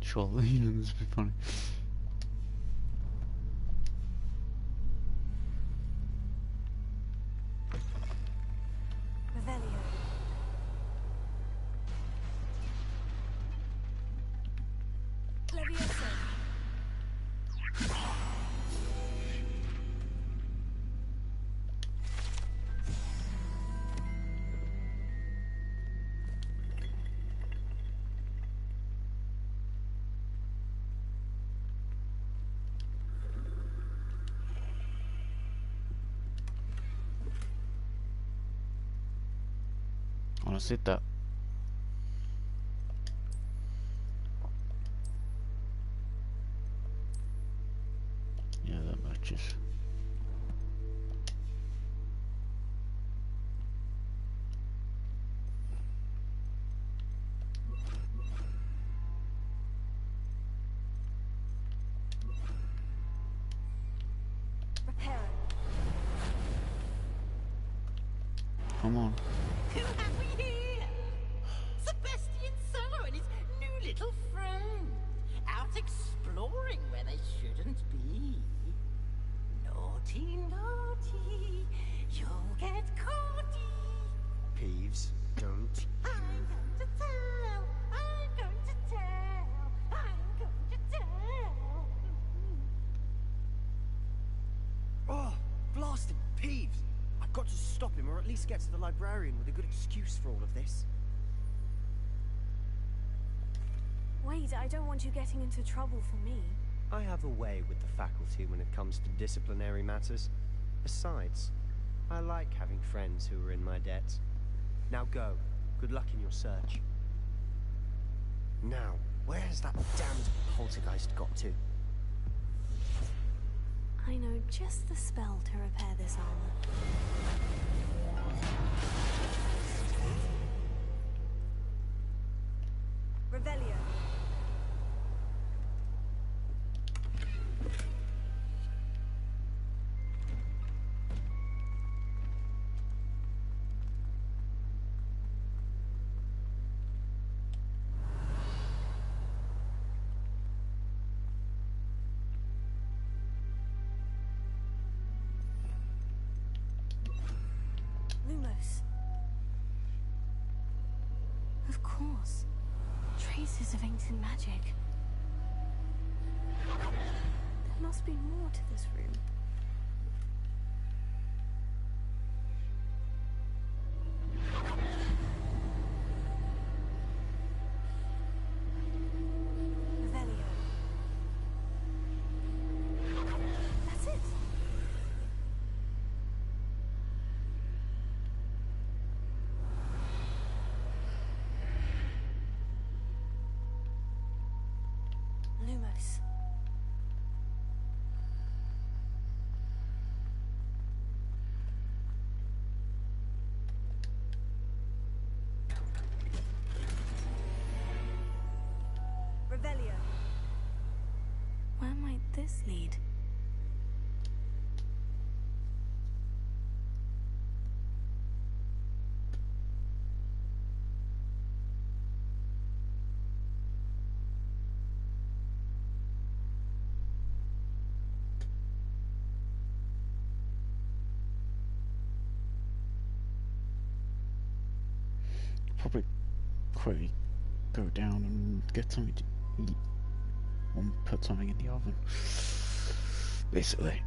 [SPEAKER 2] Surely, you know, this would be funny.
[SPEAKER 3] Revelio. Levioso.
[SPEAKER 2] I wanna see that. Yeah, that matches.
[SPEAKER 3] Reparo.
[SPEAKER 2] Come on.
[SPEAKER 8] Who have we here? Sebastian Sallow and his new little friend. Out exploring where they shouldn't be. Naughty, naughty. You'll get caughty.
[SPEAKER 22] Peeves, don't.
[SPEAKER 8] I'm going to tell. I'm going to tell. I'm going to tell.
[SPEAKER 22] Oh, blasted Peeves! I've got to stop him, or at least get to the librarian with a good excuse for all of this.
[SPEAKER 3] Wait, I don't want you getting into trouble for me.
[SPEAKER 22] I have a way with the faculty when it comes to disciplinary matters. Besides, I like having friends who are in my debt. Now go. Good luck in your search. Now, where has that damned poltergeist got to?
[SPEAKER 3] I know just the spell to repair this armor. Revelio. course. Traces of ancient magic. There must be more to this room. Revelio. That's it. Lumos. Revelio. Where might this lead?
[SPEAKER 2] Probably quickly go down and get something to eat. Or put something in the oven. Basically.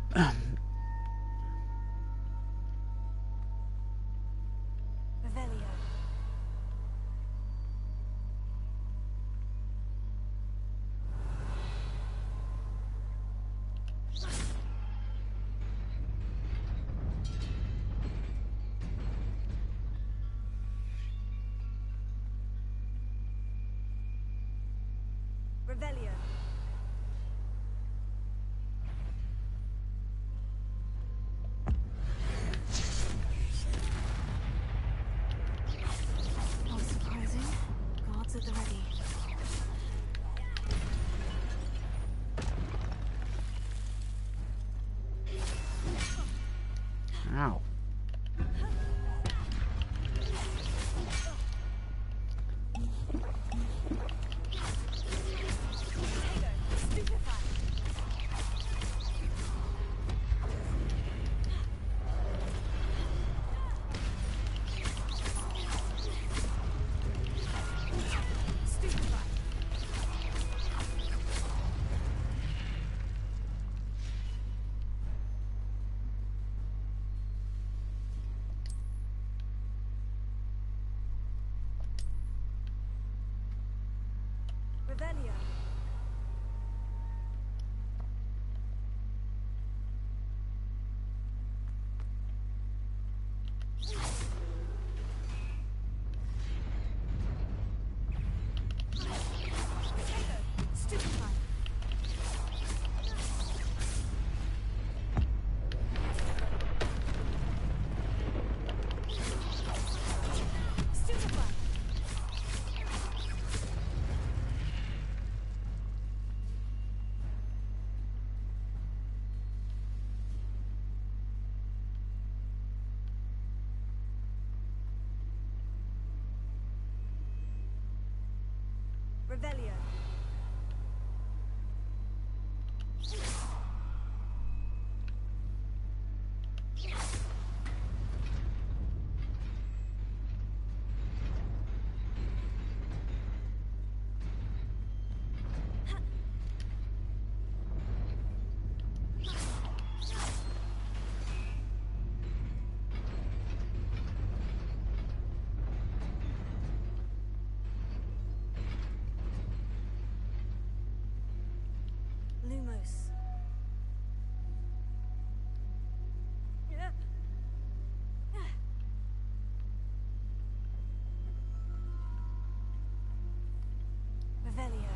[SPEAKER 3] Revelio. Revelio. Not surprising. Guards at the ready.
[SPEAKER 2] Ow.
[SPEAKER 3] Revelio. Stupefy. Stupefy. Revelio. Lumos. Revelio.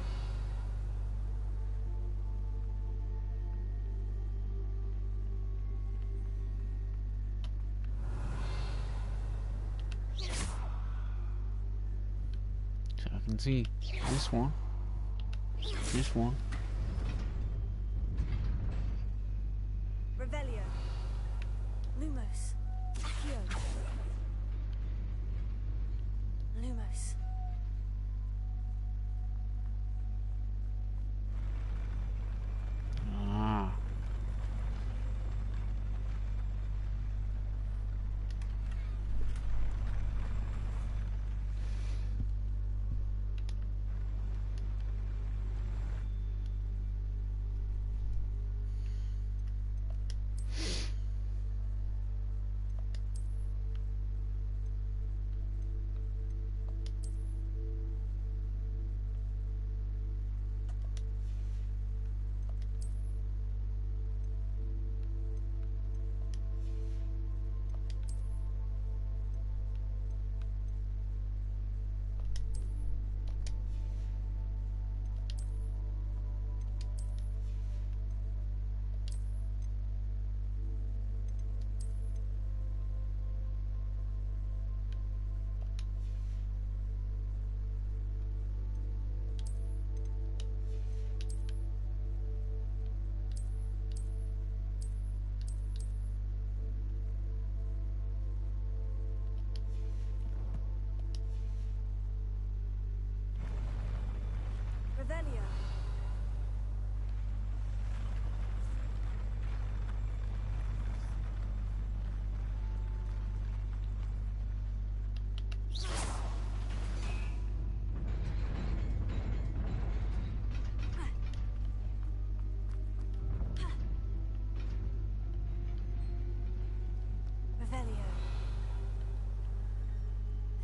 [SPEAKER 2] So I can see this one. This one.
[SPEAKER 3] Revelio. Lumos. Accio. Lumos.
[SPEAKER 2] Ah.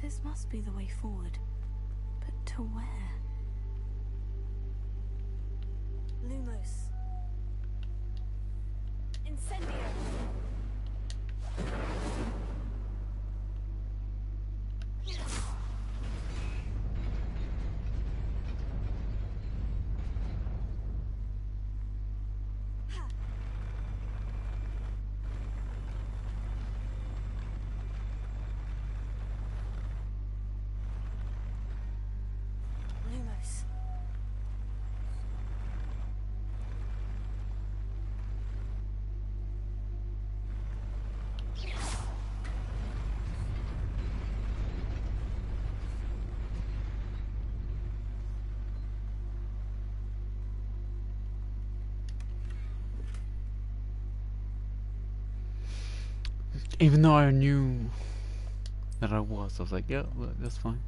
[SPEAKER 3] This must be the way forward. But to where? Lumos. Incendio! Lumos.
[SPEAKER 2] Even though I knew that I was like, yeah, look, that's fine.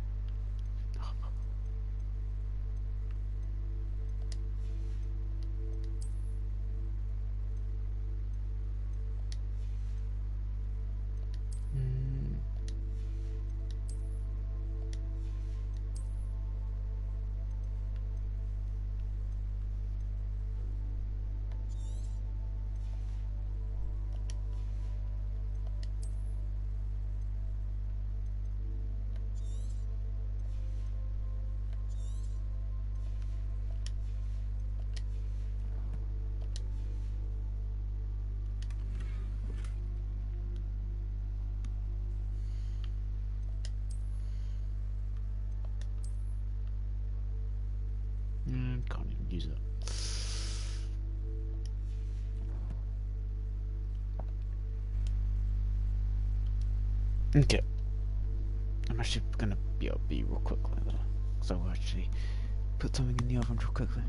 [SPEAKER 2] Can't even use it. Okay. I'm actually gonna be real quickly though. So I'll actually put something in the oven real quickly.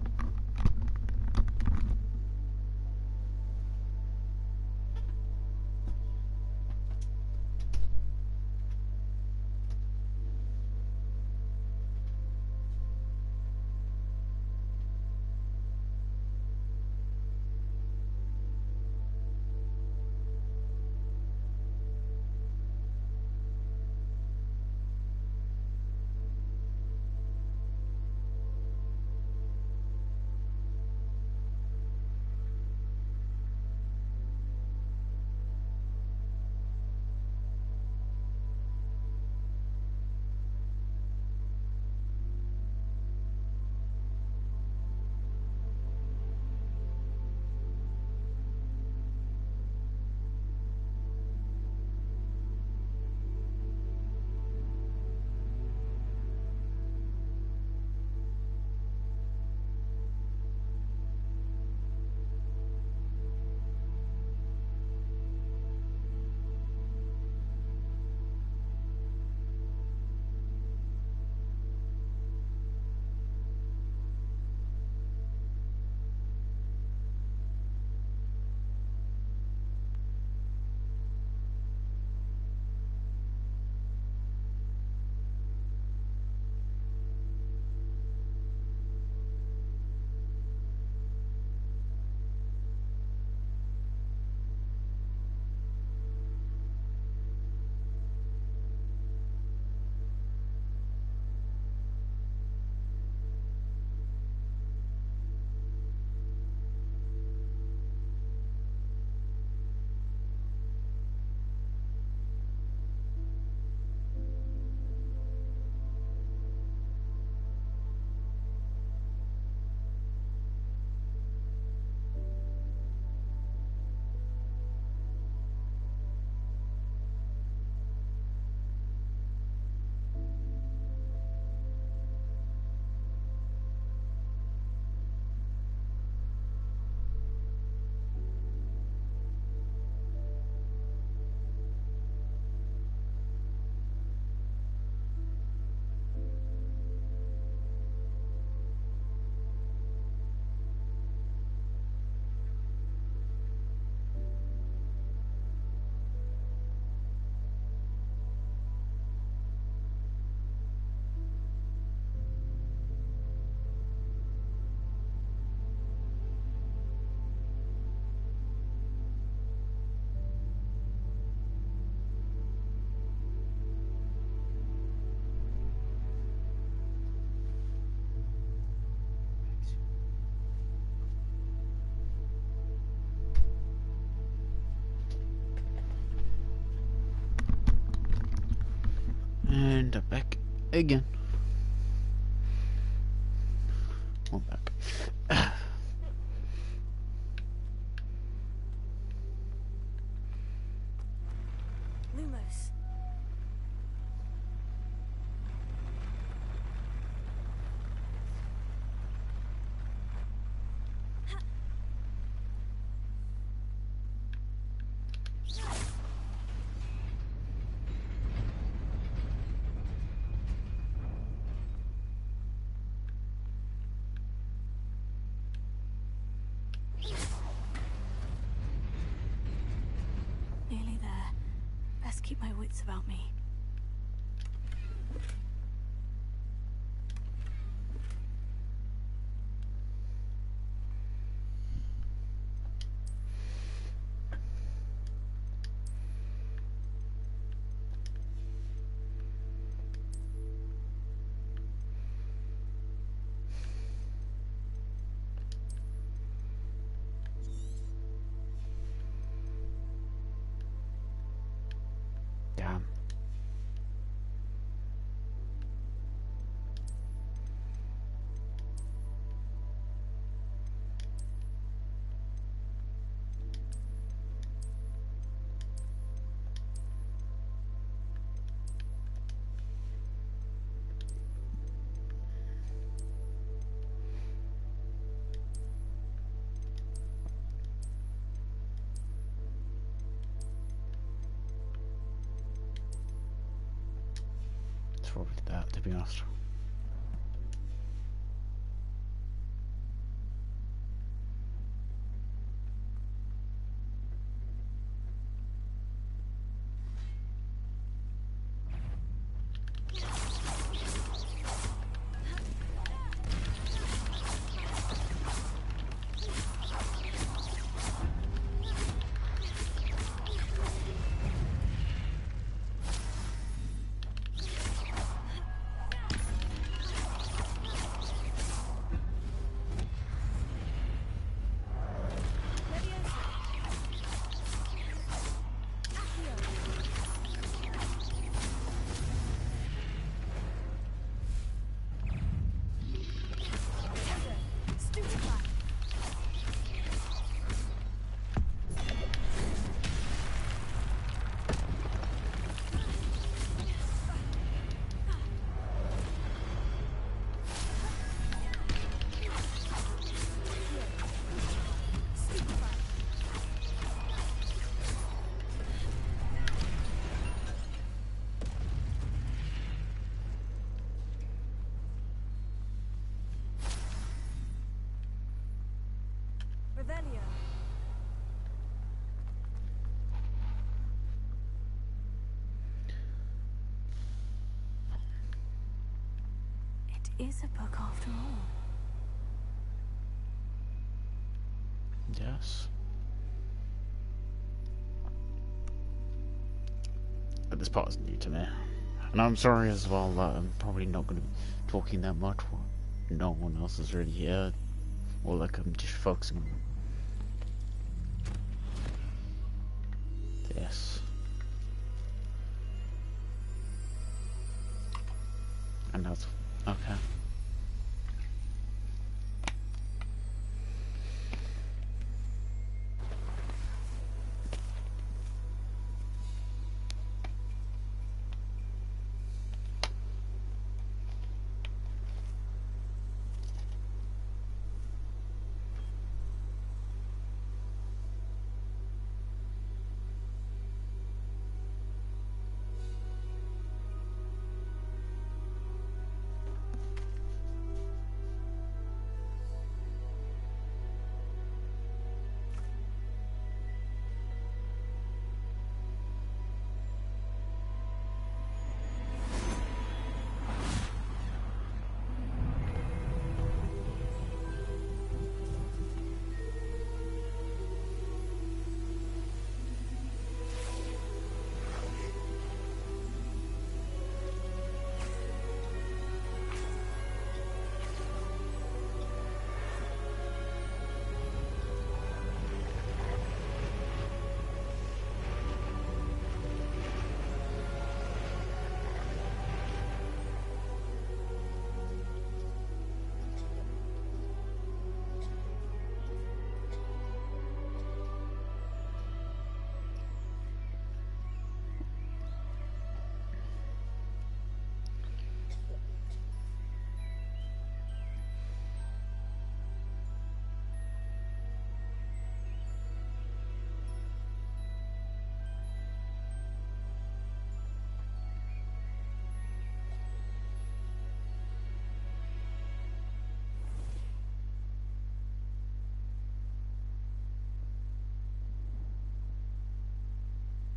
[SPEAKER 2] And I'm back again. I'm back.
[SPEAKER 3] Lumos. Nearly there. Best keep my wits about me.
[SPEAKER 2] Damn. It's probably that, to be honest.
[SPEAKER 3] Revelio. It is a book after all.
[SPEAKER 2] Yes. But this part is new to me. And I'm sorry as well that I'm probably not going to be talking that much while no one else is really here. Or like I'm just focusing on this. And that's okay.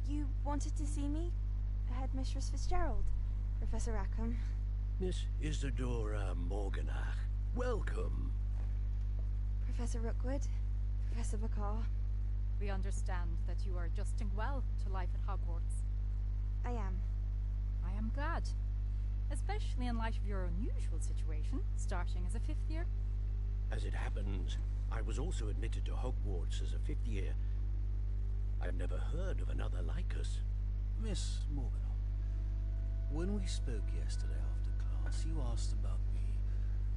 [SPEAKER 12] You wanted to see me? Headmistress Fitzgerald, Professor Rackham.
[SPEAKER 16] Miss Isadora Morganach, welcome.
[SPEAKER 12] Professor Rookwood, Professor Bakar.
[SPEAKER 20] We understand that you are adjusting well to life at Hogwarts.
[SPEAKER 12] I am.
[SPEAKER 20] I am glad. Especially in light of your unusual situation, starting as a 5th year.
[SPEAKER 16] As it happens, I was also admitted to Hogwarts as a 5th year. I've never heard of another like us.
[SPEAKER 5] Miss Morganach, when we spoke yesterday after class, you asked about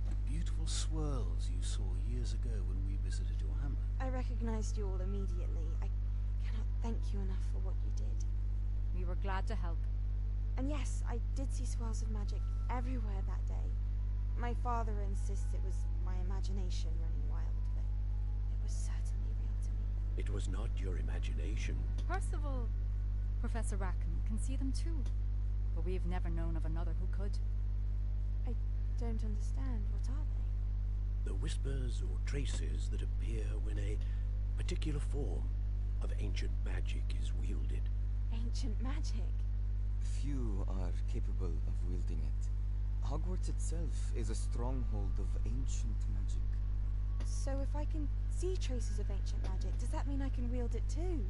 [SPEAKER 5] the beautiful swirls you saw years ago when we visited your hamlet.
[SPEAKER 12] I recognized you all immediately. I cannot thank you enough for what you did.
[SPEAKER 20] We were glad to help.
[SPEAKER 12] And yes, I did see swirls of magic everywhere that day. My father insists it was my imagination running wild, but it was certainly real to me.
[SPEAKER 16] It was not your imagination.
[SPEAKER 20] Percival, Professor Rackham can see them too, but we've never known of another who could.
[SPEAKER 12] I don't understand. What are they?
[SPEAKER 16] The whispers or traces that appear when a particular form of ancient magic is wielded.
[SPEAKER 12] Ancient magic?
[SPEAKER 21] Few are capable of wielding it. Hogwarts itself is a stronghold of ancient magic.
[SPEAKER 12] So if I can see traces of ancient magic, does that mean I can wield it too?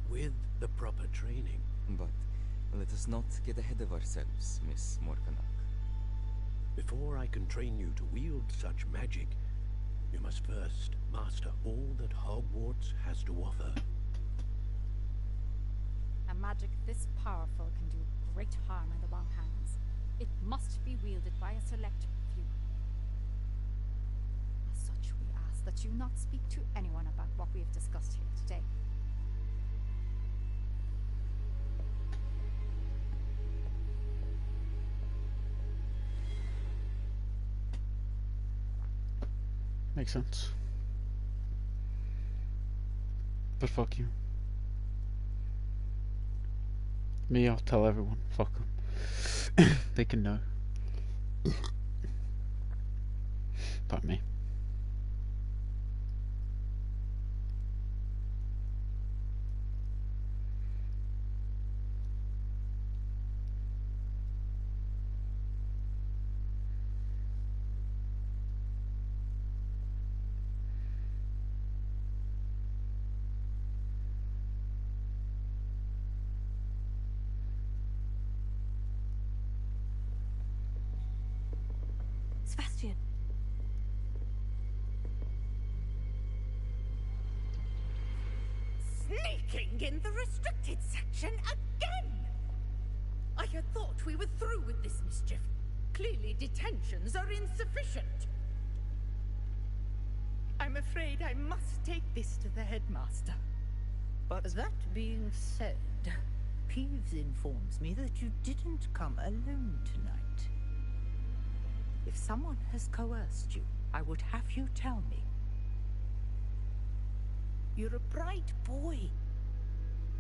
[SPEAKER 16] With the proper training.
[SPEAKER 21] But let us not get ahead of ourselves, Miss Morganach.
[SPEAKER 16] Before I can train you to wield such magic, you must first master all that Hogwarts has to offer.
[SPEAKER 20] A magic this powerful can do great harm in the wrong hands. It must be wielded by a select few. As such, we ask that you not speak to anyone about what we have discussed here today.
[SPEAKER 2] Makes sense. But fuck you. Me, I'll tell everyone. Fuck them. They can know. But me.
[SPEAKER 7] Sebastian.
[SPEAKER 23] Sneaking in the restricted section again! I had thought we were through with this mischief. Clearly detentions are insufficient. I'm afraid I must take this to the headmaster.
[SPEAKER 24] But that being said, Peeves informs me that you didn't come alone tonight. If someone has coerced you, I would have you tell me. You're a bright boy.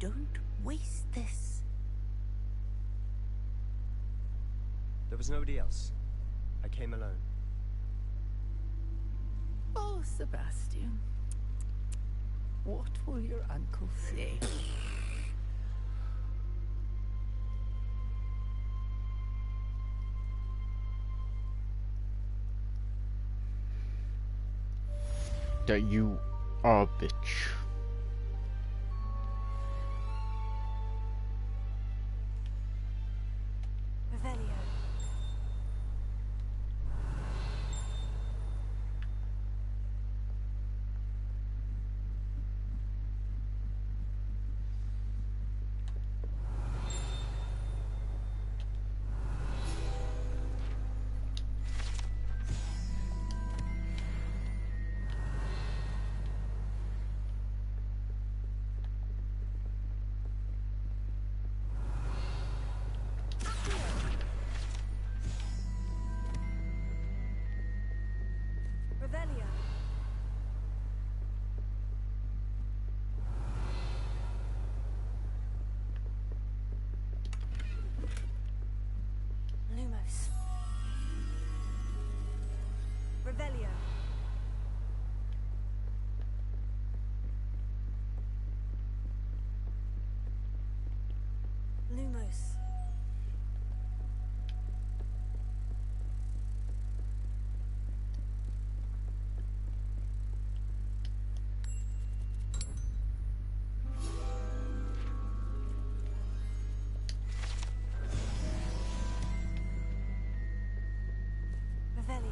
[SPEAKER 24] Don't waste this.
[SPEAKER 17] There was nobody else. I came alone.
[SPEAKER 24] Oh, Sebastian. What will your uncle say?
[SPEAKER 2] That you are a bitch.
[SPEAKER 12] Revelio. close. Revelio.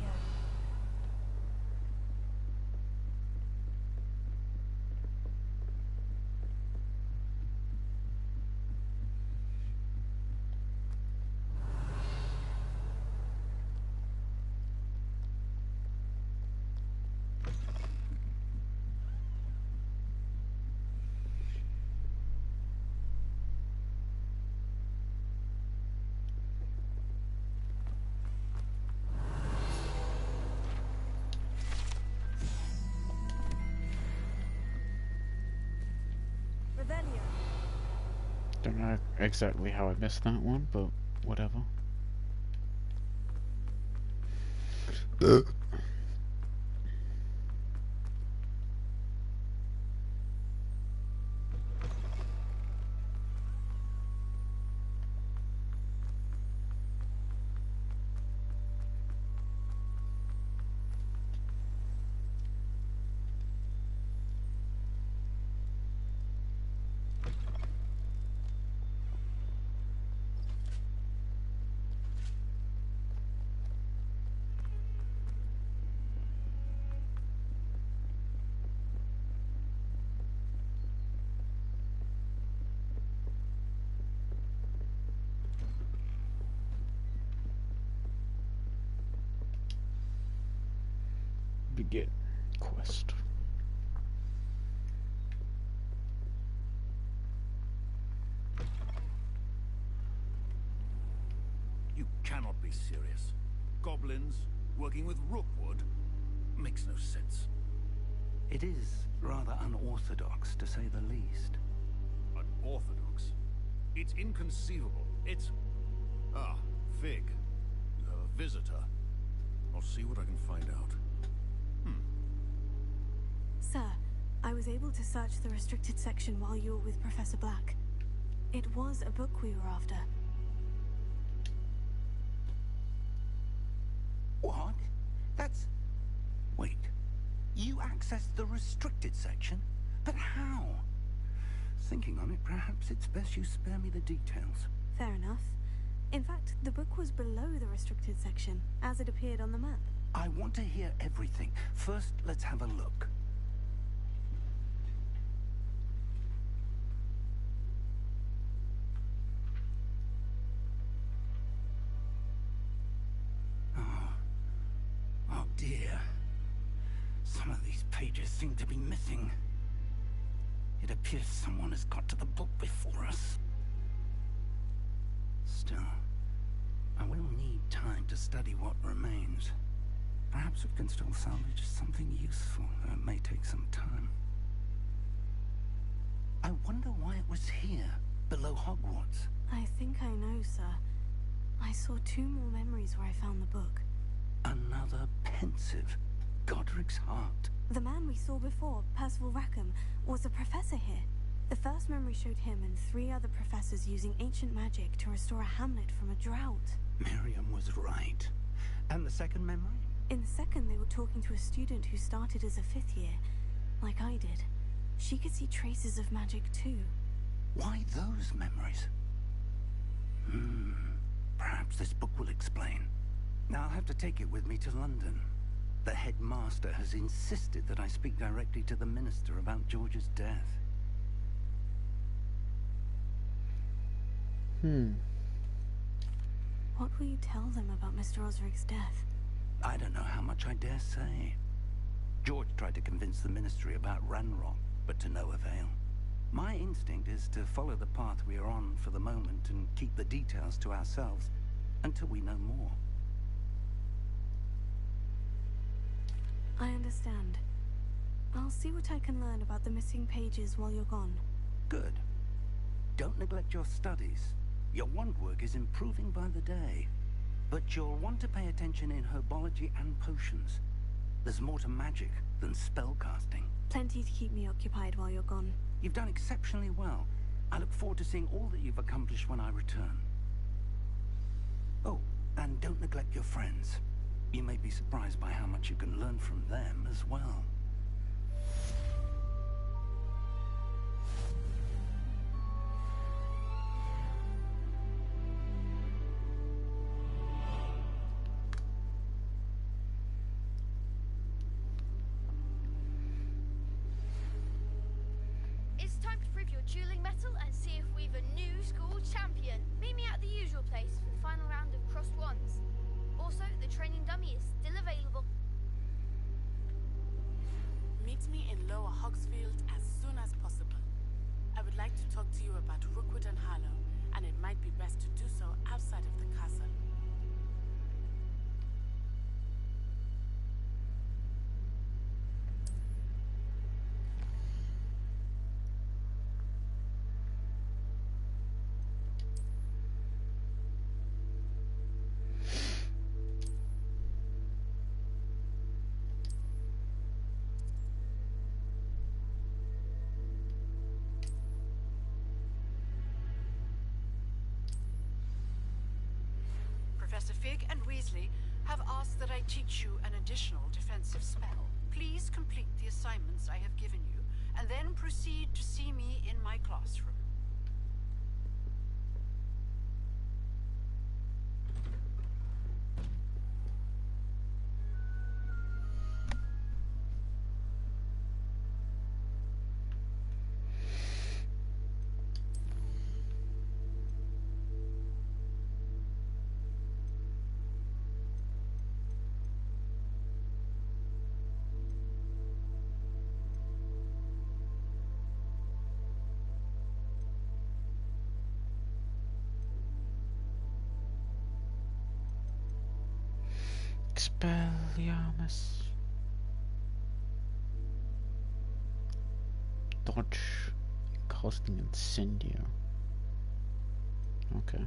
[SPEAKER 12] Revelio.
[SPEAKER 2] Don't know exactly how I missed that one, but whatever. Begin quest.
[SPEAKER 13] You cannot be serious. Goblins working with rookwood makes no sense.
[SPEAKER 5] It is rather unorthodox, to say the least.
[SPEAKER 13] Unorthodox? It's inconceivable. It's... Ah, Fig. You have a visitor. I'll see what I can find out.
[SPEAKER 3] Sir, I was able to search the restricted section while you were with Professor Black. It was a book we were after.
[SPEAKER 5] What? That's... Wait. You accessed the restricted section? But how? Thinking on it, perhaps it's best you spare me the details.
[SPEAKER 3] Fair enough. In fact, the book was below the restricted section, as it appeared on the map.
[SPEAKER 5] I want to hear everything. First, let's have a look. Oh dear. Some of these pages seem to be missing. It appears someone has got to the book before us. Still, I will need time to study what remains. Perhaps we can still salvage something useful, though it may take some time. I wonder why it was here, below Hogwarts.
[SPEAKER 3] I think I know, sir. I saw 2 more memories where I found the book.
[SPEAKER 5] Another pensive Godric's heart.
[SPEAKER 3] The man we saw before, Percival Rackham, was a professor here. The first memory showed him and 3 other professors using ancient magic to restore a hamlet from a drought.
[SPEAKER 5] Miriam was right. And the second memory?
[SPEAKER 3] In the second, they were talking to a student who started as a 5th year, like I did. She could see traces of magic too.
[SPEAKER 5] Why those memories? Perhaps this book will explain. Now I'll have to take it with me to London. The headmaster has insisted that I speak directly to the minister about George's death.
[SPEAKER 3] What will you tell them about Mr. Osric's death?
[SPEAKER 5] I don't know how much I dare say. George tried to convince the ministry about Ranrock, but to no avail. My instinct is to follow the path we are on for the moment and keep the details to ourselves until we know more.
[SPEAKER 3] I understand. I'll see what I can learn about the missing pages while you're gone.
[SPEAKER 5] Good. Don't neglect your studies. Your wand work is improving by the day. But you'll want to pay attention in herbology and potions. There's more to magic than spellcasting.
[SPEAKER 3] Plenty to keep me occupied while you're gone.
[SPEAKER 5] You've done exceptionally well. I look forward to seeing all that you've accomplished when I return. Oh, and don't neglect your friends. You may be surprised by how much you can learn from them as well.
[SPEAKER 10] It's time to prove your dueling mettle and see if we've a new school champion. Meet me at the usual place for the final round of crossed wands. Also, the training dummy is still available.
[SPEAKER 4] Meet me in Lower Hogsfield as soon as possible. I would like to talk to you about Rookwood and Harlow, and it might be best to do so outside of the castle.
[SPEAKER 6] Professor Fig and Weasley have asked that I teach you an additional defensive spell. Please complete the assignments I have given you, and then proceed to see me in my classroom.
[SPEAKER 2] Expelliarmus. Dodge. Casting Incendio. Okay.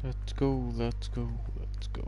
[SPEAKER 2] Let's go, let's go, let's go.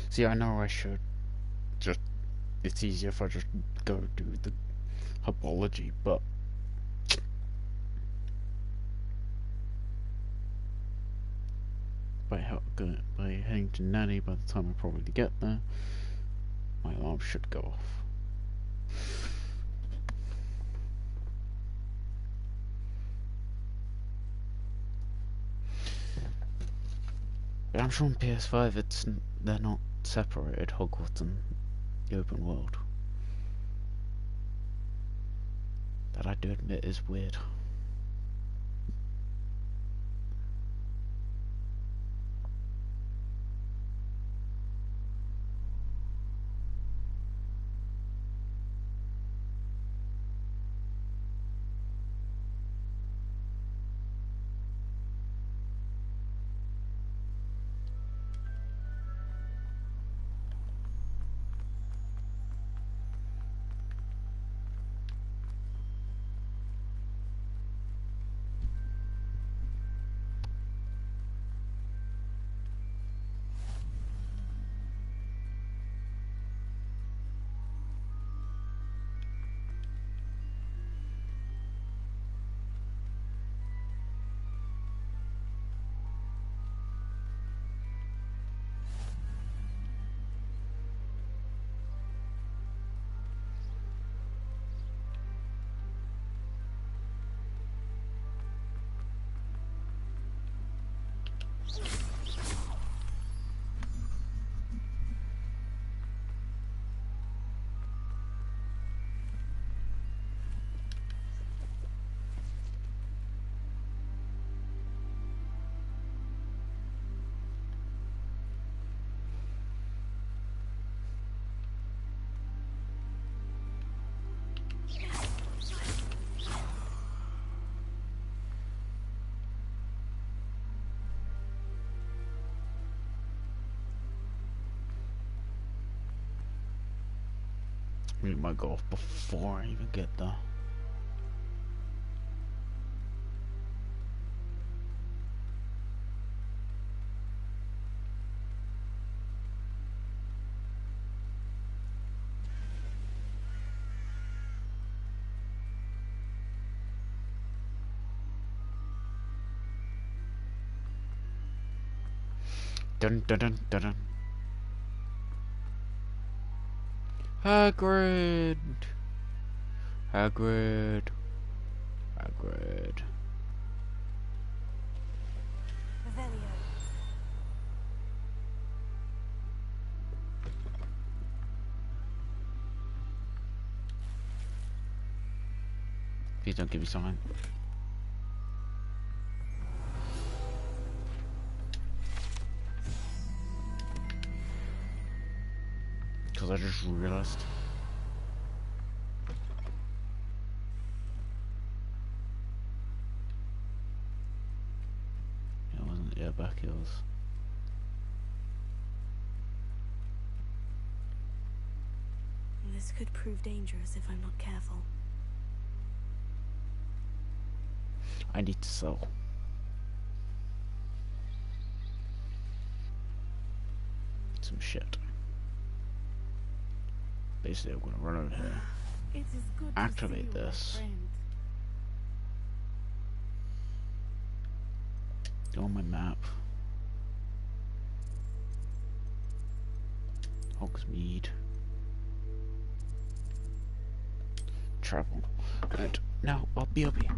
[SPEAKER 2] See, I know I should just, it's easier if I just go do the herbology, but by heading to Nanny, by the time I probably get there, my alarm should go off. But I'm sure on PS5 they're not separated, Hogwarts and the open world. That I do admit is weird. Meet my goal before I even get there. Dun dun dun dun dun. Hagrid! Hagrid. Hagrid.
[SPEAKER 3] Revelio.
[SPEAKER 2] Please don't give me something. Because I just realized. It wasn't the back heels.
[SPEAKER 3] This could prove dangerous if I'm not careful.
[SPEAKER 2] I need to sell. Some shit. Basically, I'm gonna run over here.
[SPEAKER 4] It is good
[SPEAKER 2] Activate
[SPEAKER 4] to see you,
[SPEAKER 2] this.
[SPEAKER 4] my friend.
[SPEAKER 2] Go on my map. Hogsmeade. Travel. And now I'll be up here.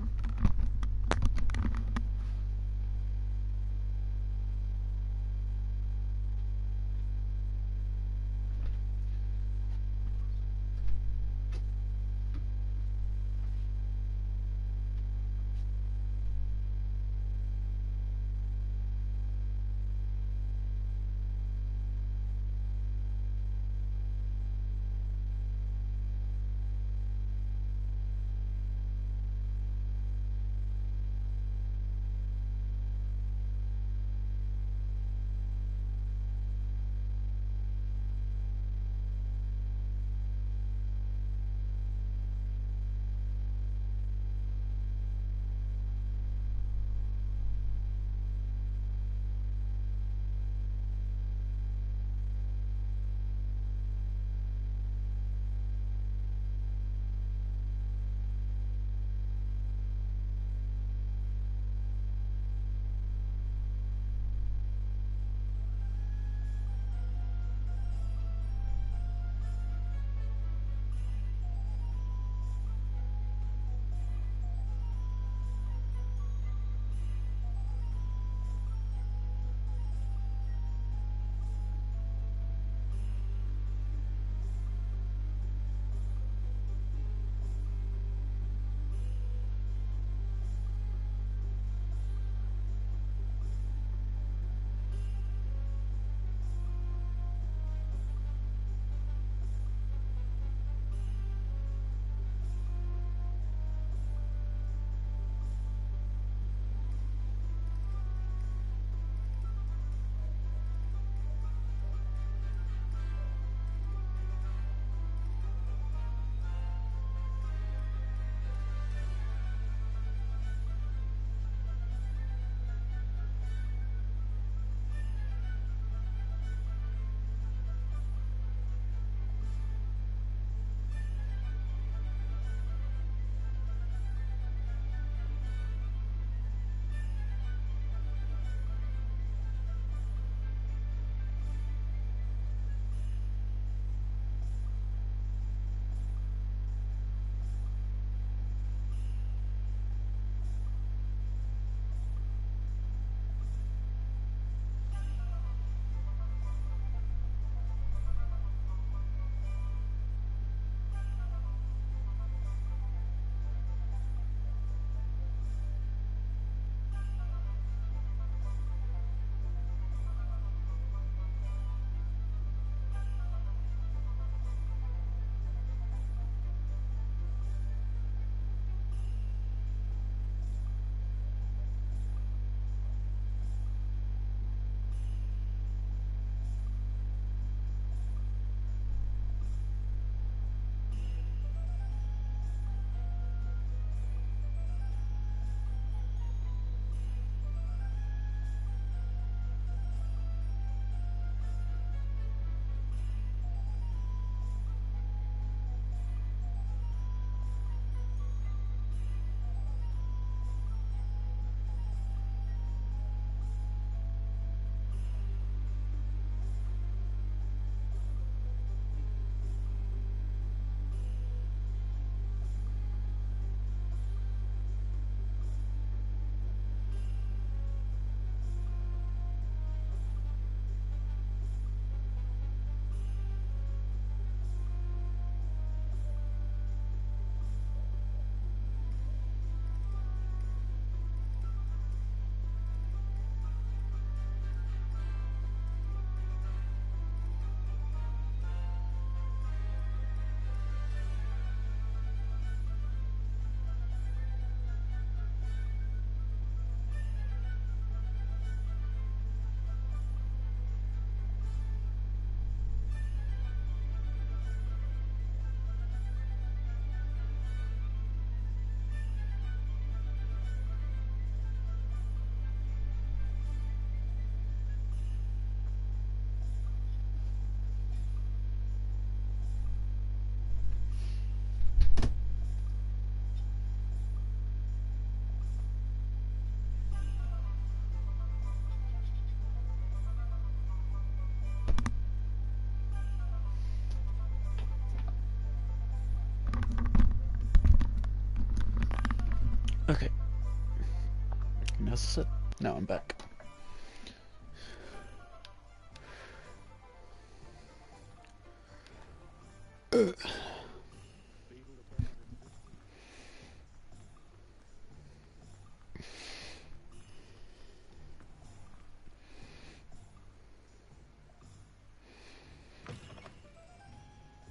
[SPEAKER 2] Okay. And as I said, now I'm back.
[SPEAKER 1] I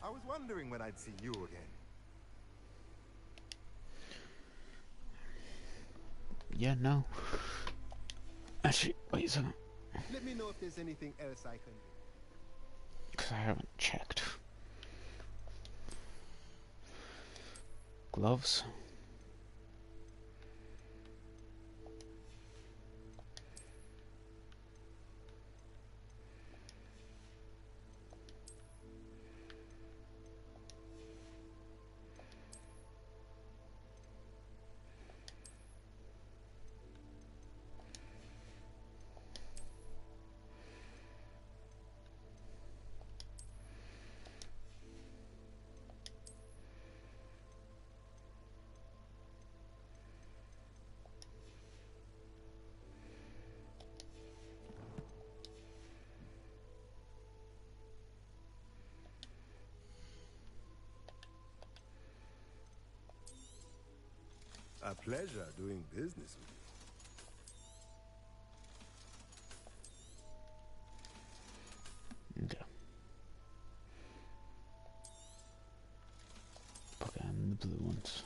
[SPEAKER 1] was wondering when I'd see you again.
[SPEAKER 2] Yeah, no. Actually, wait a second.
[SPEAKER 9] Let me know if there's anything else I can do.
[SPEAKER 2] Because I haven't checked. Gloves.
[SPEAKER 9] A pleasure doing business with you.
[SPEAKER 2] Okay. Put in the blue ones.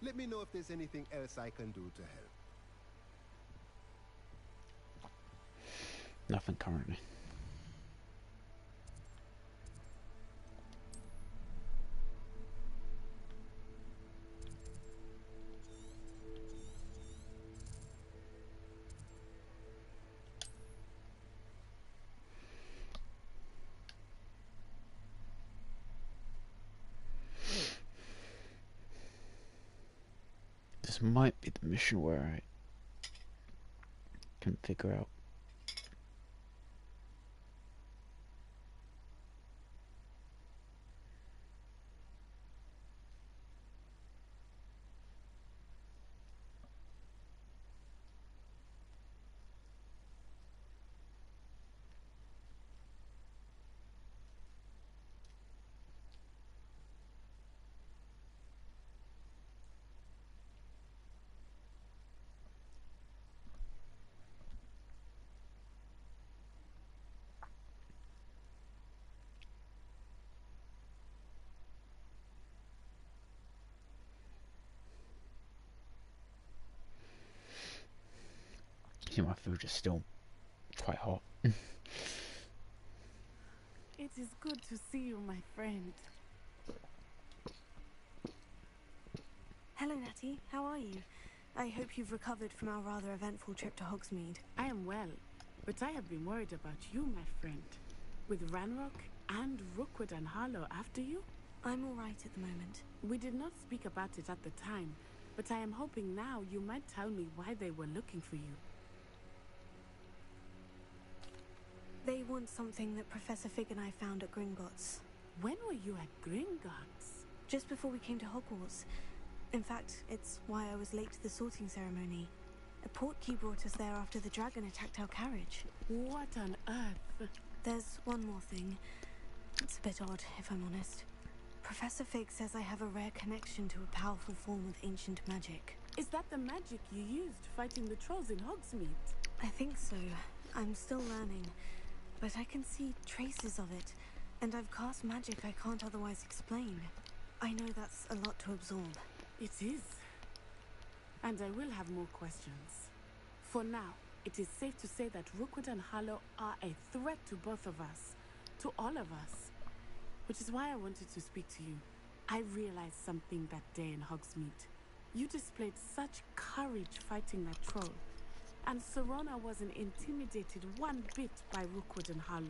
[SPEAKER 9] Let me know if there's anything else I can do to help.
[SPEAKER 2] Nothing currently. This might be the mission where I can figure out. See, my food is still quite hot.
[SPEAKER 4] It is good to see you, my friend.
[SPEAKER 3] Hello, Natty. How are you? I hope you've recovered from our rather eventful trip to Hogsmeade.
[SPEAKER 4] I am well, but I have been worried about you, my friend. With Ranrock and Rookwood and Harlow after you?
[SPEAKER 3] I'm all right at the moment.
[SPEAKER 4] We did not speak about it at the time, but I am hoping now you might tell me why they were looking for you.
[SPEAKER 3] They want something that Professor Fig and I found at Gringotts.
[SPEAKER 4] When were you at Gringotts?
[SPEAKER 3] Just before we came to Hogwarts. In fact, it's why I was late to the sorting ceremony. A portkey brought us there after the dragon attacked our carriage.
[SPEAKER 4] What on earth?
[SPEAKER 3] There's one more thing. It's a bit odd, if I'm honest. Professor Fig says I have a rare connection to a powerful form of ancient magic.
[SPEAKER 4] Is that the magic you used fighting the trolls in Hogsmeade?
[SPEAKER 3] I think so. I'm still learning. But I can see traces of it, and I've cast magic I can't otherwise explain. I know that's a lot to absorb.
[SPEAKER 4] It is. And I will have more questions. For now, it is safe to say that Rookwood and Harlow are a threat to both of us. To all of us. Which is why I wanted to speak to you. I realized something that day in Hogsmeade. You displayed such courage fighting that troll. And Serona wasn't intimidated one bit by Rookwood and Harlow.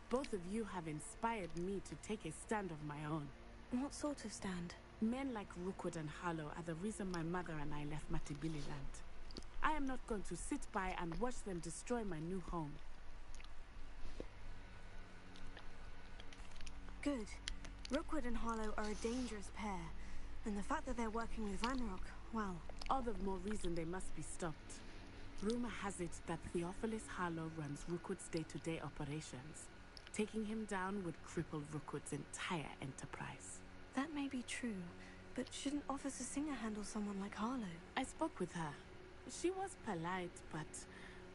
[SPEAKER 4] Both of you have inspired me to take a stand of my own.
[SPEAKER 3] What sort of stand?
[SPEAKER 4] Men like Rookwood and Harlow are the reason my mother and I left Matibili land. I am not going to sit by and watch them destroy my new home.
[SPEAKER 3] Good. Rookwood and Harlow are a dangerous pair, and the fact that they're working with Ranrock, well...
[SPEAKER 4] All the more reason they must be stopped. Rumor has it that Theophilus Harlow runs Rookwood's day-to-day operations. Taking him down would cripple Rookwood's entire enterprise.
[SPEAKER 3] That may be true, but shouldn't Officer Singer handle someone like Harlow?
[SPEAKER 4] I spoke with her. She was polite, but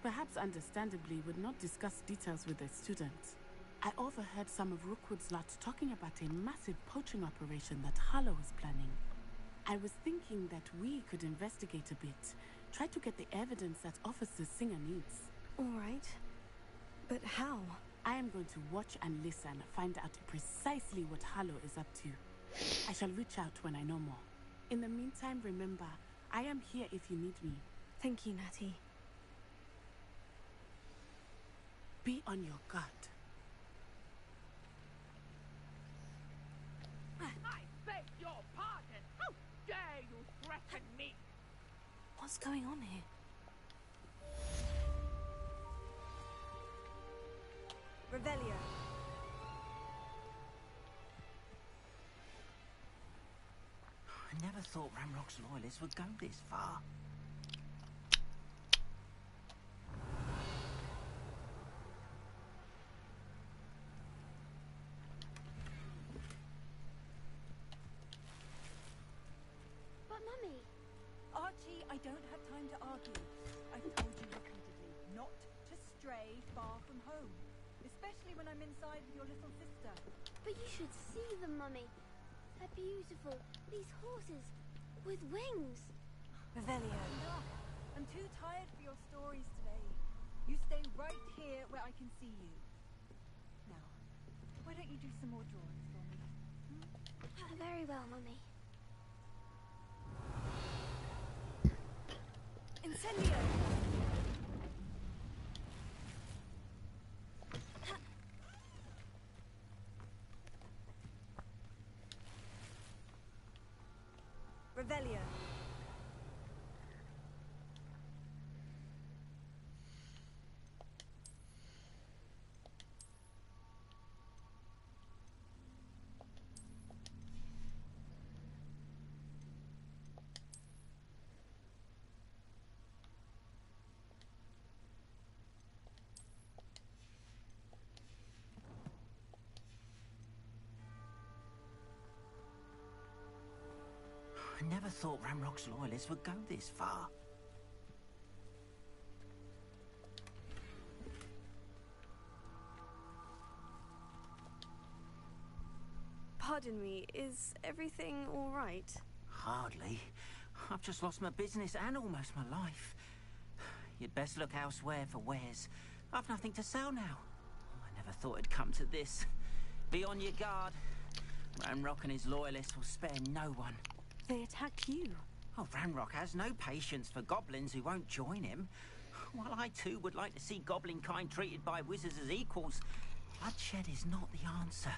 [SPEAKER 4] perhaps understandably would not discuss details with the students. I overheard some of Rookwood's lot talking about a massive poaching operation that Harlow was planning. I was thinking that we could investigate a bit, try to get the evidence that Officer Singer needs.
[SPEAKER 3] All right. But how?
[SPEAKER 4] I am going to watch and listen, find out precisely what Harlow is up to. I shall reach out when I know more. In the meantime, remember, I am here if you need me.
[SPEAKER 3] Thank you, Natty.
[SPEAKER 4] Be on your guard.
[SPEAKER 11] I beg your pardon. How dare you threaten me?
[SPEAKER 3] What's going on here? Revelio.
[SPEAKER 8] I never thought Ranrock's loyalists would go this far.
[SPEAKER 10] But Mummy...
[SPEAKER 14] Archie, I don't have time to argue. I've told you repeatedly not to stray far from home. Especially when I'm inside with your little sister.
[SPEAKER 10] But you should see them, Mummy. They're beautiful. These horses with wings.
[SPEAKER 3] Revelio.
[SPEAKER 14] Enough. I'm too tired for your stories today. You stay right here where I can see you. Now, why don't you do some more drawings for me?
[SPEAKER 10] Very well, Mummy.
[SPEAKER 3] Incendio! Revelio.
[SPEAKER 8] I never thought Ranrock's loyalists would go this far.
[SPEAKER 3] Pardon me, is everything all right?
[SPEAKER 8] Hardly. I've just lost my business and almost my life. You'd best look elsewhere for wares. I've nothing to sell now. I never thought it'd come to this. Be on your guard. Ranrock and his loyalists will spare no one.
[SPEAKER 3] They attacked you.
[SPEAKER 8] Oh, Ranrock has no patience for goblins who won't join him. While I too would like to see goblin kind treated by wizards as equals, bloodshed is not the answer.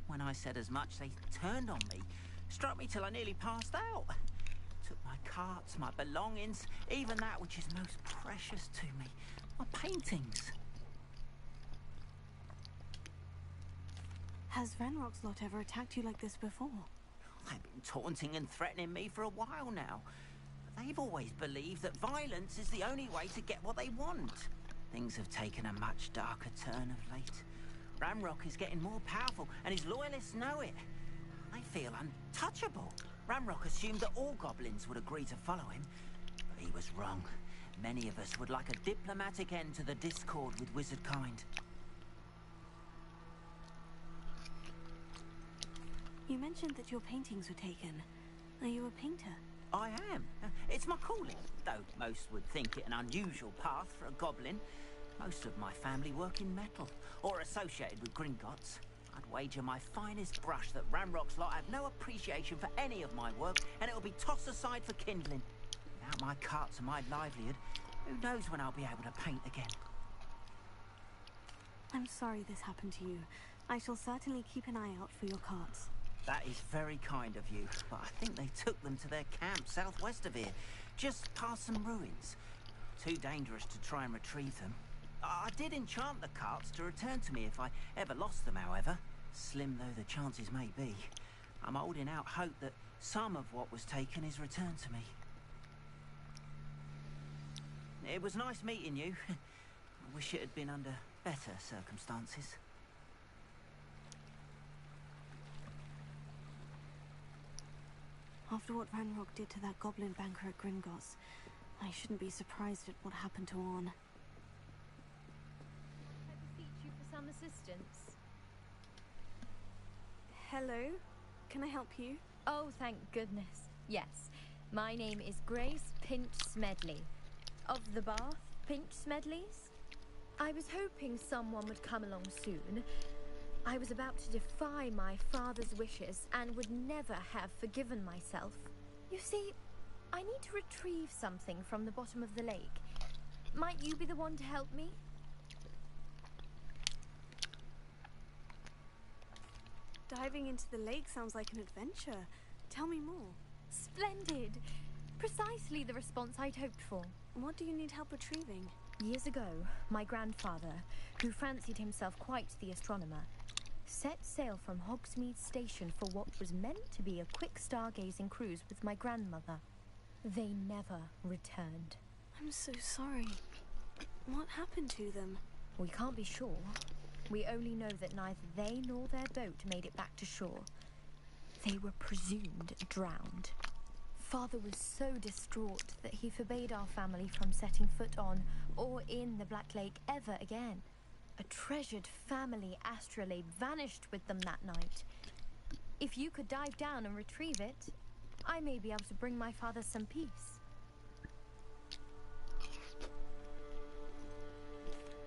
[SPEAKER 8] When I said as much, they turned on me, struck me till I nearly passed out. Took my carts, my belongings, even that which is most precious to me, my paintings.
[SPEAKER 3] Has Ranrock's lot ever attacked you like this before?
[SPEAKER 8] They've been taunting and threatening me for a while now. But they've always believed that violence is the only way to get what they want. Things have taken a much darker turn of late. Ranrock is getting more powerful, and his loyalists know it. They feel untouchable. Ranrock assumed that all goblins would agree to follow him, but he was wrong. Many of us would like a diplomatic end to the discord with wizard kind.
[SPEAKER 3] You mentioned that your paintings were taken. Are you a painter?
[SPEAKER 8] I am. It's my calling, though most would think it an unusual path for a goblin. Most of my family work in metal, or associated with Gringotts.
[SPEAKER 15] I'd wager my finest brush that Ranrock's lot have no appreciation for any of my work, and it'll be tossed aside for kindling. Without my carts and my livelihood, who knows when I'll be able to paint again.
[SPEAKER 3] I'm sorry this happened to you. I shall certainly keep an eye out for your carts.
[SPEAKER 15] That is very kind of you, but I think they took them to their camp southwest of here, just past some ruins. Too dangerous to try and retrieve them. I did enchant the carts to return to me if I ever lost them, however. Slim though the chances may be, I'm holding out hope that some of what was taken is returned to me. It was nice meeting you. I wish it had been under better circumstances.
[SPEAKER 3] After what Ranrock did to that goblin banker at Gringotts, I shouldn't be surprised at what happened to Orn.
[SPEAKER 18] I beseech you for some assistance.
[SPEAKER 3] Hello? Can I help you?
[SPEAKER 18] Oh, thank goodness. Yes. My name is Grace Pinch Smedley. Of the Bath Pinch Smedleys? I was hoping someone would come along soon. I was about to defy my father's wishes and would never have forgiven myself. You see, I need to retrieve something from the bottom of the lake. Might you be the one to help me?
[SPEAKER 3] Diving into the lake sounds like an adventure. Tell me more.
[SPEAKER 18] Splendid! Precisely the response I'd hoped for.
[SPEAKER 3] What do you need help retrieving?
[SPEAKER 18] Years ago, my grandfather, who fancied himself quite the astronomer, set sail from Hogsmeade Station for what was meant to be a quick stargazing cruise with my grandmother. They never returned.
[SPEAKER 3] I'm so sorry. What happened to them?
[SPEAKER 18] We can't be sure. We only know that neither they nor their boat made it back to shore. They were presumed drowned. Father was so distraught that he forbade our family from setting foot on or in the Black Lake ever again. A treasured family astrolabe vanished with them that night. If you could dive down and retrieve it, I may be able to bring my father some peace.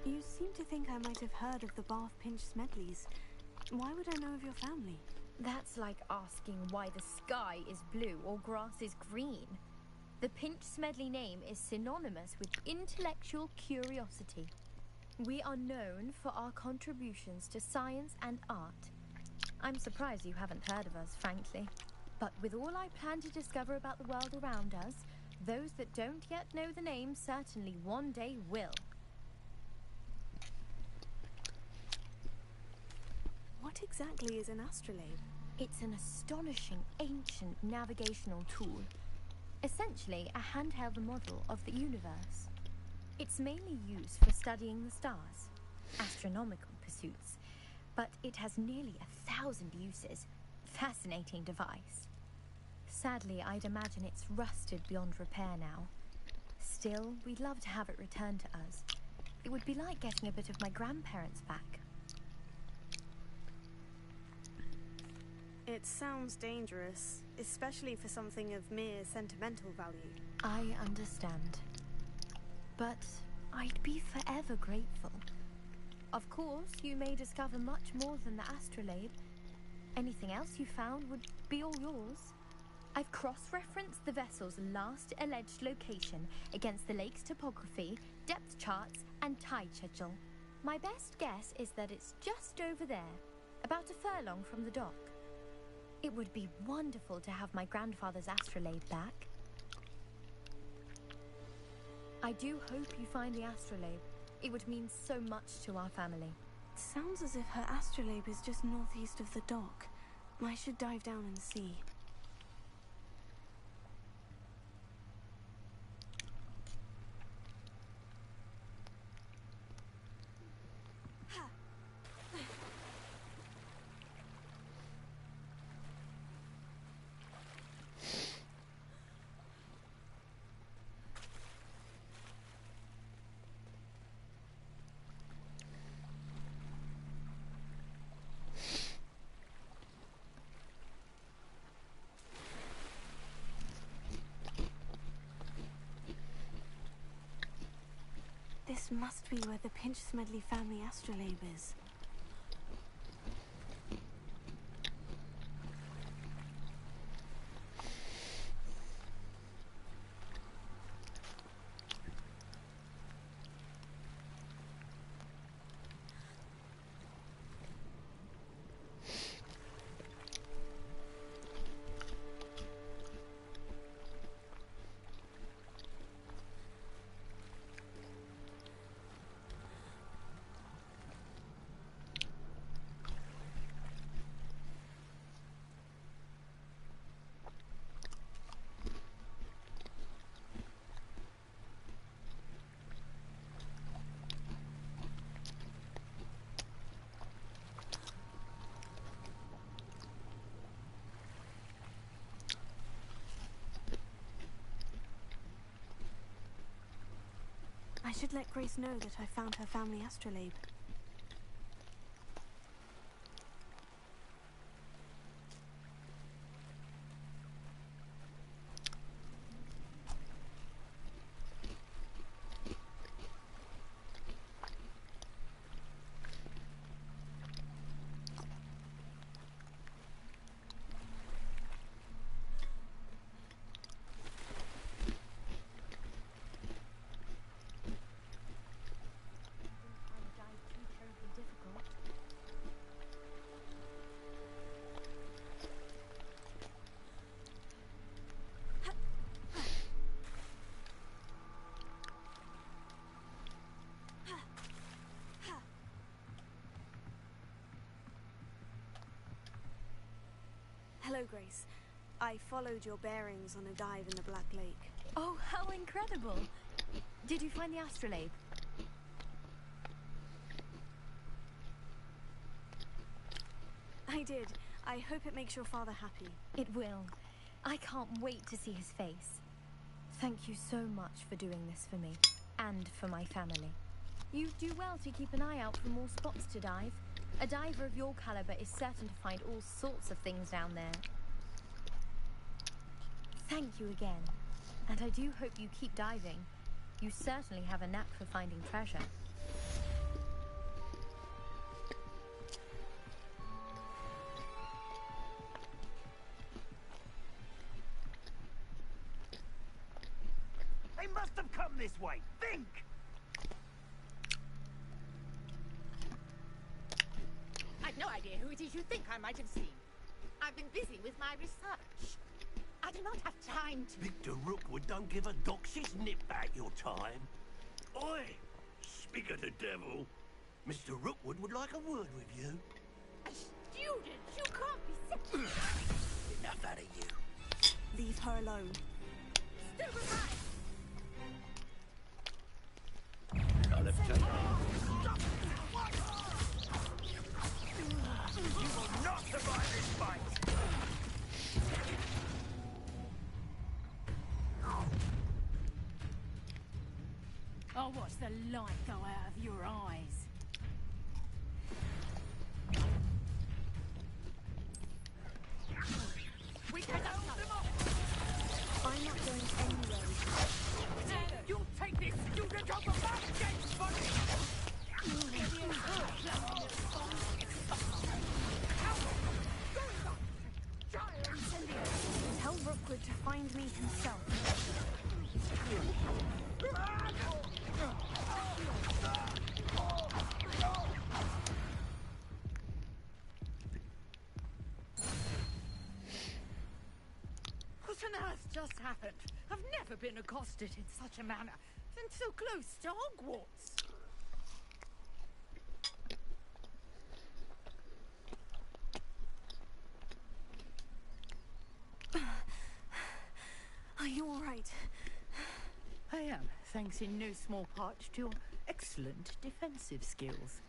[SPEAKER 3] You seem to think I might have heard of the Bath Pinch Smedleys. Why would I know of your family?
[SPEAKER 18] That's like asking why the sky is blue or grass is green. The Pinch Smedley name is synonymous with intellectual curiosity. We are known for our contributions to science and art. I'm surprised you haven't heard of us, frankly. But with all I plan to discover about the world around us, those that don't yet know the name certainly one day will.
[SPEAKER 3] What exactly is an astrolabe?
[SPEAKER 18] It's an astonishing ancient navigational tool. Essentially a handheld model of the universe. It's mainly used for studying the stars, astronomical pursuits, but it has nearly 1,000 uses. Fascinating device. Sadly, I'd imagine it's rusted beyond repair now. Still, we'd love to have it returned to us. It would be like getting a bit of my grandparents back.
[SPEAKER 3] It sounds dangerous, especially for something of mere sentimental value.
[SPEAKER 18] I understand. But I'd be forever grateful. Of course, you may discover much more than the astrolabe. Anything else you found would be all yours. I've cross-referenced the vessel's last alleged location against the lake's topography, depth charts, and tide schedule. My best guess is that it's just over there, about a furlong from the dock. It would be wonderful to have my grandfather's astrolabe back. I do hope you find the astrolabe. It would mean so much to our family.
[SPEAKER 3] It sounds as if her astrolabe is just northeast of the dock. I should dive down and see. This must be where the Pinch Smedley family astrolabe is. I should let Grace know that I found her family astrolabe. Hello, Grace. I followed your bearings on a dive in the Black Lake.
[SPEAKER 18] Oh, how incredible! Did you find the astrolabe?
[SPEAKER 3] I did. I hope it makes your father happy.
[SPEAKER 18] It will. I can't wait to see his face. Thank you so much for doing this for me, and for my family. You do well to keep an eye out for more spots to dive. A diver of your caliber is certain to find all sorts of things down there. Thank you again, and I do hope you keep diving. You certainly have a knack for finding treasure.
[SPEAKER 8] They must have come this way. Think!
[SPEAKER 23] I've no idea who it is you think I might have seen. I've been busy with my research. I do not have time to...
[SPEAKER 8] Victor Rookwood don't give a doxy's nip back your time. Oi! Speak of the devil. Mr. Rookwood would like a word with you.
[SPEAKER 23] A student? You can't be sick.
[SPEAKER 8] Enough out of you.
[SPEAKER 3] Leave her alone.
[SPEAKER 23] Still behind.
[SPEAKER 8] I'll have taken you. You will not survive this fight.
[SPEAKER 23] I'll watch the light go out of your eyes. We can hold them off!
[SPEAKER 3] I'm not going anywhere.
[SPEAKER 23] You'll take this student over my gates, buddy!
[SPEAKER 3] Tell Rookwood to find me himself.
[SPEAKER 23] What on earth just happened? I've never been accosted in such a manner, and so close to Hogwarts.
[SPEAKER 3] Are you all right?
[SPEAKER 23] I am, thanks in no small part to your excellent defensive skills.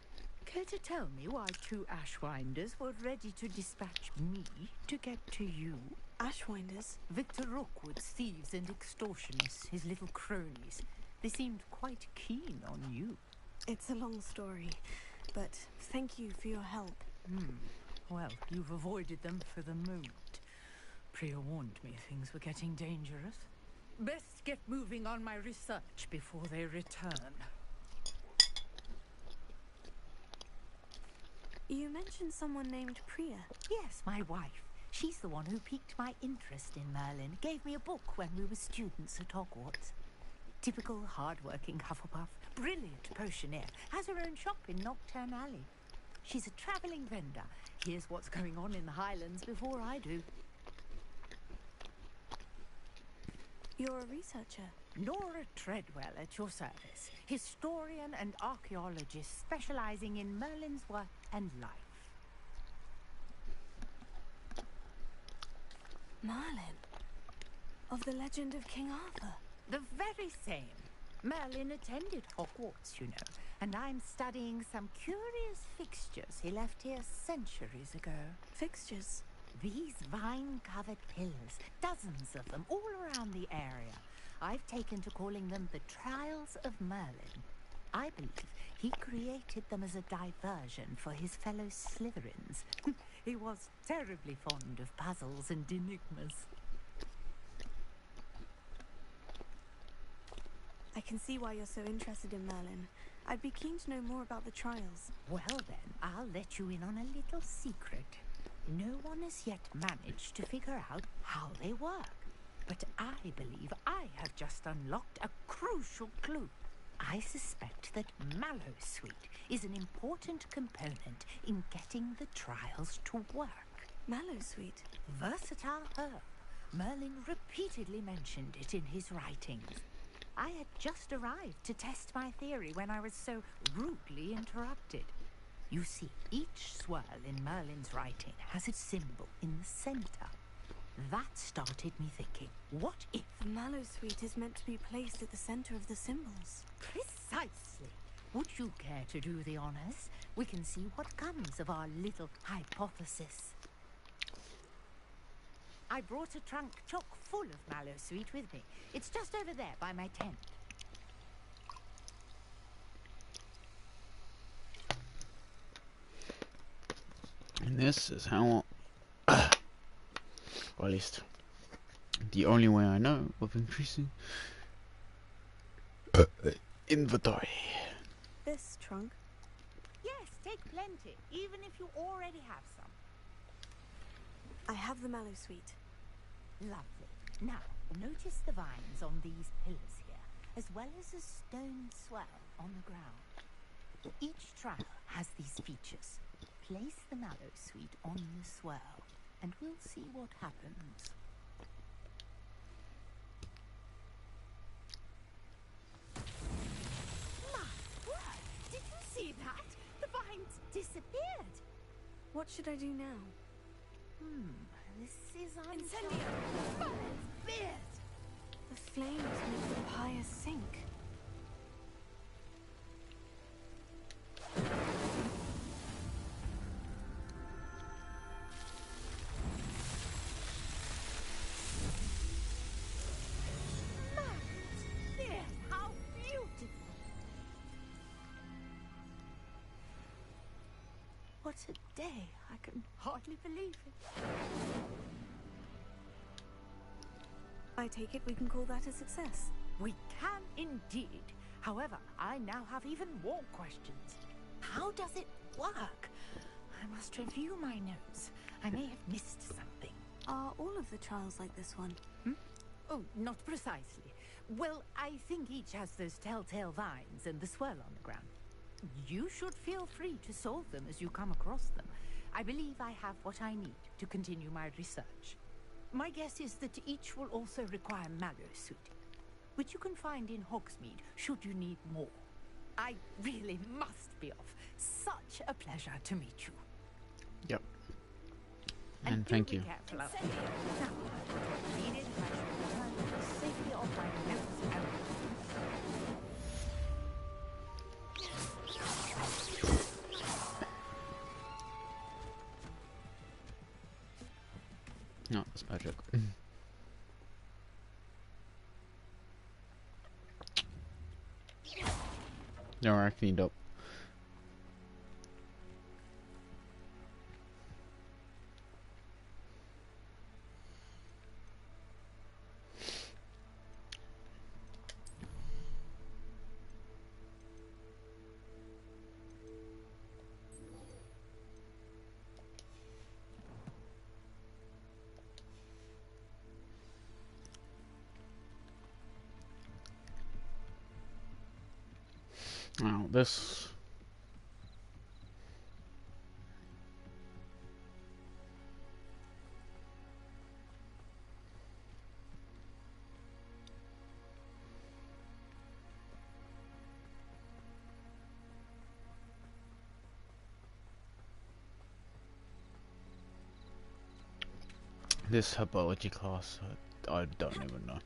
[SPEAKER 23] Care to tell me why two Ashwinders were ready to dispatch me to get to you?
[SPEAKER 3] Ashwinders?
[SPEAKER 23] Victor Rookwood's thieves and extortionists, his little cronies. They seemed quite keen on you.
[SPEAKER 3] It's a long story, but thank you for your help.
[SPEAKER 23] Well, you've avoided them for the moment. Priya warned me things were getting dangerous. Best get moving on my research before they return.
[SPEAKER 3] You mentioned someone named Priya.
[SPEAKER 23] Yes, my wife. She's the one who piqued my interest in Merlin. Gave me a book when we were students at Hogwarts. Typical hard-working Hufflepuff. Brilliant potioneer. Has her own shop in Nocturne Alley. She's a travelling vendor. Hears what's going on in the Highlands before I do.
[SPEAKER 3] You're a researcher.
[SPEAKER 23] Nora Treadwell at your service. Historian and archaeologist specializing in Merlin's work and life.
[SPEAKER 3] Merlin? Of the legend of King Arthur?
[SPEAKER 23] The very same. Merlin attended Hogwarts, you know, and I'm studying some curious fixtures he left here centuries ago.
[SPEAKER 3] Fixtures?
[SPEAKER 23] These vine-covered pillars, dozens of them all around the area, I've taken to calling them the Trials of Merlin. I believe he created them as a diversion for his fellow Slytherins. He was terribly fond of puzzles and enigmas.
[SPEAKER 3] I can see why you're so interested in Merlin. I'd be keen to know more about the trials.
[SPEAKER 23] Well then, I'll let you in on a little secret. No one has yet managed to figure out how they work. But I believe I have just unlocked a crucial clue. I suspect that Mallowsweet is an important component in getting the trials to work.
[SPEAKER 3] Mallowsweet?
[SPEAKER 23] Versatile herb. Merlin repeatedly mentioned it in his writings. I had just arrived to test my theory when I was so rudely interrupted. You see, each swirl in Merlin's writing has its symbol in the center. That started me thinking, what if...
[SPEAKER 3] The Mallowsweet is meant to be placed at the center of the symbols.
[SPEAKER 23] Precisely. Would you care to do the honors? We can see what comes of our little hypothesis. I brought a trunk chock full of Mallowsweet with me. It's just over there by my tent.
[SPEAKER 2] And this is how, or at least the only way I know of increasing inventory.
[SPEAKER 3] This trunk?
[SPEAKER 23] Yes, take plenty, even if you already have some.
[SPEAKER 3] I have the Mallowsweet.
[SPEAKER 23] Lovely. Now, notice the vines on these pillars here, as well as a stone swell on the ground. Each trial has these features. Place the Mallowsweet on the swell, and we'll see what happens. My word! Did you see that? The vines disappeared!
[SPEAKER 3] What should I do now?
[SPEAKER 23] This is
[SPEAKER 3] Incendio!
[SPEAKER 23] Fierce!
[SPEAKER 3] The flames make the pyre sink.
[SPEAKER 23] How beautiful! What a day! I can hardly believe it.
[SPEAKER 3] I take it we can call that a success.
[SPEAKER 23] We can indeed. However, I now have even more questions. How does it work? I must review my notes. I may have missed something.
[SPEAKER 3] Are all of the trials like this one?
[SPEAKER 23] Oh, not precisely. Well, I think each has those telltale vines and the swirl on the ground. You should feel free to solve them as you come across them. I believe I have what I need to continue my research. My guess is that each will also require Mallowsweet, which you can find in Hogsmeade should you need more. I really must be off. Such a pleasure to meet you.
[SPEAKER 2] Yep. And thank you.
[SPEAKER 23] Now, I've got what needed, and I shall return to the safety of my notes and...
[SPEAKER 2] No, it's magic. No, I cleaned up. Now this herbology class, I don't even know.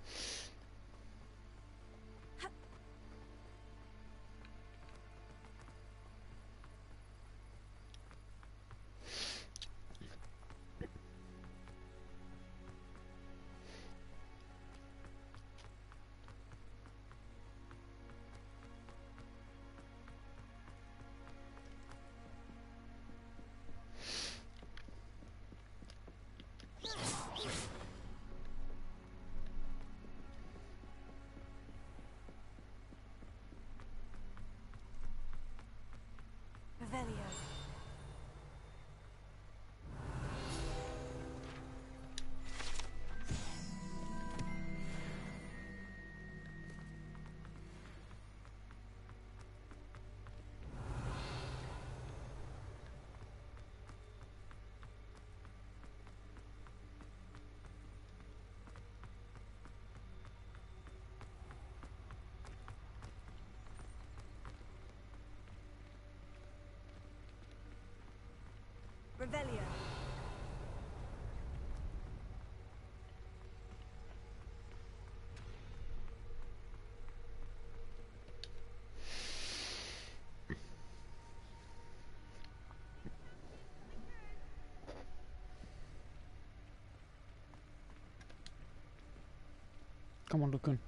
[SPEAKER 2] Come on, Lucan.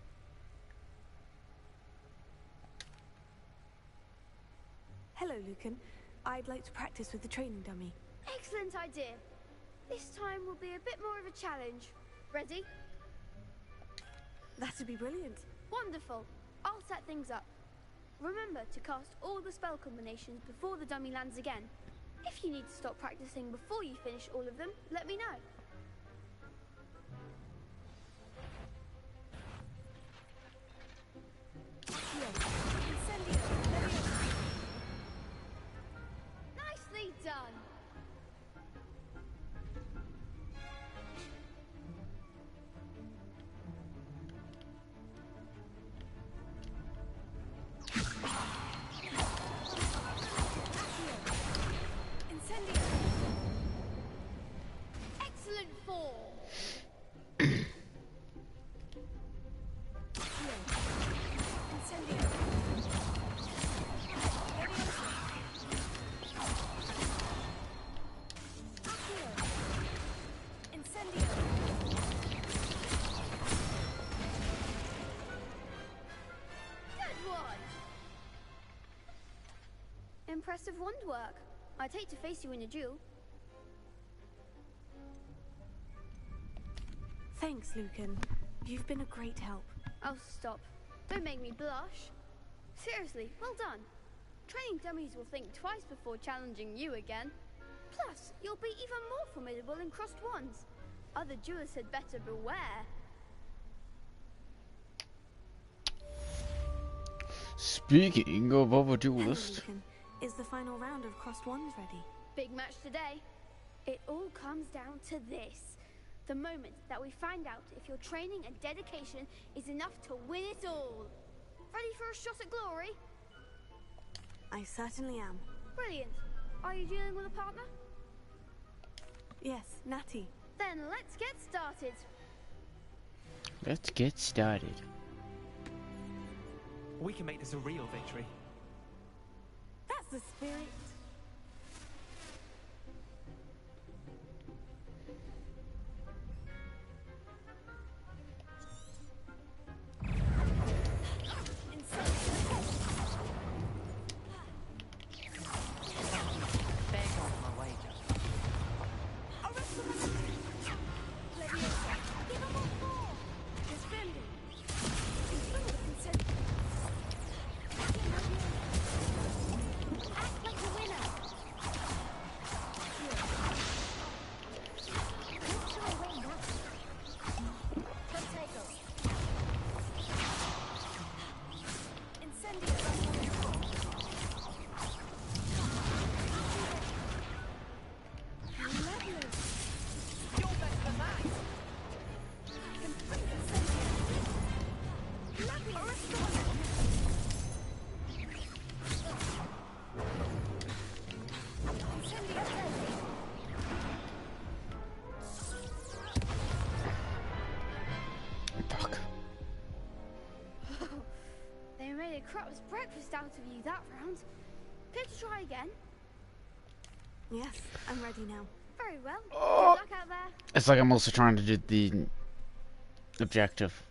[SPEAKER 3] Hello, Lucan. I'd like to practice with the training dummy.
[SPEAKER 10] Excellent idea. This time will be a bit more of a challenge. Ready?
[SPEAKER 3] That'd be brilliant.
[SPEAKER 10] Wonderful. I'll set things up. Remember to cast all the spell combinations before the dummy lands again. If you need to stop practicing before you finish all of them, let me know. Nicely done. Excellent form. Good one. Impressive wand work. I'd hate to face you in a duel.
[SPEAKER 3] Thanks, Lucan. You've been a great help.
[SPEAKER 10] Oh, stop. Don't make me blush. Seriously, well done. Training dummies will think twice before challenging you again. Plus, you'll be even more formidable in crossed wands. Other duelists had better beware.
[SPEAKER 2] Speaking of other duelists.
[SPEAKER 3] Hello, Lucan. Is the final round of crossed wands ready?
[SPEAKER 10] Big match today. It all comes down to this. The moment that we find out if your training and dedication is enough to win it all. Ready for a shot at glory?
[SPEAKER 3] I certainly am.
[SPEAKER 10] Brilliant. Are you dealing with a partner?
[SPEAKER 3] Yes, Natty.
[SPEAKER 10] Then let's get started.
[SPEAKER 2] Let's get started.
[SPEAKER 16] We can make this a real victory.
[SPEAKER 3] That's the spirit.
[SPEAKER 10] Crap's breakfast out of you that round. Care to try again?
[SPEAKER 3] Yes, I'm ready now.
[SPEAKER 10] Very well.
[SPEAKER 2] Oh.
[SPEAKER 10] Good luck out there.
[SPEAKER 2] It's like I'm also trying to do the objective,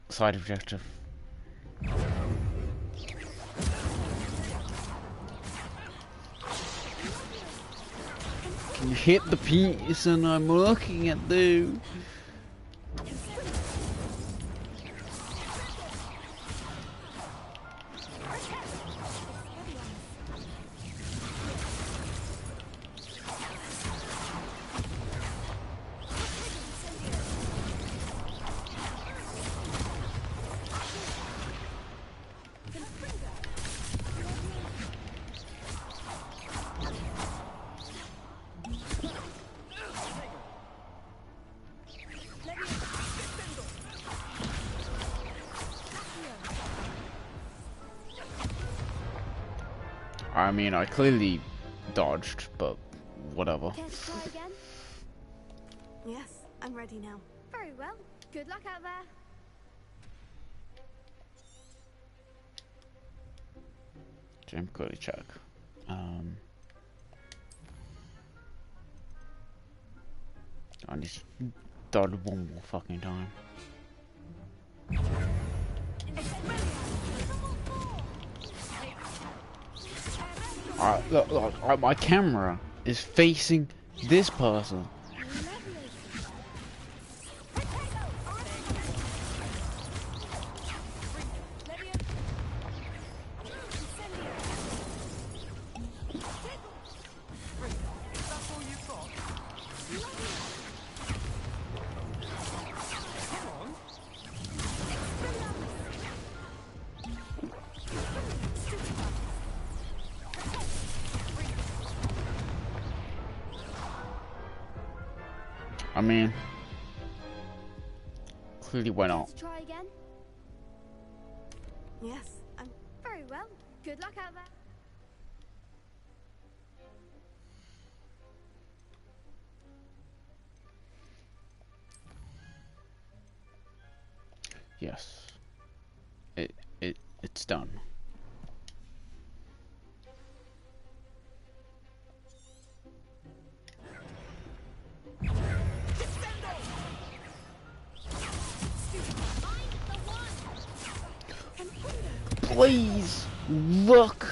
[SPEAKER 2] side objective. Can you hit the piece and I'm looking at you. I mean, I clearly dodged, but whatever.
[SPEAKER 10] Care to try again?
[SPEAKER 3] Yes, I'm ready now.
[SPEAKER 10] Very well. Good luck out there.
[SPEAKER 2] Jim, quickly check. I need to dodge one more fucking time. Look, my camera is facing this person. I mean, clearly why not?
[SPEAKER 10] Let's try again.
[SPEAKER 3] Yes, I'm
[SPEAKER 10] very well. Good luck out there.
[SPEAKER 2] Yes. It's done. Please look.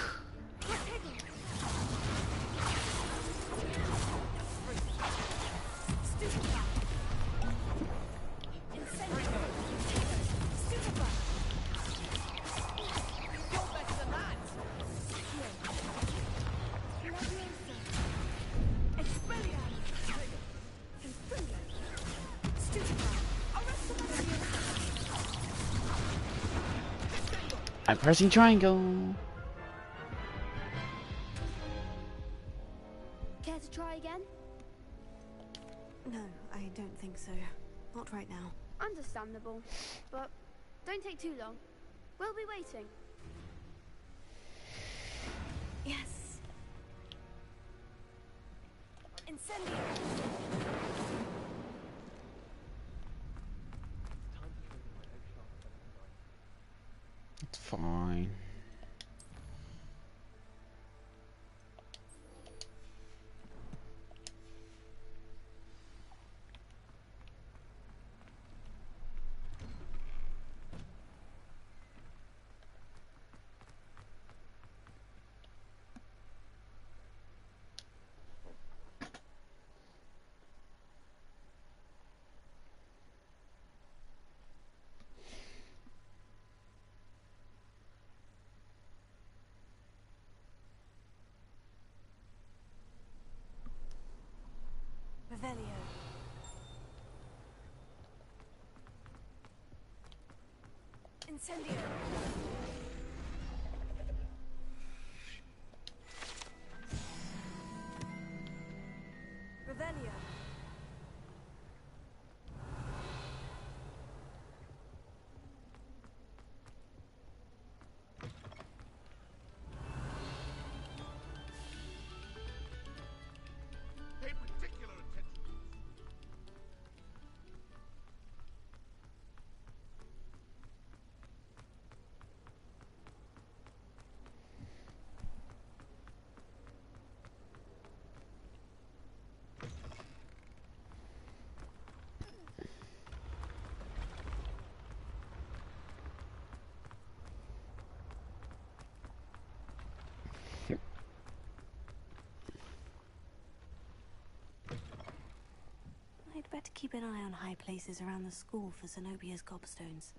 [SPEAKER 2] I'm pressing triangle.
[SPEAKER 10] Care to try again?
[SPEAKER 3] No, I don't think so. Not right now.
[SPEAKER 10] Understandable, but don't take too long. We'll be waiting.
[SPEAKER 3] Yes. Incendio.
[SPEAKER 2] It's fine.
[SPEAKER 3] Revelio. Incendio. Revelio.
[SPEAKER 13] Pay particular attention.
[SPEAKER 3] I'd better keep an eye on high places around the school for Zenobia's gobstones.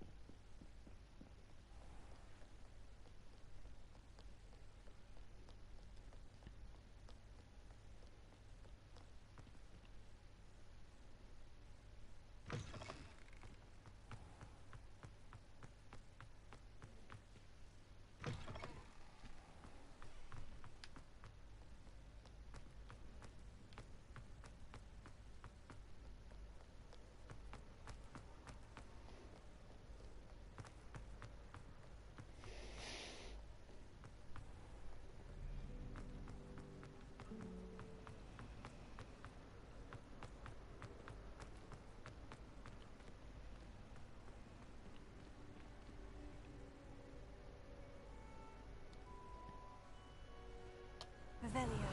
[SPEAKER 3] Revelio.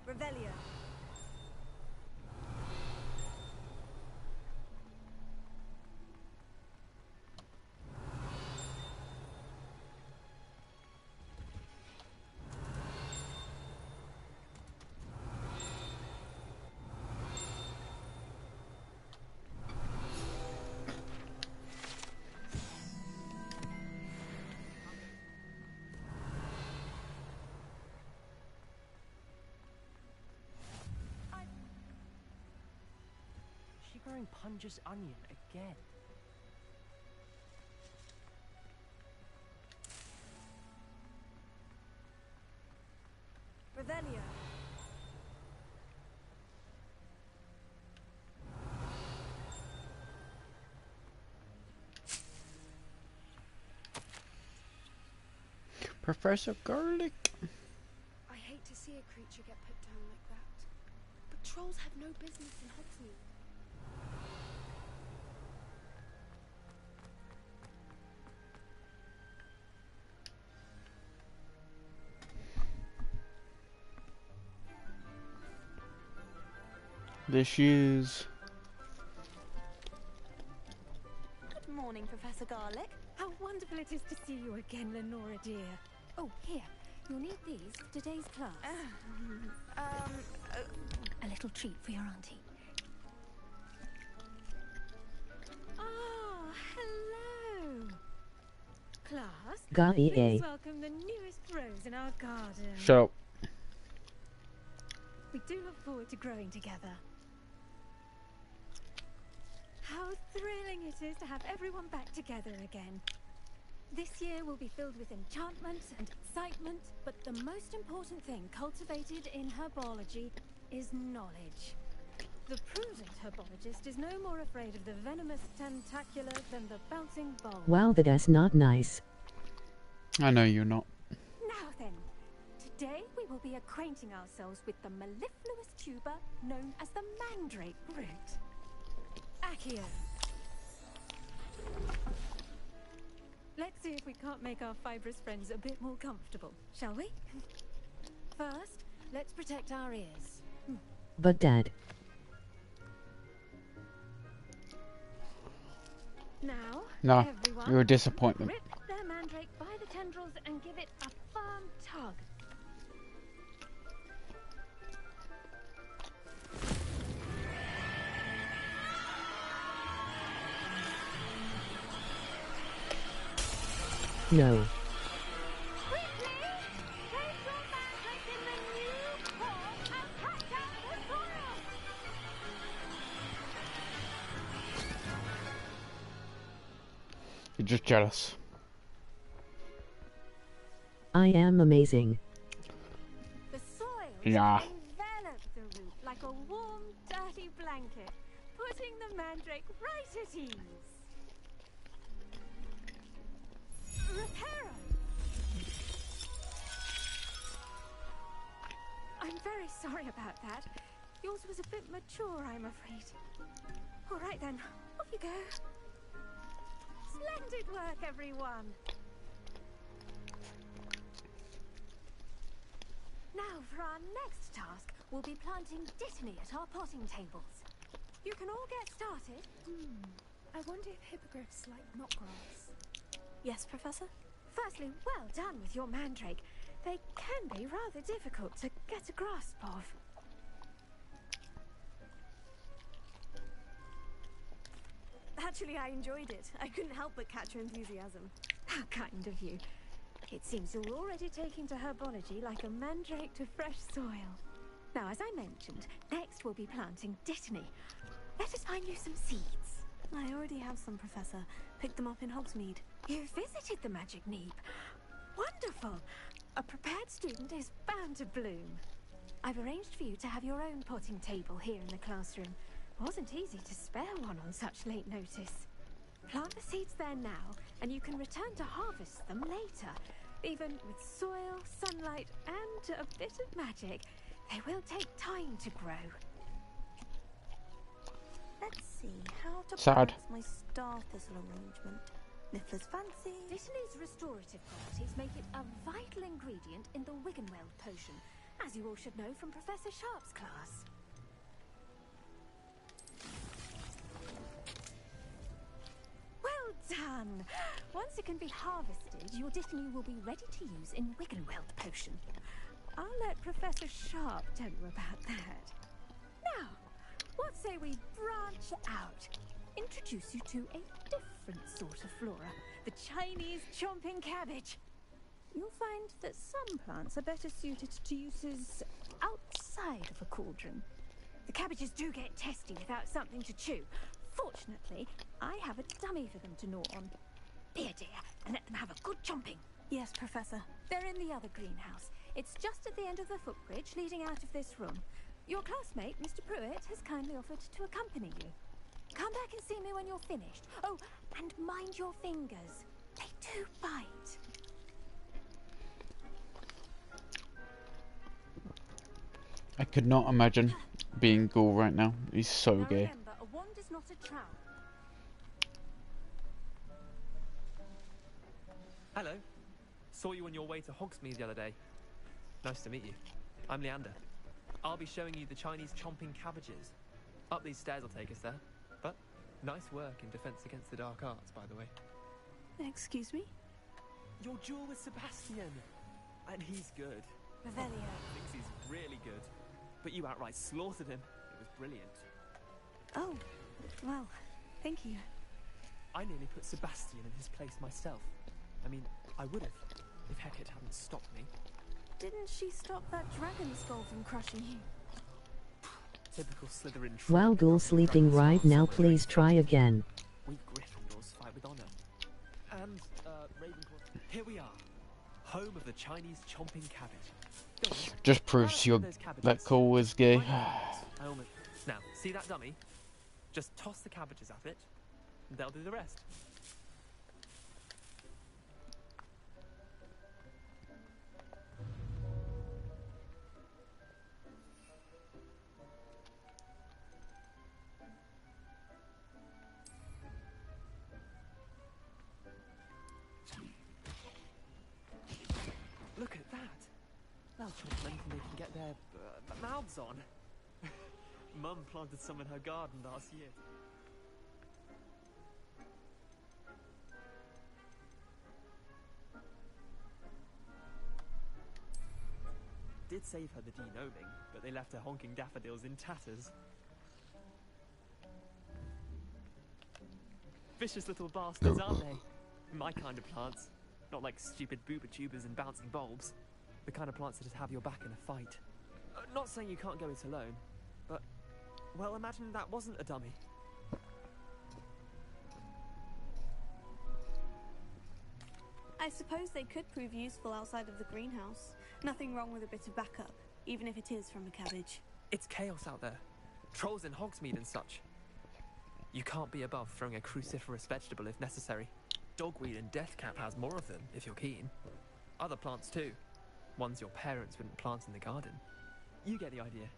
[SPEAKER 3] Revelio.
[SPEAKER 19] wearing Punja's onion again.
[SPEAKER 3] Revelio.
[SPEAKER 2] Professor Garlic.
[SPEAKER 20] I hate to see a creature get put down like that. But trolls have no business in Hogsmeade.
[SPEAKER 2] There she is.
[SPEAKER 12] Good morning, Professor Garlic.
[SPEAKER 18] How wonderful it is to see you again, Lenora dear. Oh, here. You'll need these for today's class. A little treat for your auntie. Ah, hello. Class, please welcome the newest rose in our garden.
[SPEAKER 2] Shut up.
[SPEAKER 18] We do look forward to growing together. How thrilling it is to have everyone back together again. This year will be filled with enchantment and excitement, but the most important thing cultivated in herbology is knowledge. The prudent herbologist is no more afraid of the venomous tentacular than the bouncing bulb.
[SPEAKER 21] Wow, that's not nice.
[SPEAKER 2] I know you're not.
[SPEAKER 18] Now then, today we will be acquainting ourselves with the mellifluous tuber known as the mandrake root. Accio. Let's see if we can't make our fibrous friends a bit more comfortable, shall we? First, let's protect our ears.
[SPEAKER 21] But Dad.
[SPEAKER 18] Now,
[SPEAKER 2] No,
[SPEAKER 18] everyone,
[SPEAKER 2] you're a disappointment.
[SPEAKER 18] rip their mandrake by the tendrils and give it a firm tug.
[SPEAKER 21] No.
[SPEAKER 2] You're just jealous.
[SPEAKER 21] I am amazing.
[SPEAKER 18] The soil
[SPEAKER 2] Yeah.
[SPEAKER 18] enveloped the root like a warm, dirty blanket, putting the mandrake right at ease. Reparo! I'm very sorry about that. Yours was a bit mature, I'm afraid. All right then, off you go. Splendid work, everyone. Now, for our next task, we'll be planting dittany at our potting tables. You can all get started.
[SPEAKER 20] I wonder if hippogriffs like knotgrass.
[SPEAKER 3] Yes, Professor?
[SPEAKER 18] Firstly, well done with your mandrake. They can be rather difficult to get a grasp of.
[SPEAKER 3] Actually, I enjoyed it. I couldn't help but catch your enthusiasm.
[SPEAKER 18] How kind of you. It seems you're already taking to herbology like a mandrake to fresh soil. Now, as I mentioned, next we'll be planting dittany. Let us find you some seeds.
[SPEAKER 3] I already have some, Professor. Picked them up in Hogsmeade.
[SPEAKER 18] You visited the Magic Neep. Wonderful. A prepared student is bound to bloom. I've arranged for you to have your own potting table here in the classroom. Wasn't easy to spare one on such late notice. Plant the seeds there now, and you can return to harvest them later. Even with soil, sunlight, and a bit of magic, they will take time to grow.
[SPEAKER 12] Let's see how to
[SPEAKER 2] Sad.
[SPEAKER 12] pronounce my star thistle arrangement. Niffler's fancy.
[SPEAKER 18] Dittany's restorative properties make it a vital ingredient in the Wiggenweld potion, as you all should know from Professor Sharp's class. Well done! Once it can be harvested, your dittany will be ready to use in Wiggenweld potion. I'll let Professor Sharp tell you about that. Now, what say we branch out? Introduce you to a different sort of flora, the Chinese chomping cabbage. You'll find that some plants are better suited to uses outside of a cauldron.
[SPEAKER 7] The cabbages do get testy without something to chew. Fortunately, I have a dummy for them to gnaw on. Here, dear, and let them have a good chomping.
[SPEAKER 3] Yes, Professor.
[SPEAKER 7] They're in the other greenhouse. It's just at the end of the footbridge leading out of this room. Your classmate, Mr. Pruitt, has kindly offered to accompany you. Come back and see me when you're finished. Oh, and mind your fingers. They do bite.
[SPEAKER 2] I could not imagine being Ghoul right now. He's so
[SPEAKER 7] Now
[SPEAKER 2] gay.
[SPEAKER 7] remember, a wand is not a trowel.
[SPEAKER 16] Hello. Saw you on your way to Hogsmeade the other day. Nice to meet you. I'm Leander. I'll be showing you the Chinese chomping cabbages. Up these stairs will take us there. But nice work in defense against the dark arts, by the way.
[SPEAKER 3] Excuse me?
[SPEAKER 16] Your duel with Sebastian. And he's good.
[SPEAKER 7] Revelio.
[SPEAKER 16] Thinks he's really good. But you outright slaughtered him. It was brilliant.
[SPEAKER 3] Oh, well, thank you.
[SPEAKER 16] I nearly put Sebastian in his place myself. I mean, I would have, if Hecate hadn't stopped me.
[SPEAKER 3] Didn't she stop that dragon skull from crushing you?
[SPEAKER 16] Typical Slytherin.
[SPEAKER 21] While Ghoul sleeping right now, please try again.
[SPEAKER 16] We Gryffindors fight with honor. And, Ravenclaw, here we are. Home of the Chinese chomping cabbage.
[SPEAKER 2] Just proves you're that Ghoul is gay.
[SPEAKER 16] Now, see that dummy? Just toss the cabbages at it, and they'll do the rest. Look at that! They'll chomp anything they can get their mouths on. Mum planted some in her garden last year. Did save her the de-gnoming, but they left her honking daffodils in tatters. Vicious little bastards, aren't they? My kind of plants. Not like stupid booba tubers and bouncing bulbs. The kind of plants that just have your back in a fight. Not saying you can't go it alone, but, well, imagine that wasn't a dummy.
[SPEAKER 3] I suppose they could prove useful outside of the greenhouse. Nothing wrong with a bit of backup, even if it is from a cabbage.
[SPEAKER 16] It's chaos out there. Trolls in Hogsmeade and such. You can't be above throwing a cruciferous vegetable if necessary. Dogweed and deathcap has more of them, if you're keen. Other plants too. Ones your parents wouldn't plant in the garden. You get the idea.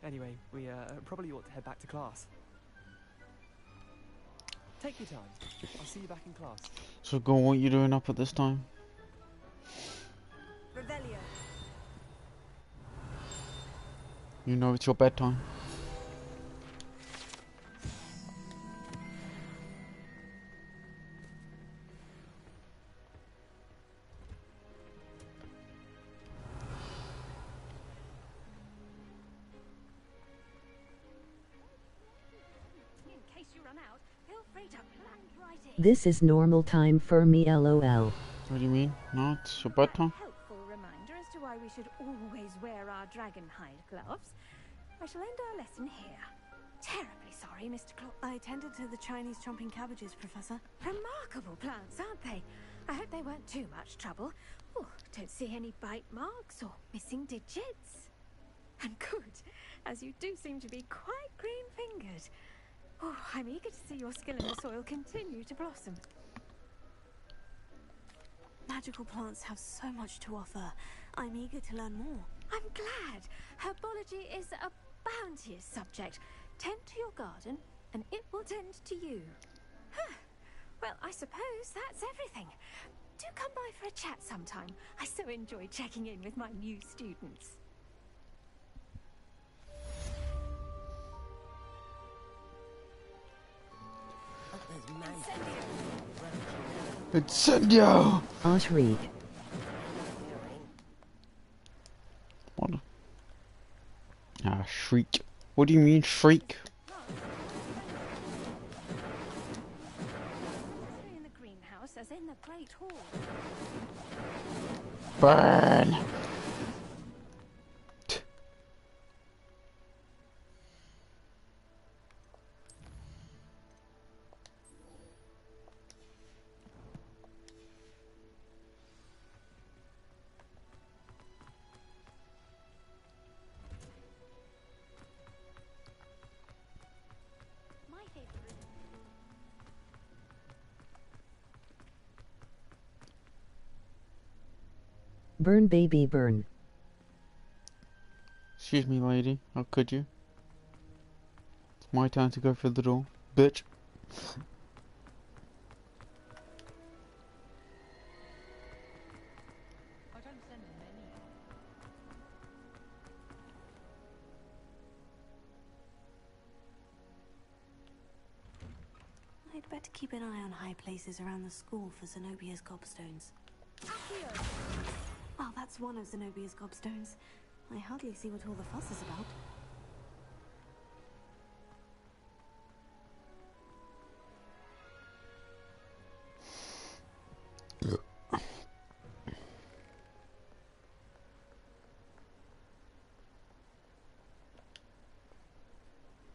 [SPEAKER 16] Anyway, we probably ought to head back to class. Take your time. I'll see you back in class.
[SPEAKER 2] So Ghoul, what are you doing up at this time?
[SPEAKER 7] Revelio.
[SPEAKER 2] You know it's your bedtime.
[SPEAKER 21] This is normal time for me, lol.
[SPEAKER 2] What do you mean? No, it's your bedtime?
[SPEAKER 7] Helpful reminder as to why we should always wear our dragon hide gloves. I shall end our lesson here. Terribly sorry, Mr. Clock.
[SPEAKER 3] I attended to the Chinese chomping cabbages, Professor.
[SPEAKER 7] Remarkable plants, aren't they? I hope they weren't too much trouble. Oh, don't see any bite marks or missing digits. And good, as you do seem to be quite green-fingered. Oh, I'm eager to see your skill in the soil continue to blossom.
[SPEAKER 3] Magical plants have so much to offer. I'm eager to learn more.
[SPEAKER 7] I'm glad. Herbology is a bounteous subject. Tend to your garden, and it will tend to you. Huh. Well, I suppose that's everything. Do come by for a chat sometime. I so enjoy checking in with my new students.
[SPEAKER 2] Incendio!
[SPEAKER 21] Ah, shriek.
[SPEAKER 2] What? Ah, shriek. What do you mean, shriek?
[SPEAKER 7] In the greenhouse, as in the Great Hall.
[SPEAKER 2] Burn!
[SPEAKER 21] Burn, baby, burn.
[SPEAKER 2] Excuse me, lady. How could you? It's my time to go through the door, bitch.
[SPEAKER 3] I'd better keep an eye on high places around the school for Zenobia's gobstones. Oh, that's one of Zenobia's gobstones. I hardly see what all the fuss is about.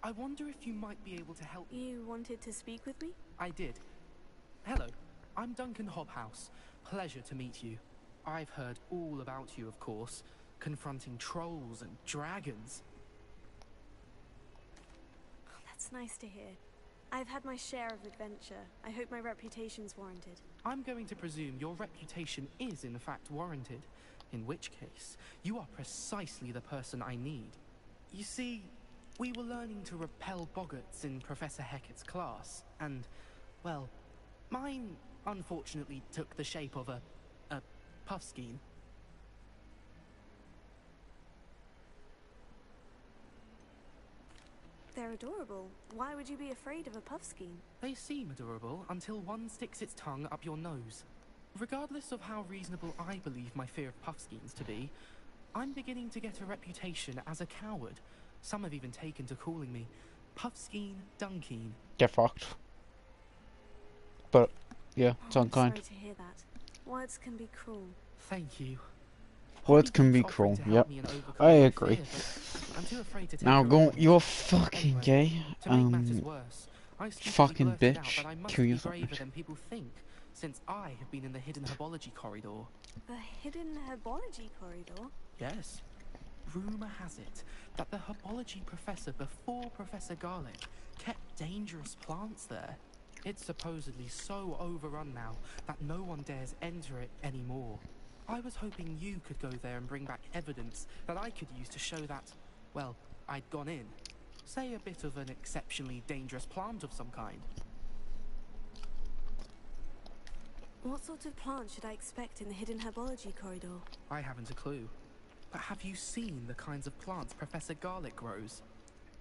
[SPEAKER 16] I wonder if you might be able to help me.
[SPEAKER 3] You wanted to speak with me?
[SPEAKER 16] I did. Hello, I'm Duncan Hobhouse. Pleasure to meet you. I've heard all about you, of course, confronting trolls and dragons.
[SPEAKER 3] Oh, that's nice to hear. I've had my share of adventure. I hope my reputation's warranted.
[SPEAKER 16] I'm going to presume your reputation is in fact warranted, in which case, you are precisely the person I need. You see, we were learning to repel boggarts in Professor Hecat's class, and, well, mine unfortunately took the shape of a puffskein.
[SPEAKER 3] They're adorable. Why would you be afraid of a puffskein?
[SPEAKER 16] They seem adorable until one sticks its tongue up your nose. Regardless of how reasonable I believe my fear of puffskeins to be, I'm beginning to get a reputation as a coward. Some have even taken to calling me Puffskein Dunkeen.
[SPEAKER 2] Get fucked. But, yeah, it's
[SPEAKER 3] I'm
[SPEAKER 2] unkind.
[SPEAKER 3] sorry to hear that. Words can be cruel.
[SPEAKER 16] Thank you.
[SPEAKER 2] Words can be cruel, yep. I agree. Now go, you're fucking gay. Fucking bitch. Kill yourself.
[SPEAKER 16] Than people think, since I have been in the hidden herbology corridor.
[SPEAKER 3] The hidden herbology corridor?
[SPEAKER 16] Yes. Rumor has it that the herbology professor before Professor Garlic kept dangerous plants there. It's supposedly so overrun now that no one dares enter it anymore. I was hoping you could go there and bring back evidence that I could use to show that, well, I'd gone in. Say a bit of an exceptionally dangerous plant of some kind.
[SPEAKER 3] What sort of plant should I expect in the hidden herbology corridor?
[SPEAKER 16] I haven't a clue. But have you seen the kinds of plants Professor Garlic grows?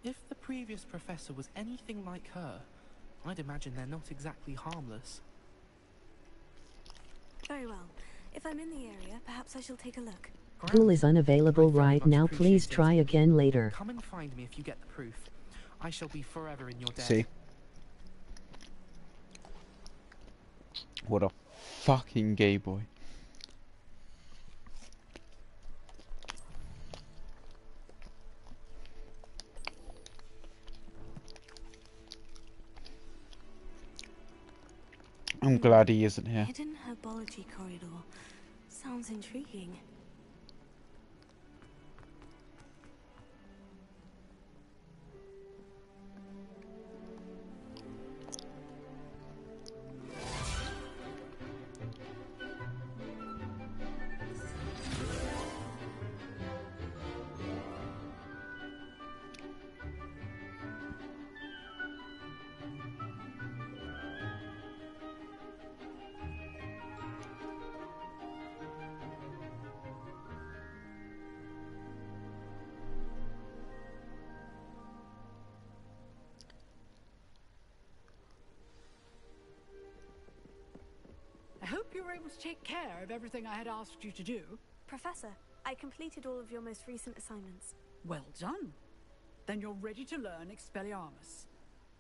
[SPEAKER 16] If the previous professor was anything like her, I'd imagine they're not exactly harmless.
[SPEAKER 3] Very well. If I'm in the area, perhaps I shall take a look.
[SPEAKER 21] Tool is unavailable right now. Please try again later.
[SPEAKER 16] Come and find me if you get the proof. I shall be forever in your debt.
[SPEAKER 2] See? What a fucking gay boy. I'm glad he isn't here.
[SPEAKER 3] Hidden herbology corridor. Sounds intriguing.
[SPEAKER 6] I hope you were able to take care of everything I had asked you to do.
[SPEAKER 3] Professor, I completed all of your most recent assignments.
[SPEAKER 6] Well done. Then you're ready to learn Expelliarmus.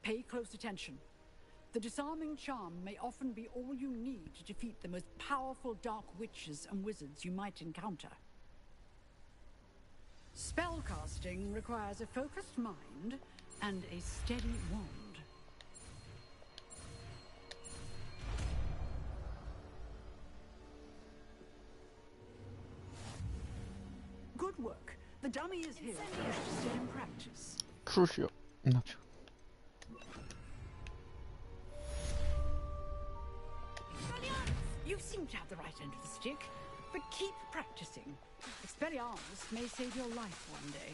[SPEAKER 6] Pay close attention. The disarming charm may often be all you need to defeat the most powerful dark witches and wizards you might encounter. Spellcasting requires a focused mind and a steady wand. Good work. The dummy is here if you wish to sit in practice.
[SPEAKER 2] Crucial. Not sure.
[SPEAKER 6] You seem to have the right end of the stick, But keep practicing. Expelliarmus may save your life one day.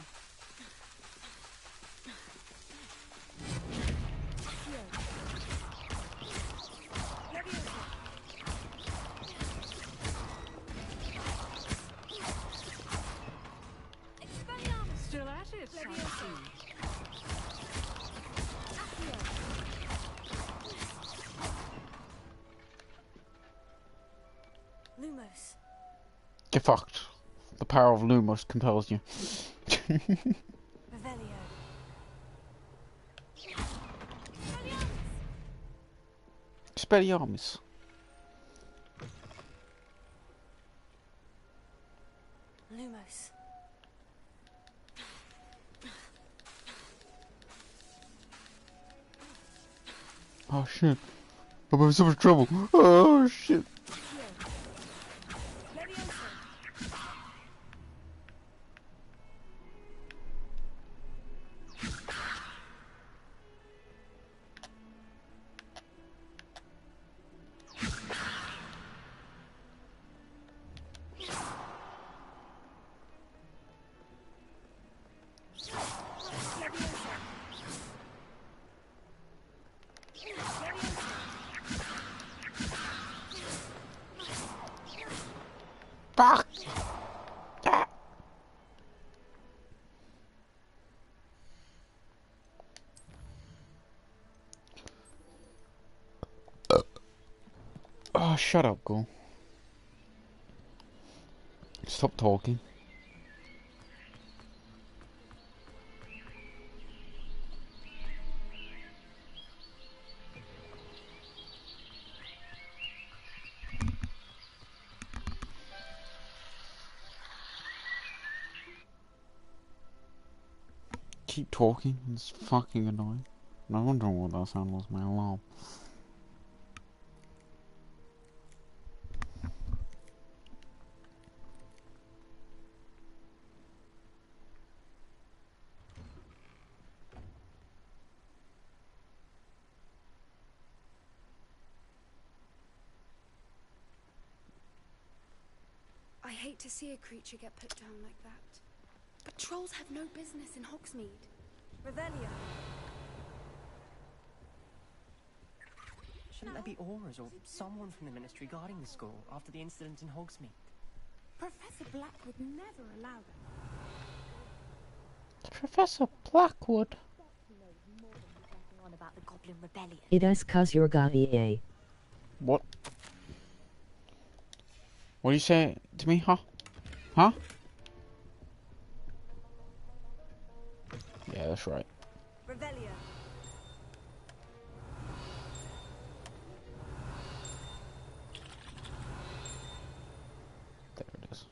[SPEAKER 6] Still at it, I see.
[SPEAKER 3] Lumos.
[SPEAKER 2] Get fucked. The power of Lumos compels you.
[SPEAKER 3] Revelio.
[SPEAKER 2] Expelliarmus.
[SPEAKER 3] Lumos.
[SPEAKER 2] Oh shit. I'm in so much trouble. Oh shit. Fuck! Ah. Oh, shut up, Ghoul. Stop talking. Keep talking, it's fucking annoying. No wonder what that sound was, my alarm.
[SPEAKER 20] I hate to see a creature get put down like that. But trolls have no business in Hogsmeade.
[SPEAKER 3] Revelio.
[SPEAKER 19] Shouldn't there be aurors or someone from the Ministry guarding the school after the incident in Hogsmeade?
[SPEAKER 4] Professor Black would never allow that.
[SPEAKER 2] Professor Blackwood.
[SPEAKER 23] On about the Goblin Rebellion.
[SPEAKER 21] It is cause you're guy.
[SPEAKER 2] What? What do you say to me, huh? Huh? Yeah, that's right.
[SPEAKER 3] Revelio.
[SPEAKER 2] There it is.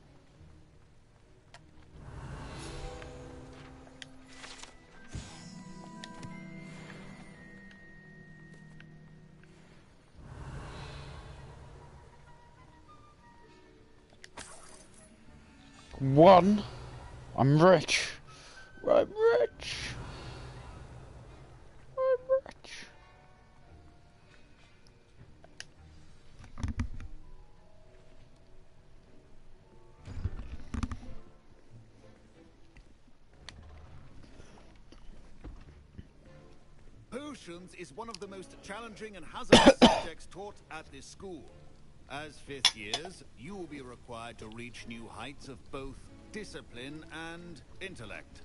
[SPEAKER 2] One. I'm rich. I'm rich. I'm rich.
[SPEAKER 5] Potions is one of the most challenging and hazardous subjects taught at this school. As fifth years, you will be required to reach new heights of both discipline and intellect.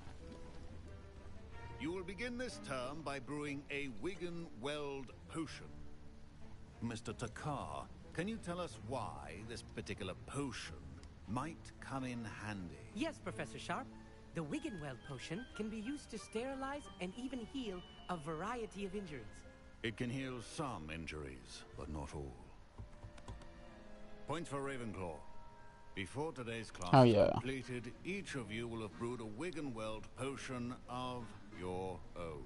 [SPEAKER 5] You will begin this term by brewing a Wigan-Weld potion. Mr. Takar, can you tell us why this particular potion might come in handy?
[SPEAKER 17] Yes, Professor Sharp. The Wiggenweld potion can be used to sterilize and even heal a variety of injuries.
[SPEAKER 5] It can heal some injuries, but not all. Points for Ravenclaw. Before today's class is completed, each of you will have brewed a Wiggenweld potion of your own.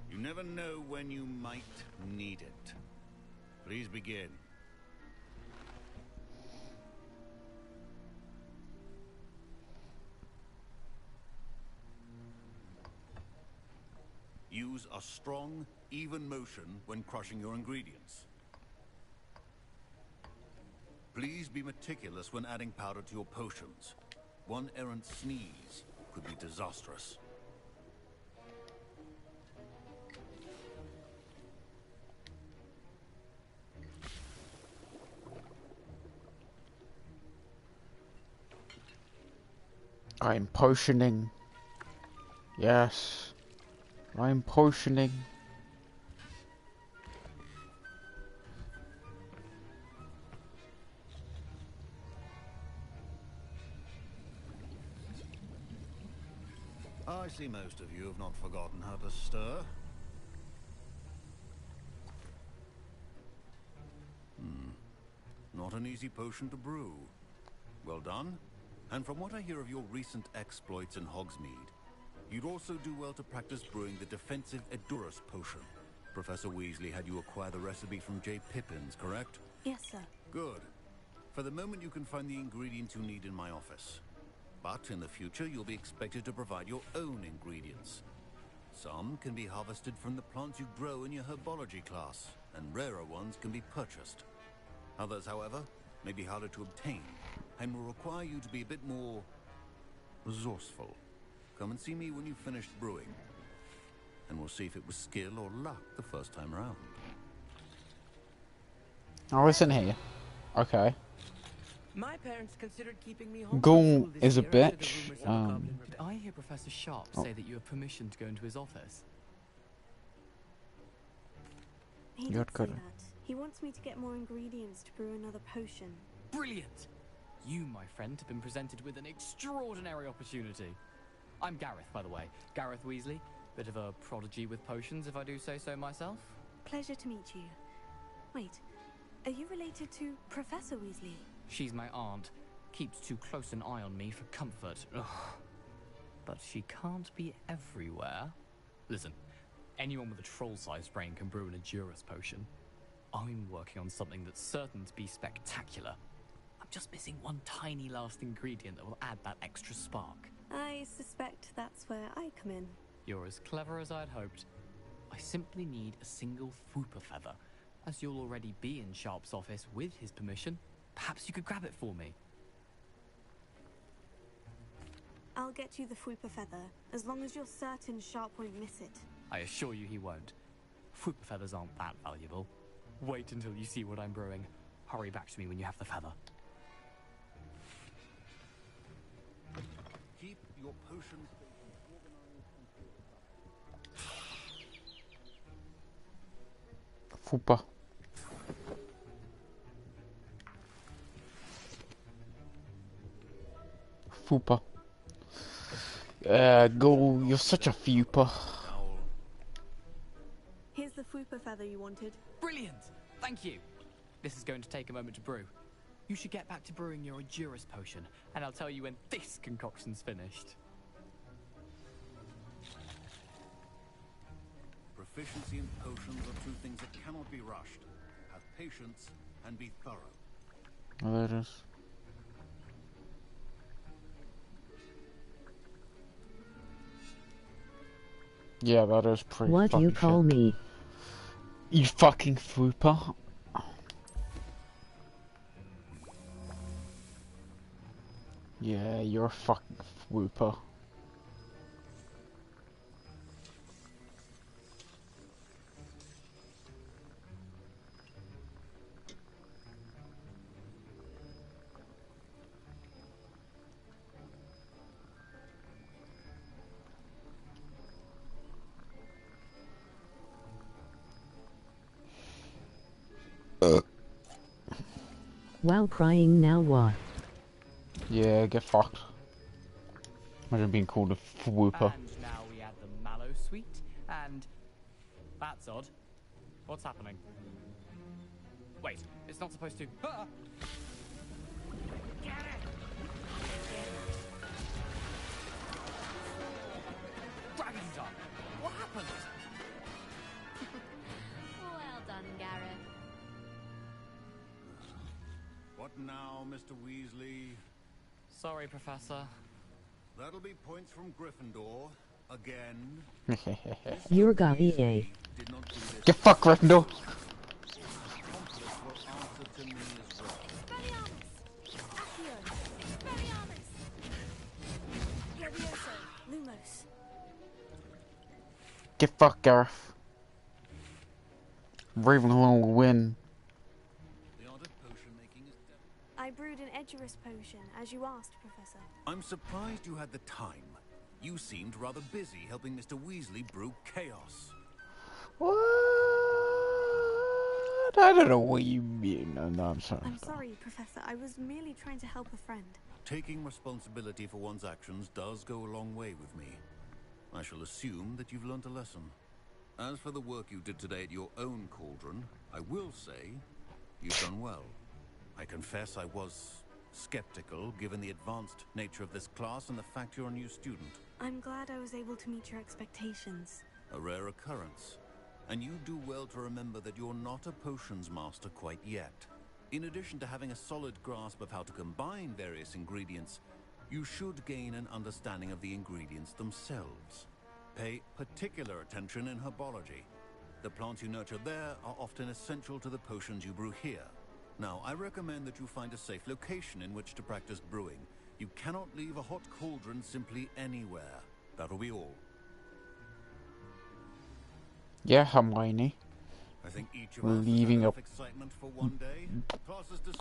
[SPEAKER 5] You never know when you might need it. Please begin. Use a strong, even motion when crushing your ingredients. Please be meticulous when adding powder to your potions. One errant sneeze could be disastrous.
[SPEAKER 2] I'm potioning. Yes. I'm potioning.
[SPEAKER 5] I see most of you have not forgotten how to stir. Not an easy potion to brew. Well done. And from what I hear of your recent exploits in Hogsmeade, you'd also do well to practice brewing the defensive Edurus potion. Professor Weasley had you acquire the recipe from J. Pippin's, correct?
[SPEAKER 3] Yes, sir.
[SPEAKER 5] Good. For the moment, you can find the ingredients you need in my office. But in the future, you'll be expected to provide your own ingredients. Some can be harvested from the plants you grow in your herbology class, and rarer ones can be purchased. Others, however, may be harder to obtain, and will require you to be a bit more resourceful. Come and see me when you've finished brewing, and we'll see if it was skill or luck the first time around.
[SPEAKER 2] Oh, listen here. Okay.
[SPEAKER 19] My parents considered keeping me
[SPEAKER 2] Ghoul is a bitch.
[SPEAKER 16] Did I hear Professor Sharp say that you have permission to go into his office?
[SPEAKER 3] He did say that. He wants me to get more ingredients to brew another potion.
[SPEAKER 16] Brilliant! You, my friend, have been presented with an extraordinary opportunity. I'm Gareth, by the way. Gareth Weasley. Bit of a prodigy with potions, if I do say so myself.
[SPEAKER 3] Pleasure to meet you. Wait, are you related to Professor Weasley?
[SPEAKER 16] She's my aunt. Keeps too close an eye on me for comfort. Ugh. But she can't be everywhere. Listen, anyone with a troll-sized brain can brew an Edurus potion. I'm working on something that's certain to be spectacular. I'm just missing one tiny last ingredient that will add that extra spark.
[SPEAKER 3] I suspect that's where I come in.
[SPEAKER 16] You're as clever as I'd hoped. I simply need a single Fwooper feather. As you'll already be in Sharp's office with his permission, perhaps you could grab it for me.
[SPEAKER 3] I'll get you the Fwooper feather, as long as you're certain Sharp won't miss it.
[SPEAKER 16] I assure you he won't. Fwooper feathers aren't that valuable. Wait until you see what I'm brewing. Hurry back to me when you have the feather.
[SPEAKER 5] Keep your potions
[SPEAKER 2] Fwooper. Fwooper. Ghoul, you're such a Fwooper.
[SPEAKER 3] Here's the Fwooper feather you wanted.
[SPEAKER 16] Brilliant! Thank you! This is going to take a moment to brew. You should get back to brewing your Edurus potion, and I'll tell you when this concoction's finished.
[SPEAKER 5] Proficiency in potions are two things that cannot be rushed. Have patience and be thorough.
[SPEAKER 2] Oh, there it is. Yeah, that is pretty.
[SPEAKER 21] What you call me?
[SPEAKER 2] You fucking Fwooper. Yeah, you're a fucking Fwooper.
[SPEAKER 21] Wow, crying now what?
[SPEAKER 2] Yeah, get fucked. Imagine being called a Fwooper.
[SPEAKER 16] And now we add the mallow sweet, and that's odd. What's happening? Wait, it's not supposed to. Ah! Dragon Dog! What happened?
[SPEAKER 7] Well done, Gareth.
[SPEAKER 5] What now, Mr. Weasley?
[SPEAKER 16] Sorry, Professor.
[SPEAKER 5] That'll be points from Gryffindor. Again.
[SPEAKER 21] Your guy EA.
[SPEAKER 2] Get fucked, Gryffindor!
[SPEAKER 5] Accomplice will answer to me as well.
[SPEAKER 2] Get fucked, Gareth. Ravenloft will win.
[SPEAKER 3] I brewed an Edgerus potion, as you asked, Professor.
[SPEAKER 5] I'm surprised you had the time. You seemed rather busy helping Mr. Weasley brew chaos.
[SPEAKER 2] What? I don't know what you mean. No, I'm sorry.
[SPEAKER 3] I'm sorry, Professor. I was merely trying to help a friend.
[SPEAKER 5] Taking responsibility for one's actions does go a long way with me. I shall assume that you've learnt a lesson. As for the work you did today at your own cauldron, I will say you've done well. I confess I was skeptical, given the advanced nature of this class and the fact you're a new student.
[SPEAKER 3] I'm glad I was able to meet your expectations.
[SPEAKER 5] A rare occurrence. And you do well to remember that you're not a potions master quite yet. In addition to having a solid grasp of how to combine various ingredients, you should gain an understanding of the ingredients themselves. Pay particular attention in herbology. The plants you nurture there are often essential to the potions you brew here. Now, I recommend that you find a safe location in which to practice brewing. You cannot leave a hot cauldron simply anywhere. That'll be all.
[SPEAKER 2] Yeah, Hermione.
[SPEAKER 5] I think each of
[SPEAKER 2] We're
[SPEAKER 5] us
[SPEAKER 2] leaving a
[SPEAKER 5] excitement for one day.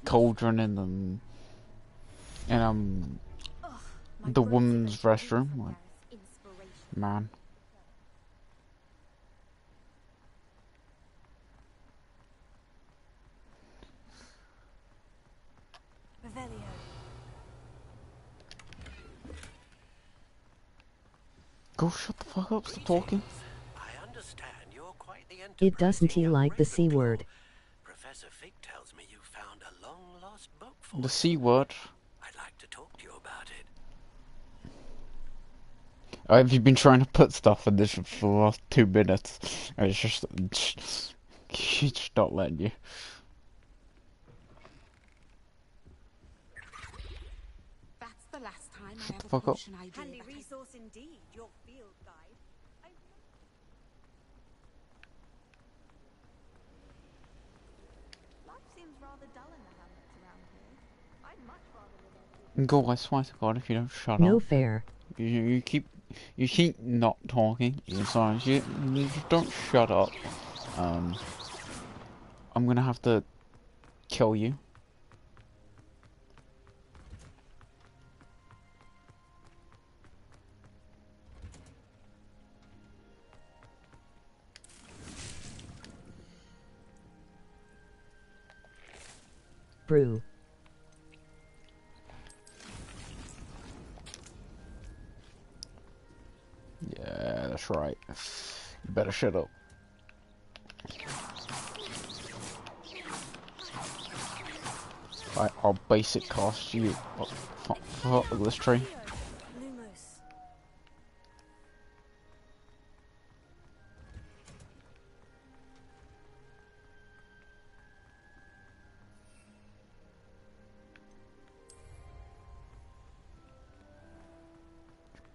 [SPEAKER 2] cauldron in the women's restroom. Like, man. Go shut the fuck up, stop talking.
[SPEAKER 1] I understand you're quite the
[SPEAKER 21] It doesn't he like the C word?
[SPEAKER 1] Professor Fig tells me you found a long-lost book for
[SPEAKER 2] The C word.
[SPEAKER 1] I'd like to talk to you about it.
[SPEAKER 2] Have you been trying to put stuff in this for the last 2 minutes? And it's just not letting you.
[SPEAKER 4] That's the last time I have a
[SPEAKER 2] Fuck up.
[SPEAKER 4] potion idea.
[SPEAKER 12] Handy resource indeed, your field guide. Life seems rather dull in the hamlets around here. I'd much rather live
[SPEAKER 2] Go, I swear to God, if you don't shut
[SPEAKER 21] No
[SPEAKER 2] up.
[SPEAKER 21] fair.
[SPEAKER 2] You keep not talking. Sometimes you just don't shut up. I'm gonna have to kill you.
[SPEAKER 21] Brew.
[SPEAKER 2] Yeah, that's right. You better shut up. I'll basic cost you. Fuck this tree.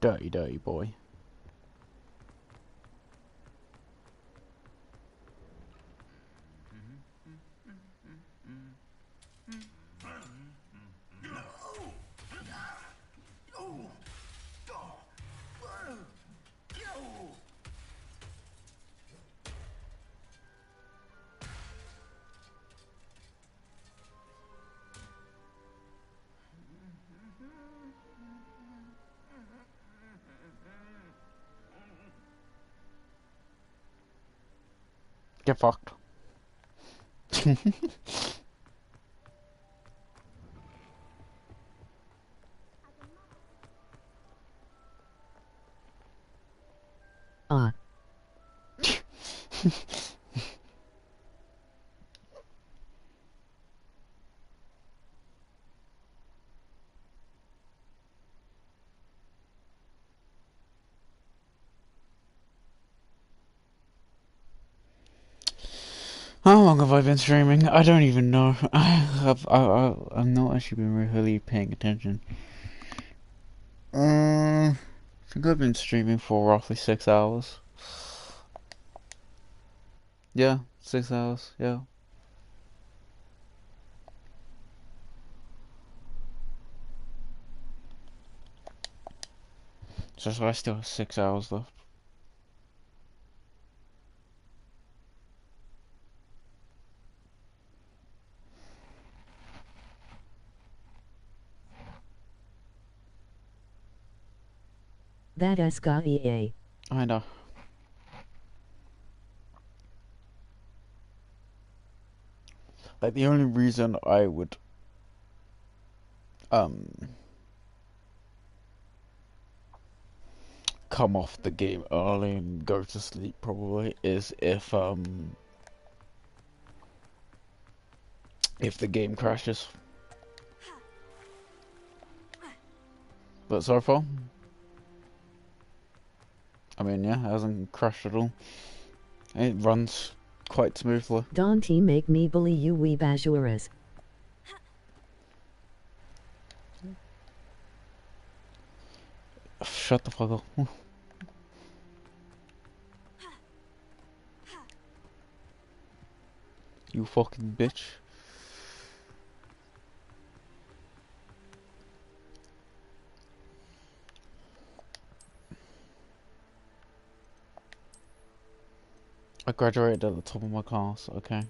[SPEAKER 2] Dirty, dirty boy. Get fucked. How long have I been streaming? I don't even know. I've not actually been really paying attention. I think I've been streaming for roughly 6 hours. Yeah, 6 hours, yeah. So I still have 6 hours left.
[SPEAKER 21] That SKEA.
[SPEAKER 2] I know. Like, the only reason I would, come off the game early and go to sleep probably is if the game crashes. But so far, I mean, yeah, it hasn't crashed at all. It runs quite smoothly.
[SPEAKER 21] Dante make me believe you weeb Azuras.
[SPEAKER 2] Shut the fuck up. You fucking bitch. I graduated at the top of my class, okay.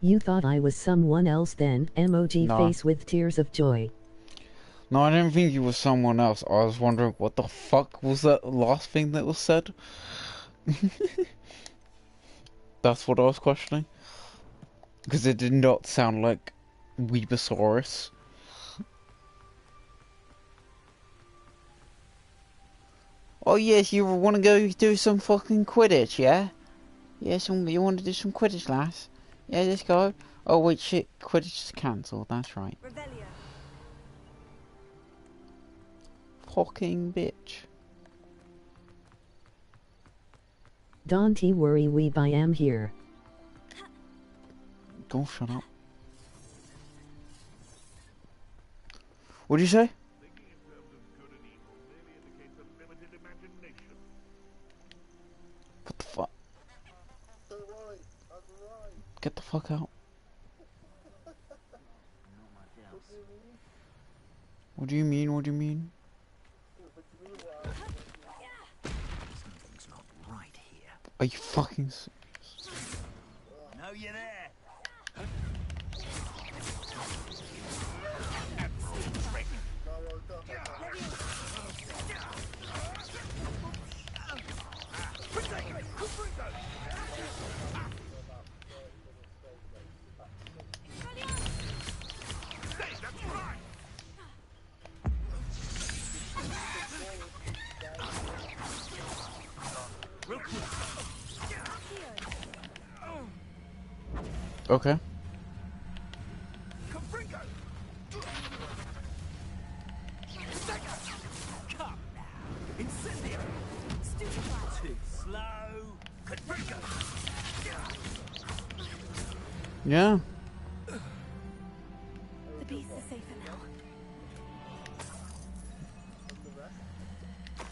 [SPEAKER 21] You thought I was someone else then, emoji
[SPEAKER 2] No.
[SPEAKER 21] face with tears of joy.
[SPEAKER 2] No, I didn't think you were someone else. I was wondering what the fuck was that last thing that was said? That's what I was questioning. Because it did not sound like Weebasaurus. Oh yes, you want to go do some fucking Quidditch, yeah? Yeah, you want to do some Quidditch, lass? Yeah, let's go. Oh wait, shit, Quidditch is cancelled, that's right.
[SPEAKER 3] Revelio.
[SPEAKER 2] Fucking bitch.
[SPEAKER 21] Don't worry weeb, I am here.
[SPEAKER 2] Go shut up. What'd you say? What the fuck? Get the fuck out. What do you mean? What do you mean?
[SPEAKER 15] Something's not right here.
[SPEAKER 2] Are you fucking
[SPEAKER 15] No, you're there.
[SPEAKER 2] Okay. Yeah.
[SPEAKER 3] The beasts are safer now.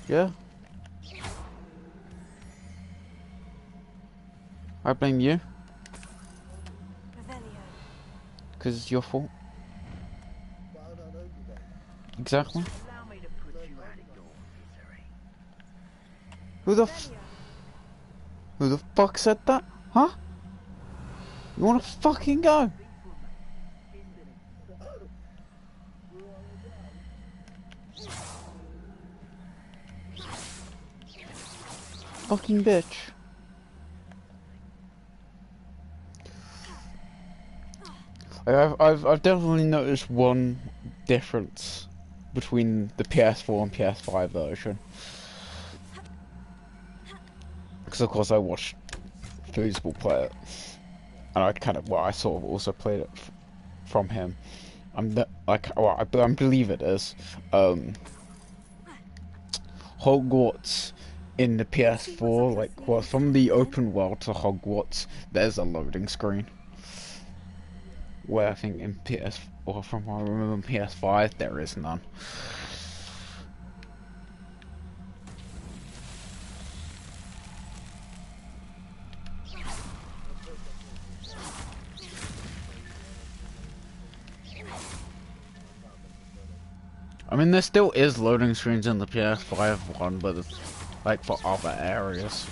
[SPEAKER 2] Yeah. I blame you. Because it's your fault. Exactly. Who the fuck said that? Huh? You wanna fucking go? Fucking bitch. I've definitely noticed one difference between the PS4 and PS5 version. Because of course I watched Foosball play it, and I sort of also played it from him. I believe it is Hogwarts in the PS4. Like, well, from the open world to Hogwarts, there's a loading screen. Where I think in from what I remember in PS5, there is none. I mean, there still is loading screens in the PS5 one, but it's like for other areas.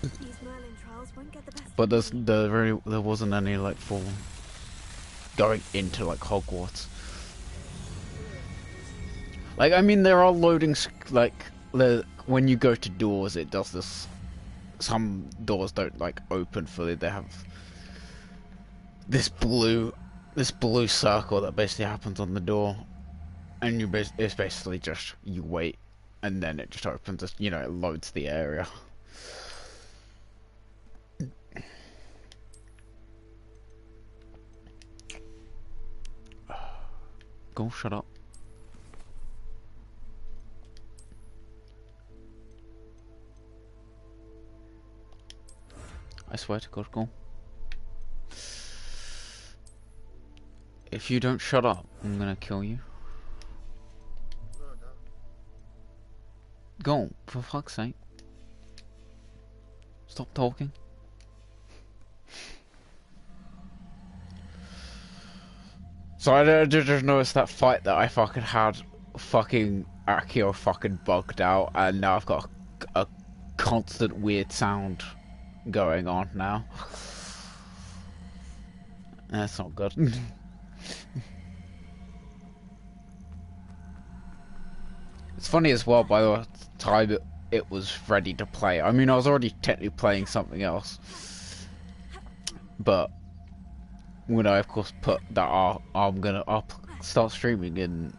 [SPEAKER 3] These Merlin trials won't get the best.
[SPEAKER 2] But there wasn't any like for going into like Hogwarts. Like, I mean, there are loading like when you go to doors, it does this. Some doors don't like open fully. They have this blue circle that basically happens on the door, and it's basically just you wait, and then it just opens. You know, it loads the area. Go, shut up. I swear to God, go. If you don't shut up, I'm gonna kill you. Go, for fuck's sake. Stop talking. So I just noticed that fight that I fucking had, fucking Akio fucking bugged out, and now I've got a constant weird sound going on now. That's not good. It's funny as well, by the time it was ready to play. I mean, I was already technically playing something else, but when I, of course, put that I'll start streaming in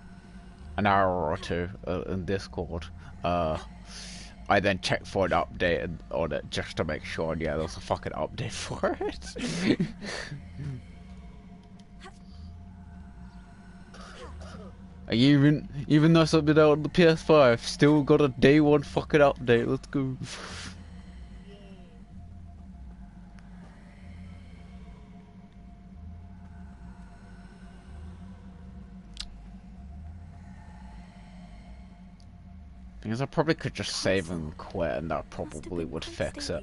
[SPEAKER 2] an hour or two in Discord. I then checked for an update on it just to make sure. And yeah, there was a fucking update for it. Even though it's been out on the PS5, still got a day one fucking update. Let's go. Because I probably could just save and quit, and that probably would fix it.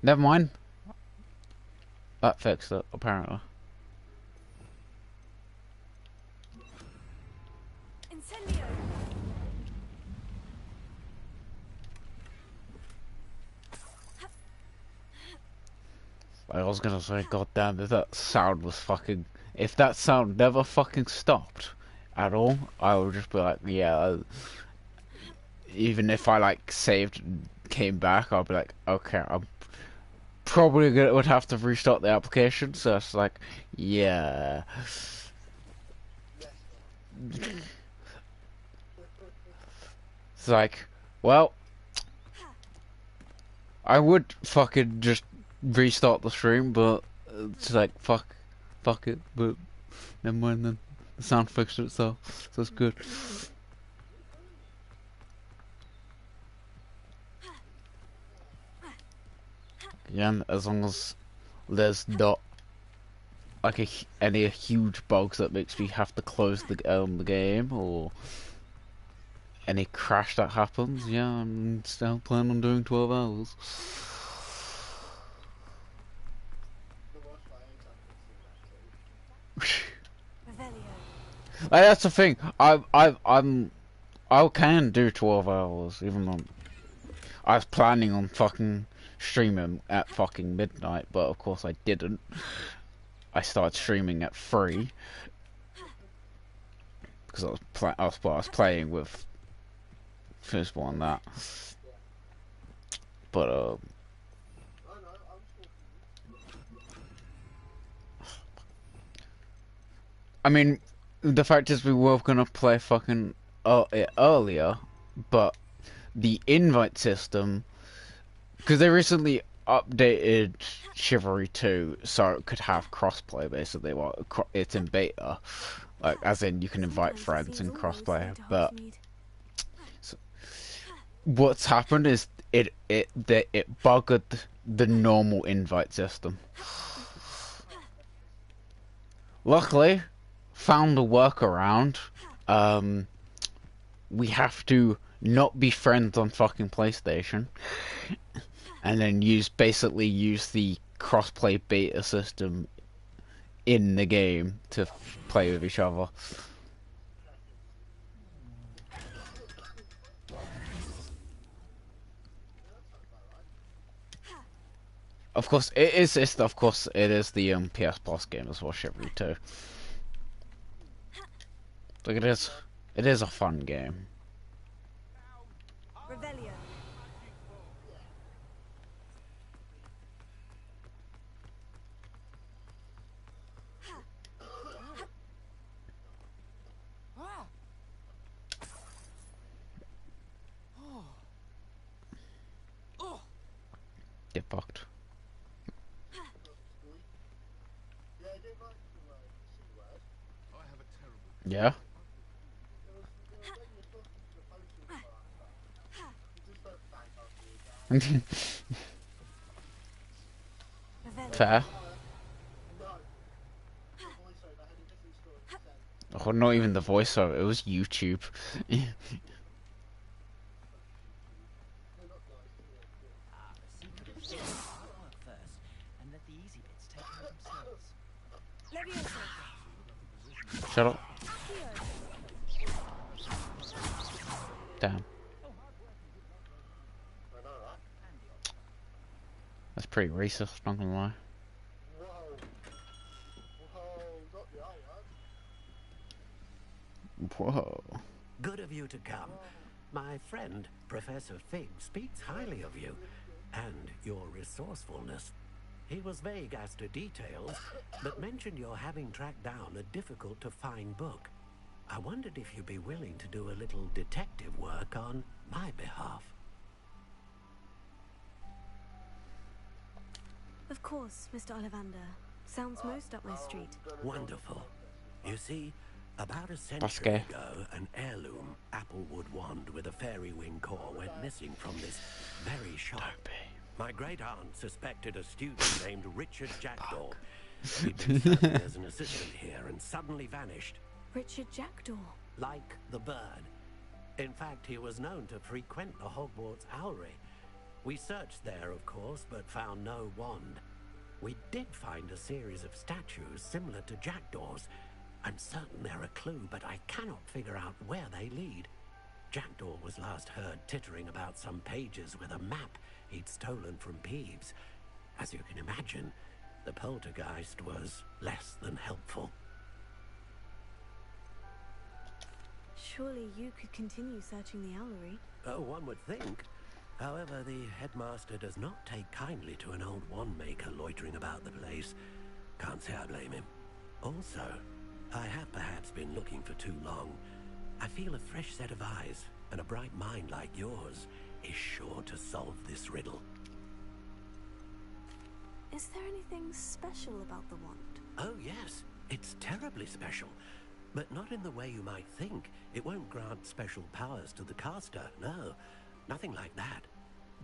[SPEAKER 2] Never mind. That fixed it, apparently. I was gonna say, goddamn, if that sound was fucking... If that sound never fucking stopped at all, I would just be like, yeah... Even if I, like, saved and came back, I'd be like, okay, I'm probably would have to restart the application, so it's like, yeah... It's like, well... I would fucking just restart the stream, but it's like fuck it, but never mind then. The sound fixed itself, so it's good. Yeah, as long as there's not like any huge bugs that makes me have to close the game, or any crash that happens, yeah, I'm still planning on doing 12 hours. Like, that's the thing. I can do 12 hours, even though I was planning on fucking streaming at fucking midnight, but of course I didn't. I started streaming at 3 because I was playing with Fizzball on that. But I mean, the fact is we were gonna play fucking earlier, but the invite system, because they recently updated Chivalry 2 so it could have crossplay. Basically, well, it's in beta, like as in you can invite friends and crossplay. But so, what's happened is it buggered the normal invite system. Luckily, found a workaround. We have to not be friends on fucking PlayStation, and then basically use the crossplay beta system in the game to play with each other. Of course, it is. Of course, it is the PS Plus game as well, Chivalry 2. Like it is. It is a fun game.
[SPEAKER 3] Revelio.
[SPEAKER 2] Get fucked. Yeah. Fair. Oh, not even the voiceover. It was YouTube. Shut up. Damn. That's pretty racist, not gonna lie. Whoa.
[SPEAKER 1] Good of you to come. My friend, Professor Fig, speaks highly of you and your resourcefulness. He was vague as to details, but mentioned your having tracked down a difficult-to-find book. I wondered if you'd be willing to do a little detective work on my behalf.
[SPEAKER 3] Of course, Mr. Ollivander. Sounds most up my street.
[SPEAKER 1] Wonderful. You see, about a century ago, an heirloom applewood wand with a fairy wing core went missing from this very shop. My great-aunt suspected a student named Richard Jackdaw. He'd been serving as an assistant here and suddenly vanished.
[SPEAKER 3] Richard Jackdaw?
[SPEAKER 1] Like the bird. In fact, he was known to frequent the Hogwarts Owlery. We searched there, of course, but found no wand. We did find a series of statues similar to Jackdaw's. I'm certain they're a clue, but I cannot figure out where they lead. Jackdaw was last heard tittering about some pages with a map he'd stolen from Peeves. As you can imagine, the poltergeist was less than helpful.
[SPEAKER 3] Surely you could continue searching the Owlery.
[SPEAKER 1] Oh, one would think. However, the headmaster does not take kindly to an old wand-maker loitering about the place. Can't say I blame him. Also, I have perhaps been looking for too long. I feel a fresh set of eyes, and a bright mind like yours is sure to solve this riddle.
[SPEAKER 3] Is there anything special about the wand?
[SPEAKER 1] Oh, yes. It's terribly special. But not in the way you might think. It won't grant special powers to the caster, no. Nothing like that.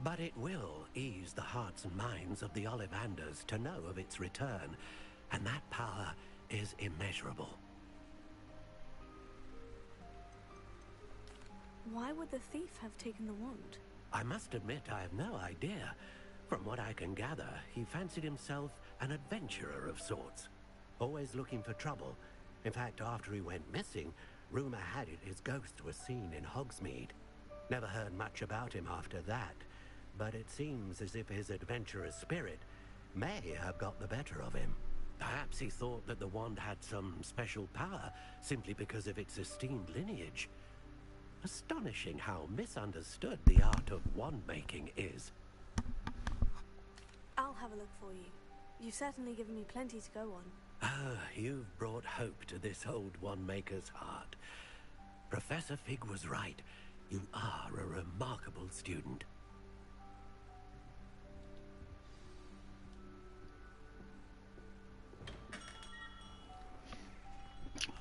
[SPEAKER 1] But it will ease the hearts and minds of the Ollivanders to know of its return, and that power is immeasurable.
[SPEAKER 3] Why would the thief have taken the wand?
[SPEAKER 1] I must admit I have no idea. From what I can gather, he fancied himself an adventurer of sorts. Always looking for trouble. In fact, after he went missing, rumor had it his ghost was seen in Hogsmeade. Never heard much about him after that, but it seems as if his adventurous spirit may have got the better of him. Perhaps he thought that the wand had some special power simply because of its esteemed lineage. Astonishing how misunderstood the art of wand-making is.
[SPEAKER 3] I'll have a look for you. You've certainly given me plenty to go on.
[SPEAKER 1] Ah, you've brought hope to this old wand-maker's heart. Professor Fig was right. You are a remarkable student.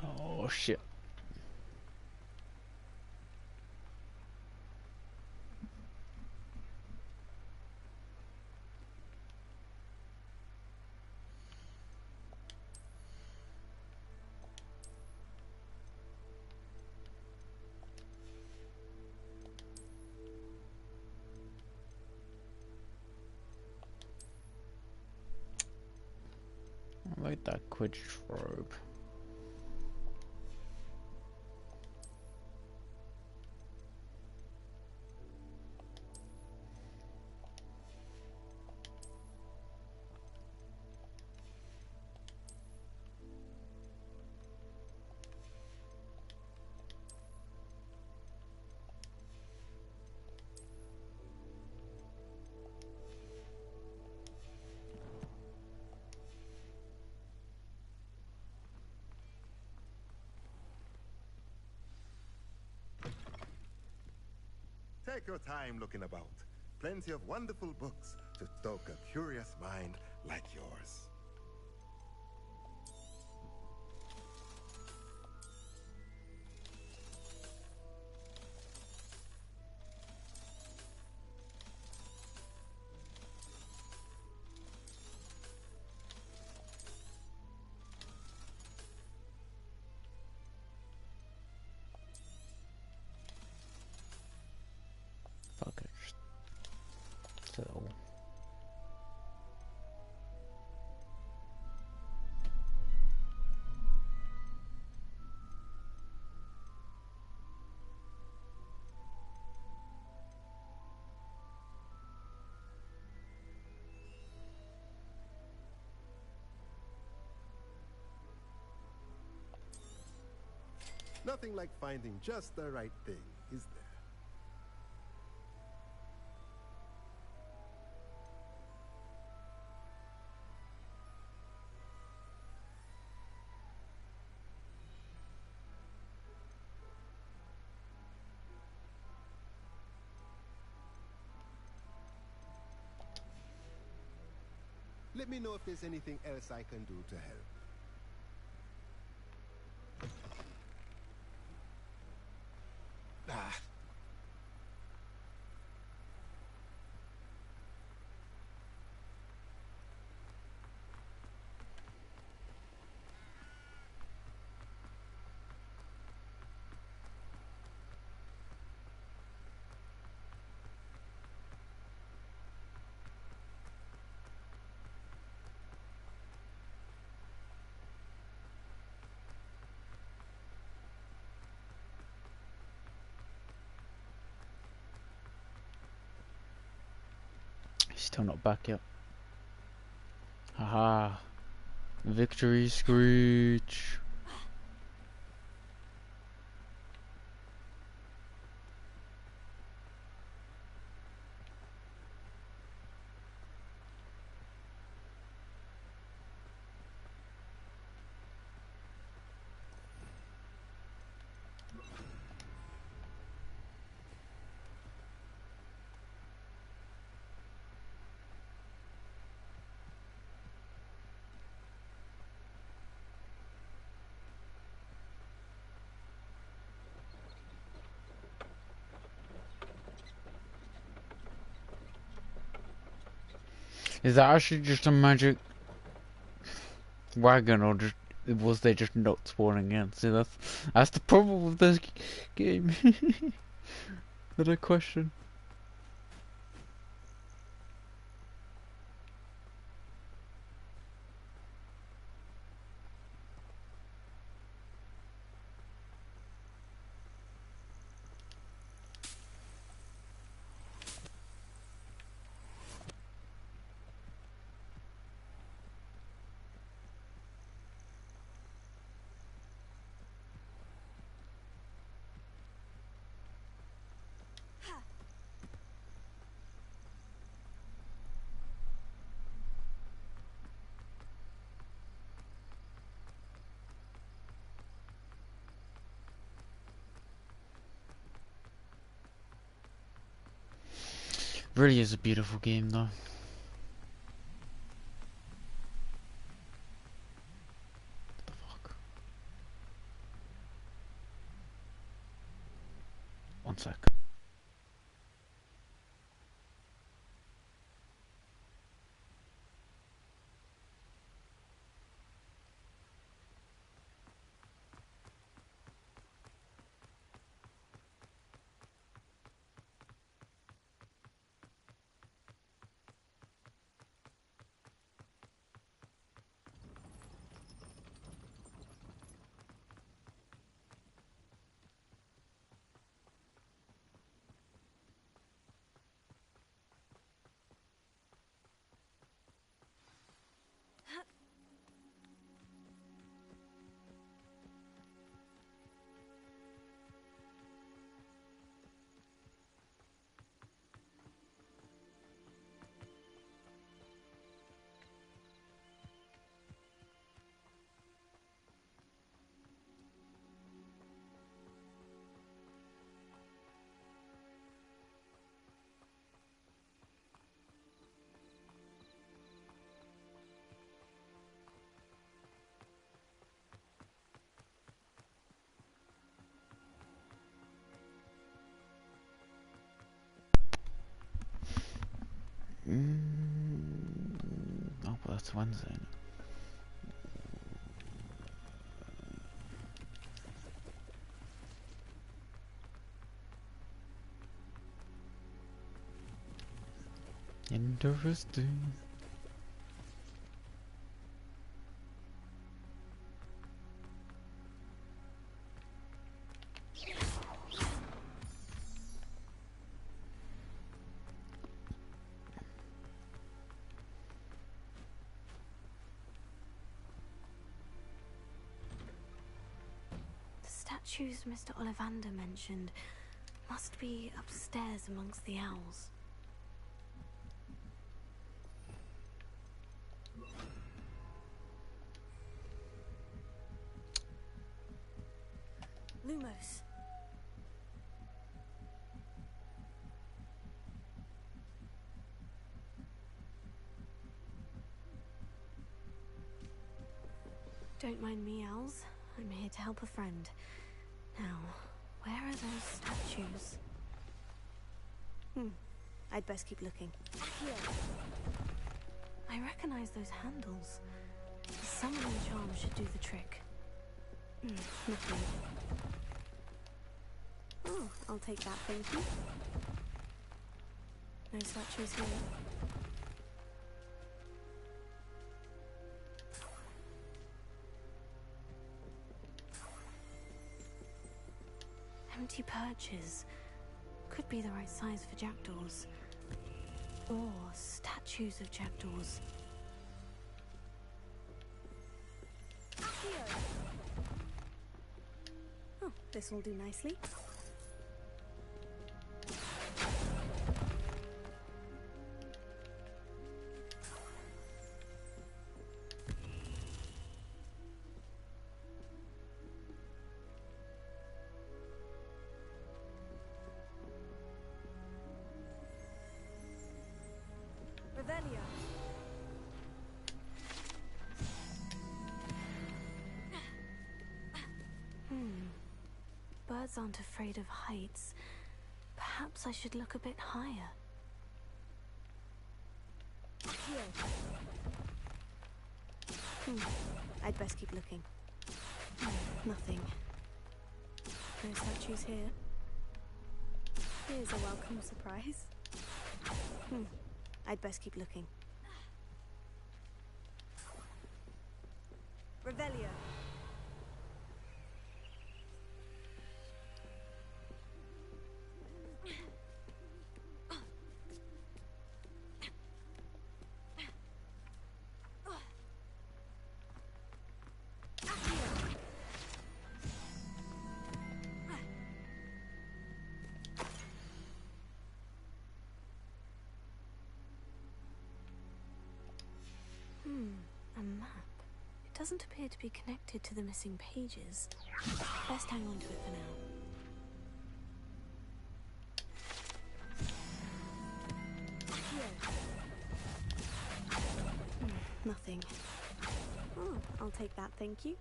[SPEAKER 2] Oh shit. I like that Quidditch robe.
[SPEAKER 9] Take your time looking about. Plenty of wonderful books to stoke a curious mind like yours.
[SPEAKER 2] Fuck it. So.
[SPEAKER 9] Nothing like finding just the right thing, is there? Let me know if there's anything else I can do to help. Ah.
[SPEAKER 2] Still not back yet. Haha. Victory screech. Is that actually just a magic wagon, or just was they just not spawning in? See, that's the problem with this game. That I question. Really is a beautiful game, though. What the fuck? One sec. Oh, but that's Wednesday. Interesting.
[SPEAKER 7] The statues Mr. Ollivander mentioned must be upstairs amongst the owls. Lumos. Don't mind me, owls. I'm here to help a friend. Now, where are those statues? I'd best keep looking. Here. I recognize those handles. The summoning charm should do the trick. Nothing. Oh, I'll take that, thank you. No statues here. Empty perches. Could be the right size for jackdaws. Or statues of jackdaws. Oh, this will do nicely. Revelio. Birds aren't afraid of heights. Perhaps I should look a bit higher. I'd best keep looking. Nothing. No statues here. Here's a welcome surprise. I'd best keep looking. Revelio. A map. It doesn't appear to be connected to the missing pages. Best hang on to it for now. Nothing. Oh, I'll take that, thank you.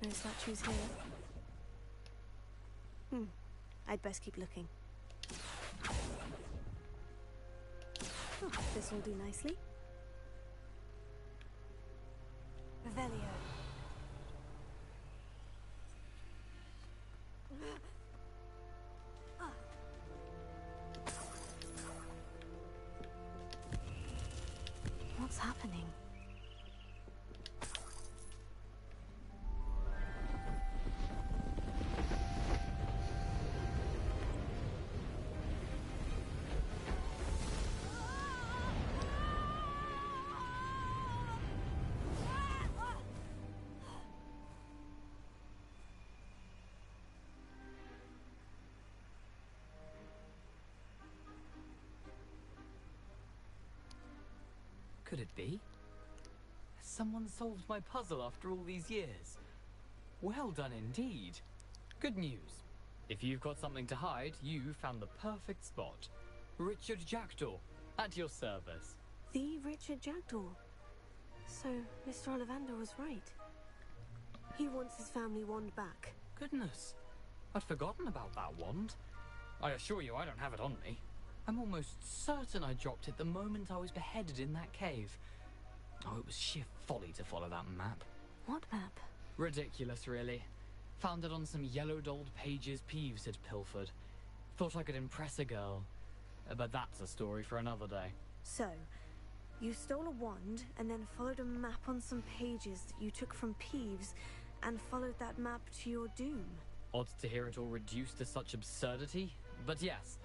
[SPEAKER 7] No statues here. I'd best keep looking. Oh, this will do nicely. Revelio. What's happening?
[SPEAKER 16] Could it be? Someone solved my puzzle after all these years. Well done indeed. Good news. If you've got something to hide, you found the perfect spot. Richard Jackdaw, at your service.
[SPEAKER 7] The Richard Jackdaw. So, Mr. Ollivander was right. He wants his family wand back.
[SPEAKER 16] Goodness. I'd forgotten about that wand. I assure you I don't have it on me.
[SPEAKER 11] I'm almost certain I dropped it the moment I was beheaded in that cave. Oh, it was sheer folly to follow that map.
[SPEAKER 3] What map?
[SPEAKER 11] Ridiculous, really. Found it on some yellowed old pages Peeves had pilfered. Thought I could impress a girl. But that's a story for another day.
[SPEAKER 3] So, you stole a wand and then followed a map on some pages that you took from Peeves and followed that map to your doom.
[SPEAKER 11] Odd to hear it all reduced to such absurdity, but yes.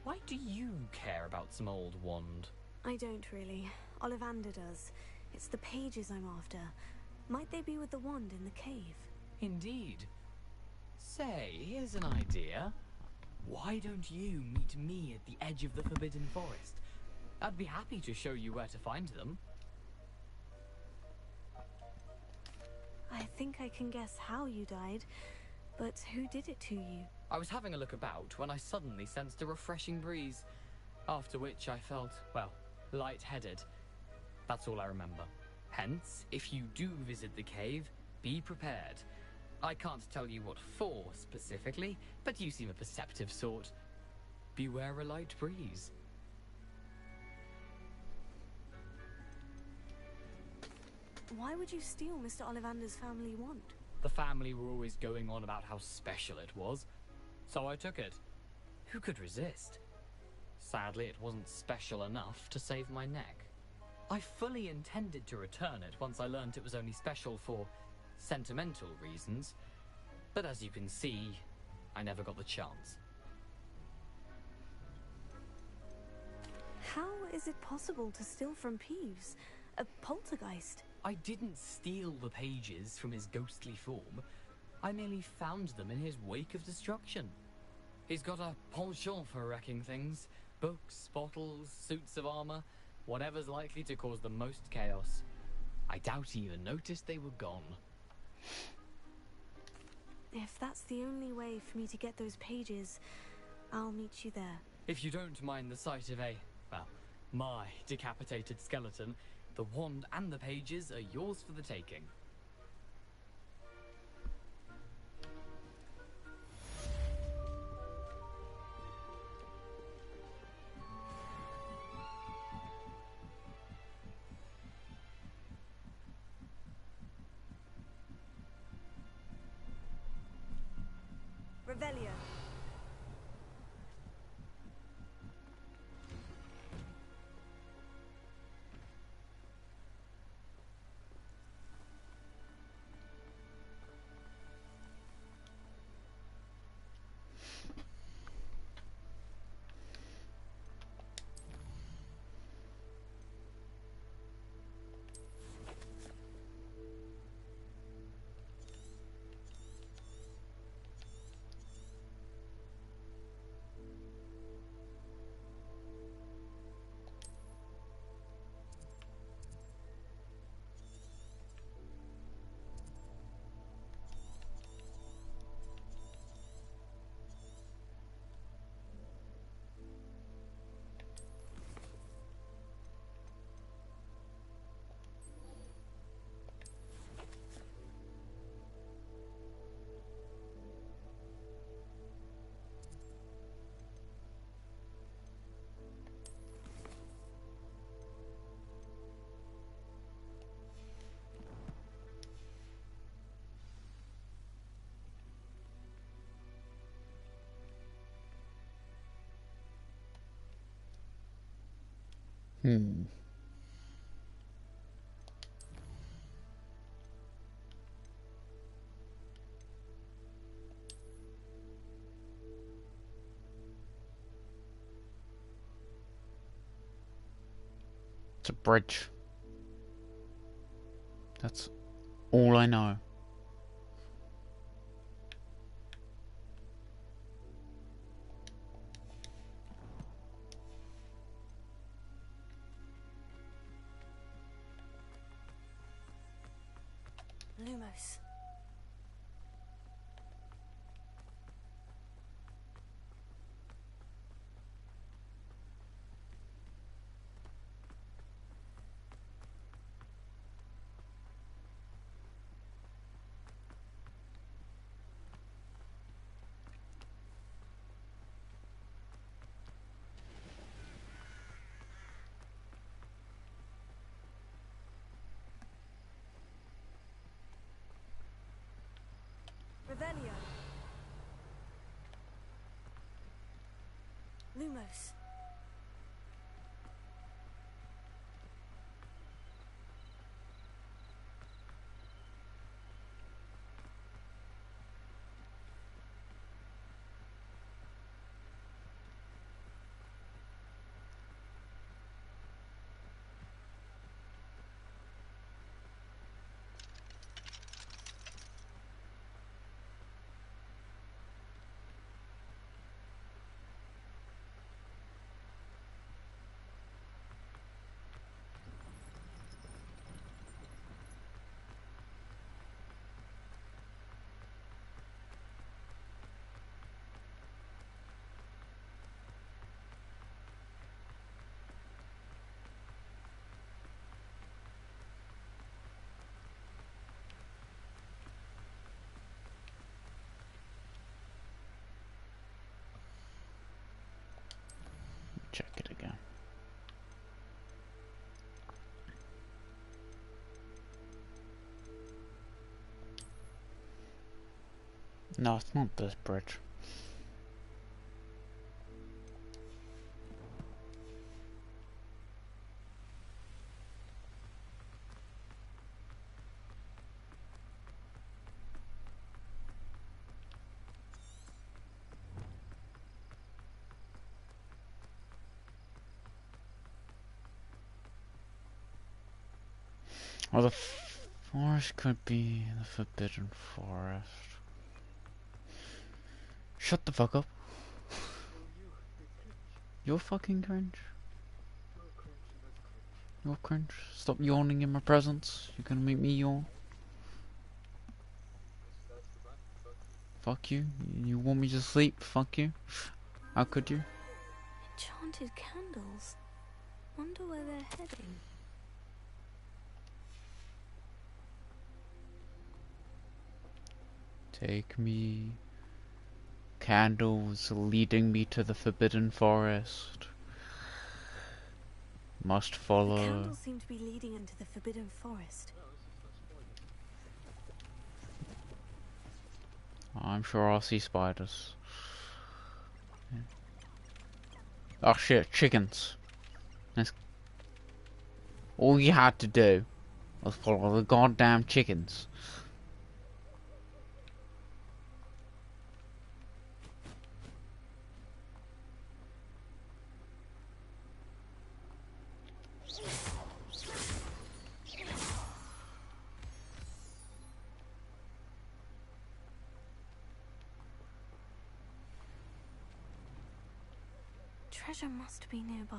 [SPEAKER 11] Why do you care about some old wand?
[SPEAKER 3] I don't really. Ollivander does. It's the pages I'm after. Might they be with the wand in the cave?
[SPEAKER 11] Indeed. Say, here's an idea. Why don't you meet me at the edge of the Forbidden Forest? I'd be happy to show you where to find them.
[SPEAKER 3] I think I can guess how you died, but who did it to you?
[SPEAKER 11] I was having a look about when I suddenly sensed a refreshing breeze, after which I felt, well, lightheaded. That's all I remember. Hence, if you do visit the cave, be prepared. I can't tell you what for specifically, but you seem a perceptive sort. Beware a light breeze.
[SPEAKER 3] Why would you steal Mr. Ollivander's family wand?
[SPEAKER 11] The family were always going on about how special it was, so I took it. Who could resist? Sadly, it wasn't special enough to save my neck. I fully intended to return it once I learned it was only special for sentimental reasons, but as you can see, I never got the chance.
[SPEAKER 3] How is it possible to steal from Peeves? A poltergeist?
[SPEAKER 11] I didn't steal the pages from his ghostly form. I merely found them in his wake of destruction. He's got a penchant for wrecking things. Books, bottles, suits of armor, whatever's likely to cause the most chaos. I doubt he even noticed they were gone.
[SPEAKER 3] If that's the only way for me to get those pages, I'll meet you there.
[SPEAKER 11] If you don't mind the sight of my decapitated skeleton, the wand and the pages are yours for the taking.
[SPEAKER 3] Revelio.
[SPEAKER 2] It's a bridge. That's all I know.
[SPEAKER 3] Lumos. Lumos.
[SPEAKER 2] Check it again. No, it's not this bridge. Well, the forest could be the Forbidden Forest. Shut the fuck up. You're fucking cringe. You're cringe. Stop yawning in my presence. You're gonna make me yawn. Fuck you. You want me to sleep? Fuck you. How could you?
[SPEAKER 3] Enchanted candles. Wonder where they're heading.
[SPEAKER 2] Take me. Candles leading me to the Forbidden Forest. Must
[SPEAKER 3] The
[SPEAKER 2] follow.
[SPEAKER 3] candles seem to be leading into the Forbidden Forest.
[SPEAKER 2] I'm sure I'll see spiders. Yeah. Oh shit, chickens. That's... All you had to do was follow the goddamn chickens.
[SPEAKER 3] Treasure must be nearby.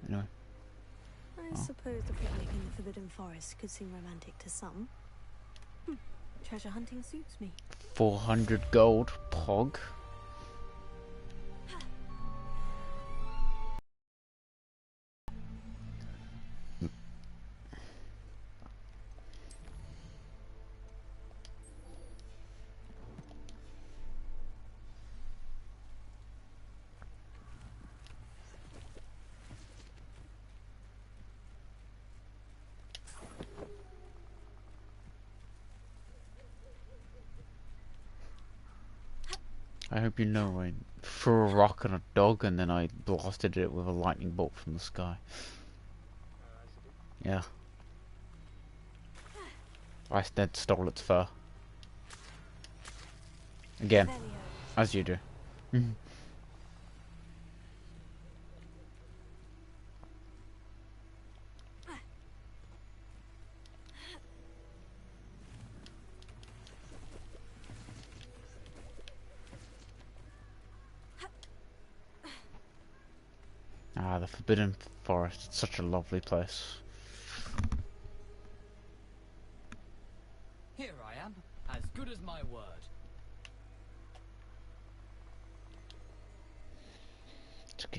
[SPEAKER 2] Anyway.
[SPEAKER 3] I suppose the picnic in the Forbidden Forest could seem romantic to some. Treasure hunting suits me.
[SPEAKER 2] 400 gold, pog. I hope you know I threw a rock at a dog and then I blasted it with a lightning bolt from the sky. Yeah. I instead stole its fur. Again, as you do. Ah, the Forbidden Forest. It's such a lovely place.
[SPEAKER 11] Here I am, as good as my word.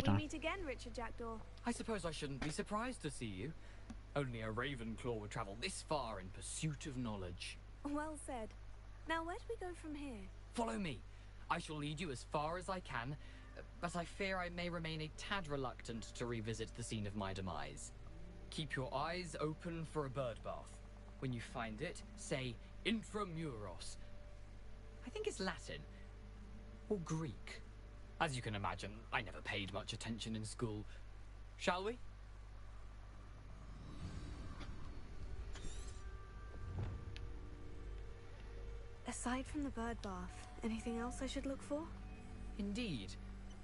[SPEAKER 3] We meet again, Richard Jackdaw.
[SPEAKER 11] I suppose I shouldn't be surprised to see you. Only a Ravenclaw would travel this far in pursuit of knowledge.
[SPEAKER 3] Well said. Now where do we go from here?
[SPEAKER 11] Follow me. I shall lead you as far as I can, but I fear I may remain a tad reluctant to revisit the scene of my demise. Keep your eyes open for a bird bath. When you find it, say intramuros. I think it's Latin. Or Greek. As you can imagine, I never paid much attention in school. Shall we?
[SPEAKER 3] Aside from the bird bath, anything else I should look for?
[SPEAKER 11] Indeed.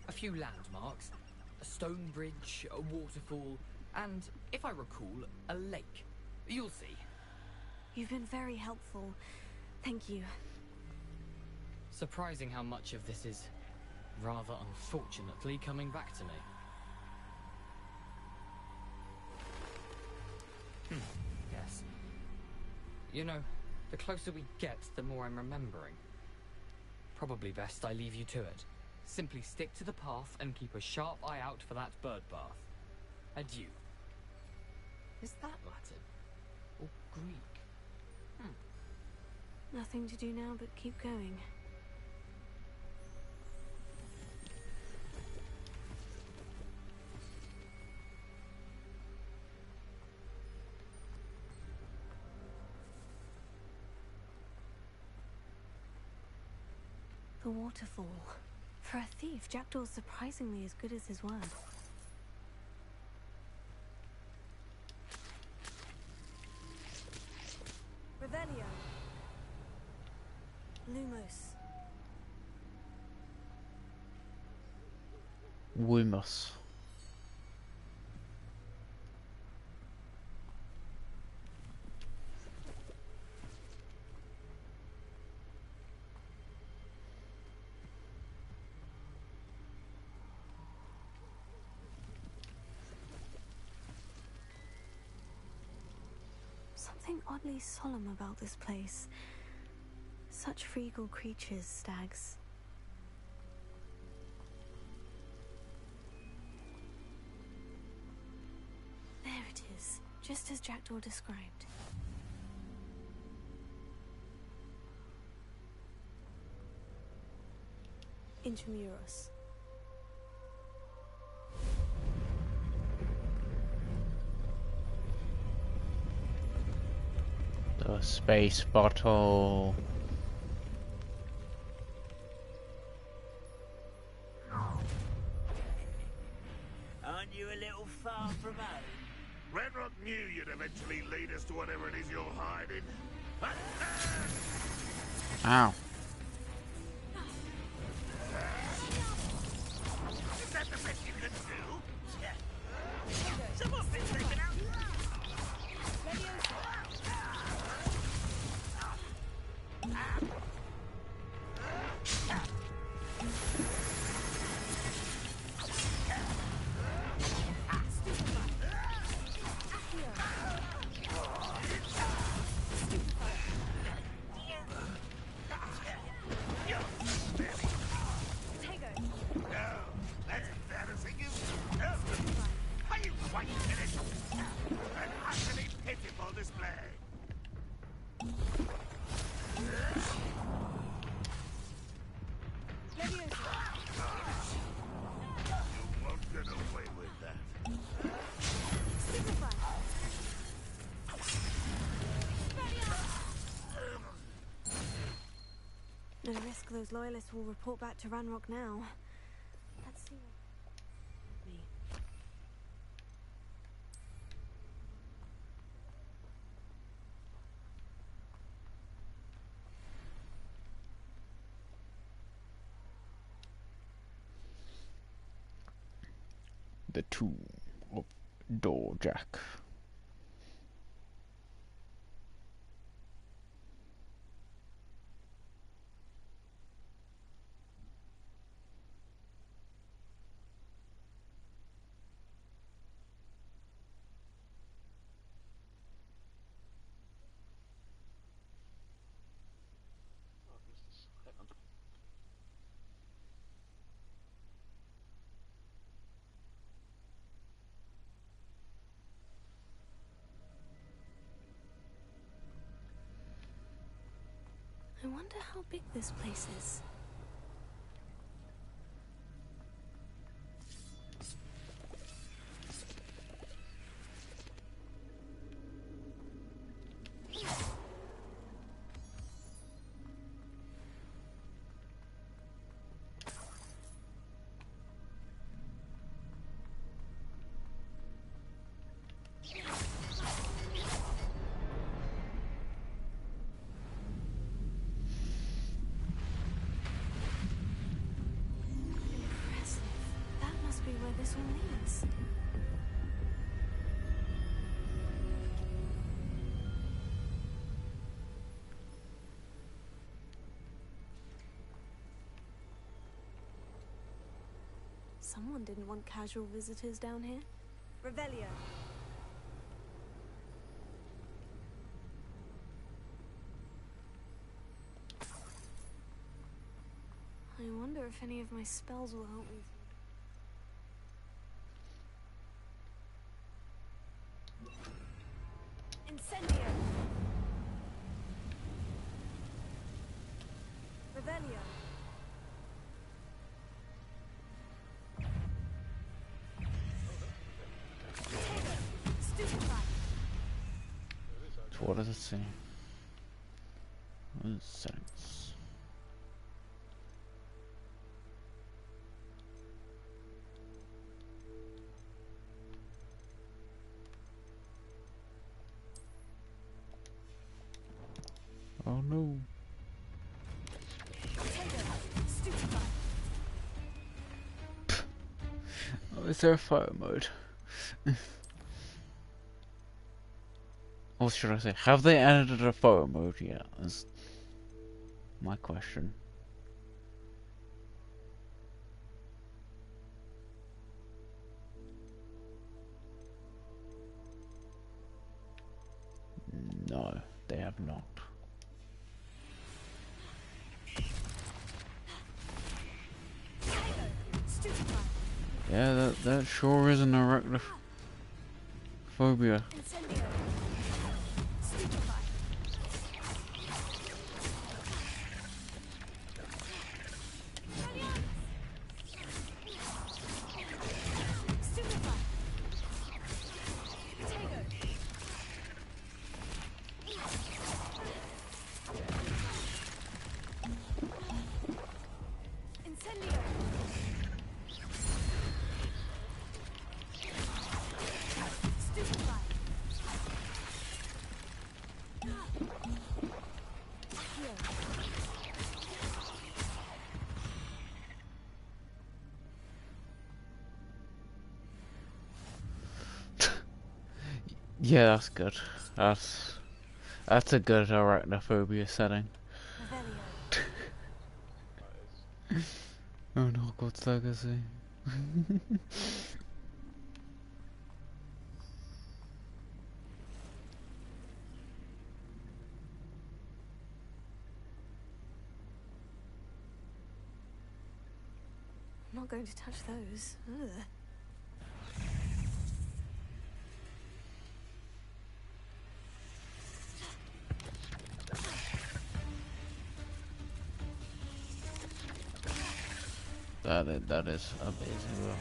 [SPEAKER 11] A few landmarks. A stone bridge, a waterfall, and, if I recall, a lake. You'll see.
[SPEAKER 3] You've been very helpful. Thank you.
[SPEAKER 11] Surprising how much of this is, rather unfortunately, coming back to me. Yes. You know, the closer we get, the more I'm remembering. Probably best I leave you to it. Simply stick to the path and keep a sharp eye out for that bird bath. Adieu. Is that Latin? Or Greek?
[SPEAKER 3] Nothing to do now but keep going. The waterfall. For a thief, Jackdaw's surprisingly as good as his word. Revelio. Lumos.
[SPEAKER 2] We must.
[SPEAKER 3] Something oddly solemn about this place. Such regal creatures, stags. There it is, just as Jackdaw described. Intramuros.
[SPEAKER 2] The space bottle.
[SPEAKER 15] Aren't you a little far from home?
[SPEAKER 13] Renrock knew you'd eventually lead us to whatever it is you're hiding.
[SPEAKER 2] Ow.
[SPEAKER 15] Is that the best you can do? Someone's been taken out.
[SPEAKER 3] No risk those loyalists will report back to Ranrock now. Let's see what... me.
[SPEAKER 2] The tomb of Dorjak.
[SPEAKER 3] I wonder how big this place is. That must be where this all leads. Someone didn't want casual visitors down here. Revelio. I wonder if any of my spells will help me. Incendio. Revelio.
[SPEAKER 2] So what does it say? What is settings? Oh no. Oh, is there a fire mode? Or should I say, have they added a photo mode yet? Is my question. No, they have not. Yeah, that sure is an arachnophobia. Yeah, that's good. That's a good arachnophobia setting. Oh no, Hogwarts Legacy.
[SPEAKER 3] I'm not going to touch those. Ugh.
[SPEAKER 2] That is amazing though.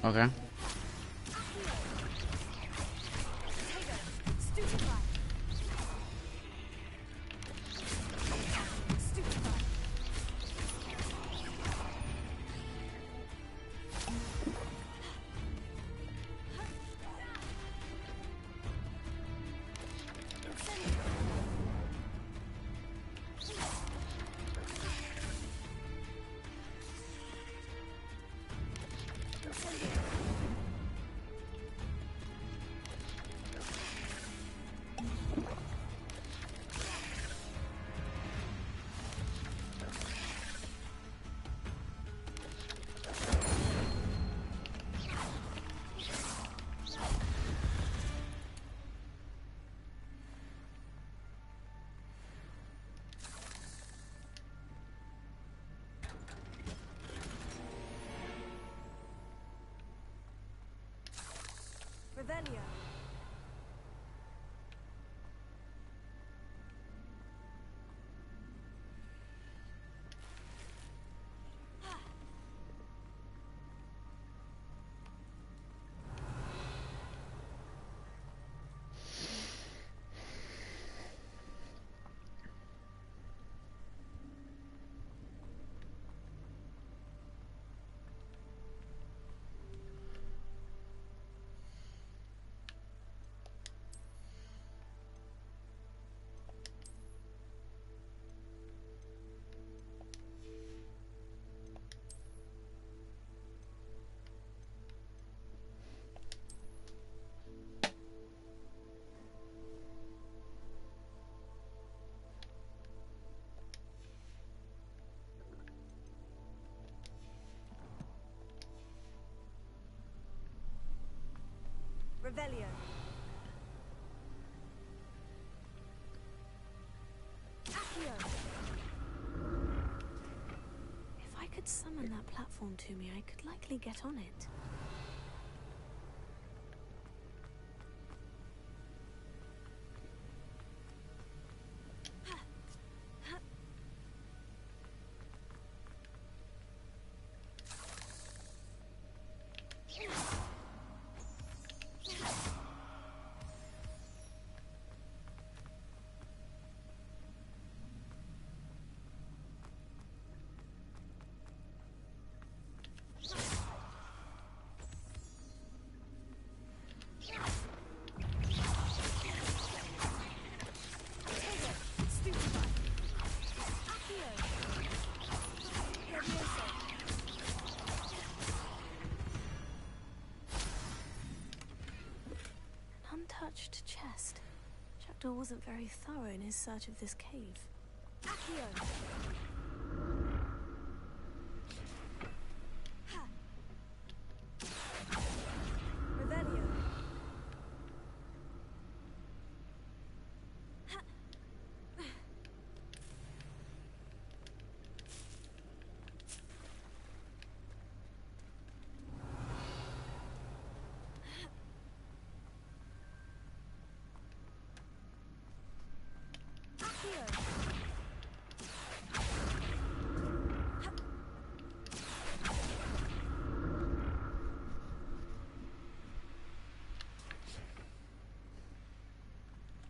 [SPEAKER 2] Okay.
[SPEAKER 3] Revelio. Revelio. Accio. If I could summon that platform to me, I could likely get on it. Untouched chest. Jackdaw wasn't very thorough in his search of this cave. Accio. Revelio.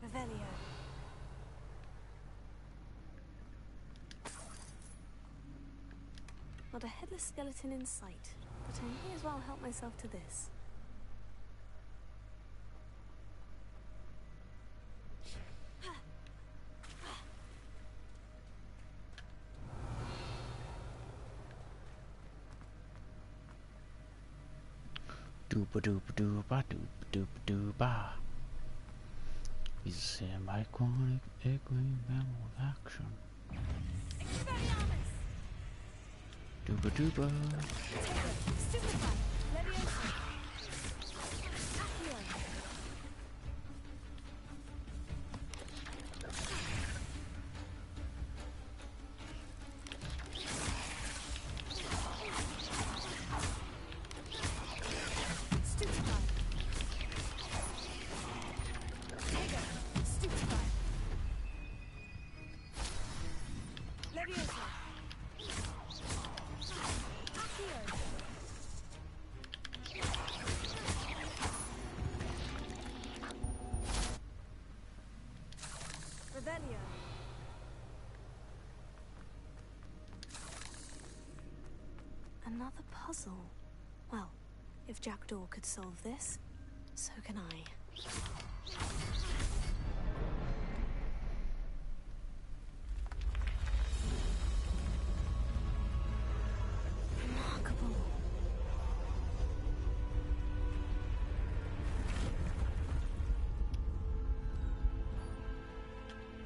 [SPEAKER 3] Revelio. Not a headless skeleton in sight, but I may as well help myself to this.
[SPEAKER 2] Dooba dooba dooba dooba dooba dooba. He's a iconic green mammal of action. Dooba dooba.
[SPEAKER 3] Another puzzle. Well, if Jackdaw could solve this, so can I. Remarkable.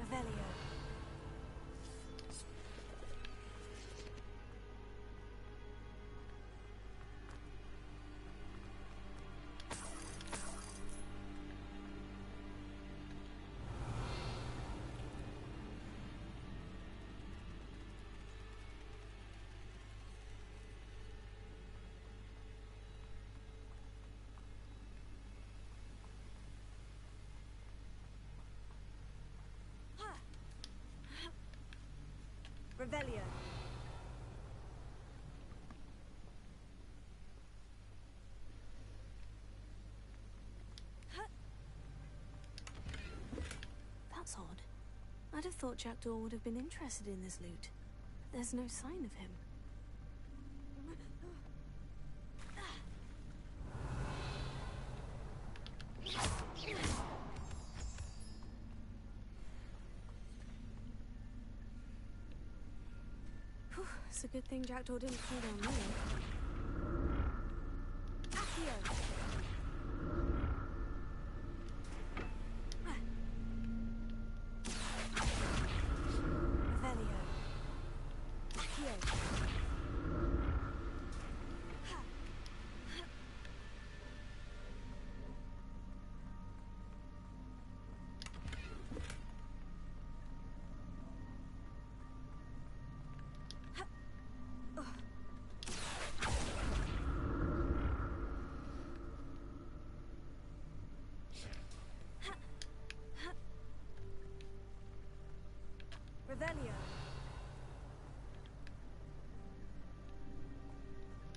[SPEAKER 3] Revelio. Revelio. That's odd. I'd have thought Jackdaw would have been interested in this loot. There's no sign of him. Whew, it's a good thing Jackdaw didn't fall down me. Accio! Revelio. Accio. Revelio.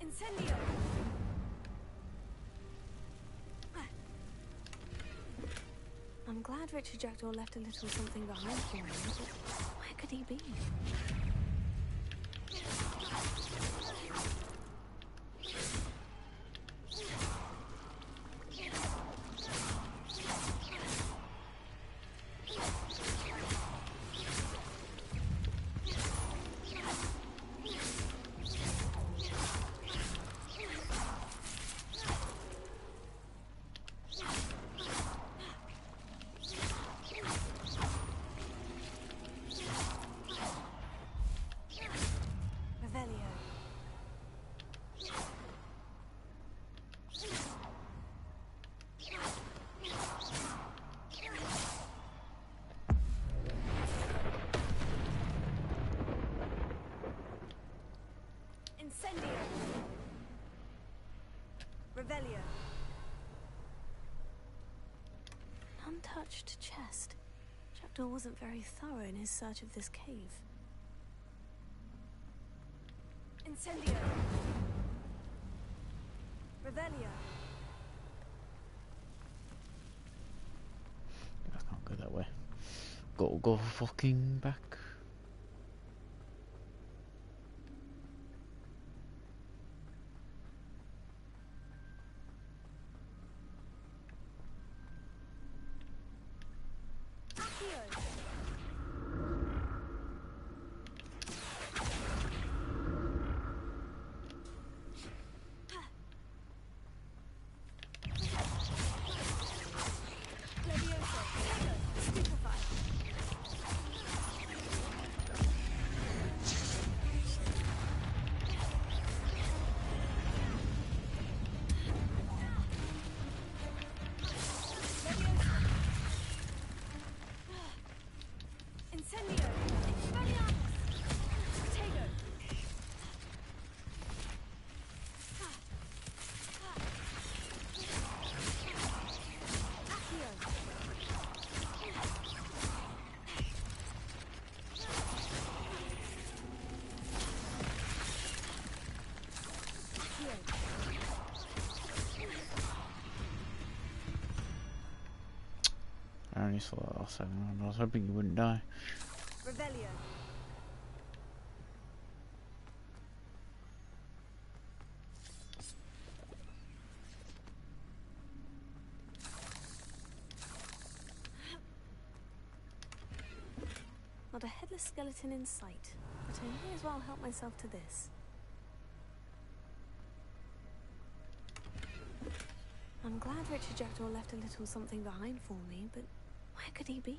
[SPEAKER 3] Incendio. I'm glad Richard Jackdaw left a little something behind for him, but where could he be? Revelio. Incendio. Revelio. An untouched chest. Jackdaw wasn't very thorough in his search of this cave. Incendio. Revelio.
[SPEAKER 2] I can't go that way. Gotta go fucking back. I only saw that last second and I was hoping you wouldn't die.
[SPEAKER 3] Revelio. Not a headless skeleton in sight, but I may as well help myself to this. I'm glad Richard Jackdaw left a little something behind for me, but where could he be?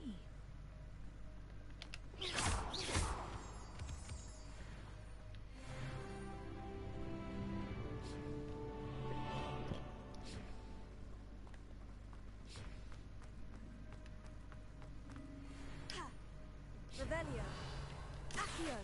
[SPEAKER 3] Revelio. Accio.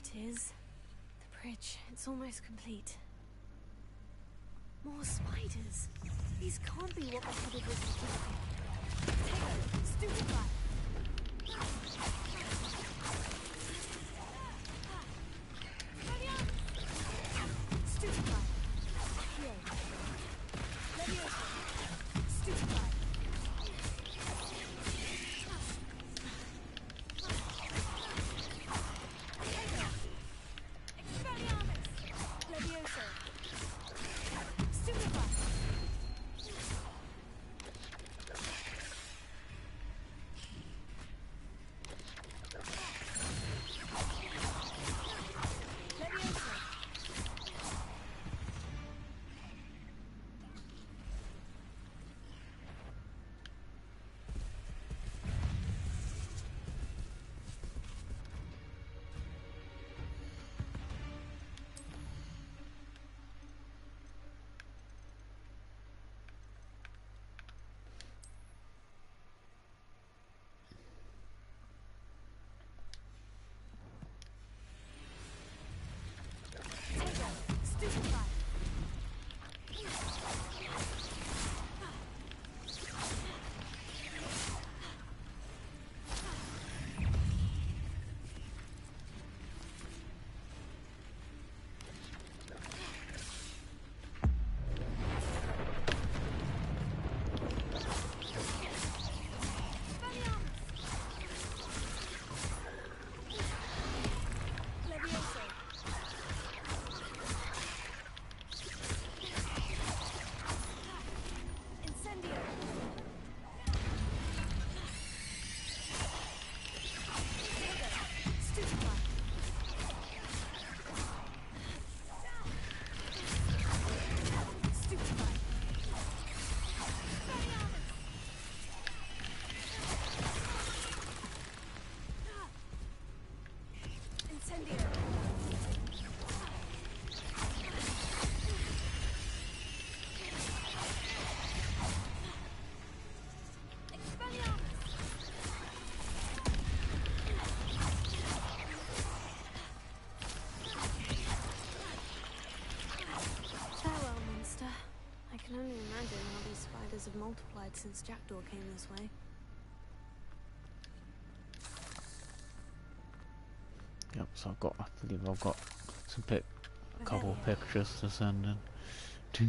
[SPEAKER 3] it is. The bridge. It's almost complete. More spiders. These can't be what the headed was suggesting. Taylor, stupid guy. Stupid guy. Here. Leviosa. Stupid guy. Have multiplied since Jackdaw came this way.
[SPEAKER 2] Yep, so I believe I've got a couple of pictures to send in.
[SPEAKER 3] To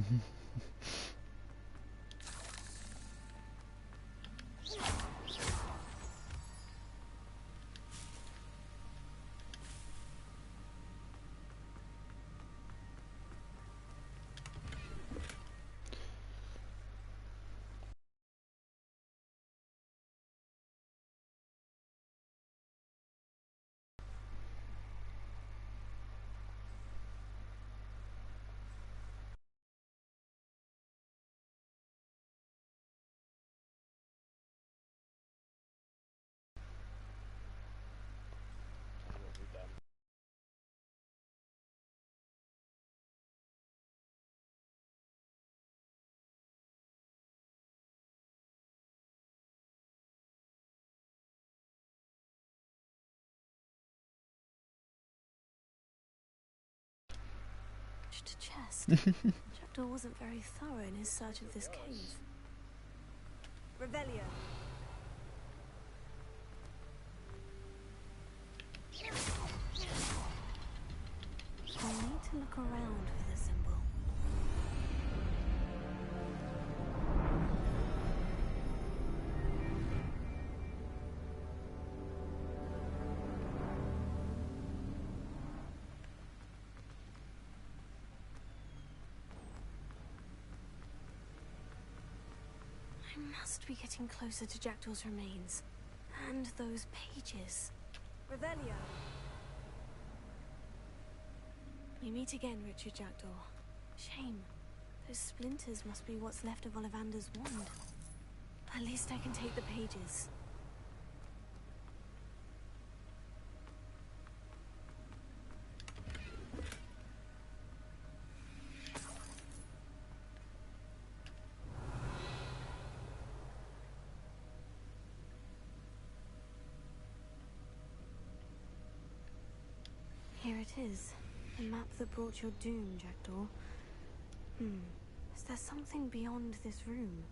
[SPEAKER 3] chest. Jackdaw wasn't very thorough in his search of this cave. Revelio. I need to look around for the symbol. I must be getting closer to Jackdaw's remains. And those pages. Revelio. We meet again, Richard Jackdaw. Shame. Those splinters must be what's left of Ollivander's wand. At least I can take the pages. Here it is. The map that brought your doom, Jackdaw. Is there something beyond this room?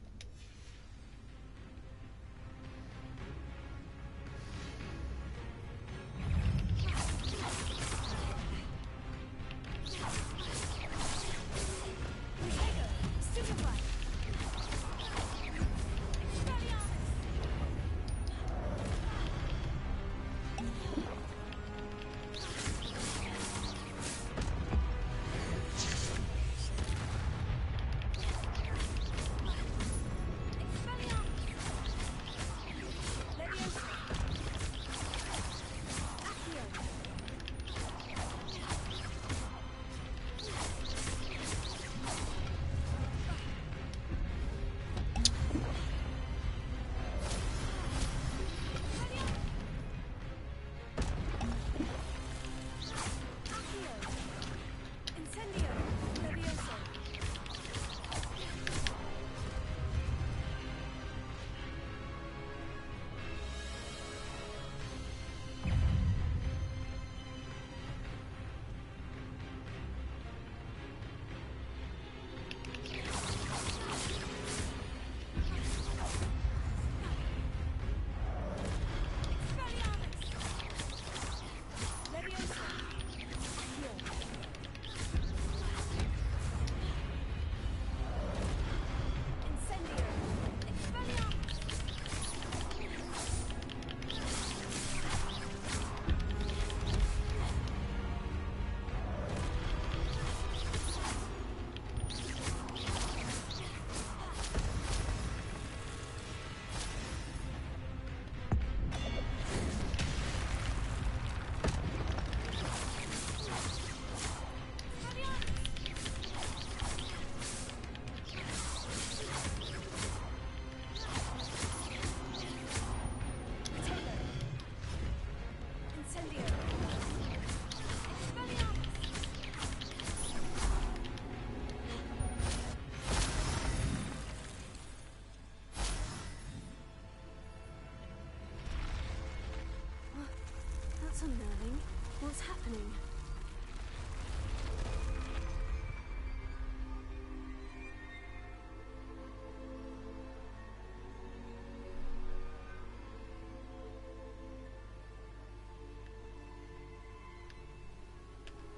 [SPEAKER 3] That's unnerving. What's happening?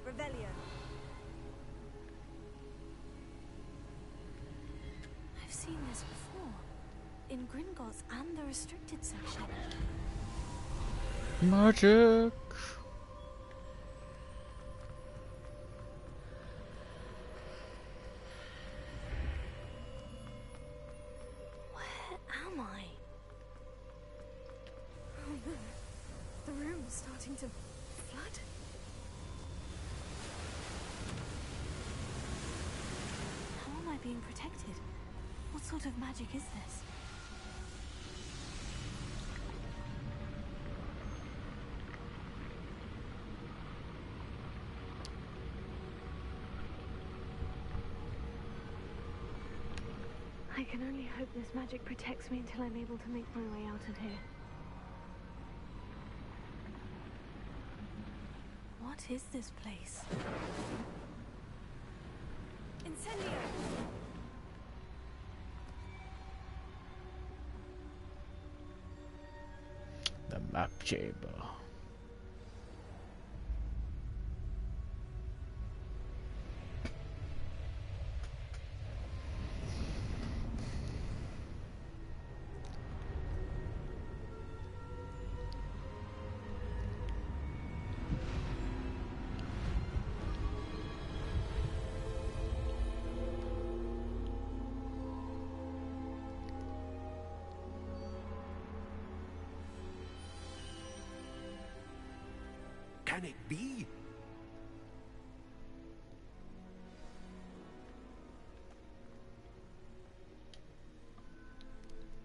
[SPEAKER 7] Revelio.
[SPEAKER 3] I've seen this before. In Gringotts and the restricted section.
[SPEAKER 2] Magic.
[SPEAKER 3] Where am I? Oh no. The room's starting to flood. How am I being protected? What sort of magic is this? I can only hope this magic protects me until I'm able to make my way out of here. What is this place?
[SPEAKER 7] Incendio.
[SPEAKER 2] The map chamber.
[SPEAKER 1] Can it be?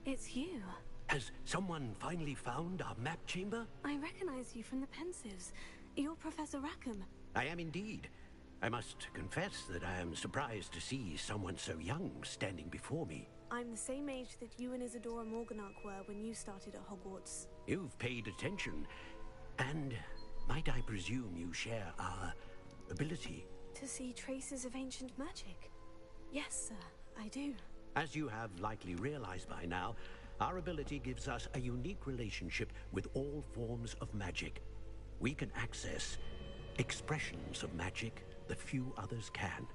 [SPEAKER 3] It's you.
[SPEAKER 1] Has someone finally found our map chamber?
[SPEAKER 3] I recognize you from the Pensives. You're Professor Rackham.
[SPEAKER 1] I am indeed. I must confess that I am surprised to see someone so young standing before me.
[SPEAKER 3] I'm the same age that you and Isadora Morganach were when you started at Hogwarts.
[SPEAKER 1] You've paid attention, and my might I presume you share our ability?
[SPEAKER 3] To see traces of ancient magic? Yes, sir, I do.
[SPEAKER 1] As you have likely realized by now, our ability gives us a unique relationship with all forms of magic. We can access expressions of magic that few others can.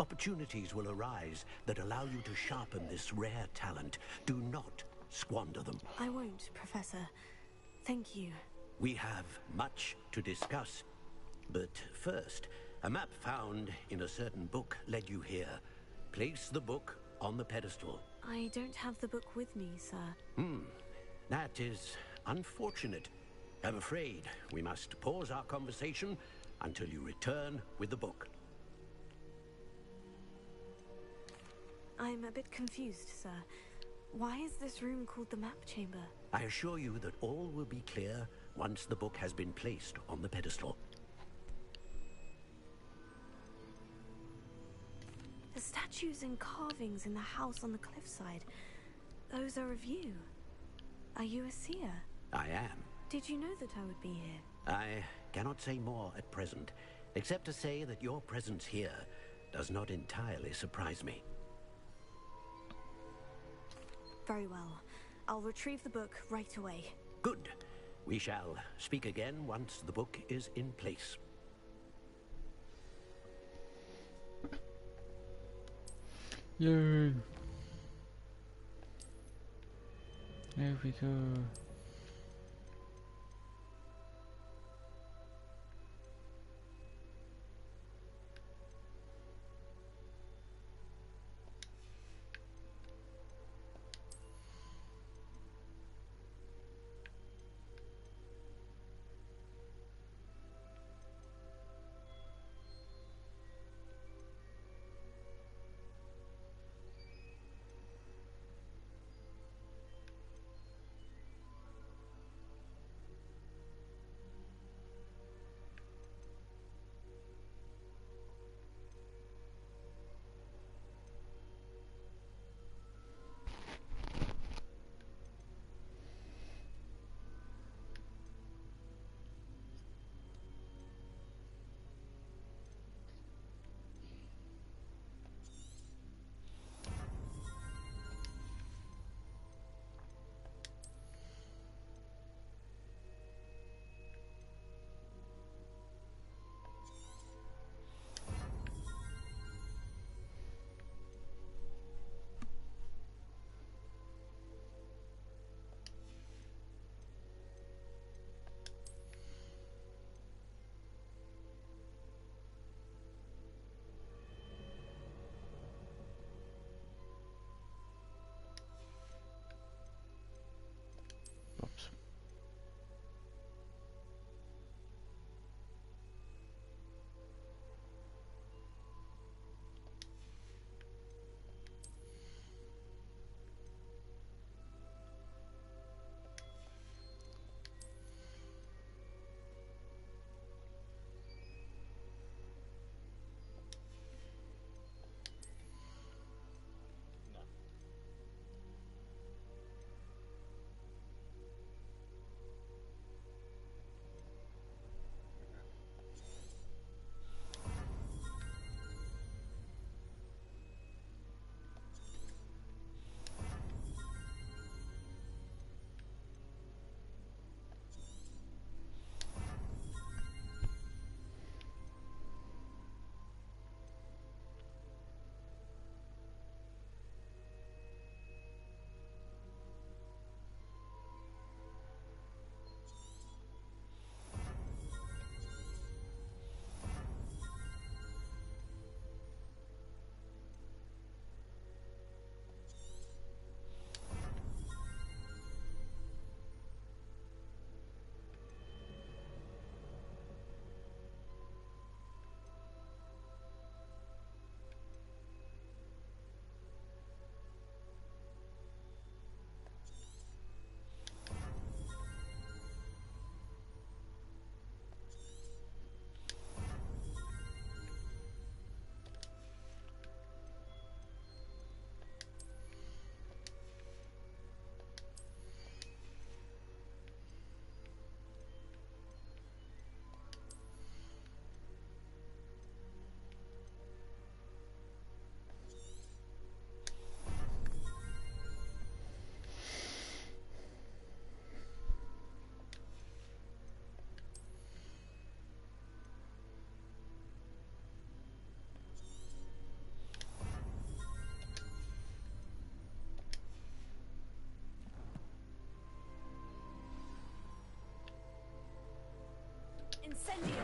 [SPEAKER 1] Opportunities will arise that allow you to sharpen this rare talent. Do not squander them.
[SPEAKER 3] I won't, Professor. Thank you.
[SPEAKER 1] We have much to discuss. But first, a map found in a certain book led you here. Place the book on the pedestal.
[SPEAKER 3] I don't have the book with me, sir.
[SPEAKER 1] That is unfortunate. I'm afraid we must pause our conversation until you return with the book.
[SPEAKER 3] I'm a bit confused, sir. Why is this room called the map chamber?
[SPEAKER 1] I assure you that all will be clear once the book has been placed on the pedestal.
[SPEAKER 3] The statues and carvings in the house on the cliffside, those are of you. Are you a seer?
[SPEAKER 1] I am.
[SPEAKER 3] Did you know that I would be here?
[SPEAKER 1] I cannot say more at present, except to say that your presence here does not entirely surprise me.
[SPEAKER 3] Very well. I'll retrieve the book right away.
[SPEAKER 1] Good. We shall speak again once the book is in place.
[SPEAKER 2] Yay. There we go.
[SPEAKER 3] Incendio!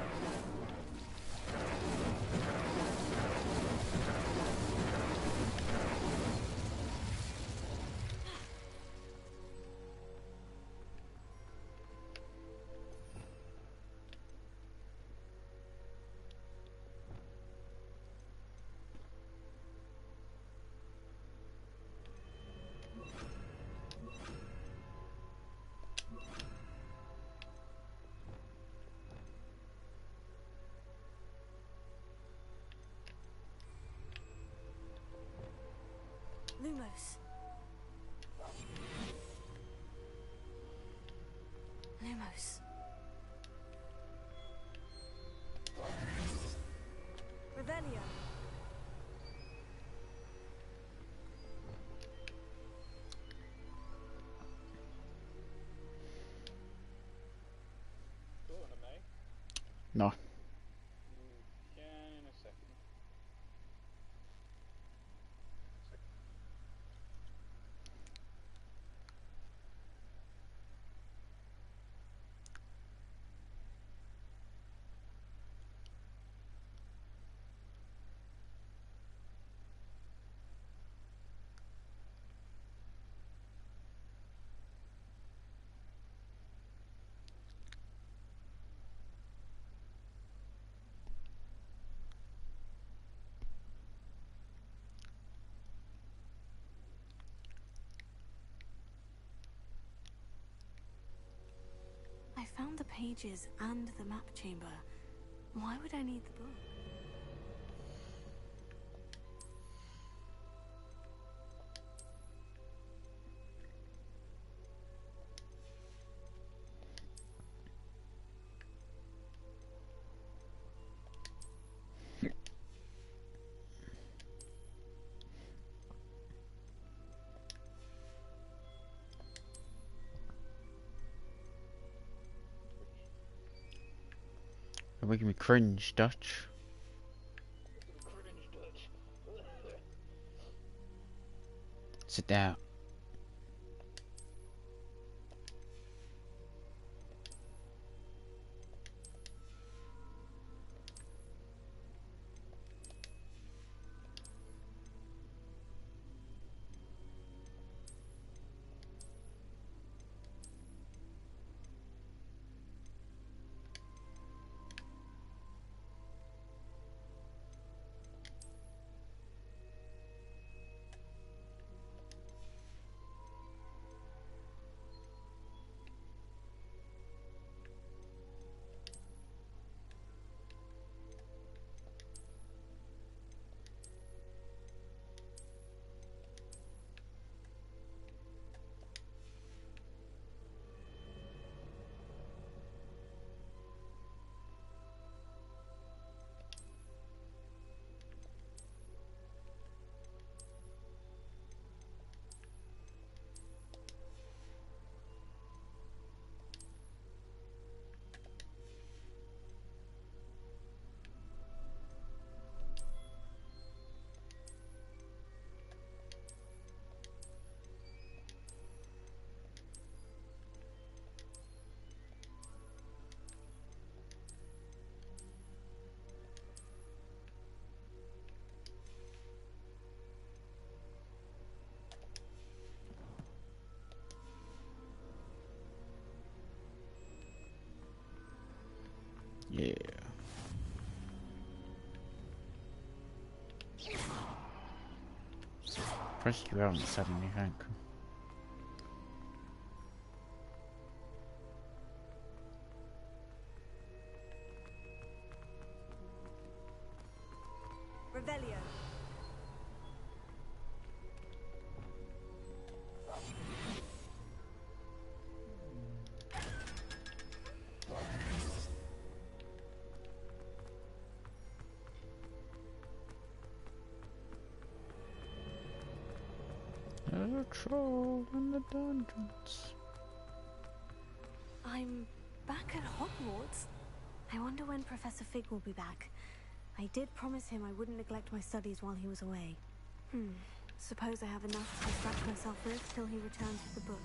[SPEAKER 3] Lumos. Lumos. Revelio.
[SPEAKER 2] No.
[SPEAKER 8] In a second.
[SPEAKER 3] I found the pages and the map chamber. Why would I need the book?
[SPEAKER 2] You're making me cringe, Dutch. Sit down. Yeah. Press you out suddenly, thank you.
[SPEAKER 3] Revelio.
[SPEAKER 2] There's a troll in the dungeons.
[SPEAKER 3] I'm back at Hogwarts. I wonder when Professor Fig will be back. I did promise him I wouldn't neglect my studies while he was away. Suppose I have enough to distract myself with till he returns with the book.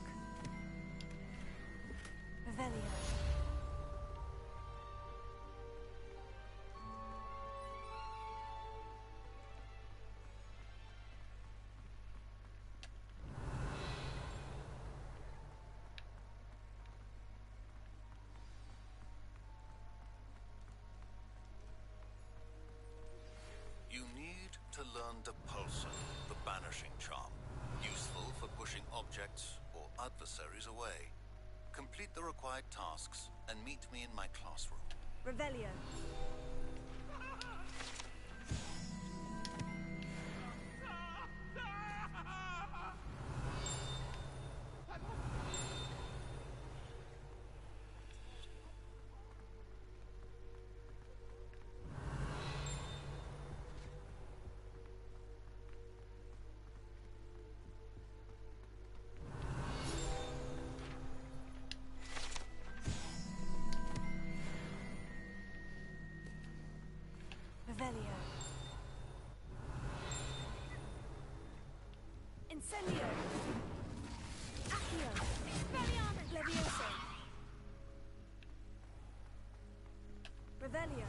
[SPEAKER 3] Revelio.
[SPEAKER 8] specified tasks and meet me in my classroom.
[SPEAKER 3] Revelio. Revelio. Incendio. Accio. Expelliarmus. Levioso. Revelio.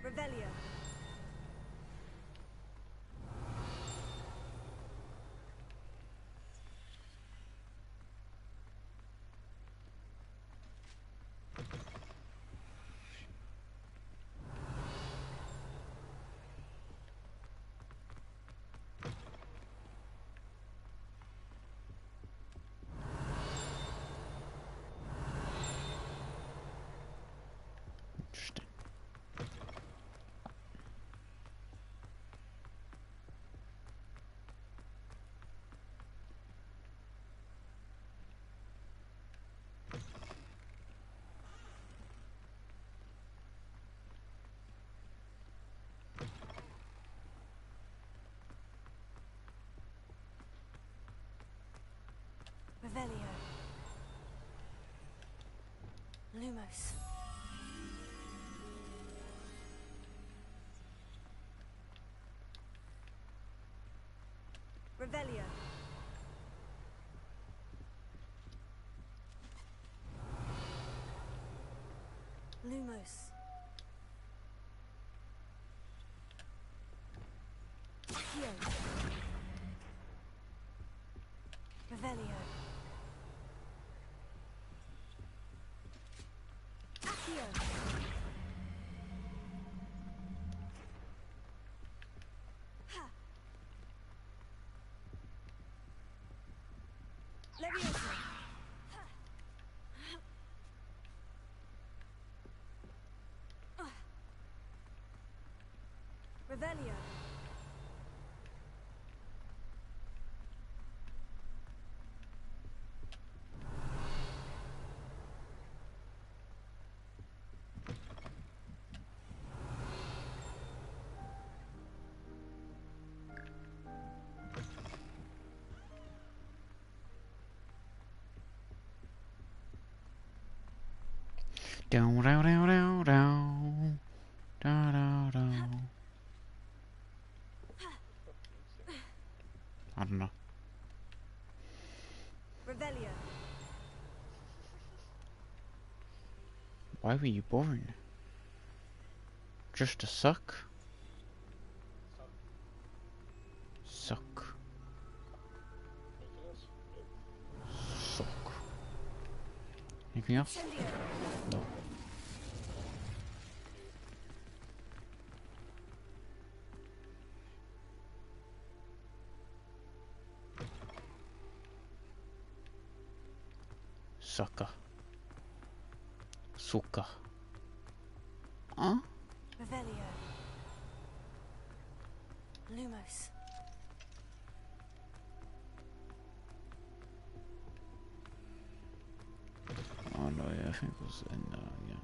[SPEAKER 3] Revelio.
[SPEAKER 2] Interesting.
[SPEAKER 3] Revelio. Lumos. Revelio. Lumos. Accio. Revelio. Accio. Ha. Levioso. Revelio.
[SPEAKER 2] Down, down, down, down, down, down, down, down. I don't know.
[SPEAKER 3] Revelio.
[SPEAKER 2] Why were you born? Just to suck? Suck. Suck. Anything else? No. Sucker. Sucker. Huh?
[SPEAKER 3] Revelio. Lumos.
[SPEAKER 2] Oh no, yeah, I think it was in yeah.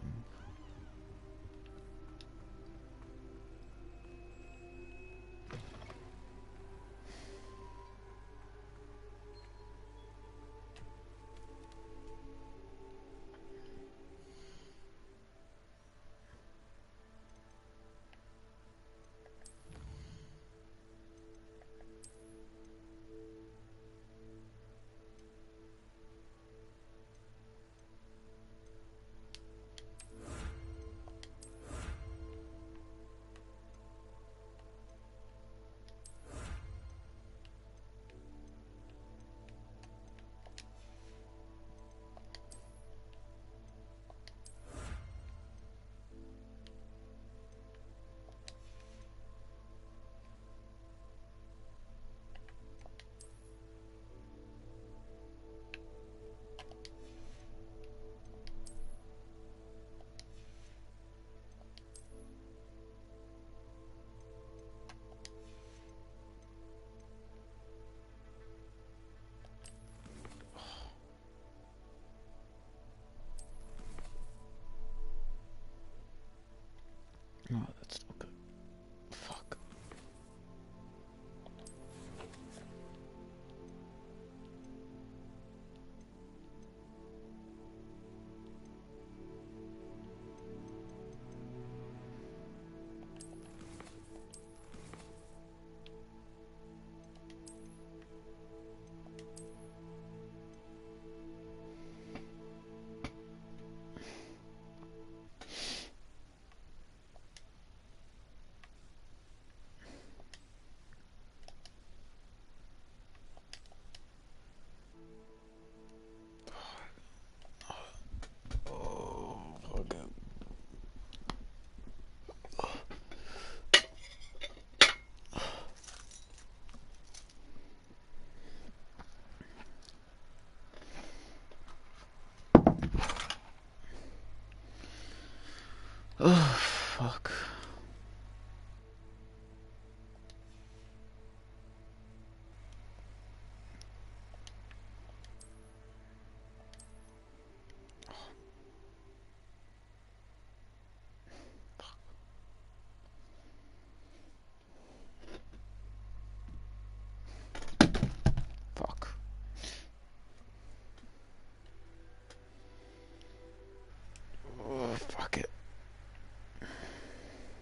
[SPEAKER 2] Oh, fuck.